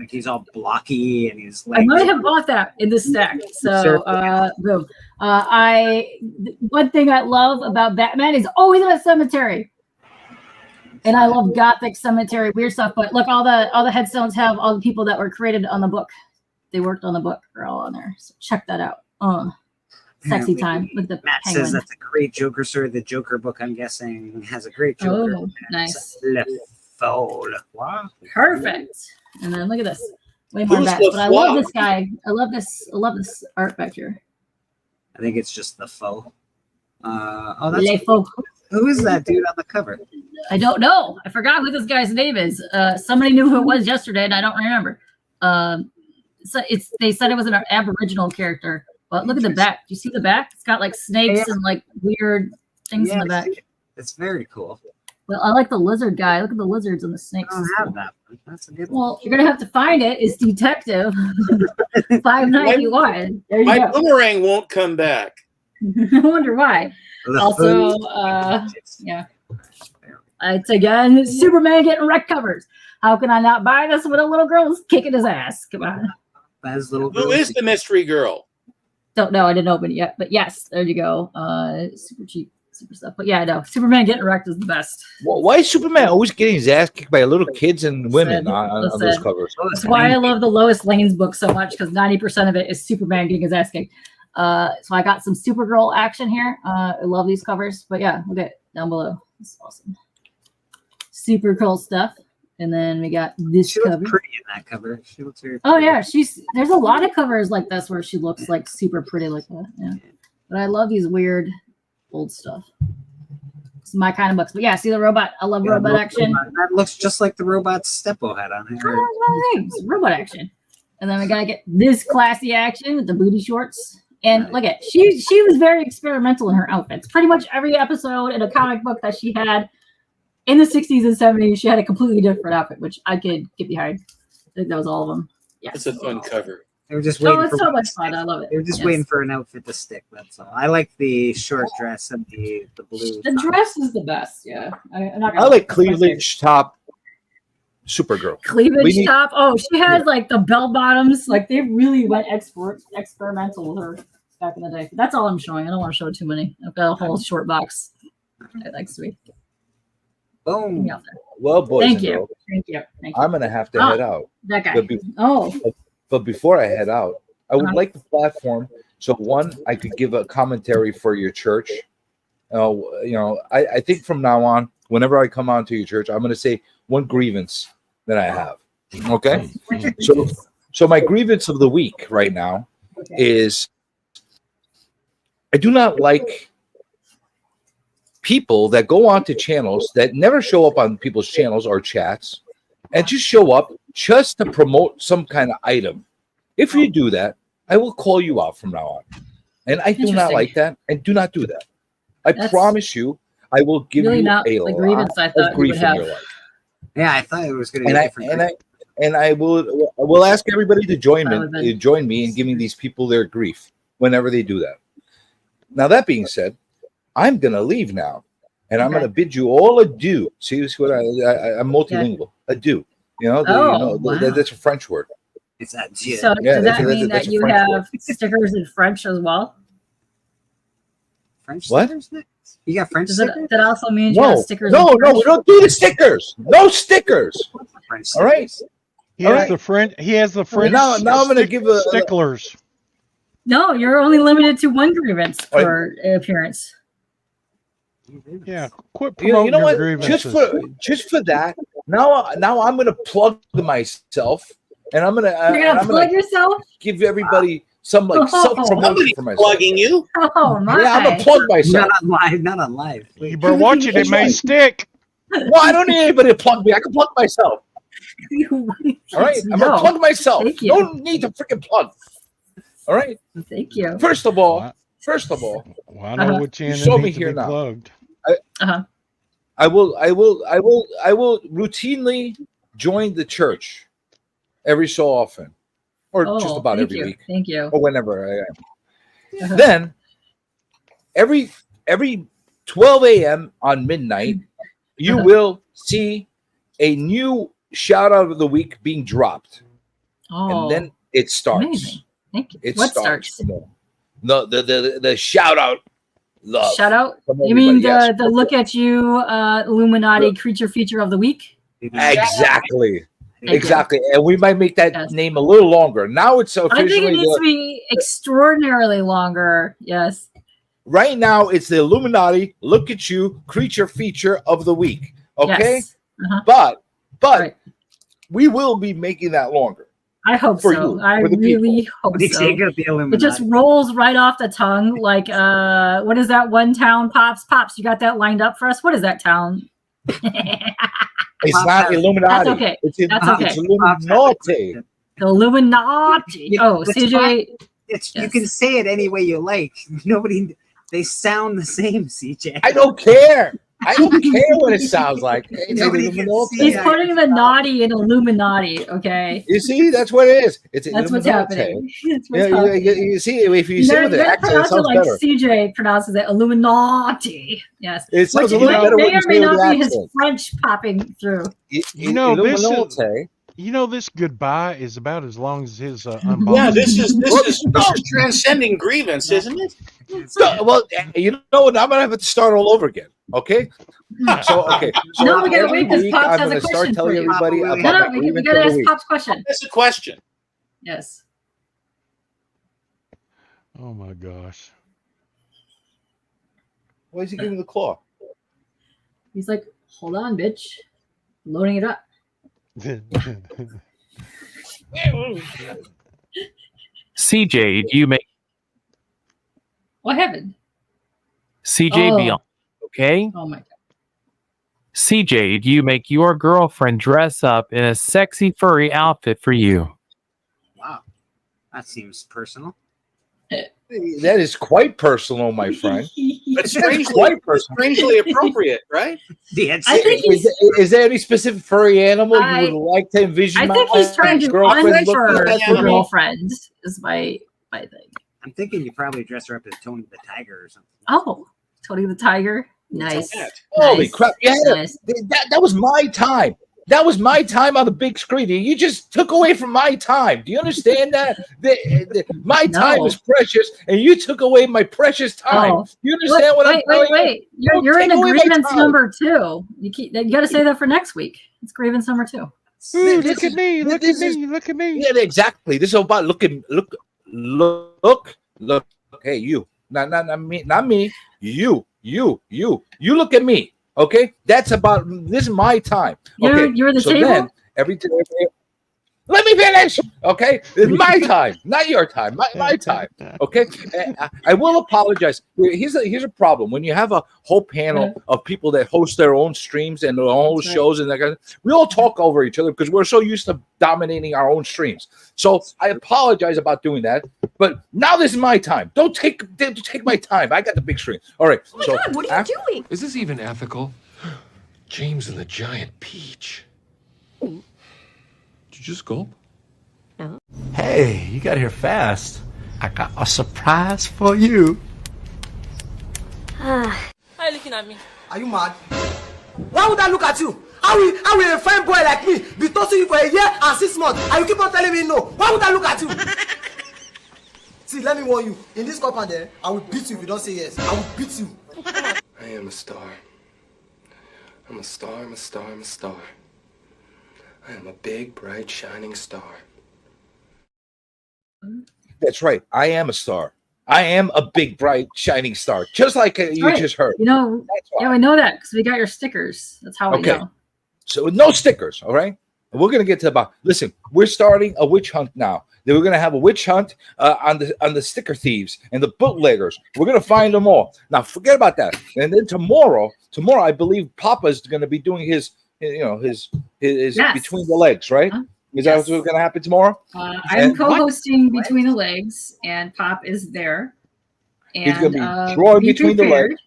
he's all blocky and he's like. I might have bought that in this stack. So boom. One thing I love about Batman is always in a cemetery. And I love gothic cemetery weird stuff. But look, all the headstones have all the people that were created on the book. They worked on the book. They're all on there. So check that out. sexy time with the Matt penguin. says that's a great Joker story. The Joker book, I'm guessing, has a great Joker. Oh, nice. Le Foul. Wow. Perfect. And then look at this. Way more Who's back. the But I love flop? this guy. I love this art back here. I think it's just the faux. Oh, that's Le Faux. Who is that dude on the cover? I don't know. I forgot who this guy's name is. Somebody knew who it was yesterday, and I don't remember. So they said it was an Aboriginal character. But look at the back. Do you see the back? It's got like snakes and like weird things in the back. It's very cool. Well, I like the lizard guy. Look at the lizards and the snakes. I don't have that one. That's a good one. Well, you're gonna have to find it. It's Detective 591. There you My go. boomerang won't come back. I wonder why. Also, yeah. It's again Superman getting wreck covers. How can I not buy this when a little girl's kicking his ass? Come on. Who is the mystery girl? Don't know. I didn't open it yet, but yes, there you go. Super cheap, super stuff. But yeah, no, Superman getting wrecked is the best. Well, why is Superman always getting his ass kicked by little kids and women Listen, on those listen. covers? That's why I love the Lois Lane's book so much, because 90% of it is Superman getting his ass kicked. So I got some Supergirl action here. I love these covers, but yeah, look at it down below. It's awesome. Super cool stuff. And then we got this She cover. looks pretty in that cover. She looks very Oh yeah, there's a lot of covers like this where she looks like super pretty like that. Yeah. But I love these weird old stuff. It's my kind of books. But yeah, see the robot. I love robot action. That looks just like the robot Steppo had on Oh, here. that's one of the things. Robot action. And then we gotta get this classy action with the booty shorts. And look at she was very experimental in her outfits. Pretty much every episode in a comic book that she had in the 60s and 70s, she had a completely different outfit, which I could get behind. I think that was all of them. Yeah. It's a fun cover. They were just waiting Oh, it's for so much fun. I love it. They were just Yes. waiting for an outfit to stick. That's all. I like the short dress and the blue. The dress is the best. Yeah. I'm not I gonna like cleavage top Supergirl. cleavage We need- top. Oh, she has like the bell bottoms. Like they really went experimental with her back in the day. That's all I'm showing. I don't want to show too many. I've got a whole short box. It likes to be. Boom. Well, boys Thank and you. girls, Thank you. Thank you. I'm gonna have to Oh, head out. that guy. But, Oh. but before I head out, I would Uh-huh. like the platform so one I could give a commentary for your church. I think from now on, whenever I come on to your church, I'm gonna say one grievance that I have. Okay, so my grievance of the week right now is I do not like people that go onto channels that never show up on people's channels or chats and just show up just to promote some kind of item. If you do that, I will call you out from now on. And I do not Interesting. like that. And do not do that. I That's promise you, I will give really you not a the lot grievance I thought of you grief would in have. your life. Yeah, I thought it was going to And be I different. and I will ask everybody to join That would've me, been- join me in giving these people their grief whenever they do that. Now that being said, I'm gonna leave now, and I'm Okay. gonna bid you all adieu. See what I'm multilingual. Adieu. Oh, wow. That's a French word. It's adieu. So Yeah, does that's that a- mean that's that a you French have word. stickers in French as well? French What? stickers? Nick? You got French Does stickers? that also mean you have No, stickers? no, in no, French? we don't do the stickers. No stickers. French All right. stickers. He All has right. the French. He has the French. Now I'm gonna give a sticklers. No, you're only limited to one grievance All right. per appearance. Yeah, quit You promoting know your what? grievances. Just for that. Now I'm gonna plug myself, and I'm gonna You're gonna plug yourself? give everybody some like self promotion Somebody's for myself. plugging you. Oh my! Yeah, I'm gonna plug myself. Not on live. Not on live. You better watch it. It may stick. Well, I don't need anybody to plug me. I can plug myself. All right, I'm gonna No. plug myself. Thank you. Don't need to freaking plug. All right. Thank you. First of all, Well, I I know what You channel show me needs to here be now. plugged. I will routinely join the church every so often, or just Oh, about thank every you. week, Thank you. or whenever I am. Uh-huh. Then every 12 a.m. on midnight, you Uh-huh. will see a new shout out of the week being dropped, Oh, and then it starts. amazing. Thank you. It What starts. starts? The shout out love. Shout out. from You mean everybody, yes. the look at you Illuminati creature feature of the week? Exactly. Exactly, and we might make that name a little longer. Now it's I think it officially needs to be extraordinarily longer. Yes. right now. It's the Illuminati. Look at you, creature feature of the week. Okay, Yes. Uh-huh. but we will be making that longer. I hope For so. you, I for the really people. hope They so. take out the It Illuminati. just rolls right off the tongue. Like, what is that one town? Pops, you got that lined up for us? What is that town? It's not Illuminati. That's okay. It's That's okay. It's Illuminati. The Illuminati. Oh, It's CJ. fine. You can say it any way you like. They sound the same, CJ. I don't care. I don't care what it sounds like. It's Nobody can Illuminati. see He's putting the naughty in Illuminati. Okay. You see, that's what it is. It's That's what's Illuminati. happening. That's what's Yeah, happening. you see, if you say with an gotta accent, it pronounce it sounds like better. CJ pronounces it, Illuminati. Yes, It sounds which a little may, better when may you or say may it with not the be his accent. French popping through. You know this. Illuminati. You know this goodbye is about as long as his Yeah, unboxing. this is transcending grievance, isn't it? So, well, you know what? I'm gonna have to start all over again. Okay. So No, we gotta every wait because week Pops I'm has a gonna question start for telling you. everybody No, about my we grievance gotta of the ask week. Pop's question. That's a question. Yes. Oh my gosh. Why is he giving the claw? He's like, hold on, bitch, loading it up. CJ, do you make What happened? CJ Oh. Beyond? Okay. Oh my god. CJ, do you make your girlfriend dress up in a sexy furry outfit for you? Wow, that seems personal. That is quite personal, my friend. But That's strangely, quite personal. strangely appropriate, right? I think he's. Is there any specific furry animal I- you would like to envision? I think he's trying to girlfriend look unfur like the for me? girlfriend. Is my thing. I'm thinking you probably dress her up as Tony the Tiger or something. Oh, Tony the Tiger. Nice. Holy Nice. crap! Yeah, Nice. that was my time. That was my time on the big screen. You just took away from my time. Do you understand that? My time is precious, and you took away my precious time. Oh. Do you understand what I'm telling you? Wait. Don't You're in take away my agreement time. number 2. You got to say that for next week. It's grievance number 2. Ooh, look at me! Look at me! Look at me! Yeah, exactly. This is about look. Hey, you. Not me. You. Look at me. Okay, this is my time. Okay, You're the so table? then every time. Let me finish. Okay, it's my time, not your time. My time. Okay, I will apologize. Here's a problem when you have a whole panel of people that host their own streams and their own shows and that kind of. We all talk over each other because we're so used to dominating our own streams. So I apologize about doing that. But now this is my time. Don't take my time. I got the big screen. All right. Oh my so god, what are you doing? Is this even ethical? James and the giant peach. Did you just gulp? Hey, you got here fast. I got a surprise for you. Why are you looking at me? Are you mad? Why would I look at you? How will a fine boy like me be tossing you for a year and 6 months and you keep on telling me no? Why would I look at you? See, let me warn you. In this compound there, I will beat you if you don't say yes. I will beat you. I am a star. I'm a star, I'm a star, I'm a star. I am a big, bright, shining star. That's right. I am a star. I am a big, bright, shining star. Just like you Right. just heard. You know, yeah, we know that because we got your stickers. That's how we Okay. know. So no stickers, all right? And we're gonna get to about. Listen, we're starting a witch hunt now. Then we're gonna have a witch hunt on the sticker thieves and the bootleggers. We're gonna find them all. Now forget about that. And then tomorrow, I believe Papa's gonna be doing his Yes. between the legs, right? Is that what's gonna happen tomorrow? I'm And- co-hosting Between the Legs, and Pop is there. And, He's gonna be drawing be between the prepared. legs.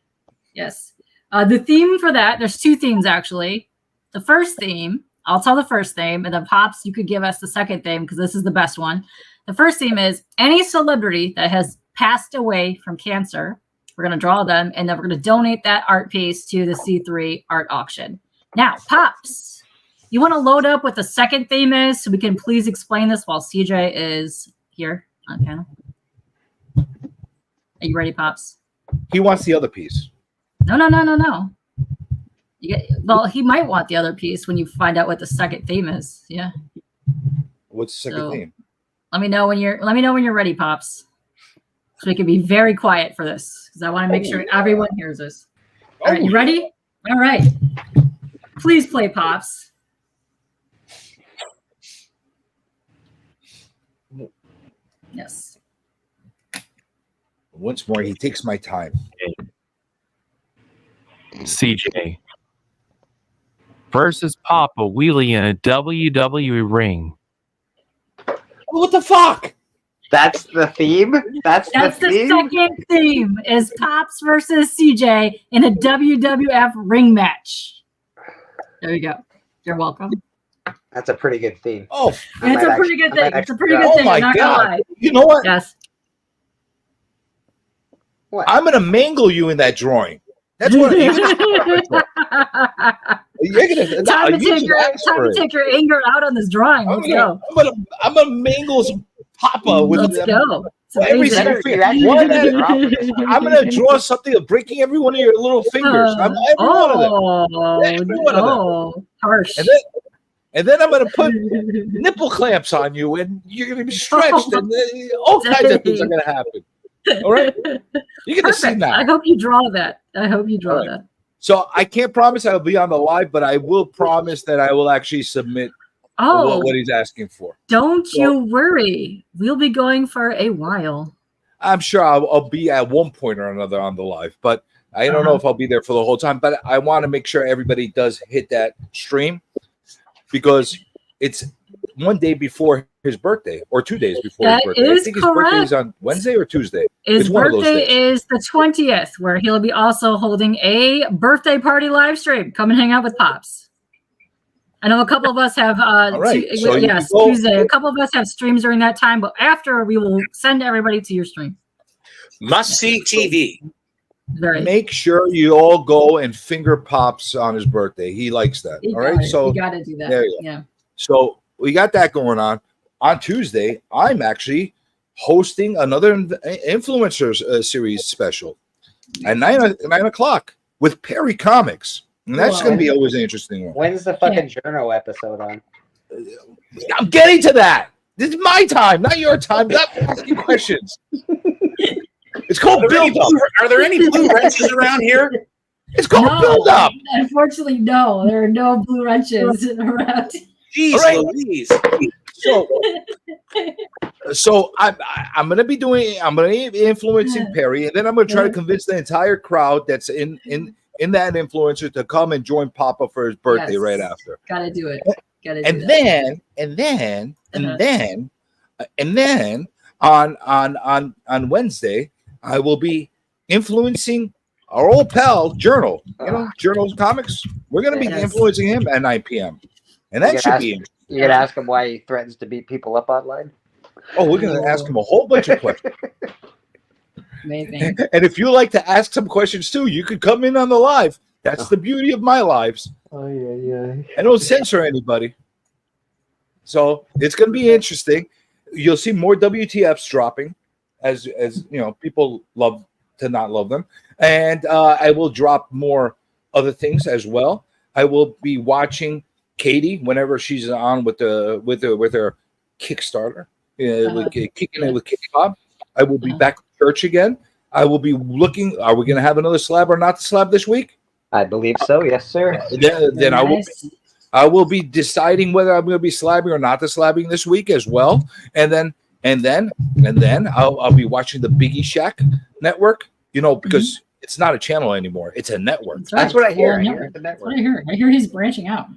Yes. The theme for that, there's 2 themes actually. The first theme, I'll tell the first theme, and then Pops, you could give us the second theme because this is the best one. The first theme is any celebrity that has passed away from cancer. We're going to draw them, and then we're going to donate that art piece to the C3 art auction. Now, Pops, you want to load up what the second theme is so we can please explain this while CJ is here on panel? Are you ready, Pops? He wants the other piece. No. Well, he might want the other piece when you find out what the second theme is. Yeah. What's the second theme? Let me know when you're ready, Pops. So we can be very quiet for this because I want to make sure everyone hears this. All right, you ready? All right. Please play, Pops. Yes. Once more, he takes my time. CJ versus Papa wheelie in a WWE ring. What the fuck? That's the theme? That's the second theme is Pops versus CJ in a WWF ring match. There you go. You're welcome. That's a pretty good theme. Oh, It's a pretty good thing. It's a pretty good thing. I'm not gonna lie. You know what? Yes. What? I'm gonna mangle you in that drawing. That's what you're gonna. Time to take your anger out on this drawing. Let's go. I'm gonna mangle some Papa with. Let's go. Every single finger. I'm gonna draw something of breaking every one of your little fingers. Every one of them. Harsh. And then I'm gonna put nipple clamps on you, and you're gonna be stretched, and all kinds of things are gonna happen. All right, you're gonna see that. I hope you draw that. That. So I can't promise I'll be on the live, but I will promise that I will actually submit what he's asking for. Don't you worry. We'll be going for a while. I'm sure I'll be at one point or another on the live, but I don't know if I'll be there for the whole time. But I want to make sure everybody does hit that stream because it's one day before his birthday or 2 days before his birthday. Is I think his correct. birthday is on Wednesday or Tuesday. His It's one of those birthday days. is the 20th, where he'll be also holding a birthday party live stream. Come and hang out with Pops. I know a couple of us have right. So you can go- Tuesday. A couple of us have streams during that time, but after we will send everybody to your stream. Must see TV. Make sure you all go and finger Pops on his birthday. He likes that. You All got right. it. So You gotta do that. There you go. Yeah. So we got that going on. On Tuesday, I'm actually hosting another influencers series special at 9 o'clock with Perry Comics. And that's going to be always an interesting one. When's the fucking journal episode on? I'm getting to that. This is my time, not your time. Stop asking questions. It's called build up. Are there any blue wrenches around here? It's called build up. Unfortunately, no. There are no blue wrenches around. Jeez, All right. Louise. So I'm going to be influencing Perry, and then I'm going to try to convince the entire crowd that's in that influencer to come and join Papa for his birthday right after. Gotta do it. And then on Wednesday, I will be influencing our old pal Journal. Journal's Comics. We're going to be influencing him at 9 p.m. And that should be interesting. You're gonna ask him why he threatens to beat people up online? Oh, we're going to ask him a whole bunch of questions. Amazing. And if you like to ask some questions too, you could come in on the live. That's the beauty of my lives. Oh yeah. I don't censor anybody. So it's going to be interesting. You'll see more WTFs dropping, as you know, people love to not love them, and I will drop more other things as well. I will be watching Katie whenever she's on with her Kickstarter, kicking it with Kitty Bob. I will be back to church again. I will be looking. Are we going to have another slab or not the slab this week? I believe so. Yes, sir. Then I will be deciding whether I'm going to be slabbing or not the slabbing this week as well. And then I'll be watching the Biggie Shack network. You know, because it's not a channel anymore; it's a network. That's what I hear. That's what I hear. I hear he's branching out.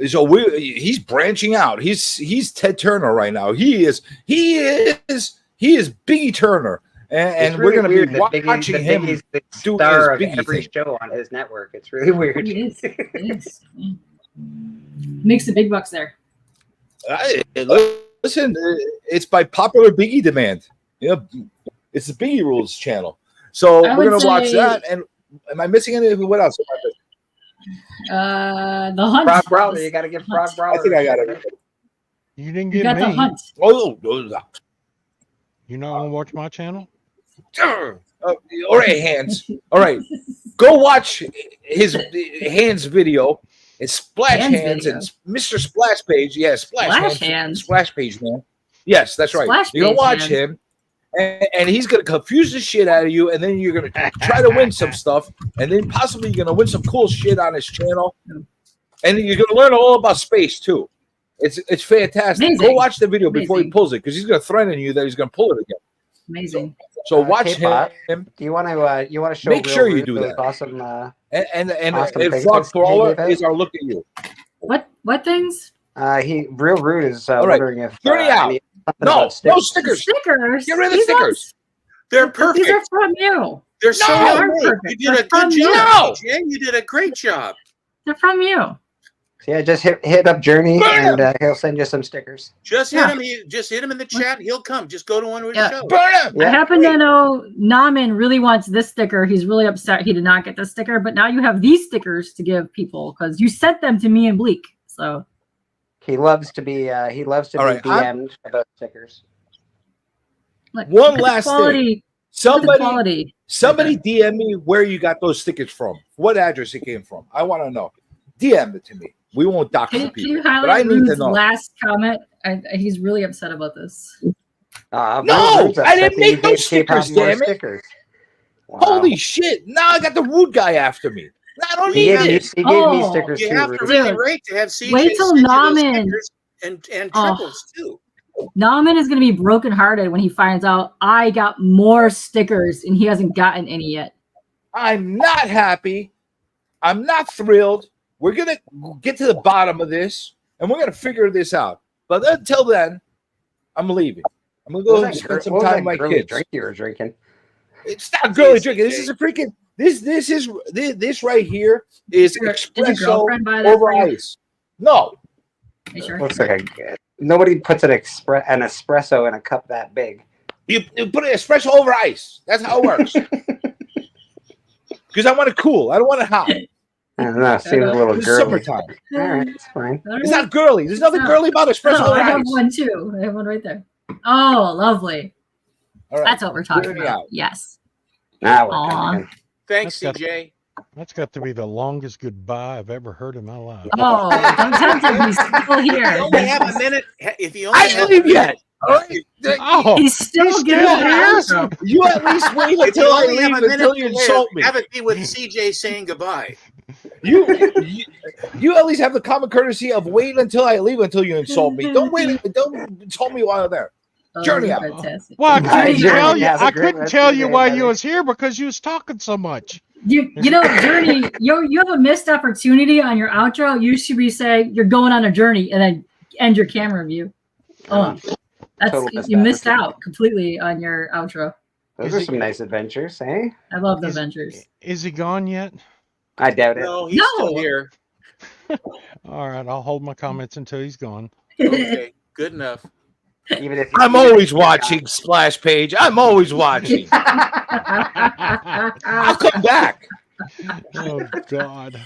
So he's branching out. He's Ted Turner right now. He is Biggie Turner, and really we're going to be watching him Biggie's the do star his of Biggie every thing. show on his network. It's really weird. It is. Makes the big bucks there. Listen, it's by popular Biggie demand. It's the Biggie Rules channel. So we're going to watch that. And am I missing anything? What else? The Hunt. Frog Brawler. You got to give Frog Brawler. I think I got it. You didn't You get got me. the Hunt. Oh, You not want to watch my channel? All right, Hands. All right, go watch his Hands video. It's Splash Hands video. and Mr. Splash Page. Yeah, Splash Hands. Splash Page, man. Yes, that's right. Splash You're gonna Page watch Hands. him, and he's gonna confuse the shit out of you, and then you're gonna try to win some stuff, and then possibly you're gonna win some cool shit on his channel, and you're gonna learn all about space too. It's fantastic. Amazing. Go watch the video before he Amazing. pulls it, because he's gonna threaten you that he's gonna pull it again. Amazing. So watch K-Pop, him. Do you want to show? Make Real sure you Rude do those that. Awesome. And Awesome things Frog that Crawler CJ gave is our look at you. What things? He Real Rude is All right. wondering if Journey out. something No, about no stickers. stickers. Stickers. Get rid of the These stickers. They're These perfect. are from you. They're so No, well they're made. perfect. You did They're a good from you. job, CJ. You did a great job. They're from you. Yeah, just hit up Journey Burn and he'll send you some stickers. Just Yeah. hit him. Just hit him in the chat. He'll come. Just go to one of his Yeah. shows. Burn him. Yeah. I happen to know Naman really wants this sticker. He's really upset he did not get this sticker, but now you have these stickers to give people because you sent them to me and Bleak. So He loves to be All be right, DM'd about stickers. look, One look at the last thing. quality. Look at the Somebody, quality. somebody DM me where you got those stickers from. What address it came from. I want to know. DM it to me. We won't dox the Can you people, but I highlight need to Rude's know. last comment? He's really upset about this. No, Rude's I upset didn't that make you those gave K-Pop stickers, more damn it. stickers. Wow. Holy shit! Now I got the rude guy after me. I don't He need gave me, it. he gave me Oh, stickers You too. have to Rude. really Dude, rate to have CJ wait till send you those Naman- stickers and Oh. triples too. Naman is going to be brokenhearted when he finds out I got more stickers and he hasn't gotten any yet. I'm not happy. I'm not thrilled. We're gonna get to the bottom of this, and we're gonna figure this out. But until then, I'm leaving. I'm gonna go spend some time with my kids. Drink you were drinking. It's not girly drinking. This is a freaking this right here is Did your espresso girlfriend buy that over for you? ice. No, Are you sure? Looks like nobody puts an espresso in a cup that big. you put an espresso over ice. That's how it works. Because I want it cool. I don't want it hot. I don't know. Seems a little It's girly. summertime. All right, it's fine. It's not girly. There's nothing girly about espresso Oh, over I have ice. one too. I have one right there. Oh, lovely. All right. That's what we're talking Journey about. out. Yes. Now we're Aw. talking. Thanks, That's got- CJ. That's got to be the longest goodbye I've ever heard in my life. Oh, don't tempt him. He's still If you here. only have a minute. If you only I have didn't leave a minute- yet. All right. Oh, He's still He's getting still the here. outro. You at least wait If you until I only have leave a minute until to you live, insult me. have it be with CJ saying goodbye. You at least have the common courtesy of waiting until I leave until you insult me. Don't wait. Don't insult me while I'm there. Oh, Journey out. fantastic. well, I couldn't Journey tell you. has a I great couldn't rest tell of the you day, why buddy. you was here because you was talking so much. You know, Journey, you have a missed opportunity on your outro. You should be saying you're going on a journey and then end your camera view. Oh, that's Total missed you missed opportunity. out completely on your outro. Those Is are he- some nice adventures, eh? I love the Avengers. Is he gone yet? I doubt it. No, he's No. still here. All right, I'll hold my comments until he's gone. Okay, good enough. Even if I'm always watching Splash Page. I'm always watching. I'll come back. Oh God!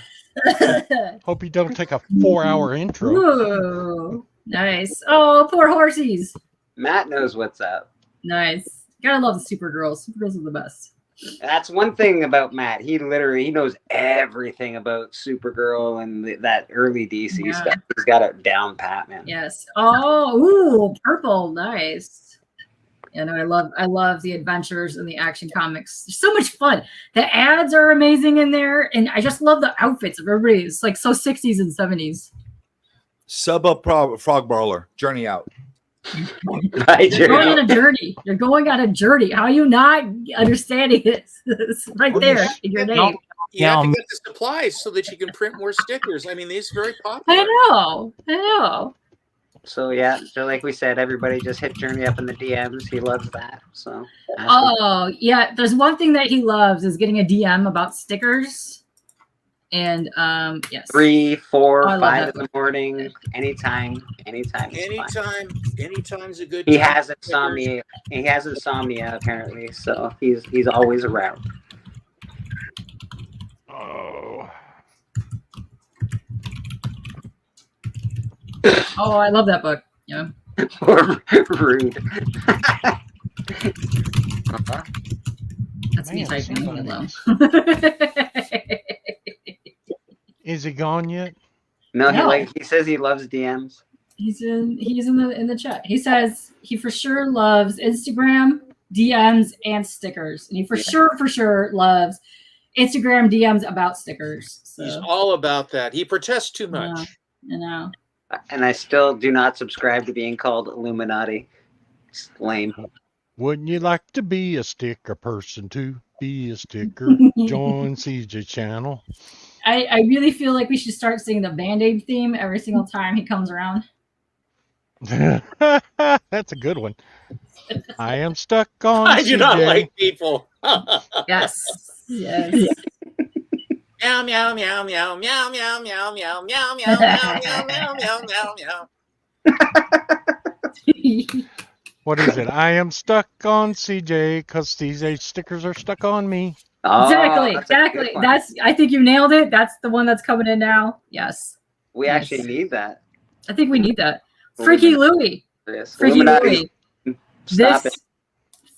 Hope you don't take a 4-hour intro. Ooh, nice. Oh, poor horsies. Matt knows what's up. Nice. Gotta love the Supergirls. Supergirls are the best. That's one thing about Matt. He knows everything about Supergirl and that early DC Yeah. stuff. He's got it down pat, man. Yes. Oh, ooh, purple. Nice. And I love the adventures and the action comics. They're so much fun. The ads are amazing in there, and I just love the outfits of everybody. It's like so 60s and 70s. Sub up Frog Brawler. Journey out. Right, You're going on Journey. a journey. You're going on a journey. How are you not understanding this? It's right there in your name. You have to Yeah, get the supplies so that you can print more stickers. I mean, these are very popular. I know. So yeah, so like we said, everybody just hit Journey up in the DMs. He loves that. So ask him. Oh, yeah. There's one thing that he loves is getting a DM about stickers. And yes. 3, 4, I love 5 that in the morning, anytime is fine. Anytime's a good He time. has insomnia. He has insomnia apparently, so he's always around. Oh, Oh, I love that book. Yeah. Rude. That's me Man, typing somebody really low. Is he gone yet? No, No. he says he loves DMs. He's in the chat. He says he for sure loves Instagram, DMs, and stickers. And he for sure loves Instagram DMs about stickers. So, He's all about that. He protests too much. you know. And I still do not subscribe to being called Illuminati. It's lame. Wouldn't you like to be a sticker person too? Be a sticker. Join CJ channel. I really feel like we should start singing the Band-Aid theme every single time he comes around. That's a good one. I am stuck on I do not CJ. like people. Yes. Yes. Meow meow meow meow meow meow meow meow meow meow meow meow meow meow meow. What is it? I am stuck on CJ because CJ stickers are stuck on me. Exactly. I think you nailed it. That's the one that's coming in now. Yes. We actually need that. I think we need that. Freaky Louie. Yes. Freaky Illuminati. Louie. Stop it.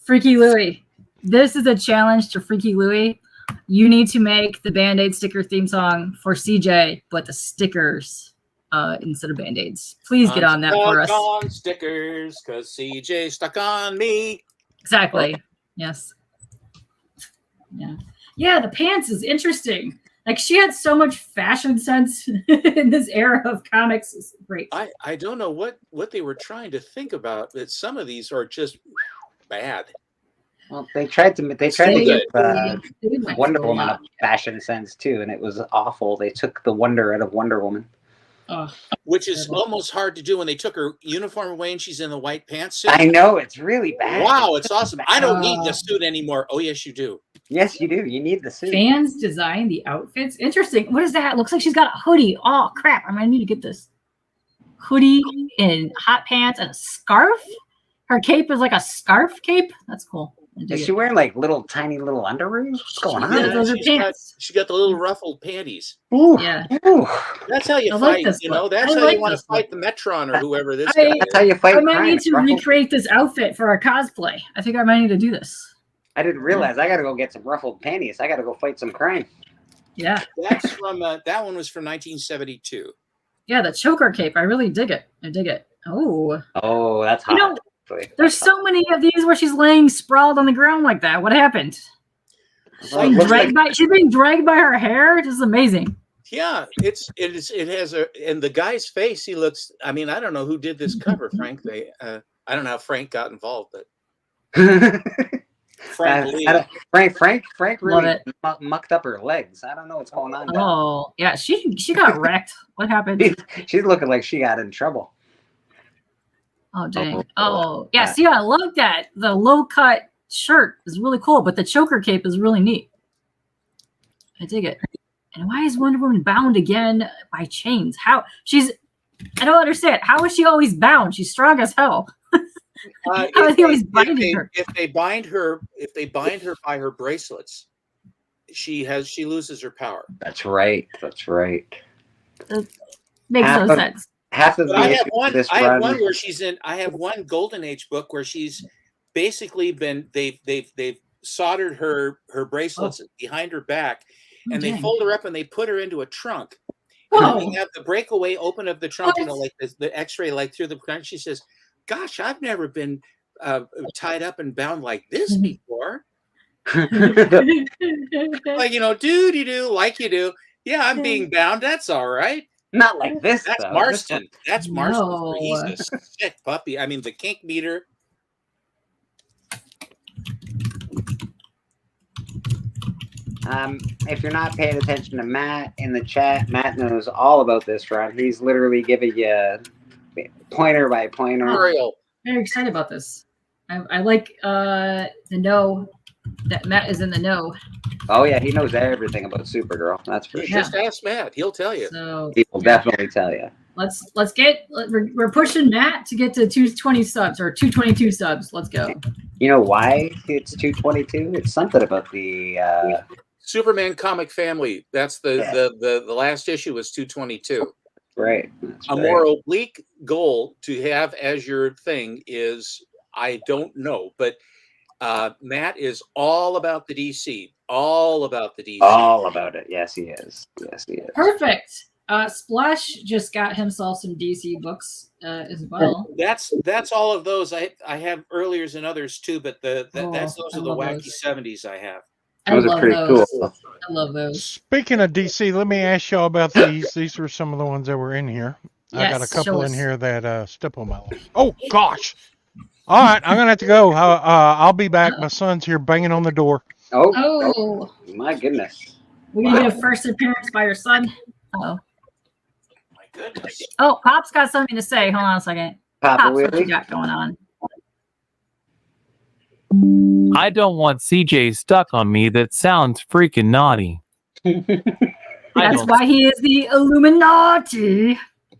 Freaky Louie. This is a challenge to Freaky Louie. You need to make the Band-Aid sticker theme song for CJ, but the stickers instead of Band-Aids. Please get on that for us. Stuck on stickers because CJ stuck on me. Exactly. Yes. Yeah. Yeah, the pants is interesting. Like she had so much fashion sense in this era of comics. Is great. I don't know what they were trying to think about, but some of these are just bad. Well, they tried to give Wonder throw Woman up. a fashion sense too, and it was awful. They took the wonder out of Wonder Woman. Which is almost hard to do when they took her uniform away and she's in the white pantsuit. I know, it's really bad. Wow, it's awesome. I don't need the suit anymore. Oh, yes, you do. Yes, you do. You need the suit. Fans design the outfits. Interesting. What is that? Looks like she's got a hoodie. Oh crap! I might need to get this hoodie and hot pants and a scarf. Her cape is like a scarf cape. That's cool. I dig Is it. she wearing like tiny little underoos? What's going on? Yeah, those are pants. She got the little ruffled panties. Ooh, Yeah. ooh. That's how you I like fight. this You know, look. that's I how like you want to this look. fight the Metron or whoever this guy is. That's how you fight I might crime. need to Ruffles. recreate this outfit for our cosplay. I think I might need to do this. I didn't realize I got to go get some ruffled panties. I got to go fight some crime. Yeah. That's from that one was from 1972. Yeah, the choker cape. I really dig it. I dig it. Oh. Oh, that's hot. You know, actually. there's so many of these where she's laying sprawled on the ground like that. What happened? Well, it looks like- She's being dragged by her hair. This is amazing. Yeah, it has and the guy's face. He looks. I mean, I don't know who did this cover, Frank. I don't know how Frank got involved, but Frank Lee. Frank Love really it. mucked up her legs. I don't know what's going on. Oh, yeah. She got wrecked. What happened? She's looking like she got in trouble. Oh, dang. Oh, yeah. See, I love that. The low cut shirt is really cool, but the choker cape is really neat. I dig it. And why is Wonder Woman bound again by chains? I don't understand. How is she always bound? She's strong as hell. How is he always binding her? If they bind her by her bracelets, she loses her power. That's right. That's right. That makes no sense. Half of But the I issue have with one. this I have run- one where she's in. I have one Golden Age book where she's basically been. They've soldered her bracelets behind her back, and they dang. fold her up and they put her into a trunk. Whoa. And they have the breakaway open of the trunk, like the X-ray, like through the trunk. She says, "Gosh, I've never been tied up and bound like this before." Like, do like you do. Yeah, I'm being bound. That's all right. Not like this. That's though. Marston. That's Marston. No. He's a sick puppy. I mean, the kink meter. If you're not paying attention to Matt in the chat, Matt knows all about this run. He's literally giving you pointer by pointer. Very excited about this. I like the know that Matt is in the know. Oh yeah, he knows everything about Supergirl. That's for sure. Just ask Matt. He'll tell you. So He will definitely tell you. let's get we're pushing Matt to get to 220 subs or 222 subs. Let's go. You know why it's 222? It's something about the Superman comic family. That's the last issue was 222. right. That's A right. more oblique goal to have as your thing is I don't know, but Matt is all about the DC. All about the DC. All about it. Yes, he is. Yes, he is. Perfect. Splash just got himself some DC books as well. That's all of those. I have earliers and others too, but those are the wacky those. 70s I have. I love those. I love those. Speaking of DC, let me ask y'all about these. These were some of the ones that were in here. I got a Yes, couple show in us. here that stipple my life. Oh gosh! All right, I'm gonna have to go. I'll be back. My son's here banging on the door. Oh, my goodness! we're gonna do a first appearance by your son. Oh, My goodness. oh, Pop's got something to say. Hold on a second. Papa Pops, what Willie? you got going on? I don't want CJ stuck on me. That sounds freaking naughty. That's why he is the Illuminati.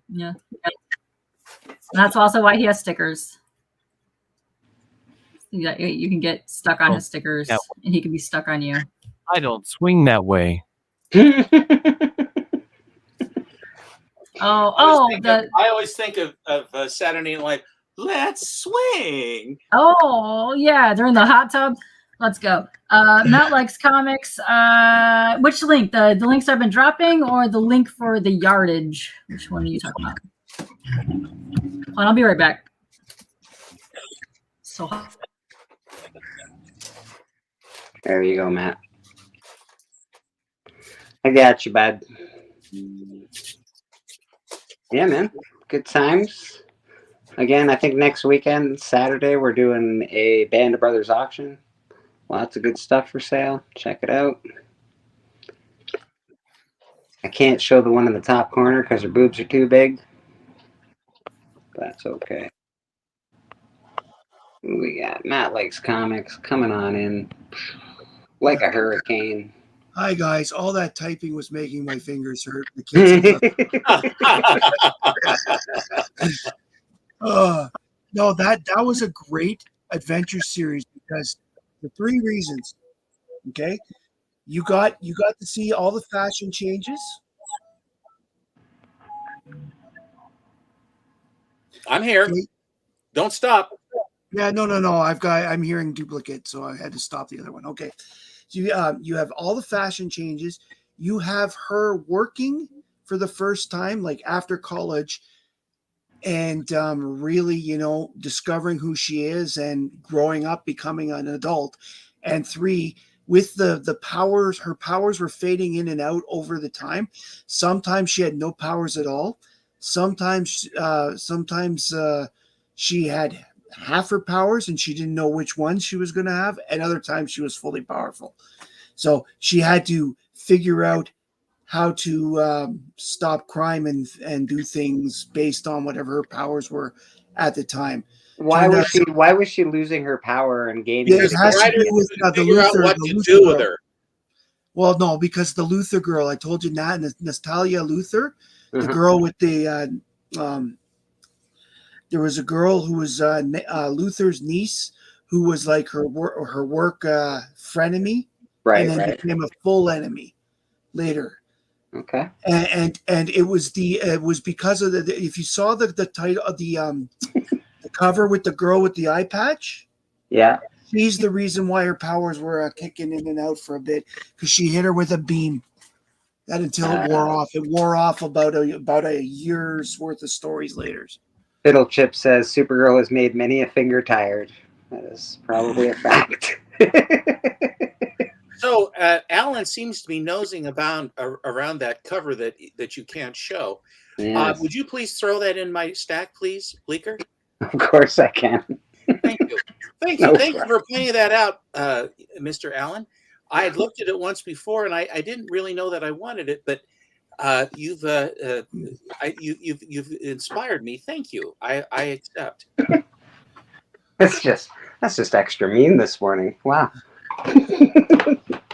Yeah. And that's also why he has stickers. You can get stuck on his stickers, yeah. and he can be stuck on you. I don't swing that way. I always think of Saturday Night Live. Let's swing. Oh, yeah, they're in the hot tub. Let's go. Matt likes comics. Which link? The links I've been dropping, or the link for the yardage? Which one are you talking about? Hold on, I'll be right back. So hot. There you go, Matt. I got you, bud. Yeah, man. Good times. Again, I think next weekend, Saturday, we're doing a Band of Brothers auction. Lots of good stuff for sale. Check it out. I can't show the one in the top corner because her boobs are too big. That's okay. We got Matt Likes Comics coming on in like a hurricane. Hi guys, all that typing was making my fingers hurt. The kids. No, that was a great adventure series because for 3 reasons. Okay, you got to see all the fashion changes. I'm here. Don't stop. Yeah, no. I'm hearing duplicate, so I had to stop the other one. Okay, so you have all the fashion changes. You have her working for the first time, like after college, and really, discovering who she is and growing up, becoming an adult. And 3, with the powers, her powers were fading in and out over the time. Sometimes she had no powers at all. Sometimes she had half her powers and she didn't know which ones she was going to have, and other times she was fully powerful. So she had to figure out how to stop crime and do things based on whatever her powers were at the time. Why was she losing her power and gaining? Yeah, it has to do with the Luther, what the to Luther do girl. with her. Well, no, because the Luther girl, I told you, Natalia Luther, the girl with the there was a girl who was Luther's niece who was like her work frenemy, right? And then became a full enemy later. Okay. And it was because of the if you saw the title of the cover with the girl with the eye patch, yeah, she's the reason why her powers were kicking in and out for a bit, because she hit her with a beam. That until it wore off. It wore off about a year's worth of stories later. Fiddle Chip says Supergirl has made many a finger tired. That is probably a fact. So Alan seems to be nosing about around that cover that you can't show. Yes. Would you please throw that in my stack, please, Bleeker? Of course I can. Thank you. Thank you. Thank you for pointing that out, Mr. Allen. I had looked at it once before, and I didn't really know that I wanted it, but you've inspired me. Thank you. I accept. That's just extra mean this morning. Wow.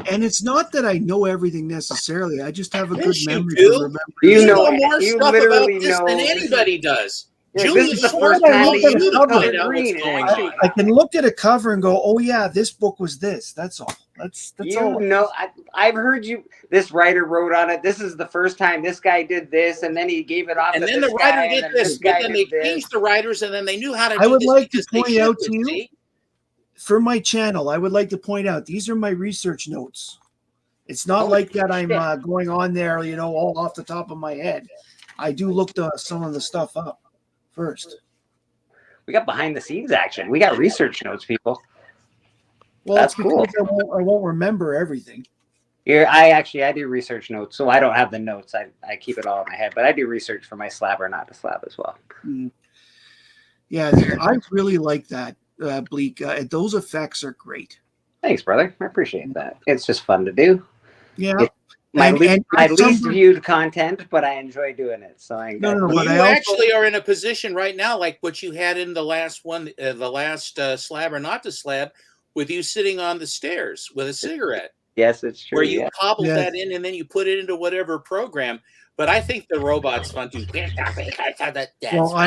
And it's not that I know everything necessarily. I just have a good Yes, memory. you do. For remembering. You know more stuff about this than anybody does. Yeah, Julius this is the Schwartz first time wants that you you to covered find out what's green, going and on. I can look at a cover and go, "Oh yeah, this book was this." That's all. That's all. I've heard you. This writer wrote on it. This is the first time this guy did this, and then he gave it off. And to then this the writer guy, did and this, but guy then did they this. changed the writers, and then they knew how to do I would this like to because they point out should, to you, see? for my channel, I would like to point out these are my research notes. It's not like that I'm going on there, all off the top of my head. I do look some of the stuff up first. We got behind the scenes action. We got research notes, people. Well, That's it's because cool. I won't remember everything. Here, I do research notes, so I don't have the notes. I keep it all in my head, but I do research for my slab or not to slab as well. Yeah, I really like that, Bleak. Those effects are great. Thanks, brother. I appreciate that. It's just fun to do. Yeah. It's my and least viewed content, but I enjoy doing it. So I Well, you actually are in a position right now, like what you had in the last one, the last slab or not to slab, with you sitting on the stairs with a cigarette. Yes, it's true. Where you cobbled that in and then you put it into whatever program. But I think the robot's fun too. Well,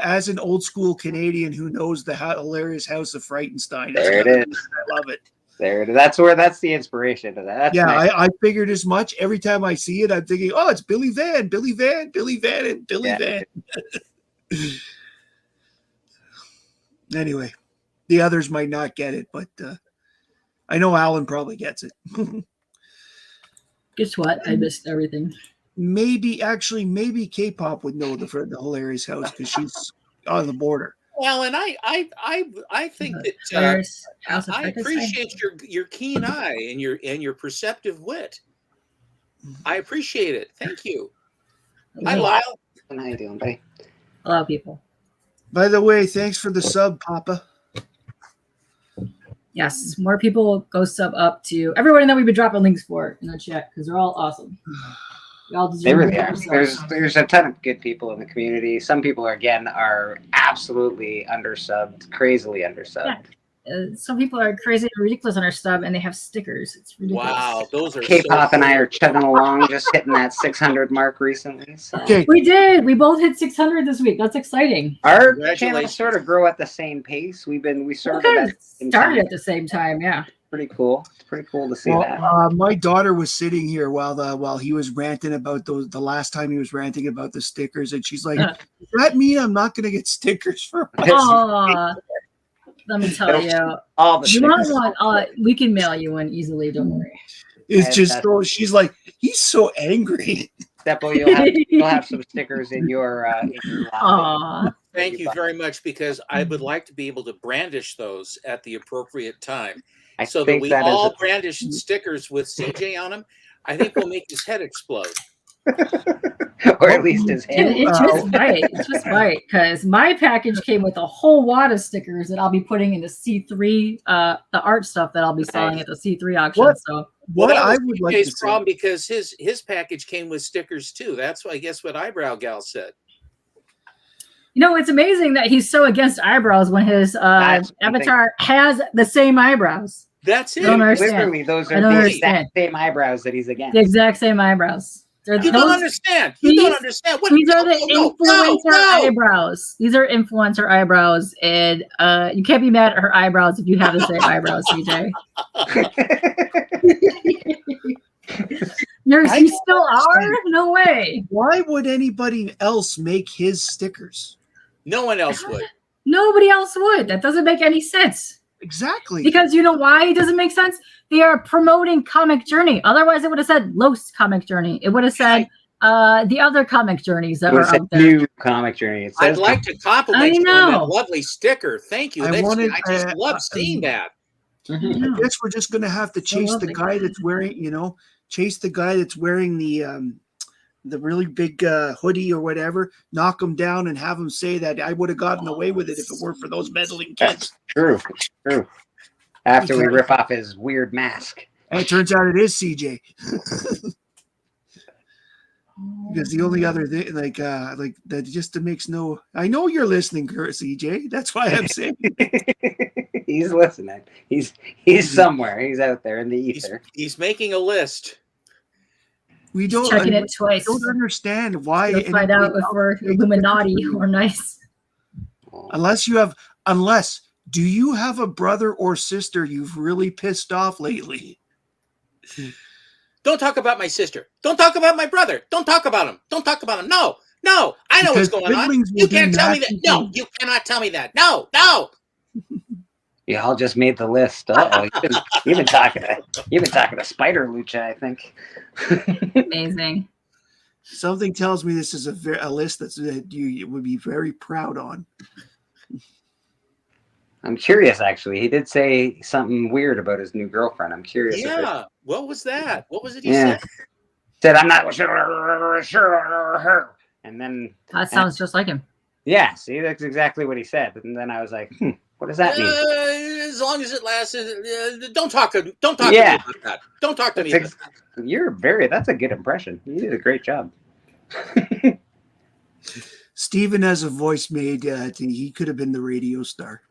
as an old school Canadian who knows the hilarious House of Frightenstein, there it is. I love it. There it is. That's the inspiration to that. That's nice. I figured as much. Every time I see it, I'm thinking, oh, it's Billy Van, and Billy Van. Anyway, the others might not get it, but I know Alan probably gets it. Guess what? I missed everything. Maybe K-pop would know the hilarious house because she's on the border. Well, and I think that I appreciate your keen eye and your perceptive wit. I appreciate it. Thank you. Hi, Lyle. How you doing, buddy? Hello, people. By the way, thanks for the sub, Papa. Yes, more people go sub up to everyone that we've been dropping links for in the chat because they're all awesome. They really are. There's a ton of good people in the community. Some people are absolutely undersubbed, crazily undersubbed. Yeah. Some people are crazy, ridiculous on our sub, and they have stickers. It's ridiculous. Wow, those are K-pop and I are chugging along, just hitting that 600 mark recently. So. We did. We both hit 600 this week. That's exciting. Our channels sort of grow at the same pace. We sort of started at the same time. Yeah. Pretty cool. It's pretty cool to see that. My daughter was sitting here while he was ranting about the last time he was ranting about the stickers, and she's like, "Does that mean I'm not going to get stickers for?" Let me tell you, you want one? We can mail you one easily. Don't worry. It's just so she's like, he's so angry. Steppo, you'll have some stickers in your. Thank you very much, because I would like to be able to brandish those at the appropriate time, so that we all brandish stickers with CJ on them. I think we'll make his head explode. Or at least his hand. It's just right. Because my package came with a whole wad of stickers that I'll be putting in the C3, the art stuff that I'll be selling at the C3 auction. What I would like to problem because his package came with stickers too. That's why I guess what Eyebrow Gal said. You know, it's amazing that he's so against eyebrows when his avatar has the same eyebrows. That's it. Literally, those are the exact same eyebrows that he's against. The exact same eyebrows. You don't understand. You don't understand. These are the influencer eyebrows. These are influencer eyebrows, and you can't be mad at her eyebrows if you have the same eyebrows, CJ. You still are? No way. Why would anybody else make his stickers? No one else would. Nobody else would. That doesn't make any sense. Exactly. Because you know why it doesn't make sense? They are promoting Comic Journey. Otherwise, it would have said Los Comic Journey. It would have said the other comic journeys that were out there. New Comic Journey. I'd like to compliment you on that lovely sticker. Thank you. I just love seeing that. I guess we're just going to have to chase the guy that's wearing, the really big hoodie or whatever, knock him down and have him say that I would have gotten away with it if it weren't for those meddling kids. True. After we rip off his weird mask. And it turns out it is CJ. Because the only other thing, like that just makes no. I know you're listening, CJ. That's why I'm saying. He's listening. He's somewhere. He's out there in the ether. He's making a list. We don't checking it twice. Don't understand why. We'll find out if we're Illuminati or nice. Unless, do you have a brother or sister you've really pissed off lately? Don't talk about my sister. Don't talk about my brother. Don't talk about him. Don't talk about him. No. I know what's going on. You can't tell me that. No, you cannot tell me that. No. You all just made the list. Oh, you've been talking to Spider Lucha, I think. Amazing. Something tells me this is a list that you would be very proud on. I'm curious, actually. He did say something weird about his new girlfriend. I'm curious. Yeah. What was that? What was it he Yeah. said? Said, I'm not sure. And then That sounds just like him. yeah, see, that's exactly what he said. And then I was like, what does that mean? As long as it lasts, don't talk to me about that. Don't talk to me about that. That's a good impression. You did a great job. Steven has a voice made. He could have been the radio star.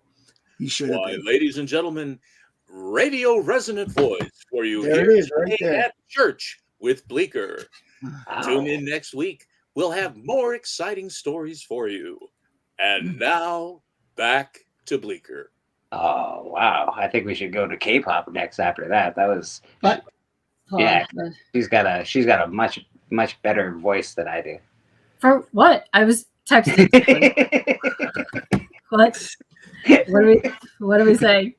He should have Why, been. ladies and gentlemen, radio resonant voice for you There here it is, right today there. at church with Bleecker. Tune in next week. We'll have more exciting stories for you. And now, back to Bleecker. Oh wow! I think we should go to K-pop next. After that, that was But yeah. She's got a much better voice than I do. For what? I was texting. What? What do we say?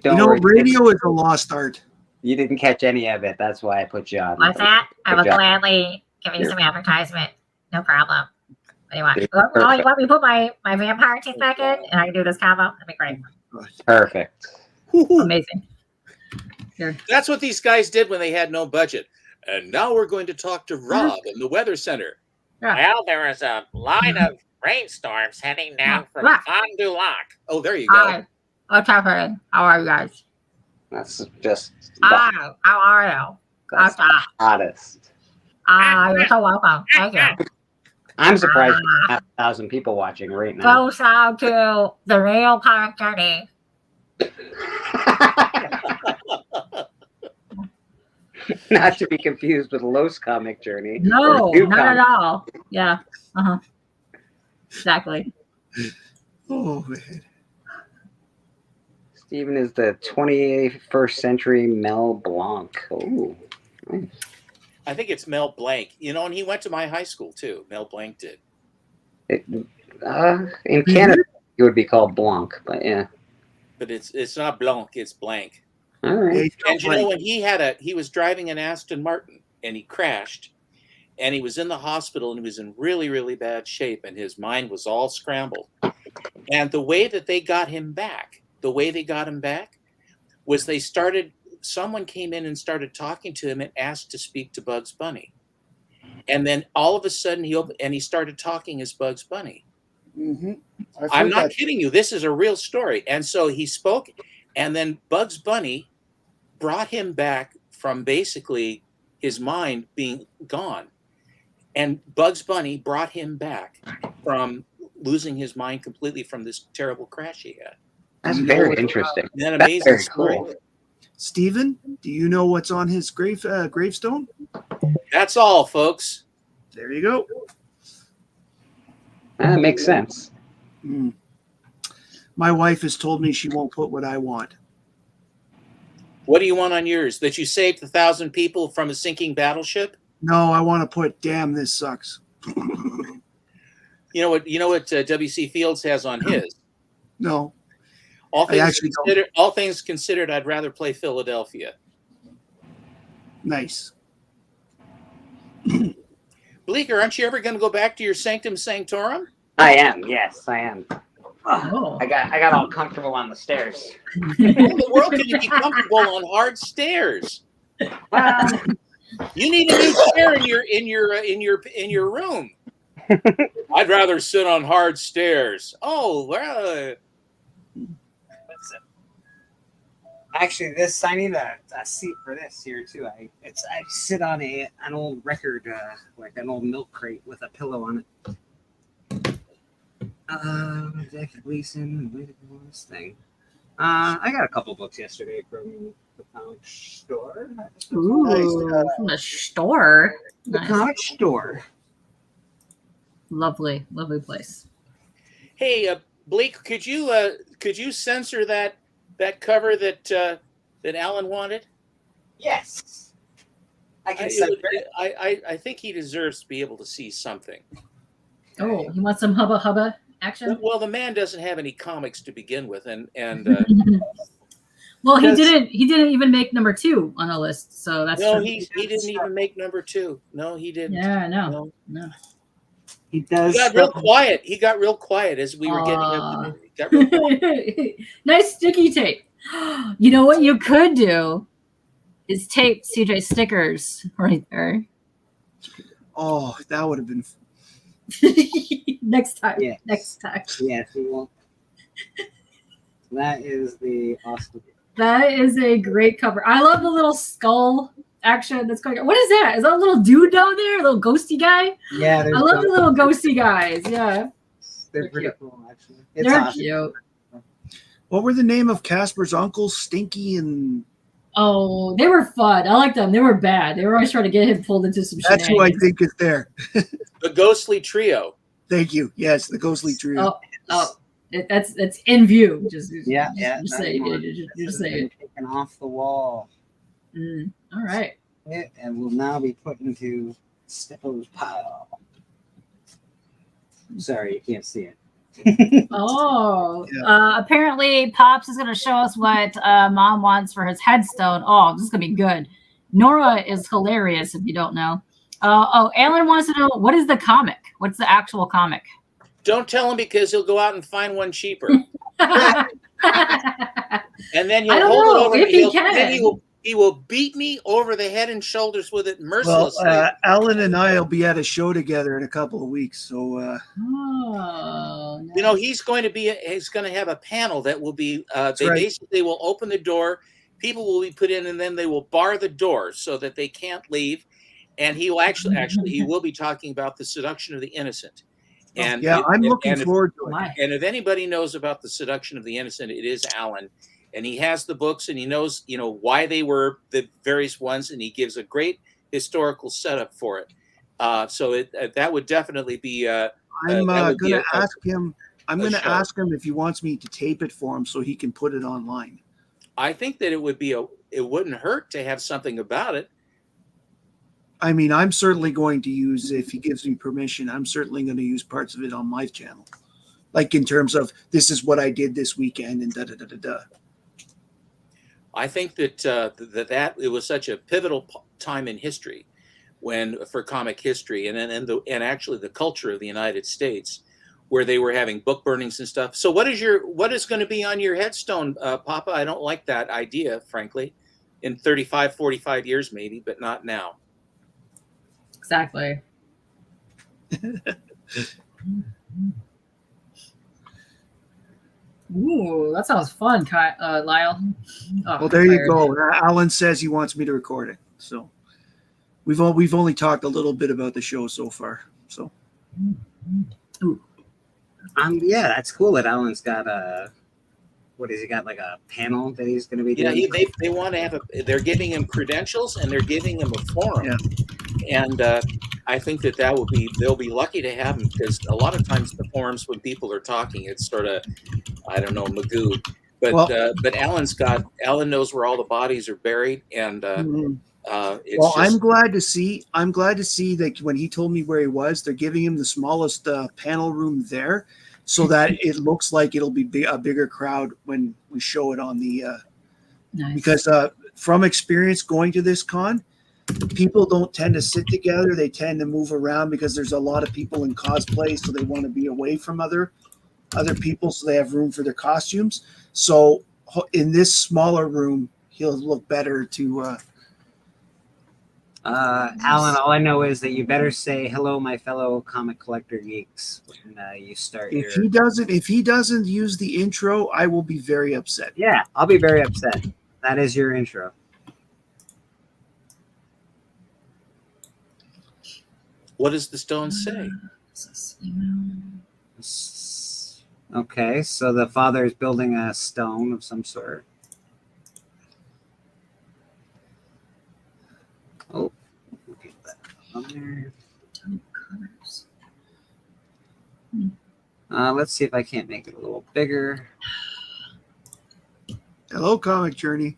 Don't worry. Radio is a lost art. You didn't catch any of it. That's why I put you on. What's that? I will Good job. gladly give you Here. some advertisement. No problem. What do you want? You're Oh, you perfect. want me to put my vampire teeth back in and I can do this combo? That'd be great. Perfect. Amazing. That's what these guys did when they had no budget. And now we're going to talk to Rob in the Weather Center. Well, there is a line of rainstorms heading down from Fond du Lac. Oh, there you go. Hi. What's happening? How are you guys? That's just Oh, how are you? that's the hottest. You're so welcome. Thank you. I'm surprised there's 5,000 people watching right now. Goes out to the real comic journey. Not to be confused with Los Comic Journey. No, or New not at Comic. all. Yeah. Exactly. Oh man. Steven is the 21st century Mel Blanc. Oh, nice. I think it's Mel Blanc. You know, and he went to my high school too. Mel Blanc did. In Canada, it would be called Blanc, but yeah. But it's not Blanc, it's Blanc. All right. And you know, when he was driving an Aston Martin and he crashed and he was in the hospital and he was in really, really bad shape and his mind was all scrambled. And the way that they got him back, was someone came in and started talking to him and asked to speak to Bugs Bunny. And then all of a sudden he started talking as Bugs Bunny. Mm-hmm. I'm not kidding you. This is a real story. And so he spoke, and then Bugs Bunny brought him back from basically his mind being gone. And Bugs Bunny brought him back from losing his mind completely from this terrible crash he had. That's very interesting. Isn't that That's amazing very story? cool. Steven, do you know what's on his gravestone? That's all, folks. There you go. That makes sense. Mm. My wife has told me she won't put what I want. What do you want on yours? That you saved 1,000 people from a sinking battleship? No, I want to put "Damn, this sucks." You know what W.C. Fields has on his? No. All I actually don't. all things considered, I'd rather play Philadelphia. Nice. Bleecker, aren't you ever going to go back to your Sanctum Sanctorum? I am. Yes, I am. Oh. I got all comfortable on the stairs. How in the world can you be comfortable on hard stairs? You need a new chair in your room. I'd rather sit on hard stairs. Oh well. Actually, I need a seat for this here too. I sit on an old record, like an old milk crate with a pillow on it. Jack Gleason, this thing. I got a couple books yesterday from the comic store. Ooh, from the store. The comic store. Lovely, lovely place. Hey, Blake, could you censor that cover that Alan wanted? Yes. I can I think he deserves to be able to see something. Oh, you want some hubba hubba action. Well, the man doesn't have any comics to begin with, and Well, he Yes. didn't. He didn't even make number 2 on the list, so that's no, true. he didn't even make number 2. No, he didn't. Yeah, no. He He does. got real quiet. He got real quiet as we were getting up. To, he got real quiet. Nice sticky tape. You know what you could do is tape CJ stickers right there. Oh, that would have been. Next time. Yeah. Next time. Yes, he will. That is the awesome. That is a great cover. I love the little skull action that's going on. What is that? Is that a little dude down there? A little ghosty guy? Yeah, I love the little ghosty guys. Yeah. They're pretty cool, actually. It's They're awesome. cute. What were the name of Casper's uncles? Stinky and. Oh, they were fun. I liked them. They were bad. They were always trying to get him pulled into some shit. That's who I think is there. The Ghostly Trio. Thank you. Yes, the Ghostly Trio. That's in view. Just Yeah. Just say it. Just say it. Taken off the wall. All right. And will now be put into Steppo's pile. Sorry, you can't see it. Oh, Apparently, Pops is going to show us what Mom wants for his headstone. Oh, this is going to be good. Nora is hilarious if you don't know. Alan wants to know, what is the comic? What's the actual comic? Don't tell him because he'll go out and find one cheaper. And then he'll I don't hold know it over. if he can. Then he will beat me over the head and shoulders with it Well, mercilessly. Alan and I will be at a show together in a couple of weeks. So, Oh, You know, he's going to have a panel that will be, they right. basically will open the door, people will be put in, and then they will bar the door so that they can't leave. And he will actually, he will be talking about the seduction of the innocent. And yeah, I'm looking and forward to it. And if anybody knows about the seduction of the innocent, it is Alan. And he has the books, and he knows, why they were the various ones, and he gives a great historical setup for it. So that would definitely be. I'm going to ask him. I'm going to ask him if he wants me to tape it for him so he can put it online. I think that it wouldn't hurt to have something about it. I mean, I'm certainly going to use, if he gives me permission, I'm certainly going to use parts of it on my channel. Like in terms of, this is what I did this weekend and da-da-da-da-da. I think that that it was such a pivotal time in history for comic history and actually the culture of the United States, where they were having book burnings and stuff. So what is going to be on your headstone, Papa? I don't like that idea, frankly, in 35, 45 years maybe, but not now. exactly. Ooh, that sounds fun, Lyle. Oh, Well, there you tired. go. Alan says he wants me to record it. So we've only talked a little bit about the show so far. So Yeah, that's cool that Alan's got what has he got, like a panel that he's going to be doing? They want to have they're giving him credentials and they're giving him a forum. Yeah. And I think they'll be lucky to have him, because a lot of times the forums when people are talking, it's sort of, I don't know, magoo. But Alan knows where all the bodies are buried, and I'm glad to see that when he told me where he was, they're giving him the smallest panel room there, so that it looks like it'll be a bigger crowd when we show it on the. Nice. Because from experience going to this con, people don't tend to sit together; they tend to move around because there's a lot of people in cosplay, so they want to be away from other people, so they have room for their costumes. So in this smaller room, he'll look better to. Alan, all I know is that you better say hello, my fellow comic collector geeks, when you start If he doesn't use the intro, I will be very upset. Yeah, I'll be very upset. That is your intro. what does the stone say? Okay, so the father is building a stone of some sort. Oh, get that on there. Let's see if I can't make it a little bigger. Hello, Comic Journey.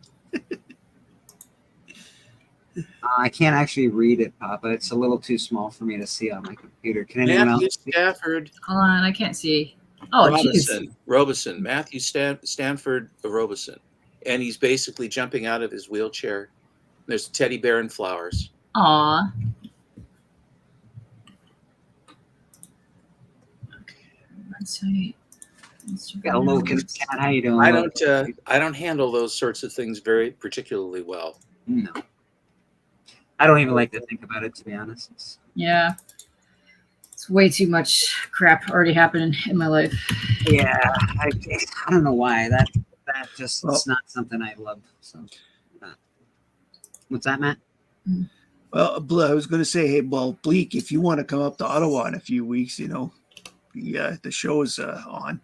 I can't actually read it, Papa. It's a little too small for me to see on my computer. Can anyone else see? Stafford. Hold on, I can't see. Oh, geez. Robeson, Matthew Stanford Robeson, and he's basically jumping out of his wheelchair. There's a teddy bear and flowers. Aw. Let's see. Got a little cat. How you doing? I don't handle those sorts of things very particularly well. No. I don't even like to think about it, to be honest. Yeah. It's way too much crap already happening in my life. Yeah, I don't know why. That just it's not something I love. So, what's that, Matt? Well, I was going to say, hey, well, Bleak, if you want to come up to Ottawa in a few weeks, you know, the show is on.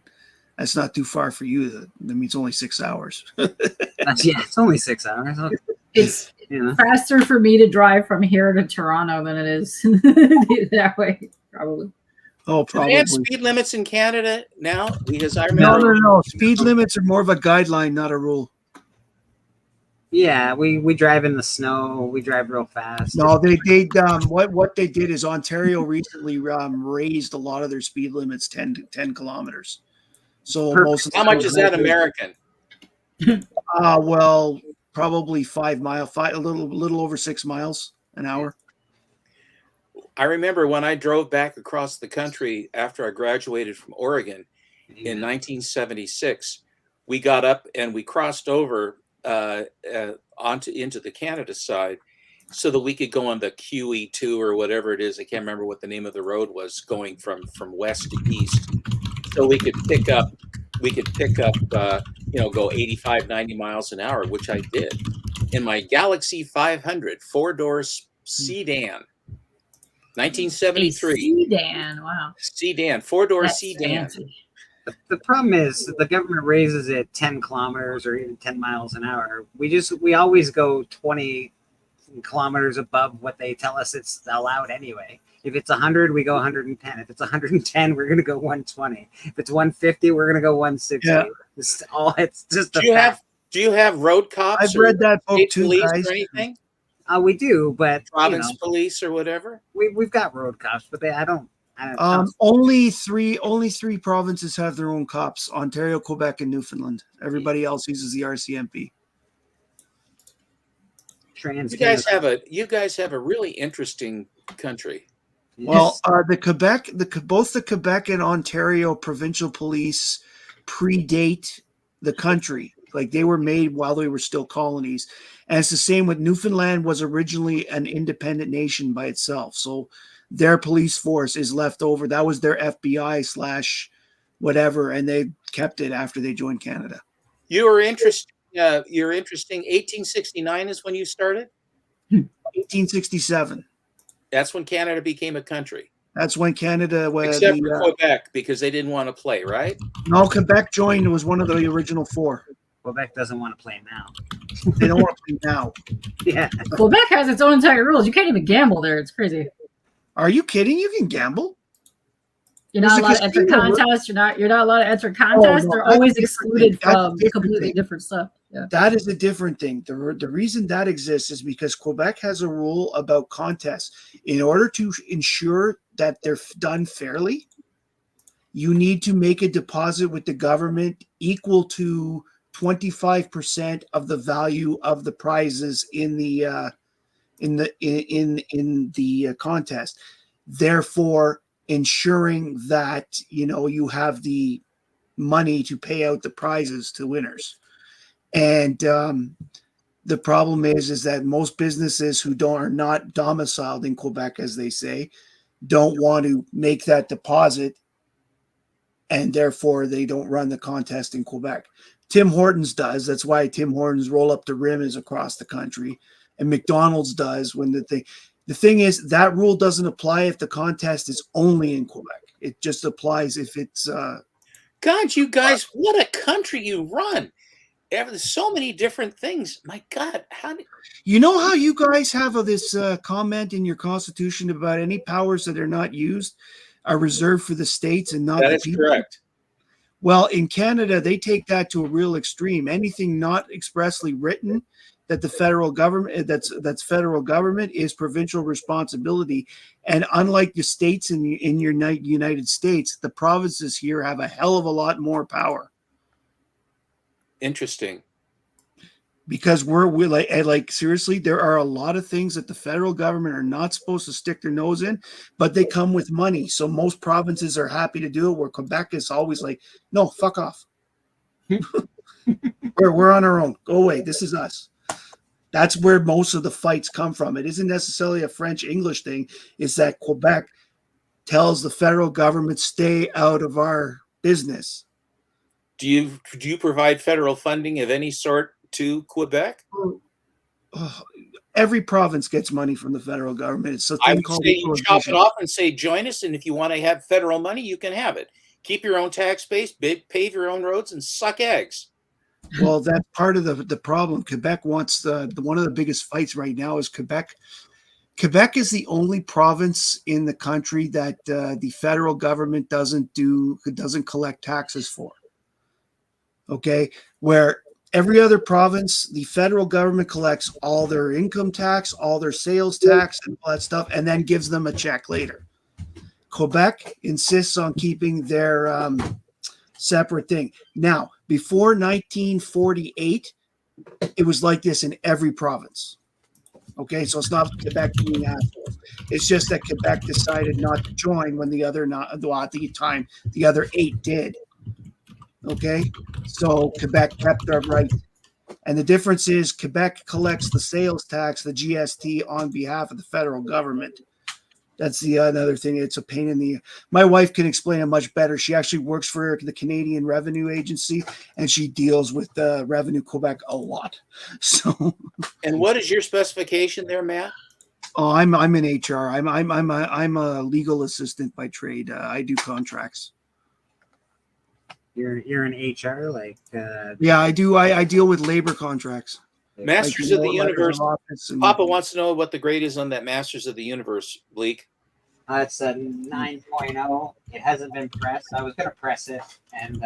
That's not too far for you. That means it's only 6 hours. It's only 6 hours. It's faster for me to drive from here to Toronto than it is that way, probably. Oh, Do probably. they have speed limits in Canada now? Because I remember. No. Speed limits are more of a guideline, not a rule. Yeah, we drive in the snow. We drive real fast. No, they what they did is Ontario recently raised a lot of their speed limits 10 kilometers. So How much is that American? Well, probably 5 miles, a little over 6 miles an hour. I remember when I drove back across the country after I graduated from Oregon in 1976, we got up and we crossed over into the Canada side so that we could go on the QE2 or whatever it is. I can't remember what the name of the road was, going from west to east. So we could pick up, go 85, 90 miles an hour, which I did in my Galaxy 500 4-door sedan, 1973. Sedan, wow. Sedan, 4-door That's sedan. fancy. The problem is that the government raises it 10 kilometers or even 10 miles an hour. We always go 20 kilometers above what they tell us it's allowed anyway. If it's 100, we go 110. If it's 110, we're going to go 120. If it's 150, we're going to go 160. Yeah. It's just Do you have road cops? I've read that book too, police guys. or anything? We do, but Province police or whatever. We've got road cops, but I don't. Only three provinces have their own cops: Ontario, Quebec, and Newfoundland. Everybody else uses the RCMP. You guys have a really interesting country. Well, both the Quebec and Ontario provincial police predate the country. Like they were made while they were still colonies. And it's the same with Newfoundland was originally an independent nation by itself. So their police force is left over. That was their FBI / whatever. And they kept it after they joined Canada. You're interesting. 1869 is when you started? 1867. That's when Canada became a country. That's when Canada was. Except for Quebec, because they didn't want to play, right? No, Quebec joined. It was one of the original 4. Quebec doesn't want to play now. They don't want to play now. Yeah. Quebec has its own entire rules. You can't even gamble there. It's crazy. Are you kidding? You can gamble. You're not allowed to enter contests. You're not allowed to enter contests. They're always excluded from completely different stuff. Yeah. That is a different thing. The reason that exists is because Quebec has a rule about contests. In order to ensure that they're done fairly, you need to make a deposit with the government equal to 25% of the value of the prizes in the contest. Therefore, ensuring that you have the money to pay out the prizes to winners. And the problem is that most businesses who are not domiciled in Quebec, as they say, don't want to make that deposit, and therefore they don't run the contest in Quebec. Tim Hortons does. That's why Tim Hortons Roll Up the Rim is across the country, and McDonald's does. When the thing is, that rule doesn't apply if the contest is only in Quebec. It just applies if it's. God, you guys, what a country you run! There's so many different things. My God, how did you know how you guys have this comment in your constitution about any powers that are not used are reserved for the states and not that the is people? correct. Well, in Canada, they take that to a real extreme. Anything not expressly written that the federal government that's federal government is provincial responsibility. And unlike the states in your United States, the provinces here have a hell of a lot more power. Interesting. Because we're like seriously, there are a lot of things that the federal government are not supposed to stick their nose in, but they come with money. So most provinces are happy to do it. Where Quebec is always like, no, fuck off. we're on our own. Go away. This is us. That's where most of the fights come from. It isn't necessarily a French-English thing. It's that Quebec tells the federal government, stay out of our business. Do you provide federal funding of any sort to Quebec? Every province gets money from the federal government. It's a I thing would called say you chop it off and say, join us, and if you want to have federal money, you can have it. Keep your own tax base, pave your own roads, and suck eggs. Well, that's part of the problem. Quebec wants one of the biggest fights right now is Quebec. Quebec is the only province in the country that the federal government doesn't collect taxes for. Okay, where every other province, the federal government collects all their income tax, all their sales tax, and all that stuff, and then gives them a check later. Quebec insists on keeping their separate thing. Now, before 1948, it was like this in every province. Okay, so it's not Quebec being assholes. It's just that Quebec decided not to join when the other at the time the other 8 did. Okay, so Quebec kept their right. And the difference is Quebec collects the sales tax, the GST, on behalf of the federal government. That's the another thing. It's a pain in the. My wife can explain it much better. She actually works for the Canadian Revenue Agency, and she deals with Revenue Quebec a lot. So. And what is your specification there, Matt? Oh, I'm in HR. I'm a legal assistant by trade. I do contracts. You're in HR, like yeah, I do. I deal with labor contracts. Masters of the Universe. Papa wants to know what the grade is on that Masters of the Universe, Bleak. It's a 9.0. It hasn't been pressed. I was gonna press it and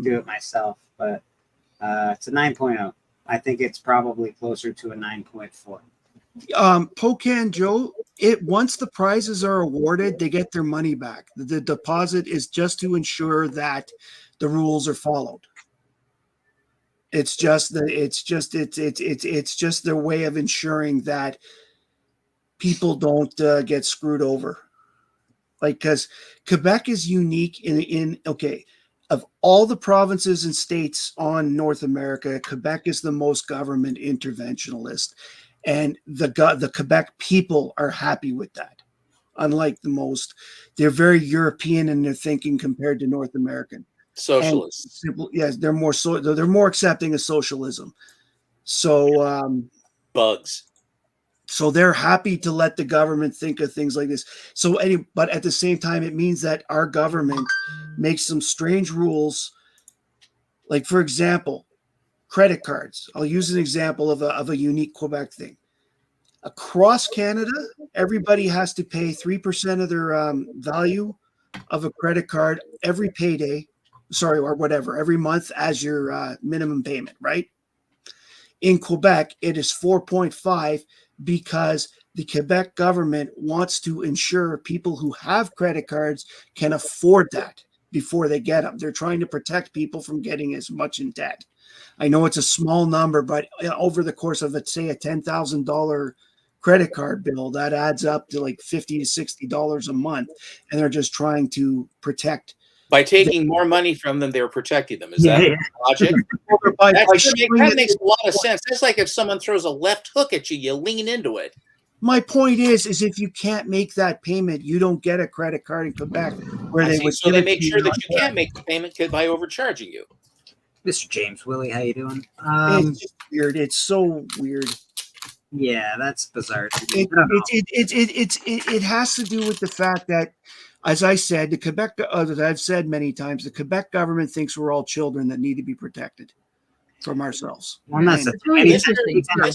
do it myself, but it's a 9.0. I think it's probably closer to a 9.4. Pocan Joe, once the prizes are awarded, they get their money back. The deposit is just to ensure that the rules are followed. It's just their way of ensuring that people don't get screwed over. Like, because Quebec is unique in of all the provinces and states on North America, Quebec is the most government interventionalist, and the Quebec people are happy with that. Unlike they're very European in their thinking compared to North American. Socialists. Yes, they're more accepting of socialism. So bugs. So they're happy to let the government think of things like this. But at the same time, it means that our government makes some strange rules. Like, for example, credit cards. I'll use an example of a unique Quebec thing. Across Canada, everybody has to pay 3% of their value of a credit card every payday. Or whatever, every month as your minimum payment, right? In Quebec, it is 4.5 because the Quebec government wants to ensure people who have credit cards can afford that before they get them. They're trying to protect people from getting as much in debt. I know it's a small number, but over the course of, let's say, a $10,000 credit card bill, that adds up to like $50 to $60 a month, and they're just trying to protect. By taking more money from them, they're protecting them. Is that logic? That makes a lot of sense. It's like if someone throws a left hook at you, you lean into it. My point is if you can't make that payment, you don't get a credit card in Quebec. So they make sure that you can't make the payment by overcharging you. Mr. James Willie, how you doing? It's just weird. It's so weird. Yeah, that's bizarre. It has to do with the fact that, as I said, the Quebec, as I've said many times, the Quebec government thinks we're all children that need to be protected from ourselves. Well, that's the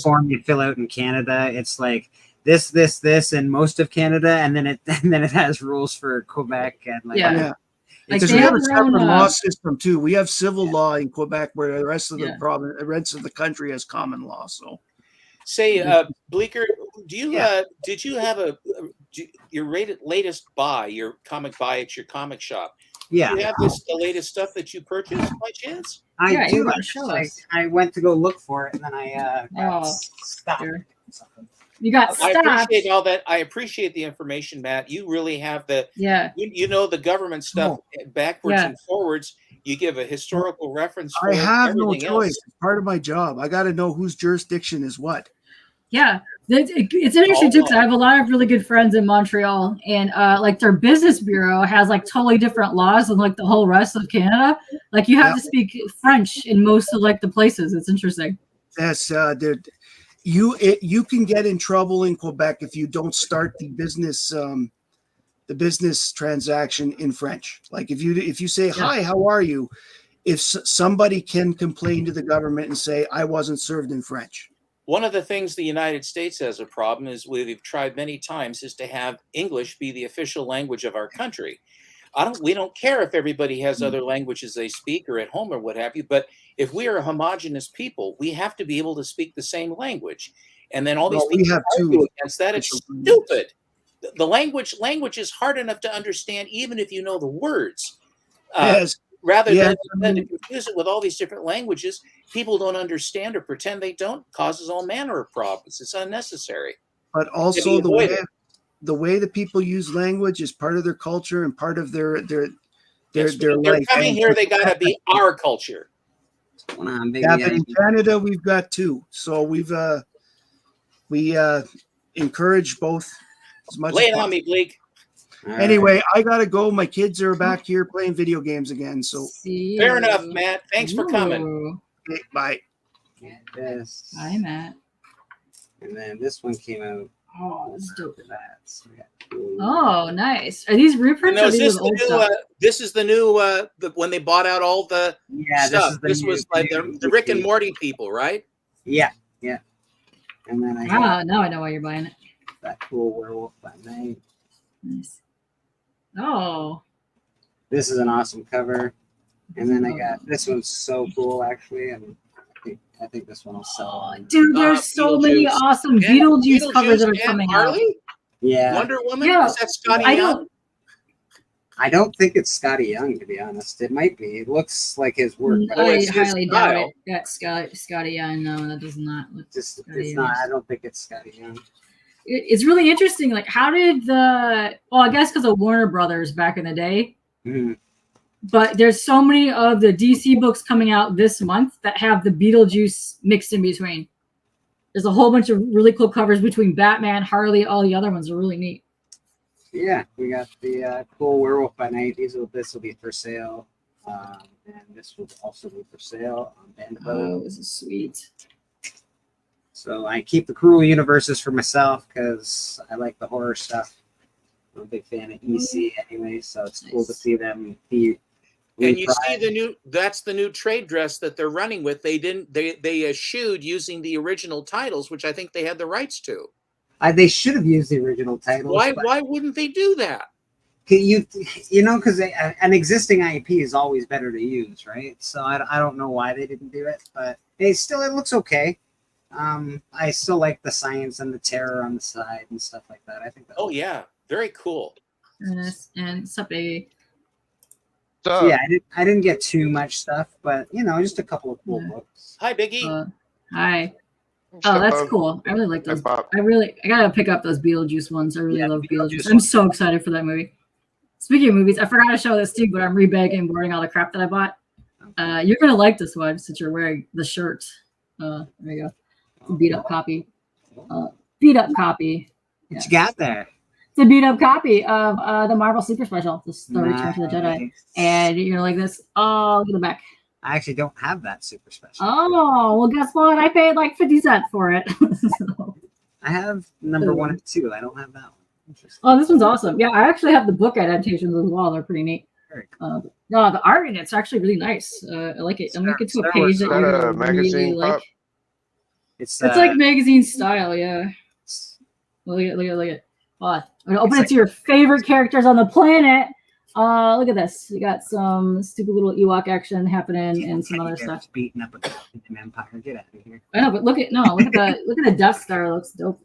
form you fill out in Canada. It's like this, and most of Canada, and then it has rules for Quebec and like. Yeah. Like Because they we have have a their own. separate law system too. We have civil law in Quebec, where the rest of Yeah. the rest of the country has common law. So, Say, Bleecker, do you did you have your latest buy, your comic buy at your comic shop? Yeah. Do you have the latest stuff that you purchased by chance? I Yeah, do. you gotta show us. I went to go look for it, and then I got Oh, stopped. there. You got I stopped. appreciate all that. I appreciate the information, Matt. You really have Yeah. you know the government stuff backwards Yeah. and forwards. You give a historical reference for I have no everything choice. else. It's part of my job. I got to know whose jurisdiction is what. Yeah, it's interesting too because I have a lot of really good friends in Montreal, and like their business bureau has like totally different laws than like the whole rest of Canada. Like you have to speak French in most of like the places. It's interesting. Yes, you can get in trouble in Quebec if you don't start the business transaction in French. Like if you say hi, how are you? If somebody can complain to the government and say I wasn't served in French. One of the things the United States has a problem is we've tried many times is to have English be the official language of our country. We don't care if everybody has other languages they speak or at home or what have you, but if we are a homogenous people, we have to be able to speak the same language. And then all these we people have argue two against that. It's stupid. The language is hard enough to understand even if you know the words. Yes. Rather Yeah, than to confuse it with all these different languages, people don't understand or pretend they don't, causes all manner of problems. It's unnecessary. But Can also be avoided. the way that people use language is part of their culture and part of their Yes, their if they're life. coming here, they got to be our culture. Yeah, but in Canada we've got two, so we encourage both as much. Lay as it on possible. me, Bleak. Anyway, I gotta go. My kids are back here playing video games again. So Fair enough, Matt. Thanks for coming. Okay, bye. And this. Hi, Matt. And then this one came out. Oh, this is dope. That. So we got Oh, nice. Are these reprints No, or is these this are the old new? stuff? This is the new. When they bought out all the stuff. This was like the Rick and Morty people, right? Yeah. And then I got Ah, now I know why you're buying it. that cool Werewolf by Night. Nice. Oh, This is an awesome cover. And then I got this one's so cool actually, and I think this one will sell. dude, there's so many Beetlejuice. awesome And Beetlejuice covers that are and coming Harley? out. Yeah. Wonder Woman? Yeah, Is that Scotty I Young? don't. I don't think it's Scotty Young, to be honest. It might be. It looks like his work. But I it's his highly doubt style. it. That's Scotty Young. No, that does not look. Just, Scotty it's Young. not. I don't think it's Scotty Young. It's really interesting. Like, how did I guess because of Warner Brothers back in the day. Mhm. But there's so many of the DC books coming out this month that have the Beetlejuice mixed in between. There's a whole bunch of really cool covers between Batman, Harley, all the other ones are really neat. Yeah, we got the cool Werewolf by Night. This will be for sale. And this will also be for sale on Band of Brothers. Oh, this is sweet. So I keep the Cruel Universes for myself because I like the horror stuff. I'm a big fan of EC anyway, so it's cool to see them be. And you see that's the new trade dress that they're running with. They eschewed using the original titles, which I think they had the rights to. They should have used the original titles. Why wouldn't they do that? Because an existing IP is always better to use, right? So I don't know why they didn't do it, but it looks okay. I still like the science and the terror on the side and stuff like that. I think. Yeah, very cool. And sup, baby. So, yeah, I didn't get too much stuff, but just a couple of cool books. Hi, Biggie. Hi. Oh, that's cool. I really like those. I gotta pick up those Beetlejuice ones. I really love Beetlejuice. I'm so excited for that movie. Speaking of movies, I forgot to show this too, but I'm rebagging and boarding all the crap that I bought. You're gonna like this one since you're wearing the shirt. There you go. It's a beat up copy. What you got there? It's a beat up copy of the Marvel Super Special, the Return to the Jedi. And you're gonna like this. Oh, look at the back. I actually don't have that Super Special. Oh, well, guess what? I paid like 50 cents for it. So. I have number 1 and 2. I don't have that one. Oh, this one's awesome. Yeah, I actually have the book adaptations as well. They're pretty neat. No, the art in it's actually really nice. I like it. I'm making it to a page that you're really like. It's like magazine style, yeah. Look at. Hold on. I'm gonna open it to your favorite characters on the planet. Look at this. We got some stupid little Ewok action happening and some other stuff. Beating up a goddamn Empire. Get out of here. I know, but look at the Death Star. It looks dope.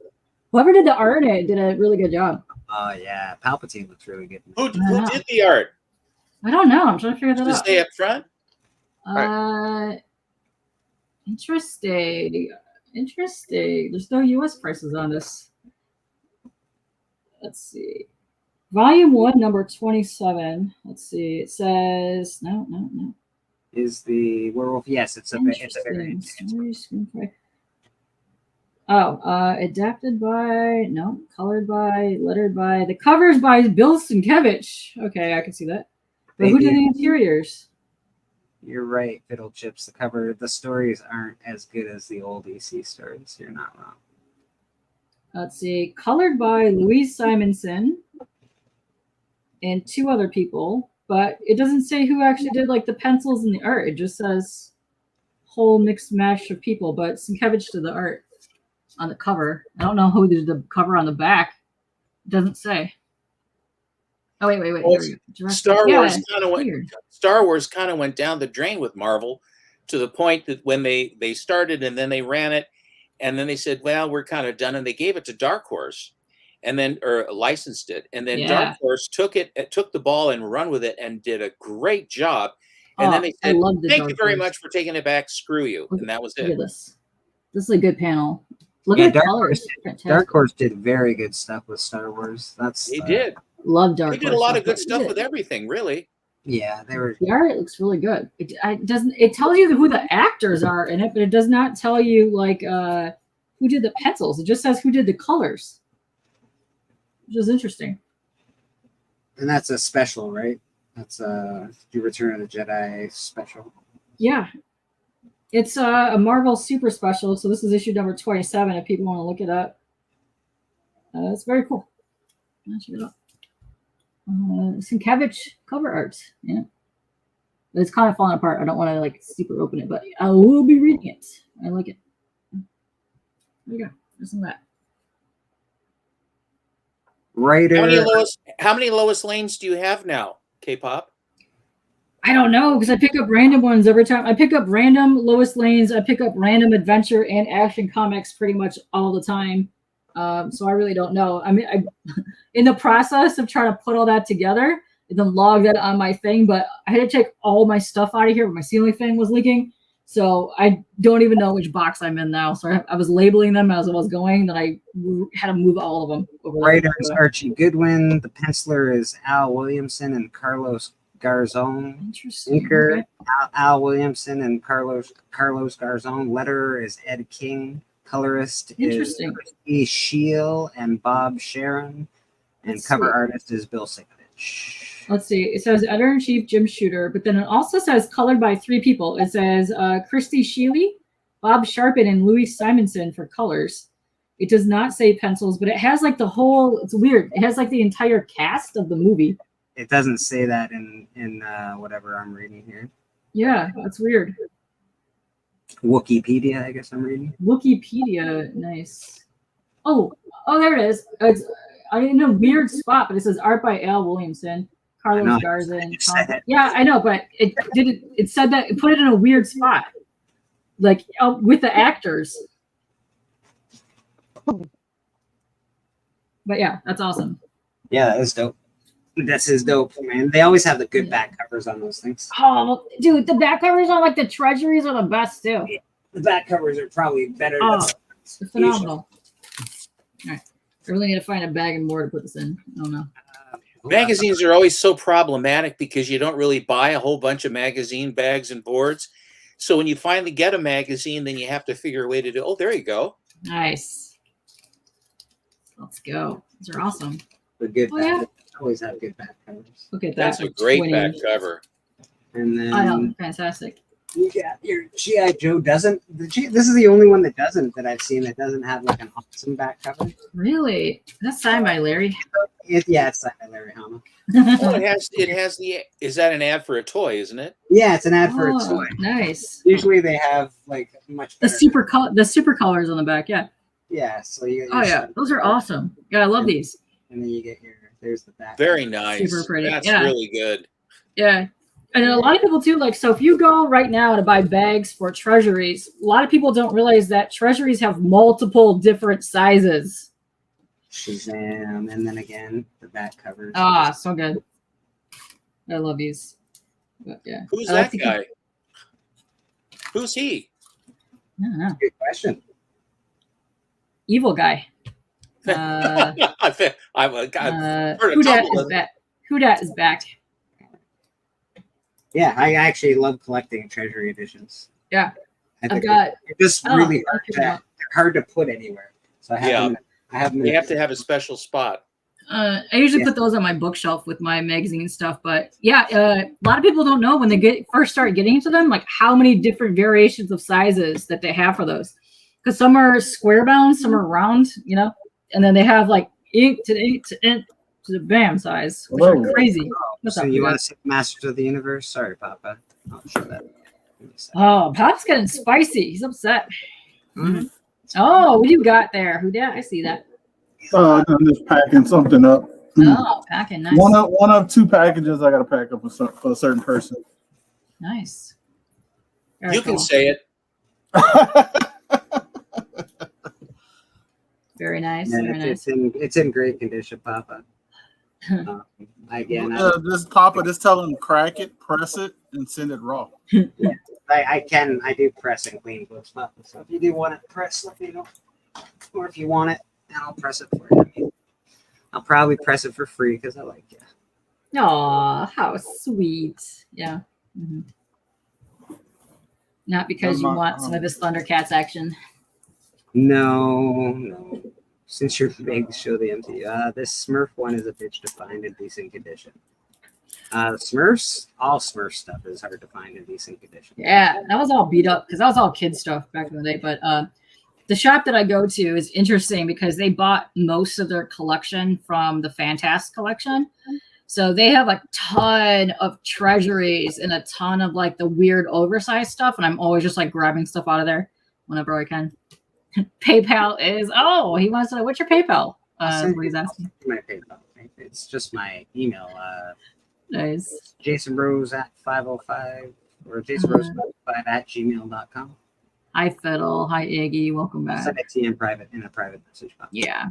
Whoever did the art in it did a really good job. Oh yeah, Palpatine looks really good. Who did the art? I don't know. I'm trying to figure that To out. stay up front? Interesting. Interesting. There's no U.S. prices on this. Let's see. Volume 1, number 27. Let's see. It says no. Is the werewolf? Yes, it's a very. Interesting. Story, screenplay. Oh, adapted by, no, colored by, lettered by. The covers by Bill Sienkiewicz. Okay, I can see that. But who did the interiors? You're right, Fiddle Chips. The stories aren't as good as the old EC stories. You're not wrong. Let's see. Colored by Louise Simonson and 2 other people, but it doesn't say who actually did like the pencils and the art. It just says whole mixed mash of people, but Sienkiewicz did the art on the cover. I don't know who did the cover on the back. It doesn't say. Oh wait. Well, Star Wars kind of went down the drain with Marvel, to the point that when they started and then they ran it, and then they said, "Well, we're kind of done," and they gave it to Dark Horse, and then licensed it, and then Dark Horse took the ball and run with it and did a great job. And then they said, "Thank you very much for taking it back. Screw you," and that was it. Look at this. This is a good panel. Look Yeah, at the Dark colors. Dark Horse did very good stuff with Star Wars. They did. Love Dark They did a Horse lot of good but stuff yeah, with everything, really. Yeah, they were. The art looks really good. It doesn't. It tells you who the actors are in it, but it does not tell you like who did the pencils. It just says who did the colors, which is interesting. And that's a special, right? That's the Return of the Jedi special. Yeah, it's a Marvel Super Special. So this is issue number 27. If people want to look it up, it's very cool. Check it out. Sienkiewicz cover art. Yeah, but it's kind of falling apart. I don't want to like super open it, but I will be reading it. I like it. There you go. There's some of that. Writer. How many Lois Lanes do you have now, K-pop? I don't know because I pick up random ones every time. I pick up random Lois Lanes. I pick up random adventure and action comics pretty much all the time. So I really don't know. I mean, in the process of trying to put all that together and then log that on my thing, but I had to take all my stuff out of here. My ceiling fan was leaking. So I don't even know which box I'm in now. So I was labeling them as I was going. Then I had to move all of them over. Writer is Archie Goodwin. The penciler is Al Williamson and Carlos Garzon. Interesting. Inker, Al Williamson and Carlos Garzon. Letterer is Ed King. Colorist is E. Scheel and Bob Sharon. And cover artist is Bill Sienkiewicz. Let's see. It says editor-in-chief Jim Shooter, but then it also says colored by 3 people. It says Christy Sheely, Bob Sharpen, and Louis Simonson for colors. It does not say pencils, but it has like the whole. It's weird. It has like the entire cast of the movie. It doesn't say that in whatever I'm reading here. Yeah, that's weird. Wikipedia, I guess I'm reading. Wikipedia, nice. Oh, there it is. It's in a weird spot, but it says art by Al Williamson, Carlos Garzon. Yeah, I know, but it didn't. It said that it put it in a weird spot, like with the actors. But yeah, that's awesome. Yeah, that is dope. This is dope, man. They always have the good back covers on those things. Oh, dude, the back covers on like the treasuries are the best too. Yeah, the back covers are probably better. Oh, they're phenomenal. All right, I really need to find a bag and more to put this in. I don't know. Magazines are always so problematic because you don't really buy a whole bunch of magazine bags and boards. So when you finally get a magazine, then you have to figure a way to do. Oh, there you go. Nice. Let's go. These are awesome. The good Oh, yeah. always have good back covers. Look at that. That's a great 20. back cover. And then I know, fantastic. you got your G.I. Joe doesn't. This is the only one that doesn't that I've seen that doesn't have like an awesome back cover. Really? That's signed by Larry. Yeah, it's signed by Larry Hama. Oh, it has the. Is that an ad for a toy? Isn't it? Yeah, it's an ad for a toy. Nice. Usually they have like much The better. the super colors on the back. Yeah. Yeah, so you. Oh yeah, those are awesome. Yeah, I love these. And then you get your There's the back. Very nice. Super pretty. That's Yeah. really good. Yeah. And a lot of people too, like, so if you go right now to buy bags for treasuries, a lot of people don't realize that treasuries have multiple different sizes. Shazam, and then again the back covers. Ah, so good. I love these. But yeah. Who's I like that to guy? Who's he? I don't know. Good question. Evil guy. I'm a God. Who dat is back? Who dat is back? Yeah, I actually love collecting treasury editions. Yeah. I I've think got. they're just oh, really I'll hard to put anywhere. So I have Yeah. them. I have them. They have to have a special spot. I usually put those on my bookshelf with my magazine stuff, but yeah, a lot of people don't know when they first start getting into them, like how many different variations of sizes that they have for those. Because some are square bound, some are round, you know, and then they have like 8 to the bam size, which are crazy. What's So up, you you want guys? to see Masters of the Universe? Sorry, Papa. I'll show that. Oh, Pop's getting spicy. He's upset. Mhm. Oh, what you got there? Who did I see that? I'm just packing something up. Oh, packing nice. One of 2 packages I got to pack up for a certain person. Nice. You can say it. Very nice. Yeah, Very nice. it's in great condition, Papa. Again, Just Papa, just tell him crack it, press it, and send it raw. I do press and clean books, Papa. So if you do want it pressed, let me know. Or if you want it, then I'll press it for you. I mean, I'll probably press it for free because I like you. Aw, how sweet. Yeah. Mhm. Not because you want some of his Thundercats action. No. Since you're big, show the MTU. This Smurf one is a bitch to find in decent condition. Smurfs, all Smurf stuff is hard to find in decent condition. Yeah, that was all beat up because that was all kid stuff back in the day. But the shop that I go to is interesting because they bought most of their collection from the Fantastic collection. So they have a ton of treasuries and a ton of like the weird oversized stuff. And I'm always just like grabbing stuff out of there whenever I can. PayPal is, he wants to know, what's your PayPal? What he's asking. My PayPal. It's just my email. Nice. Jason Rose at 505 or jasonrose5@gmail.com. Hi, Fiddle. Hi, Iggy. Welcome back. Send it to you in a private message box. Yeah.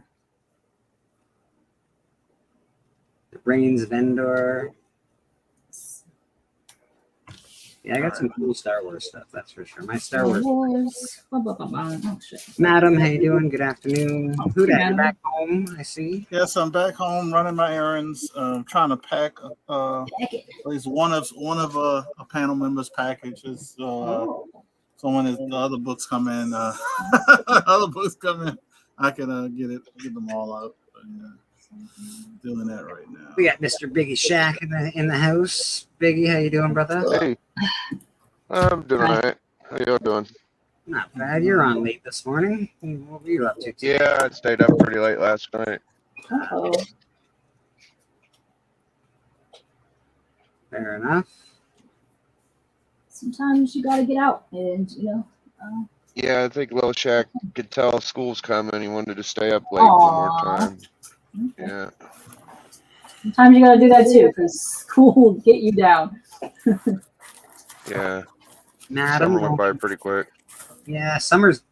The Brains vendor. Yeah, I got some cool Star Wars stuff, that's for sure. My Star Wars. Oh, shit. Madam, how you doing? Good afternoon. Who that? Madam. Back home, I see. Yes, I'm back home running my errands, trying to pack at least one of a panel member's packages. Someone is the other books come in. Other books come in. I can get them all out. But, yeah, doing that right now. We got Mr. Biggie Shack in the house. Biggie, how you doing, brother? Hey, I'm doing all right. How y'all doing? Not bad. You're on late this morning. What were you up to? Yeah, I stayed up pretty late last night. Uh-oh. Fair enough. Sometimes you got to get out and, Yeah, I think Lil Shack could tell school's coming. He wanted to stay up late one more time. Yeah. sometimes you got to do that too because school will get you down. Yeah. Madam, Summer went by pretty quick. yeah, summer's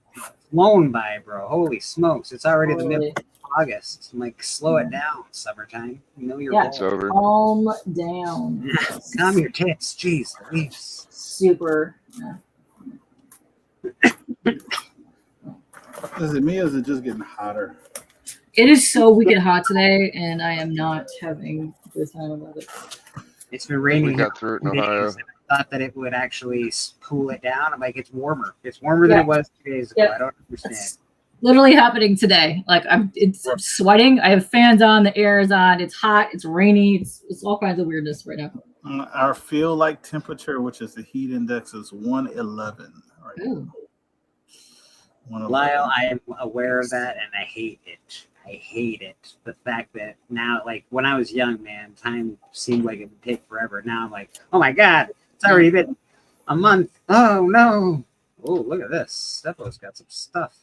flown by, bro. Holy smokes. It's already the middle of August. I'm like, slow it down, summertime. You know you're Yeah, old. over. calm down. Calm your tits. Jeez, Louise. Super. Yeah. Is it me or is it just getting hotter? It is so wicked hot today, and I am not having a good time about it. It's been raining. We got through it in here for Ohio. days, and I thought that it would actually cool it down. I'm like, it's warmer. It's warmer than Yeah. it was 2 days ago. Yeah. I don't understand. It's literally happening today. Like I'm sweating. I have fans on. The air is on. It's hot. It's rainy. It's all kinds of weirdness right now. Our feel like temperature, which is the heat index, is 111 right now. 111. Lyle, I am aware of that, and I hate it. I hate it. The fact that now, like when I was young, man, time seemed like it would take forever. Now I'm like, oh my God, it's already been a month. Oh no. Oh, look at this. Stepo's got some stuff.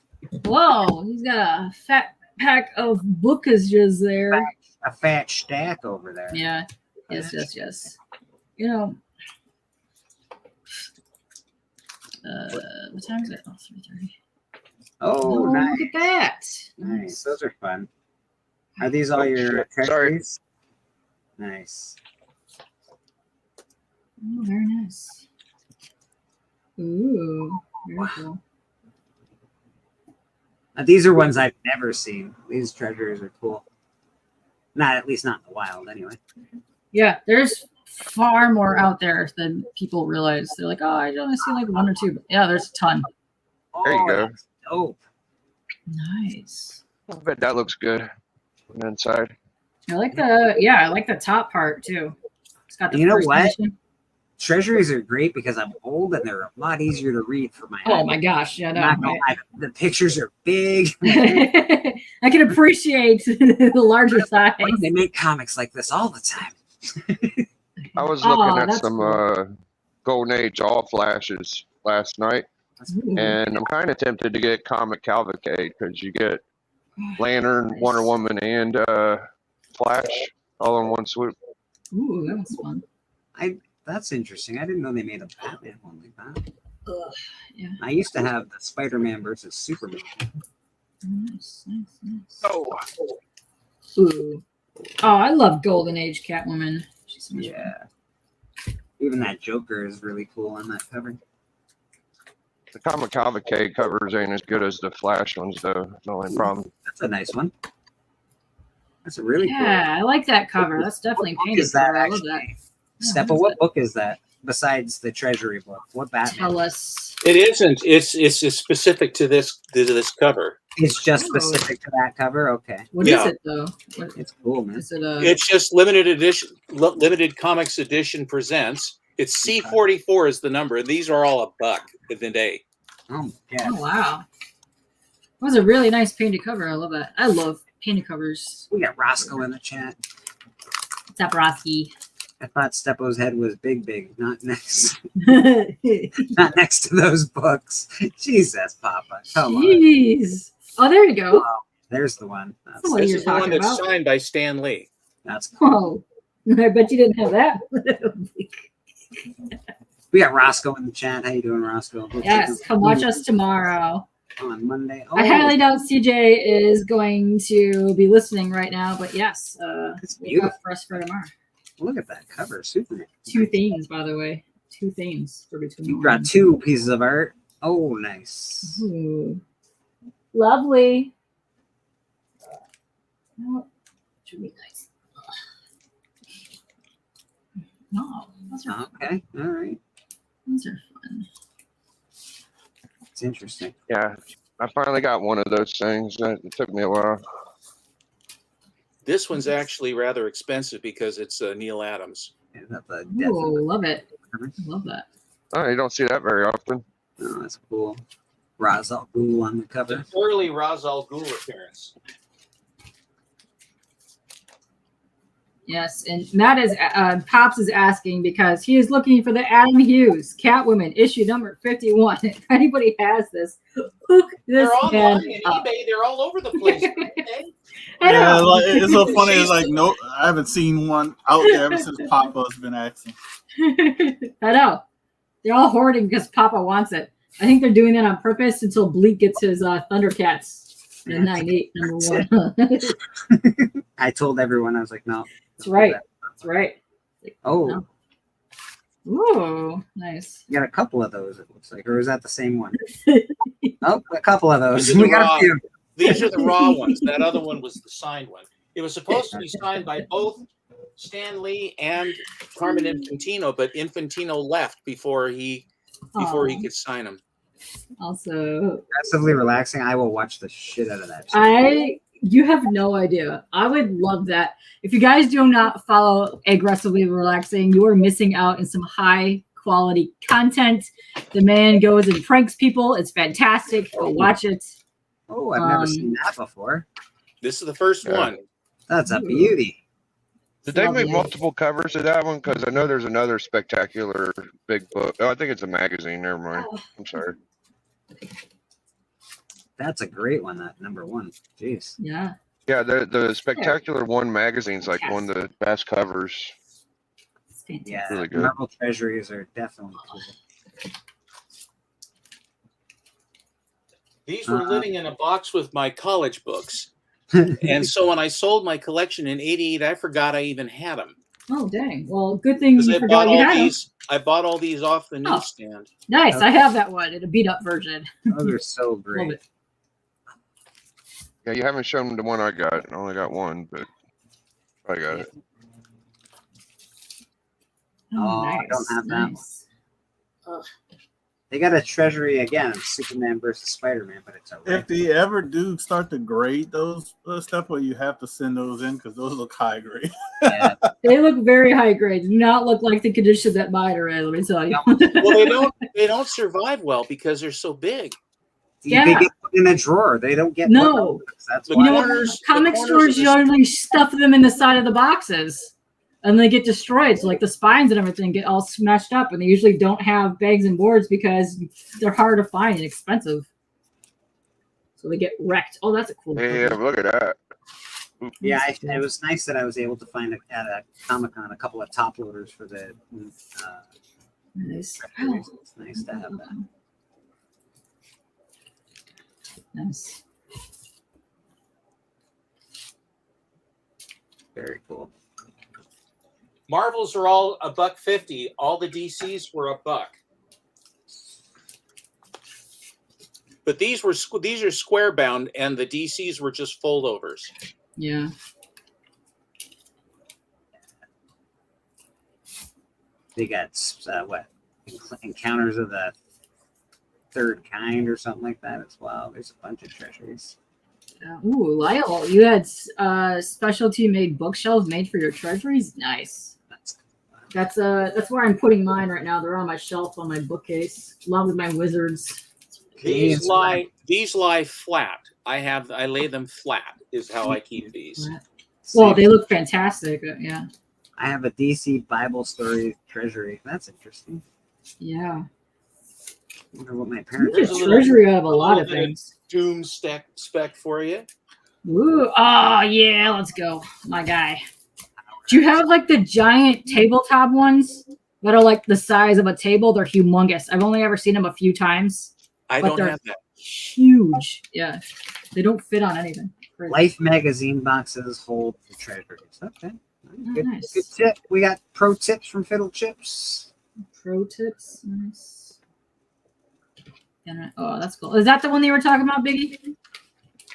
Whoa, he's got a fat pack of bookages there. a fat stack over there. Yeah. Yes. You know, what time is it? Oh, 3:30. Oh, nice. Look at that. Nice. Those are fun. Are these all your treasuries? Nice. Oh, very nice. Ooh, very cool. These are ones I've never seen. These treasures are cool. Not at least not in the wild, anyway. Yeah, there's far more out there than people realize. They're like, oh, I only see like one or two. But yeah, there's a ton. There you go. Oh, nice. I bet that looks good on the inside. I like the top part too. It's got the you know first what? mission. Treasuries are great because I'm old and they're a lot easier to read for my. Oh my gosh! Yeah, no, the pictures are big. I can appreciate the larger size. They make comics like this all the time. I was looking at that's some cool. Golden Age all flashes last night, and I'm kind of tempted to get Comic Cavalcade because you get Lantern, Wonder Woman, and Flash all in one swoop. Ooh, that was fun. That's interesting. I didn't know they made a Batman one like that. Ugh, yeah. I used to have the Spider-Man versus Superman. Nice. Oh. Ooh. Oh, I love Golden Age Catwoman. She's so much fun. Even that Joker is really cool on that cover. The Comic Cavalcade covers ain't as good as the Flash ones, though. That's the only problem. That's a nice one. That's a really cool. Yeah, I like that cover. That's definitely What book painted. is that, I love that. Steppa, what book is that besides the Treasury book? What Batman? Tell us. It isn't. It's specific to this cover. It's just specific to that cover. Okay. What is it though? It's cool, man. Is it a? It's just limited edition. Limited Comics Edition presents. It's C44 is the number, and these are all $1 in the day. Oh yeah. Oh wow. That was a really nice painted cover. I love that. I love painted covers. We got Roscoe in the chat. What's up, Roski? I thought Steppo's head was big, not next, not next to those books. Jesus, Papa, come on. Jeez. Oh, there you go. Oh, there's the one. That's the one This you're is the one talking that's about. signed by Stan Lee. That's cool. Oh, I bet you didn't have that. We got Roscoe in the chat. How you doing, Roscoe? Yes, come watch us tomorrow. On Monday. I highly doubt CJ is going to be listening right now, but yes, It's we beautiful. got for us for tomorrow. Look at that cover, Superman. 2 themes, by the way. 2 themes for between. You got 2 pieces of art. Oh, nice. Ooh. Lovely. Oh, should be nice. No, those are Okay, all right. Those are fun. It's interesting. Yeah, I finally got one of those things. It took me a while. This one's actually rather expensive because it's Neil Adams. Oh, love it. Love that. Oh, you don't see that very often. Oh, that's cool. Ra's al Ghul on the It's cover. an early Ra's al Ghul appearance. Yes, and Matt is Pops is asking because he is looking for the Adam Hughes Catwoman issue number 51. If anybody has this, hook this They're man online and up. eBay. They're all over the place. I Yeah, know. like, it's so funny. It's like no, I haven't seen one out there ever since Papa's been asking. I know. They're all hoarding because Papa wants it. I think they're doing that on purpose until Bleak gets his Thundercats in 98 number 1. I told everyone, I was like, no. That's right. That's right. Oh, Ooh, nice. you got a couple of those, it looks like. Or is that the same one? Oh, a couple of those. These are We the got raw- a few. These are the raw ones. That other one was the signed one. It was supposed to be signed by both Stan Lee and Carmen Infantino, but Infantino left before he could sign them. Also, Aggressively relaxing. I will watch the shit out of that. you have no idea. I would love that. If you guys do not follow Aggressively Relaxing, you are missing out on some high quality content. The man goes and pranks people. It's fantastic. Go watch it. Oh, I've never seen that before. This is the first one. That's a beauty. Did they make multiple covers of that one? Because I know there's another spectacular big book. Oh, I think it's a magazine. Never mind. I'm sorry. That's a great one, that number 1. Jeez. Yeah. Yeah, the Spectacular One magazine's like one of the best covers. Yeah, Really good. Marvel Treasuries are definitely cool. These were living in a box with my college books. And so when I sold my collection in '88, I forgot I even had them. Oh dang! Well, good thing Because you I forgot bought you all had 'em. these. I bought all these off the newsstand. Nice. I have that one in a beat up version. Those are so Love great. it. Yeah, you haven't shown the one I got. I only got one, but I got it. Oh, I don't have that one. They got a treasury again of Superman versus Spider-Man, but it's a If they ever do start to grade those stuff, where you have to send those in because those look high grade. They look very high grade. Do not look like the condition that mine are in. Let me tell you. Well, they don't survive well because they're so big. They get put in a drawer. They don't get No. That's The why. You know what? Comic stores usually stuff them in the side of the boxes, and they get destroyed. So like the spines and everything get all smashed up, and they usually don't have bags and boards because they're hard to find and expensive. So they get wrecked. Oh, that's a cool. Yeah, look at that. Yeah, it was nice that I was able to find at a Comic-Con a couple of top loaders for the. Nice. treasuries. It's nice to have that. Nice. Very cool. Marvels are all $1.50. All the DCs were $1. But these are square bound, and the DCs were just foldovers. Yeah. They got what? Encounters of the Third Kind or something like that as well. There's a bunch of treasuries. Ooh, Lyle, you had specialty made bookshelves made for your treasuries. Nice. That's where I'm putting mine right now. They're on my shelf on my bookcase, along with my wizards. These lie flat. I lay them flat. Is how I keep these. Well, they look fantastic. Yeah. I have a DC Bible story treasury. That's interesting. Yeah. I wonder what my parents. There's a treasury of a lot of things. Doom spec for you. Ooh, oh yeah, let's go, my guy. Do you have like the giant tabletop ones that are like the size of a table? They're humongous. I've only ever seen them a few times. I but don't they're have that. Huge. Yeah, they don't fit on anything. Crazy. Life magazine boxes hold the treasuries. Okay. Good, nice. good tip. We got pro tips from Fiddle Chips. Pro tips. Nice. Oh, that's cool. Is that the one they were talking about, Biggie?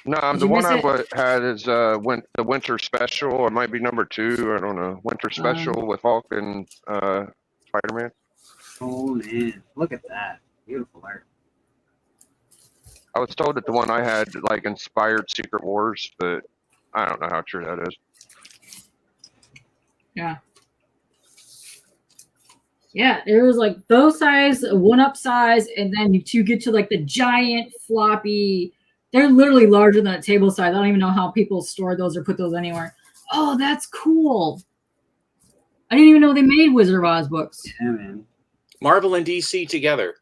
No, Did the you one miss I it? had is the winter special. It might be number 2. I don't know. Winter special with Hulk and Spider-Man. Oh man, look at that. Beautiful art. I was told that the one I had like inspired Secret Wars, but I don't know how true that is. Yeah. Yeah, there was like those size, one up size, and then you get to like the giant floppy. They're literally larger than a table size. I don't even know how people store those or put those anywhere. Oh, that's cool. I didn't even know they made Wizard of Oz books. Yeah, man. Marvel and DC together.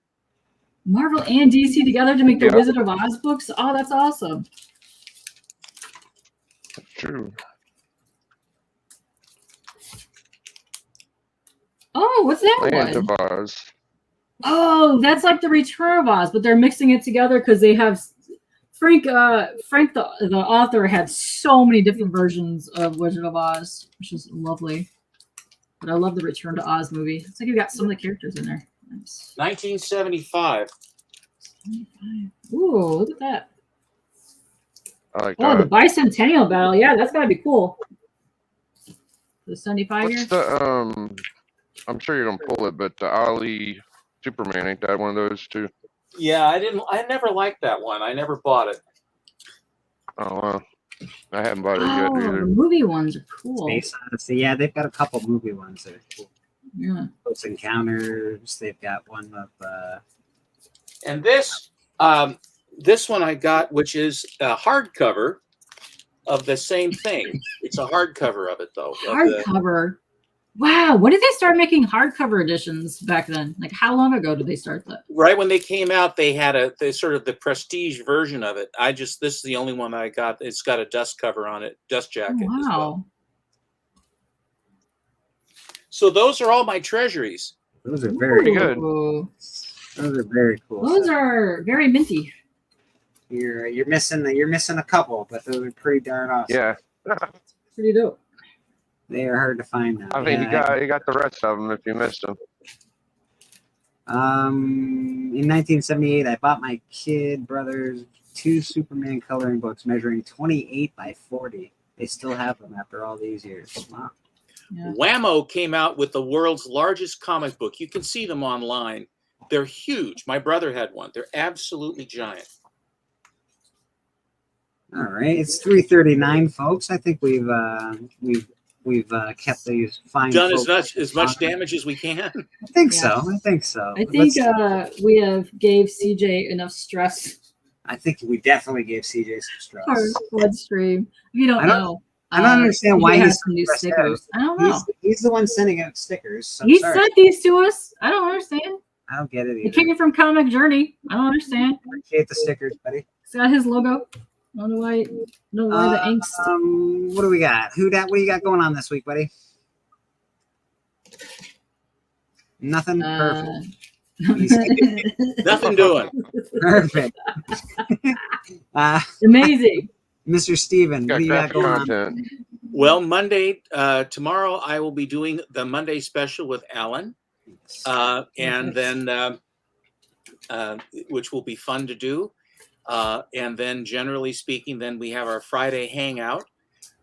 Marvel and DC together to make the Yeah. Wizard of Oz books. Oh, that's awesome. True. Oh, what's that Land one? of Oz. Oh, that's like the Return of Oz, but they're mixing it together because they have Frank the author had so many different versions of Wizard of Oz, which is lovely. But I love the Return to Oz movie. It's like you got some of the characters in there. Nice. 1975. Ooh, look at that. I like Oh, the that. bicentennial battle. Yeah, that's gotta be cool. The 75 year. What's the I'm sure you don't pull it, but the Ali Superman, ain't that one of those too? Yeah, I never liked that one. I never bought it. Oh well. I haven't bought it yet Oh, the either. movie ones are cool. Space Odyssey. Yeah, they've got a couple movie ones that are cool. Yeah. Close Encounters. They've got one of And this one I got, which is a hardcover of the same thing. It's a hardcover of it though. of the- Hardcover. Wow, when did they start making hardcover editions back then? Like, how long ago did they start that? Right when they came out, they had they sort of the prestige version of it. This is the only one I got. It's got a dust cover on it, dust jacket as well. Wow. So those are all my treasuries. Those are very good. Ooh. Those are very cool. Those are very minty. You're missing a couple, but those are pretty darn awesome. Yeah. Pretty dope. They are hard to find now. I think you got the rest of them if you missed them. In 1978, I bought my kid brothers 2 Superman coloring books measuring 28 by 40. They still have them after all these years. Wow. Yeah. Whammo came out with the world's largest comic book. You can see them online. They're huge. My brother had one. They're absolutely giant. All right, it's 3:39, folks. I think we've kept these fine. Done folks as much damage as we can. I think so. I think so. I think we have gave CJ enough stress I think we definitely gave CJ some stress. for bloodstream. You don't know. I don't understand why CJ he's has some new stressed stickers. out. I don't know. He's the one sending out stickers. So He sorry. sent these to us. I don't understand. I don't get it It either. came from Comic Journey. I don't understand. Appreciate the stickers, buddy. It's got his logo. I don't know why. The angst. What do we got? What do you got going on this week, buddy? Nothing. Perfect. Nothing doing. Perfect. Amazing. Mr. Steven, what do you got going on? Well, tomorrow I will be doing the Monday special with Alan, and then which will be fun to do. And then, generally speaking, then we have our Friday hangout.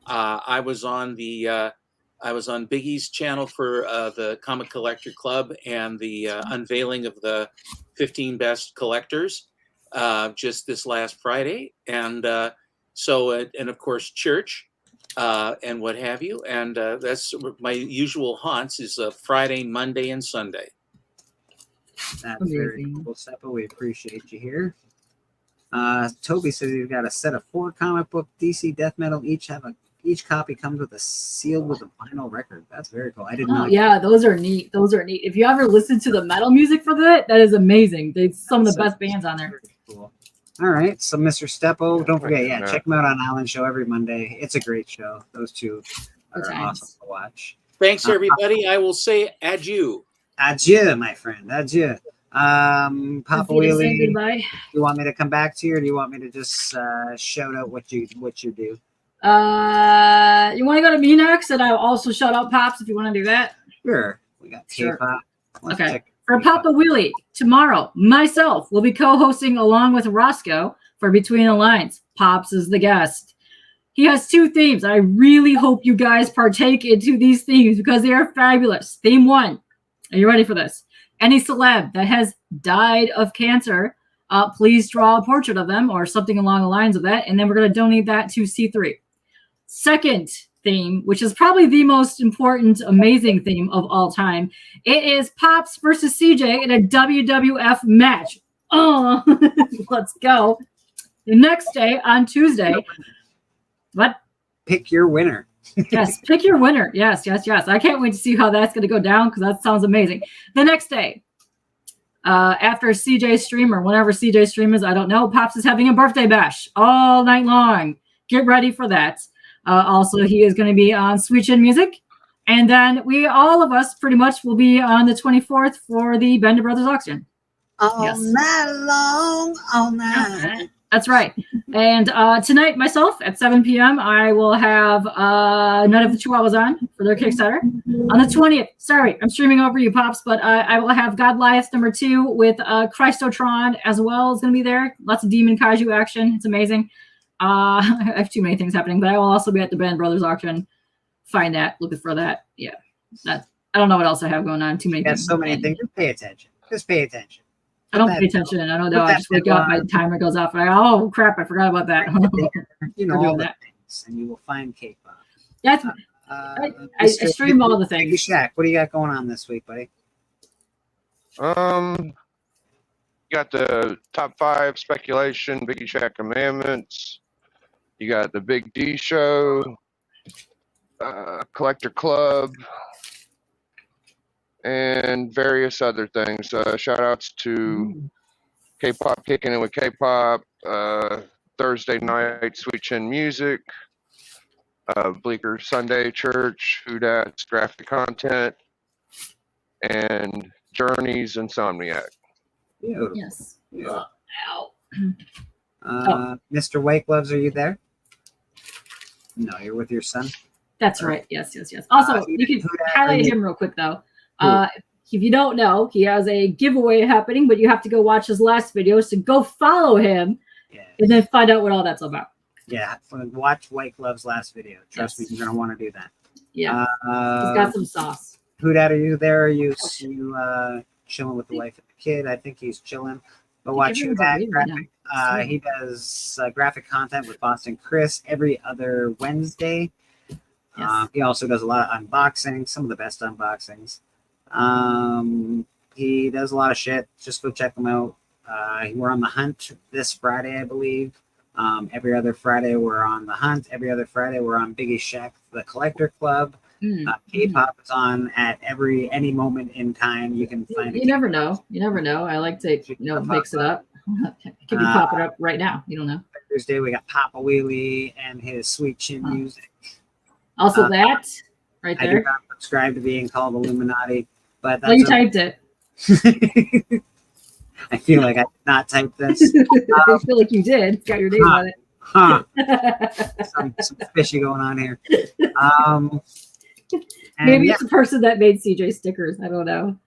I was on Biggie's channel for the Comic Collector Club and the unveiling of the 15 best collectors just this last Friday, and and of course church and what have you. And that's my usual haunts is Friday, Monday, and Sunday. That's very cool, Seppa. We appreciate you here. Toby says he's got a set of 4 comic book DC Death Metal. Each copy comes with a sealed with a vinyl record. That's very cool. I didn't know. Yeah, those are neat. Those are neat. If you ever listen to the metal music for that is amazing. There's some of the best bands on there. Cool. All right, so Mr. Steppo, don't forget, check him out on Alan's show every Monday. It's a great show. Those two are awesome to watch. Thanks, everybody. I will say adieu. Adieu, my friend. Adieu. Papa Wheelie, goodbye. You want me to come back to you, or do you want me to just shout out what you do? You want to go to me next, and I'll also shout out Pops if you want to do that. Sure. We got K-pop. Okay. For Papa Wheelie, tomorrow, myself will be co-hosting along with Roscoe for Between the Lines. Pops is the guest. He has 2 themes. I really hope you guys partake into these themes because they are fabulous. Theme 1. Are you ready for this? Any celeb that has died of cancer, please draw a portrait of them or something along the lines of that, and then we're going to donate that to C3. Second theme, which is probably the most important, amazing theme of all time. It is Pops versus CJ in a WWF match. Oh, let's go. The next day on Tuesday. What? Pick your winner. Yes, pick your winner. Yes. I can't wait to see how that's going to go down because that sounds amazing. The next day, after CJ's stream or whenever CJ's stream is, I don't know, Pops is having a birthday bash all night long. Get ready for that. Also, he is going to be on Sweet Chin Music. And then all of us pretty much will be on the 24th for the Bender Brothers auction. All night long, all night. That's right. And tonight, myself, at 7 p.m., I will have None of the Chihuahuas on for their Kickstarter. On the 20th, sorry, I'm streaming over you, Pops, but I will have Godliath #2 with Christotron as well. Is going to be there. Lots of Demon Kaiju action. It's amazing. I have too many things happening, but I will also be at the Band Brothers auction. Find that, looking for that. Yeah, I don't know what else I have going on. Too many things. So many things. Just pay attention. I don't pay attention. I don't know. I just wake up, my timer goes off, and oh crap, I forgot about that. You know all the things, and you will find K-pop. That's I stream all the things. Shaq, what do you got going on this week, buddy? You got the top 5 speculation, Biggie Shack Commandments. You got the Big D show, Collector Club, and various other things. Shout outs to K-pop Kicking It with K-pop, Thursday night Sweet Chin Music, Bleecker Sunday Church, Who Dat's Graphic Content, and Journeys Insomniac. Beautiful. Yes. Beautiful. Ow. Mr. Wake Loves, are you there? No, you're with your son. That's right. Yes. Also, you can highlight him real quick though. If you don't know, he has a giveaway happening, but you have to go watch his last video. So go follow him, and then find out what all that's about. Yeah, watch Wake Love's last video. Trust me, you're gonna want to do that. Yeah, he's got some sauce. Who Dat, are you there? Are you chilling with the wife and the kid? I think he's chilling. But watch Who Dat. He does graphic content with Boston Chris every other Wednesday. He also does a lot of unboxings, some of the best unboxings. He does a lot of shit. Just go check him out. We're on the hunt this Friday, I believe. Every other Friday we're on the hunt. Every other Friday we're on Biggie Shack, the Collector Club. K-pop is on at any moment in time. You can find it. You never know. I like to mix it up. It could be popping up right now. You don't know. Thursday we got Papa Wheelie and his Sweet Chin Music. Also that right there. I do not subscribe to being called Illuminati, but you typed it. I feel like I did not type this. I feel like you did. Got your name on it. Some fishy going on here. Maybe it's the person that made CJ stickers. I don't know.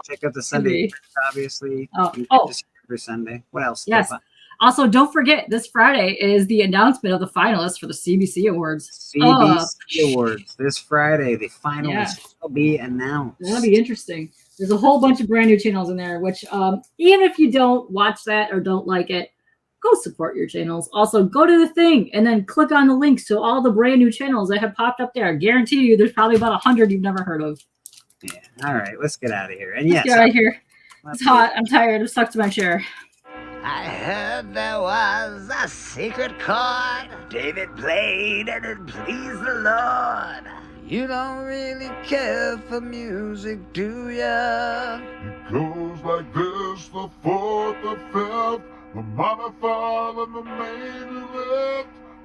Check out the Sunday, obviously. Every Sunday. What else? Yes. Also, don't forget, this Friday is the announcement of the finalists for the CBC Awards. CBC Awards this Friday. The finalists will be announced. That'll be interesting. There's a whole bunch of brand new channels in there, which even if you don't watch that or don't like it, go support your channels. Also, go to the thing and then click on the links to all the brand new channels that have popped up there. I guarantee you there's probably about 100 you've never heard of. Yeah. All right, let's get out of here. And let's get out of here. It's hot. I'm tired. I'm stuck to my chair. I heard there was a secret chord David played and it pleased the Lord. You don't really care for music, do ya? It goes like this, the fourth, the fifth, the minor fall and the major lift.